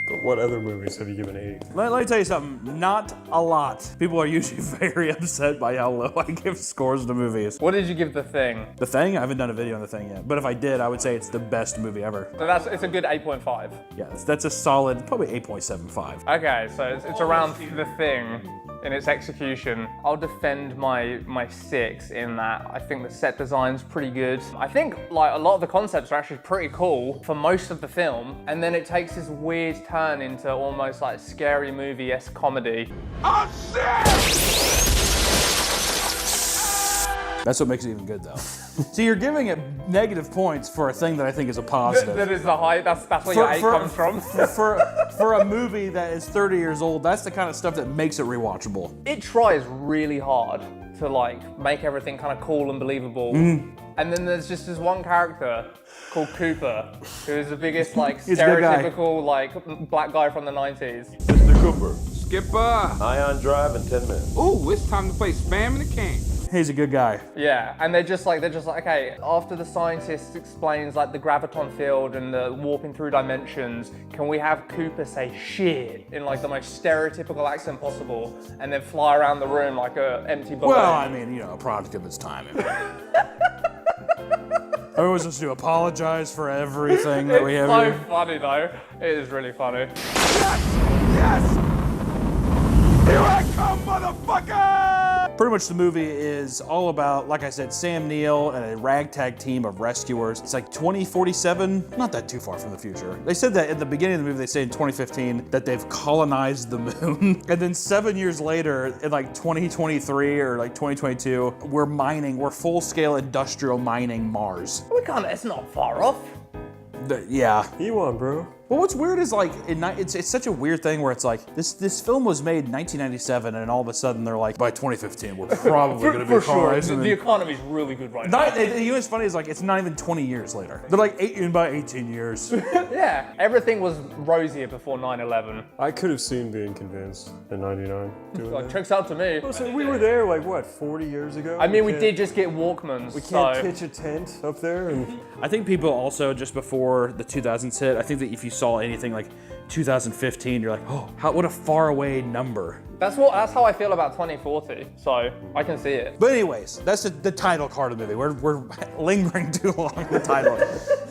But what other movies have you given 8? Let me tell you something, not a lot. People are usually very upset by how low I give scores to movies. What did you give The Thing? The Thing? I haven't done a video on The Thing yet, but if I did, I would say it's the best movie ever. So it's a good 8.5. Yeah, that's a solid, probably 8.75. Okay, so it's around The Thing in its execution. I'll defend my 6 in that I think the set design's pretty good. I think like a lot of the concepts are actually pretty cool for most of the film, and then it takes this weird turn into almost like scary movie-esque comedy. Oh shit! That's what makes it even good though. So you're giving it negative points for a thing that I think is a positive. That is the high, that's where your 8 comes from. For a movie that is 30 years old, that's the kind of stuff that makes it rewatchable. It tries really hard to like make everything kind of cool and believable. And then there's just this one character called Cooper, who is the biggest like stereotypical like black guy from the 90s. Mr. Cooper. Skipper. Ion Drive in 10 minutes. Ooh, it's time to play Spam in the King. He's a good guy. Yeah, and they're just like, okay, after the scientist explains like the graviton field and the warping through dimensions, can we have Cooper say shit in like the most stereotypical accent possible and then fly around the room like a empty balloon? Well, I mean, a product of its time. I was supposed to apologize for everything that we have here. It's so funny though. It is really funny. Yes! Yes! Here I come, motherfucker! Pretty much the movie is all about, like I said, Sam Neill and a ragtag team of rescuers. It's like 2047, not that too far from the future. They said that at the beginning of the movie, they say in 2015 that they've colonized the moon. And then 7 years later, in like 2023 or like 2022, we're full-scale industrial mining Mars. It's not far off. Yeah. Ewan, bro. Well, what's weird is like, it's such a weird thing where it's like, this film was made in 1997 and all of a sudden they're like, by 2015, we're probably going to be For sure. colonized. The economy's really good right now. You know what's funny is like, it's not even 20 years later. They're like, by 18 years. Yeah, everything was rosier before 9/11. I could have seen Being Convinced in '99. Like, checks out to me. Oh, so we were there like what, 40 years ago? I mean, we did just get Walkmans. We can't pitch a tent up there. And I think people also, just before the 2000s hit, I think that if you saw anything like 2015, you're like, oh, what a far away number. That's how I feel about 2040, so I can see it. But anyways, that's the title card of the movie. We're lingering too long on the title.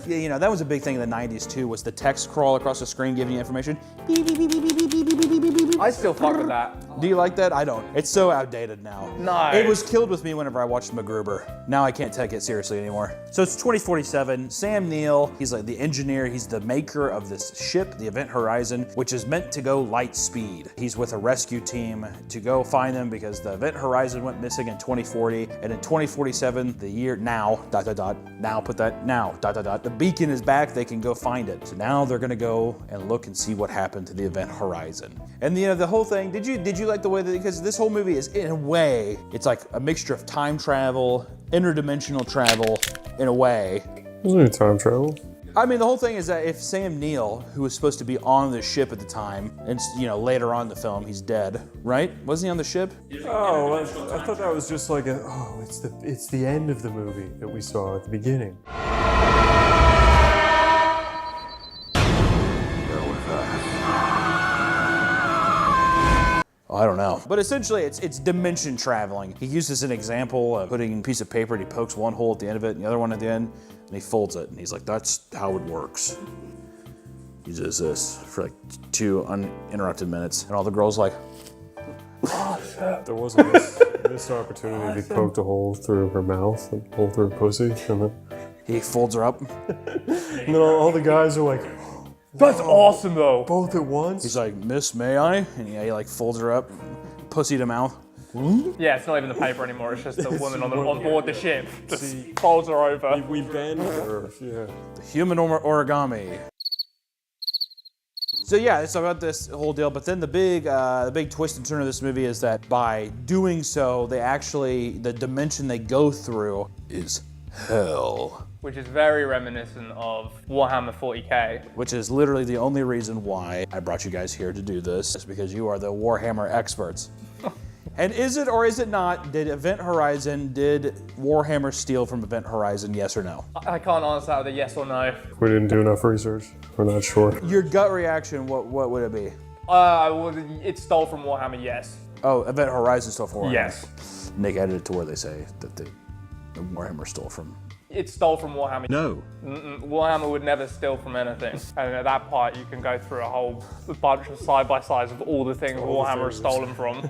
Yeah, you know, that was a big thing in the 90s too, was the text crawl across the screen giving you information. I still fuck with that. Do you like that? I don't. It's so outdated now. No. It was killed with me whenever I watched MacGruber. Now I can't take it seriously anymore. So it's 2047. Sam Neill, he's like the engineer. He's the maker of this ship, the Event Horizon, which is meant to go light speed. He's with a rescue team to go find them because the Event Horizon went missing in 2040. And in 2047, the year now, now put that now, the beacon is back. They can go find it. So now they're gonna go and look and see what happened to the Event Horizon. And you know, the whole thing, did you like the way that, because this whole movie is, in a way, it's like a mixture of time travel, interdimensional travel, in a way. Wasn't it time travel? I mean, the whole thing is that if Sam Neill, who was supposed to be on the ship at the time, and you know, later on in the film, he's dead, right? Wasn't he on the ship? Oh, I thought that was just like it's the end of the movie that we saw at the beginning. I don't know. But essentially, it's dimension traveling. He uses an example of putting a piece of paper and he pokes one hole at the end of it and the other one at the end, and he folds it. And he's like, that's how it works. He does this for like 2 uninterrupted minutes. And all the girls like, there was a missed opportunity. He poked a hole through her mouth, a hole through her pussy, and then he folds her up. And then all the guys are like, that's awesome though. Both at once? He's like, Miss, may I? And he like folds her up, pussy to mouth. Yeah, it's not even the paper anymore. It's just the woman on board the ship. Just folds her over. We bend her, yeah. The human origami. So yeah, it's about this whole deal. But then the big twist and turn of this movie is that by doing so, the dimension they go through is hell. Which is very reminiscent of Warhammer 40k. Which is literally the only reason why I brought you guys here to do this, is because you are the Warhammer experts. And is it or is it not, did Warhammer steal from Event Horizon, yes or no? I can't answer that with a yes or no. We didn't do enough research. We're not sure. Your gut reaction, what would it be? It stole from Warhammer, yes. Oh, Event Horizon stole from Warhammer? Yes. Nick edited it to where they say that the Warhammer stole from. It stole from Warhammer. No. Warhammer would never steal from anything. And at that part, you can go through a whole bunch of side-by-sides of all the things Warhammer has stolen from.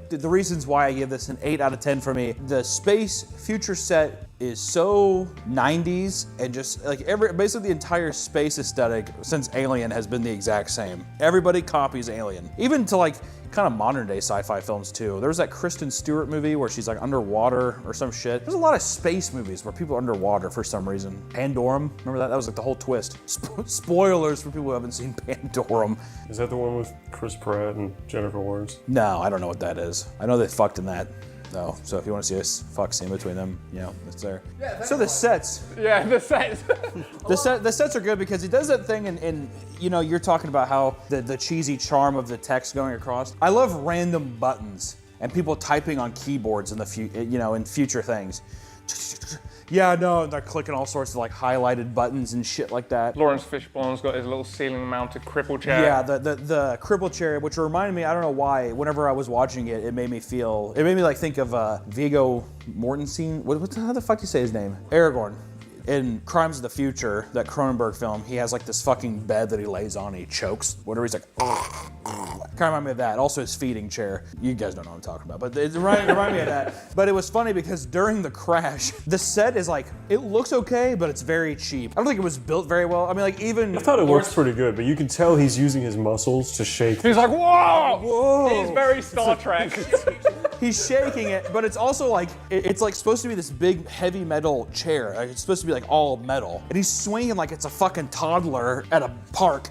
The reasons why I give this an 8 out of 10 for me, the space future set is so 90s, and just like basically the entire space aesthetic since Alien has been the exact same. Everybody copies Alien. Even to like kind of modern day sci-fi films too. There was that Kristen Stewart movie where she's like underwater or some shit. There's a lot of space movies where people are underwater for some reason. Pandorum, remember that? That was like the whole twist. Spoilers for people who haven't seen Pandorum. Is that the one with Chris Pratt and Jennifer Lawrence? No, I don't know what that is. I know they fucked in that though. So if you want to see a fuck scene between them, you know, it's there. Yeah, so the sets. Yeah, the sets. The sets are good because he does that thing and you know, you're talking about how the cheesy charm of the text going across. I love random buttons and people typing on keyboards in in future things. Yeah, no, they're clicking all sorts of like highlighted buttons and shit like that. Lawrence Fishburne's got his little ceiling-mounted cripple chair. Yeah, the cripple chair, which reminded me, I don't know why, whenever I was watching it, it made me like think of Viggo Mortensen. How the fuck do you say his name? Aragorn. In Crimes of the Future, that Cronenberg film, he has like this fucking bed that he lays on and he chokes. Whatever, he's like, Kind of remind me of that. Also his feeding chair. You guys don't know what I'm talking about, but it reminded me of that. But it was funny because during the crash, the set is like, it looks okay, but it's very cheap. I don't think it was built very well. I mean, like even... I thought it looks pretty good, but you can tell he's using his muscles to shake. He's like, whoa! Whoa! He's very Star Trek. He's shaking it, but it's also like, it's like supposed to be this big heavy metal chair. Like, it's supposed to be like all metal. And he's swinging like it's a fucking toddler at a park.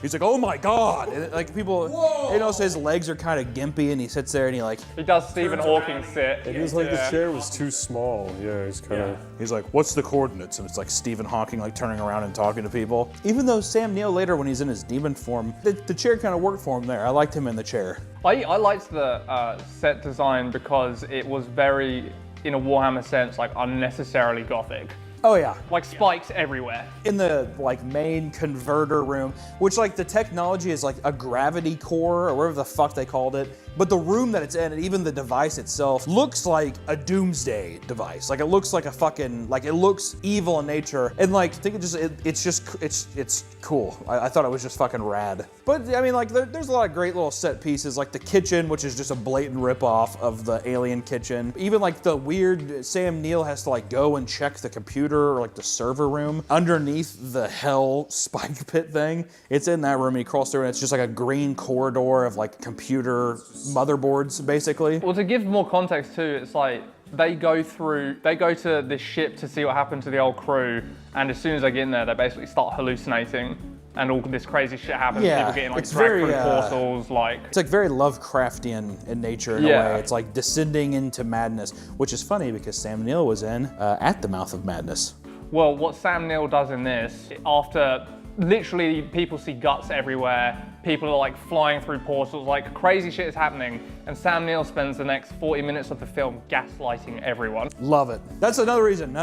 He's like, oh my God. And like people, you know, so his legs are kind of gimpy and he sits there and he does Stephen Hawking sit. It was like the chair was too small. Yeah, he's kind of. He's like, what's the coordinates? And it's like Stephen Hawking like turning around and talking to people. Even though Sam Neill later when he's in his demon form, the chair kind of worked for him there. I liked him in the chair. I liked the set design because it was very, in a Warhammer sense, like unnecessarily gothic. Oh yeah. Like spikes everywhere. In the like main converter room, which like the technology is like a gravity core or whatever the fuck they called it. But the room that it's in and even the device itself looks like a doomsday device. Like it looks like a fucking, like it looks evil in nature. And like, I think it's cool. I thought it was just fucking rad. But I mean like there's a lot of great little set pieces like the kitchen, which is just a blatant ripoff of the Alien kitchen. Even like the weird, Sam Neill has to like go and check the computer or like the server room underneath the hell spike pit thing. It's in that room and he crawls through and it's just like a green corridor of like computer motherboards basically. Well, to give more context too, it's like they go to this ship to see what happened to the old crew, and as soon as they get in there, they basically start hallucinating. And all this crazy shit happens. Yeah, people getting like it's dragged very, through portals, like it's like very Lovecraftian in nature in a way. It's like descending into madness, which is funny because Sam Neill was in At the Mouth of Madness. Well, what Sam Neill does in this, after literally people see guts everywhere, people are like flying through portals, like crazy shit is happening, and Sam Neill spends the next 40 minutes of the film gaslighting everyone. Love it. That's another reason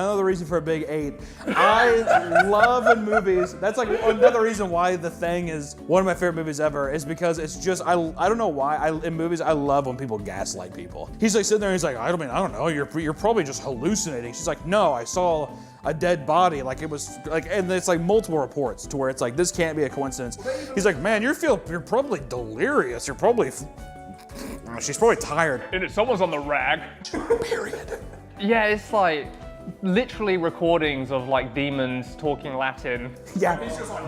for a big 8. I love in movies, that's like another reason why The Thing is one of my favorite movies ever, is because it's just, I don't know why, in movies I love when people gaslight people. He's like sitting there, he's like, I don't know, you're probably just hallucinating. She's like, no, I saw a dead body, like it was like, and it's like multiple reports to where it's like, this can't be a coincidence. He's like, man, you're probably delirious. You're probably, she's probably tired. And someone's on the rag. Period. Yeah, it's like literally recordings of like demons talking Latin. Yeah,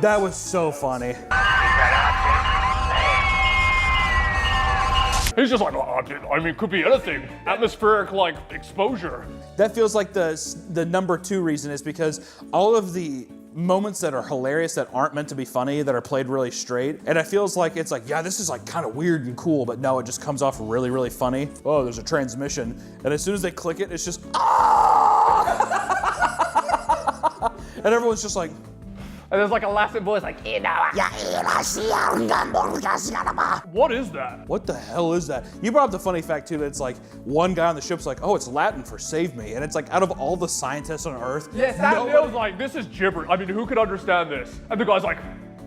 that was so funny. He's just like, oh, I mean, it could be anything. Atmospheric, like, exposure. That feels like the number 2 reason is because all of the moments that are hilarious that aren't meant to be funny, that are played really straight, and it feels like it's like, yeah, this is like kind of weird and cool, but no, it just comes off really, really funny. Oh, there's a transmission, and as soon as they click it, it's just, ah! And everyone's just like, and there's like a Latin voice like, what is that? What the hell is that? You brought up the funny fact too that it's like one guy on the ship's like, oh, it's Latin for save me. And it's like out of all the scientists on Earth. Yeah, Sam Neill's like, this is gibberish. I mean, who could understand this? And the guy's like,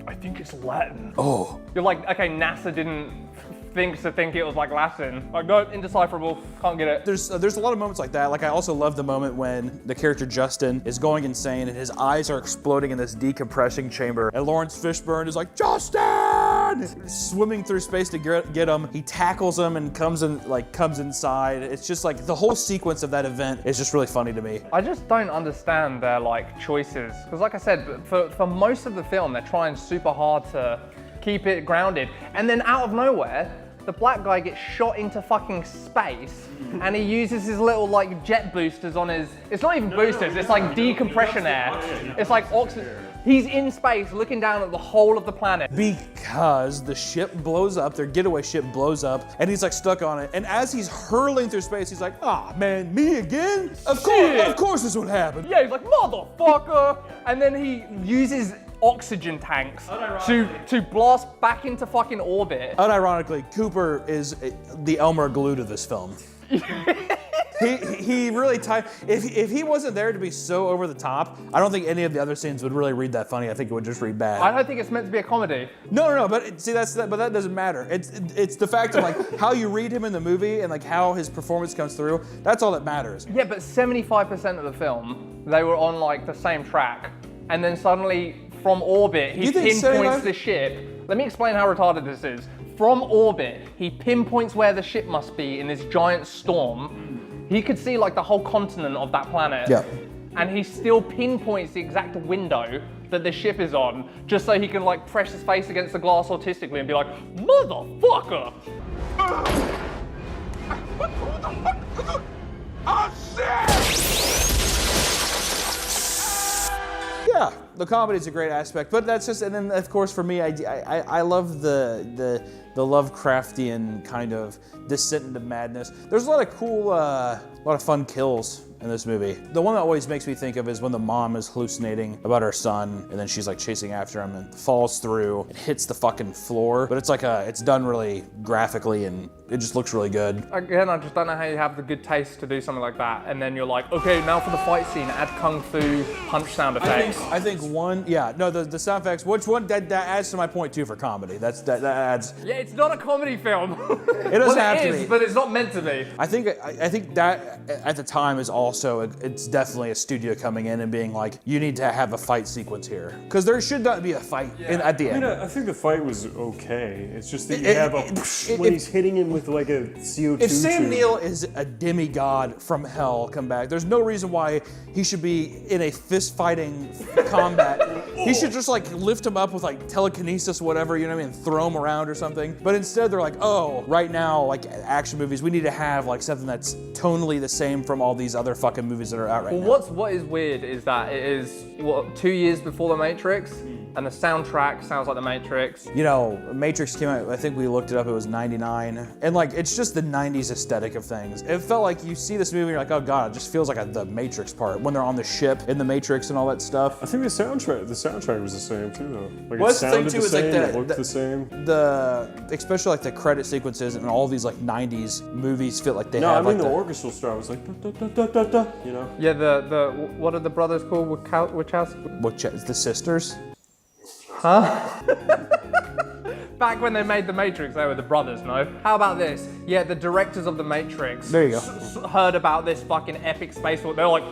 I think it's Latin. Oh. You're like, okay, NASA didn't think it was like Latin. Like, no, indecipherable, can't get it. There's a lot of moments like that. Like I also love the moment when the character Justin is going insane and his eyes are exploding in this decompressing chamber. And Lawrence Fishburne is like, Justin! Swimming through space to get him. He tackles him and comes inside. It's just like the whole sequence of that event is just really funny to me. I just don't understand their like choices. Because like I said, for most of the film, they're trying super hard to keep it grounded. And then out of nowhere, the black guy gets shot into fucking space and he uses his little like jet boosters on his, it's not even boosters, it's like decompression air. It's like oxygen. He's in space looking down at the whole of the planet. Because the ship blows up, their getaway ship blows up, and he's like stuck on it. And as he's hurling through space, he's like, ah, man, me again? Of course this would happen. Yeah, he's like, motherfucker. And then he uses oxygen tanks to blast back into fucking orbit. Unironically, Cooper is the Elmer Glue to this film. He really if he wasn't there to be so over the top, I don't think any of the other scenes would really read that funny. I think it would just read bad. I don't think it's meant to be a comedy. No, but see but that doesn't matter. It's the fact of like how you read him in the movie and like how his performance comes through. That's all that matters. Yeah, but 75% of the film, they were on like the same track, and then suddenly from orbit, he pinpoints the ship. Let me explain how retarded this is. from orbit, he pinpoints where the ship must be in this giant storm. He could see like the whole continent of that planet. Yeah. And he still pinpoints the exact window that the ship is on, just so he can like press his face against the glass artistically and be like, motherfucker! Yeah, the comedy is a great aspect, but that's just, and then of course for me, I love the Lovecraftian kind of descent into madness. There's a lot of cool, a lot of fun kills in this movie. The one that always makes me think of is when the mom is hallucinating about her son, and then she's like chasing after him and falls through and hits the fucking floor. But it's like it's done really graphically and it just looks really good. Again, I just don't know how you have the good taste to do something like that, and then you're like, okay, now for the fight scene, add kung fu punch sound effects. I think one, yeah, no, the sound effects, which one, that adds to my point too for comedy. That adds. Yeah, it's not a comedy film. It doesn't have to be. But it's not meant to be. I think that at the time is also, it's definitely a studio coming in and being like, you need to have a fight sequence here. Because there should not be a fight at the end. I think the fight was okay. It's just that you have when he's hitting him with like a CO2 If Sam tube. Neill is a demigod from hell come back, there's no reason why he should be in a fist-fighting combat. He should just like lift him up with like telekinesis, whatever, you know what I mean, and throw him around or something. But instead they're like, oh, right now, like action movies, we need to have like something that's tonally the same from all these other fucking movies that are out right now. What is weird is that it is, 2 years before The Matrix, and the soundtrack sounds like The Matrix. You know, Matrix came out, I think we looked it up, it was 99. And like, it's just the 90s aesthetic of things. It felt like you see this movie and you're like, oh God, it just feels like the Matrix part, when they're on the ship in the Matrix and all that stuff. I think the soundtrack was the same too though. Like Well, it that's the thing, sounded too, the is, like, same, it looked the same. Especially like the credit sequences and all these like 90s movies feel like they No, have I mean like the orchestral start was like da, da, da, da, da, you know? Yeah, what are the brothers called? Wachowski? The sisters? Huh? Back when they made The Matrix, they were the brothers, no? How about this? Yeah, the directors of The Matrix There you go. heard about this fucking epic space war. They're like,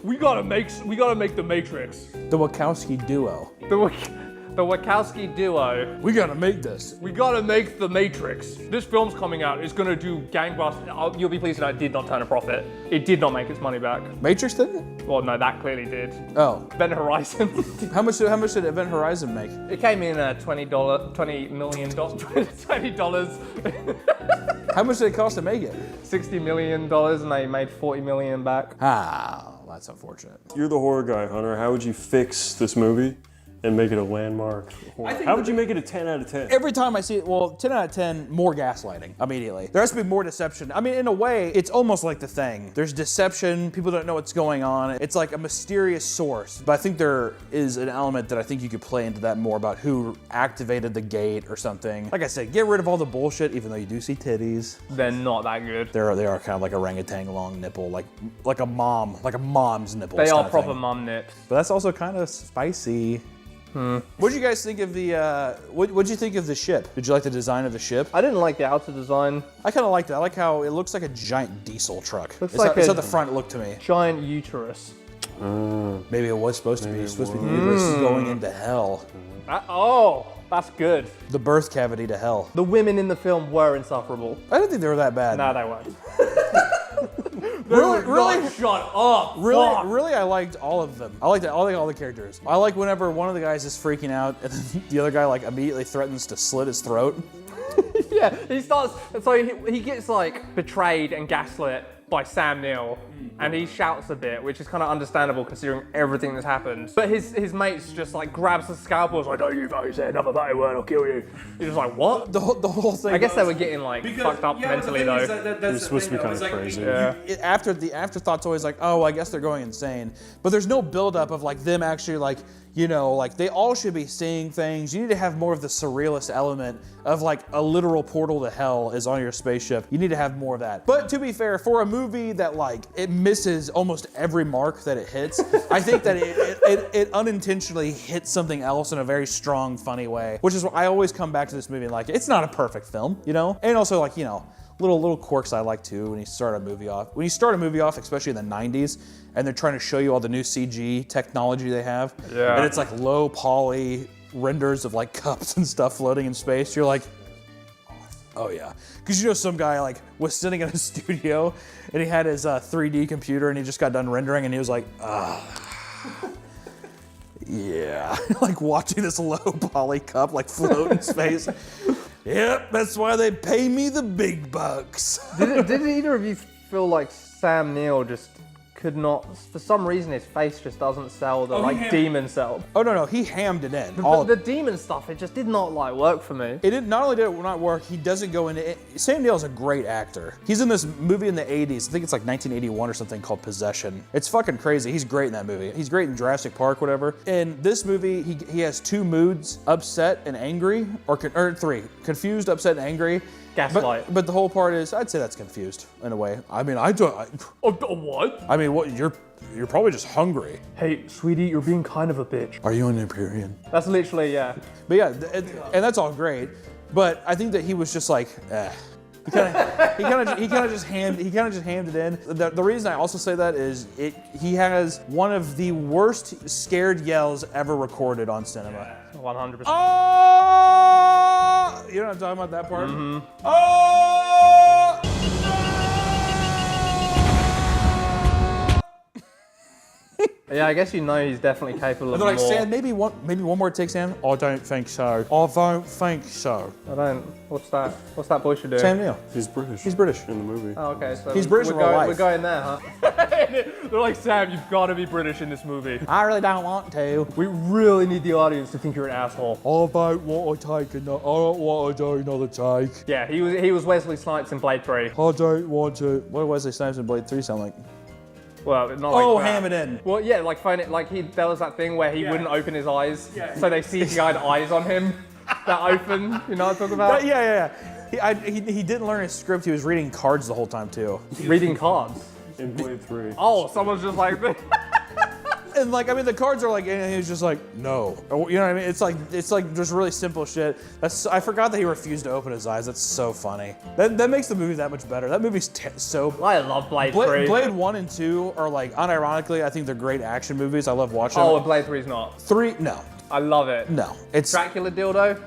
we gotta make The Matrix. The Wachowski duo. The Wachowski duo. We gotta make this. We gotta make The Matrix. This film's coming out. It's gonna do gangbusters. You'll be pleased to know it did not turn a profit. It did not make its money back. Matrix didn't? Well, no, that clearly did. Oh. Event Horizon. How much did Event Horizon make? It came in $20 million. $20. How much did it cost to make it? $60 million, and they made $40 million back. Ah, that's unfortunate. You're the horror guy, Hunter. How would you fix this movie and make it a landmark horror? How would you make it a 10 out of 10? Every time I see it, well, 10 out of 10, more gaslighting immediately. There has to be more deception. I mean, in a way, it's almost like The Thing. There's deception, people don't know what's going on. It's like a mysterious source. But I think there is an element that I think you could play into that more about who activated the gate or something. Like I said, get rid of all the bullshit, even though you do see titties. They're not that good. They are kind of like orangutan long nipple, like a mom's nipple. They are proper mom nips. But that's also kind of spicy. What did you guys think of the, what did you think of the ship? Did you like the design of the ship? I didn't like the outer design. I kind of liked it. I like how it looks like a giant diesel truck. Looks It's like how a the front looked to me. Giant uterus. Maybe it was supposed to be. It's supposed to be the uterus going into hell. Oh, that's good. The birth cavity to hell. The women in the film were insufferable. I don't think they were that bad. No, they weren't. Really? Shut up. Really, I liked all of them. I liked all the characters. I like whenever one of the guys is freaking out and then the other guy like immediately threatens to slit his throat. Yeah, he starts, so he gets like betrayed and gaslit by Sam Neill, and he shouts a bit, which is kind of understandable considering everything that's happened. But his mates just like grabs the scalpel, is like, "Don't you fucking say another bad word, I'll kill you." You're just like, what? The whole thing. I guess they were getting like fucked up mentally though. It's supposed to be kind of crazy. Yeah. After the afterthought's always like, oh, I guess they're going insane. But there's no buildup of like them actually like, you know, like they all should be seeing things. You need to have more of the surrealist element of like a literal portal to hell is on your spaceship. You need to have more of that. But to be fair, for a movie that like it misses almost every mark that it hits, I think that it unintentionally hits something else in a very strong, funny way. Which is why I always come back to this movie and like, it's not a perfect film, you know? And also like, you know, little quirks I like too when you start a movie off. When you start a movie off, especially in the 90s, and they're trying to show you all the new CG technology they have, Yeah. and it's like low poly renders of like cups and stuff floating in space, you're like, Oh yeah, because you know some guy like was sitting in a studio and he had his 3D computer and he just got done rendering and he was like, yeah, like watching this low poly cup like float in space. Yep, that's why they pay me the big bucks. Did either of you feel like Sam Neill just could not, for some reason his face just doesn't sell the demon sell? Oh no, he hammed it in. But the demon stuff, it just did not like work for me. It did, not only did it not work, he doesn't go into it. Sam Neill's a great actor. He's in this movie in the 80s, I think it's like 1981 or something, called Possession. It's fucking crazy. He's great in that movie. He's great in Jurassic Park, whatever. In this movie, he has 2 moods, upset and angry, or 3, confused, upset, and angry. Gaslight. But the whole part is, I'd say that's confused in a way. I mean, what? I mean, what? You're probably just hungry. Hey, sweetie, you're being kind of a bitch. Are you an Empyrean? That's literally, yeah. But yeah, and that's all great. But I think that he was just like, He kind of just hammed it in. The reason I also say that is he has one of the worst scared yells ever recorded on cinema. 100%. Oh! You know what I'm talking about, that part? Mm-hmm. Oh! Yeah, I guess you know he's definitely capable of They're like, more. Sam, maybe one more take, Sam. I don't think so. I don't think so. I don't. What's that? What's that voice you're doing? Sam Neill. He's British. He's British. In the movie. Oh, okay. So He's British in real life. We're going there, huh? They're like, Sam, you've got to be British in this movie. I really don't want to. We really need the audience to think you're an asshole. I don't want to take another. I don't want to do another take. Yeah, he was Wesley Snipes in Blade 3. I don't want to. What did Wesley Snipes in Blade 3 sound like? Well, not like that. Ham it in. Well, yeah, like there was that thing where he wouldn't open his eyes, so they CGI'd eyes on him that open. You know what I'm talking about? Yeah. He didn't learn his script. He was reading cards the whole time too. Reading cards. In Blade 3. Oh, someone's just like. And like, I mean, the cards are like, and he was just like, no. You know what I mean? It's like just really simple shit. I forgot that he refused to open his eyes. That's so funny. That makes the movie that much better. That movie's so. I love Blade 3. Blade 1 and 2 are like, unironically, I think they're great action movies. I love watching Oh, them. and Blade 3's not. 3, no. I love it. No. It's Dracula dildo.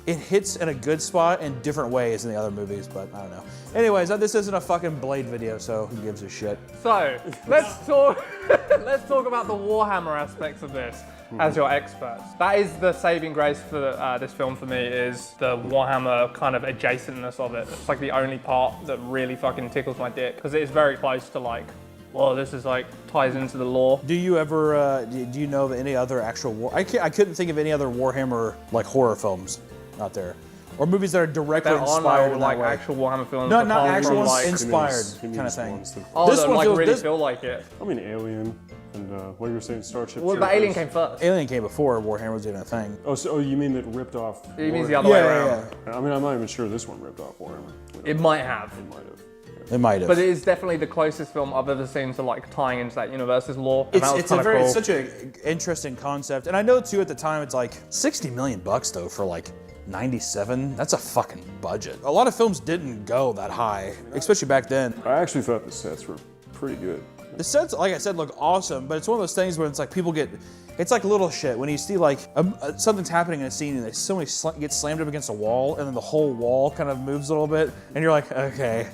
It hits in a good spot in different ways than the other movies, but I don't know. Anyways, this isn't a fucking Blade video, so who gives a shit? So let's talk about the Warhammer aspects of this as your experts. That is the saving grace for this film for me, is the Warhammer kind of adjacentness of it. It's like the only part that really fucking tickles my dick, because it is very close to like, well, this is like ties into the lore. Do you ever do you know of any other actual I couldn't think of any other Warhammer like horror films out there, or movies that are directly inspired in like that way. actual Warhammer films. No, not apart actual from, ones, like, inspired He kind of means thing. ones that- Oh, This that one like feels- really this- feel like it. I mean, Alien, and what you were saying, Starship. Well, but Alien came first. Alien came before Warhammer was even a thing. Oh, you mean it ripped off? It means the Warhammer? other way around. I mean, I'm not even sure this one ripped off Warhammer. It might have. It might have. It might have. But it is definitely the closest film I've ever seen to like tying into that universe's lore. And that was It's kinda cool. it's such an interesting concept, and I know too at the time it's like $60 million though for like 97. That's a fucking budget. A lot of films didn't go that high, especially back then. I actually thought the sets were pretty good. The sets, like I said, look awesome, but it's one of those things where it's like people get, it's like little shit. When you see like something's happening in a scene and somebody gets slammed up against a wall and then the whole wall kind of moves a little bit and you're like, okay,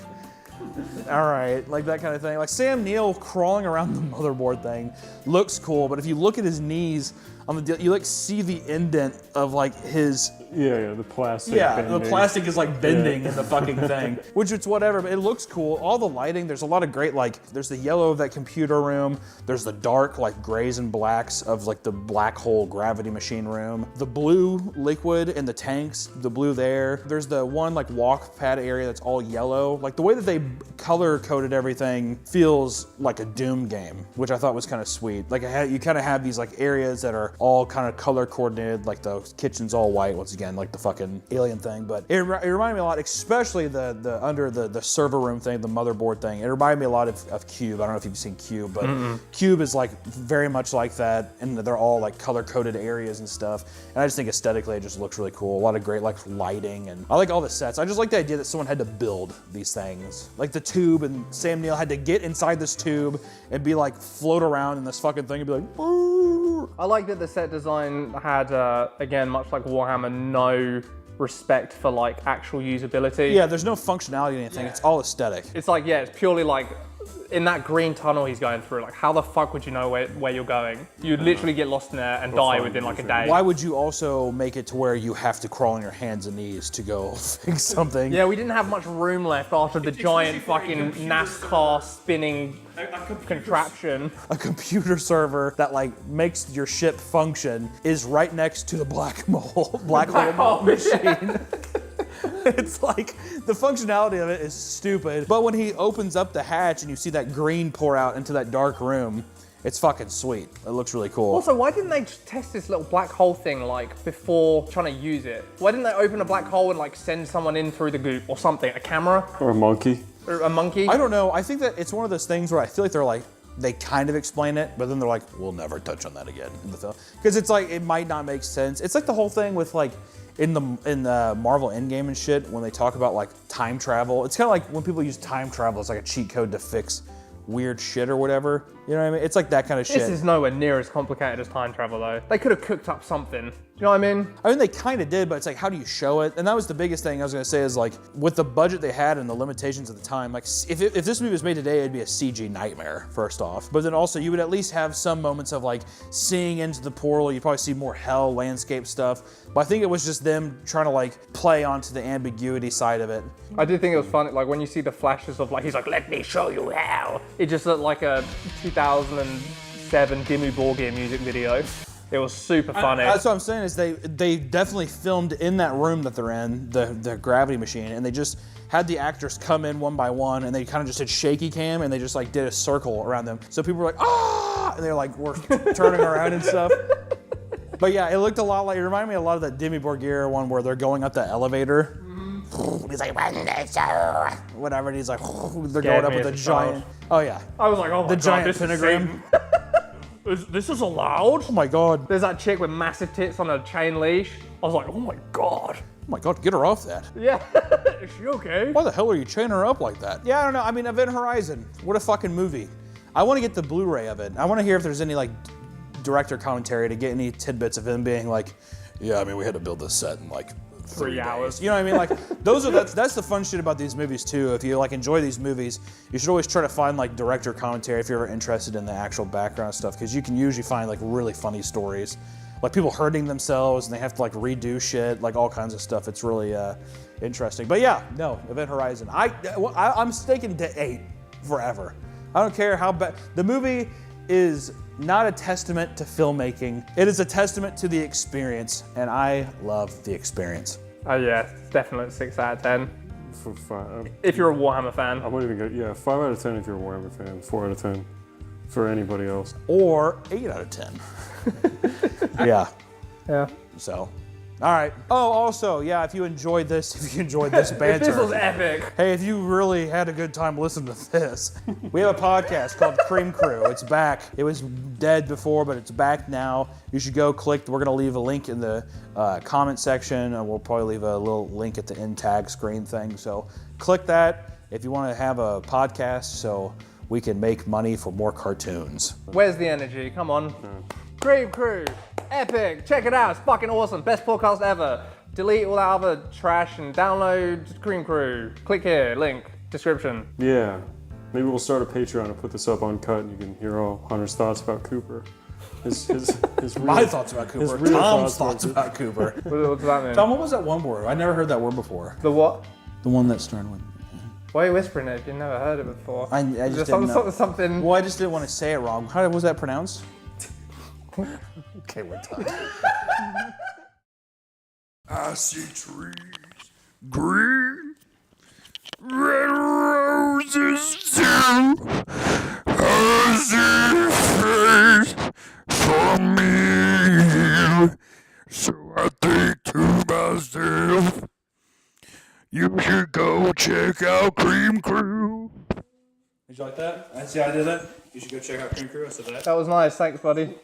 all right, like that kind of thing. Like Sam Neill crawling around the motherboard thing looks cool, but if you look at his knees on the, you like see the indent of like his. Yeah, the plastic. Yeah, bending. the plastic is like bending in the fucking thing, which it's whatever, but it looks cool. All the lighting, there's a lot of great, like, there's the yellow of that computer room, there's the dark, like, grays and blacks of, like, the black hole gravity machine room, the blue liquid in the tanks, the blue there. There's the one, like, walk pad area that's all yellow. Like, the way that they color-coded everything feels like a Doom game, which I thought was kind of sweet. Like, you kind of have these, like, areas that are all kind of color-coordinated, like, the kitchen's all white, once again, like the fucking Alien thing, but it reminded me a lot, especially the under the server room thing, the motherboard thing. It reminded me a lot of Cube. I don't know if you've seen Cube, but Cube is like very much like that, and they're all like color-coded areas and stuff. And I just think aesthetically it just looks really cool. A lot of great like lighting, and I like all the sets. I just like the idea that someone had to build these things, like the tube, and Sam Neill had to get inside this tube and be like float around in this fucking thing and be like, "Woo." I like that the set design had, again, much like Warhammer, no respect for like actual usability. Yeah, there's no functionality or anything. It's all aesthetic. It's like, yeah, it's purely like, in that green tunnel he's going through, like how the fuck would you know where you're going? You'd literally get lost in there and die within like a day. Why would you also make it to where you have to crawl on your hands and knees to go fix something? Yeah, we didn't have much room left after the giant fucking NASCAR spinning contraption. A computer server that like makes your ship function is right next to the black hole machine. It's like, the functionality of it is stupid, but when he opens up the hatch and you see that green pour out into that dark room, it's fucking sweet. It looks really cool. Also, why didn't they just test this little black hole thing like before trying to use it? Why didn't they open a black hole and like send someone in through the goop or something? A camera? Or a monkey. Or a monkey? I don't know. I think that it's one of those things where I feel like they're like, they kind of explain it, but then they're like, we'll never touch on that again in the film. Because it's like, it might not make sense. It's like the whole thing with like, in the Marvel Endgame and shit, when they talk about like time travel, it's kind of like when people use time travel as like a cheat code to fix weird shit or whatever. You know what I mean? It's like that kind of shit. This is nowhere near as complicated as time travel though. They could have cooked up something. Do you know what I mean? I mean, they kind of did, but it's like, how do you show it? And that was the biggest thing I was gonna say is like, with the budget they had and the limitations at the time, like if this movie was made today, it'd be a CG nightmare, first off. But then also you would at least have some moments of like seeing into the portal. You'd probably see more hell landscape stuff. But I think it was just them trying to like play onto the ambiguity side of it. I did think it was funny, like when you see the flashes of like, he's like, let me show you how. It just looked like a 2007 Dimmu Borgir music video. It was super funny. That's what I'm saying is they definitely filmed in that room that they're in, the gravity machine, and they just had the actors come in one by one, and they kind of just did shaky cam, and they just like did a circle around them. So people were like, ah, and they're like, we're turning around and stuff. But yeah, it looked a lot like, it reminded me a lot of that Dimmu Borgir one where they're going up the elevator. He's like, whatever, and he's like, they're going up with a giant, oh yeah. I was like, oh my the God, giant this pentagram. This is allowed? Oh my God. There's that chick with massive tits on a chain leash. I was like, oh my God. Oh my God, get her off that. Yeah, is she okay? Why the hell are you chaining her up like that? Yeah, I don't know. I mean, Event Horizon, what a fucking movie. I want to get the Blu-ray of it. I want to hear if there's any like director commentary to get any tidbits of him being like, yeah, I mean, we had to build this set in like 3 hours. You know what I mean? Like, that's the fun shit about these movies too. If you like enjoy these movies, you should always try to find like director commentary if you're ever interested in the actual background stuff, because you can usually find like really funny stories. Like people hurting themselves and they have to like redo shit, like all kinds of stuff. It's really interesting. But yeah, no, Event Horizon. I'm sticking to 8 forever. I don't care how bad. The movie is not a testament to filmmaking. It is a testament to the experience, and I love the experience. Oh yeah, definitely 6 out of 10. For 5. If you're a Warhammer fan. I wouldn't even go, 5 out of 10 if you're a Warhammer fan, 4 out of 10 for anybody else. Or 8 out of 10. Yeah. Yeah. So, all right. Oh, also, yeah, if you enjoyed this banter. If this was epic. Hey, if you really had a good time listening to this, we have a podcast called Cream Crew. It's back. It was dead before, but it's back now. You should go click. We're going to leave a link in the comment section, and we'll probably leave a little link at the end tag screen thing. So click that if you want to have a podcast so we can make money for more cartoons. Where's the energy? Come on. Cream Crew. Epic. Check it out. It's fucking awesome. Best podcast ever. Delete all that other trash and download Cream Crew. Click here. Link. Description. Yeah. Maybe we'll start a Patreon and put this up uncut and you can hear all Hunter's thoughts about Cooper. His My thoughts about Cooper. Tom's thoughts about Cooper. What does that mean? Tom, what was that one word? I never heard that word before. The what? The one that started with. Why are you whispering it? You've never heard it before. I just didn't know. Something. Well, I just didn't want to say it wrong. How was that pronounced? Okay, we're done. I see trees, green, red roses too. I see face for me. So I think to myself, you should go check out Cream Crew. Did you like that? I see how I did that? You should go check out Cream Crew. I said that. That was nice. Thanks, buddy.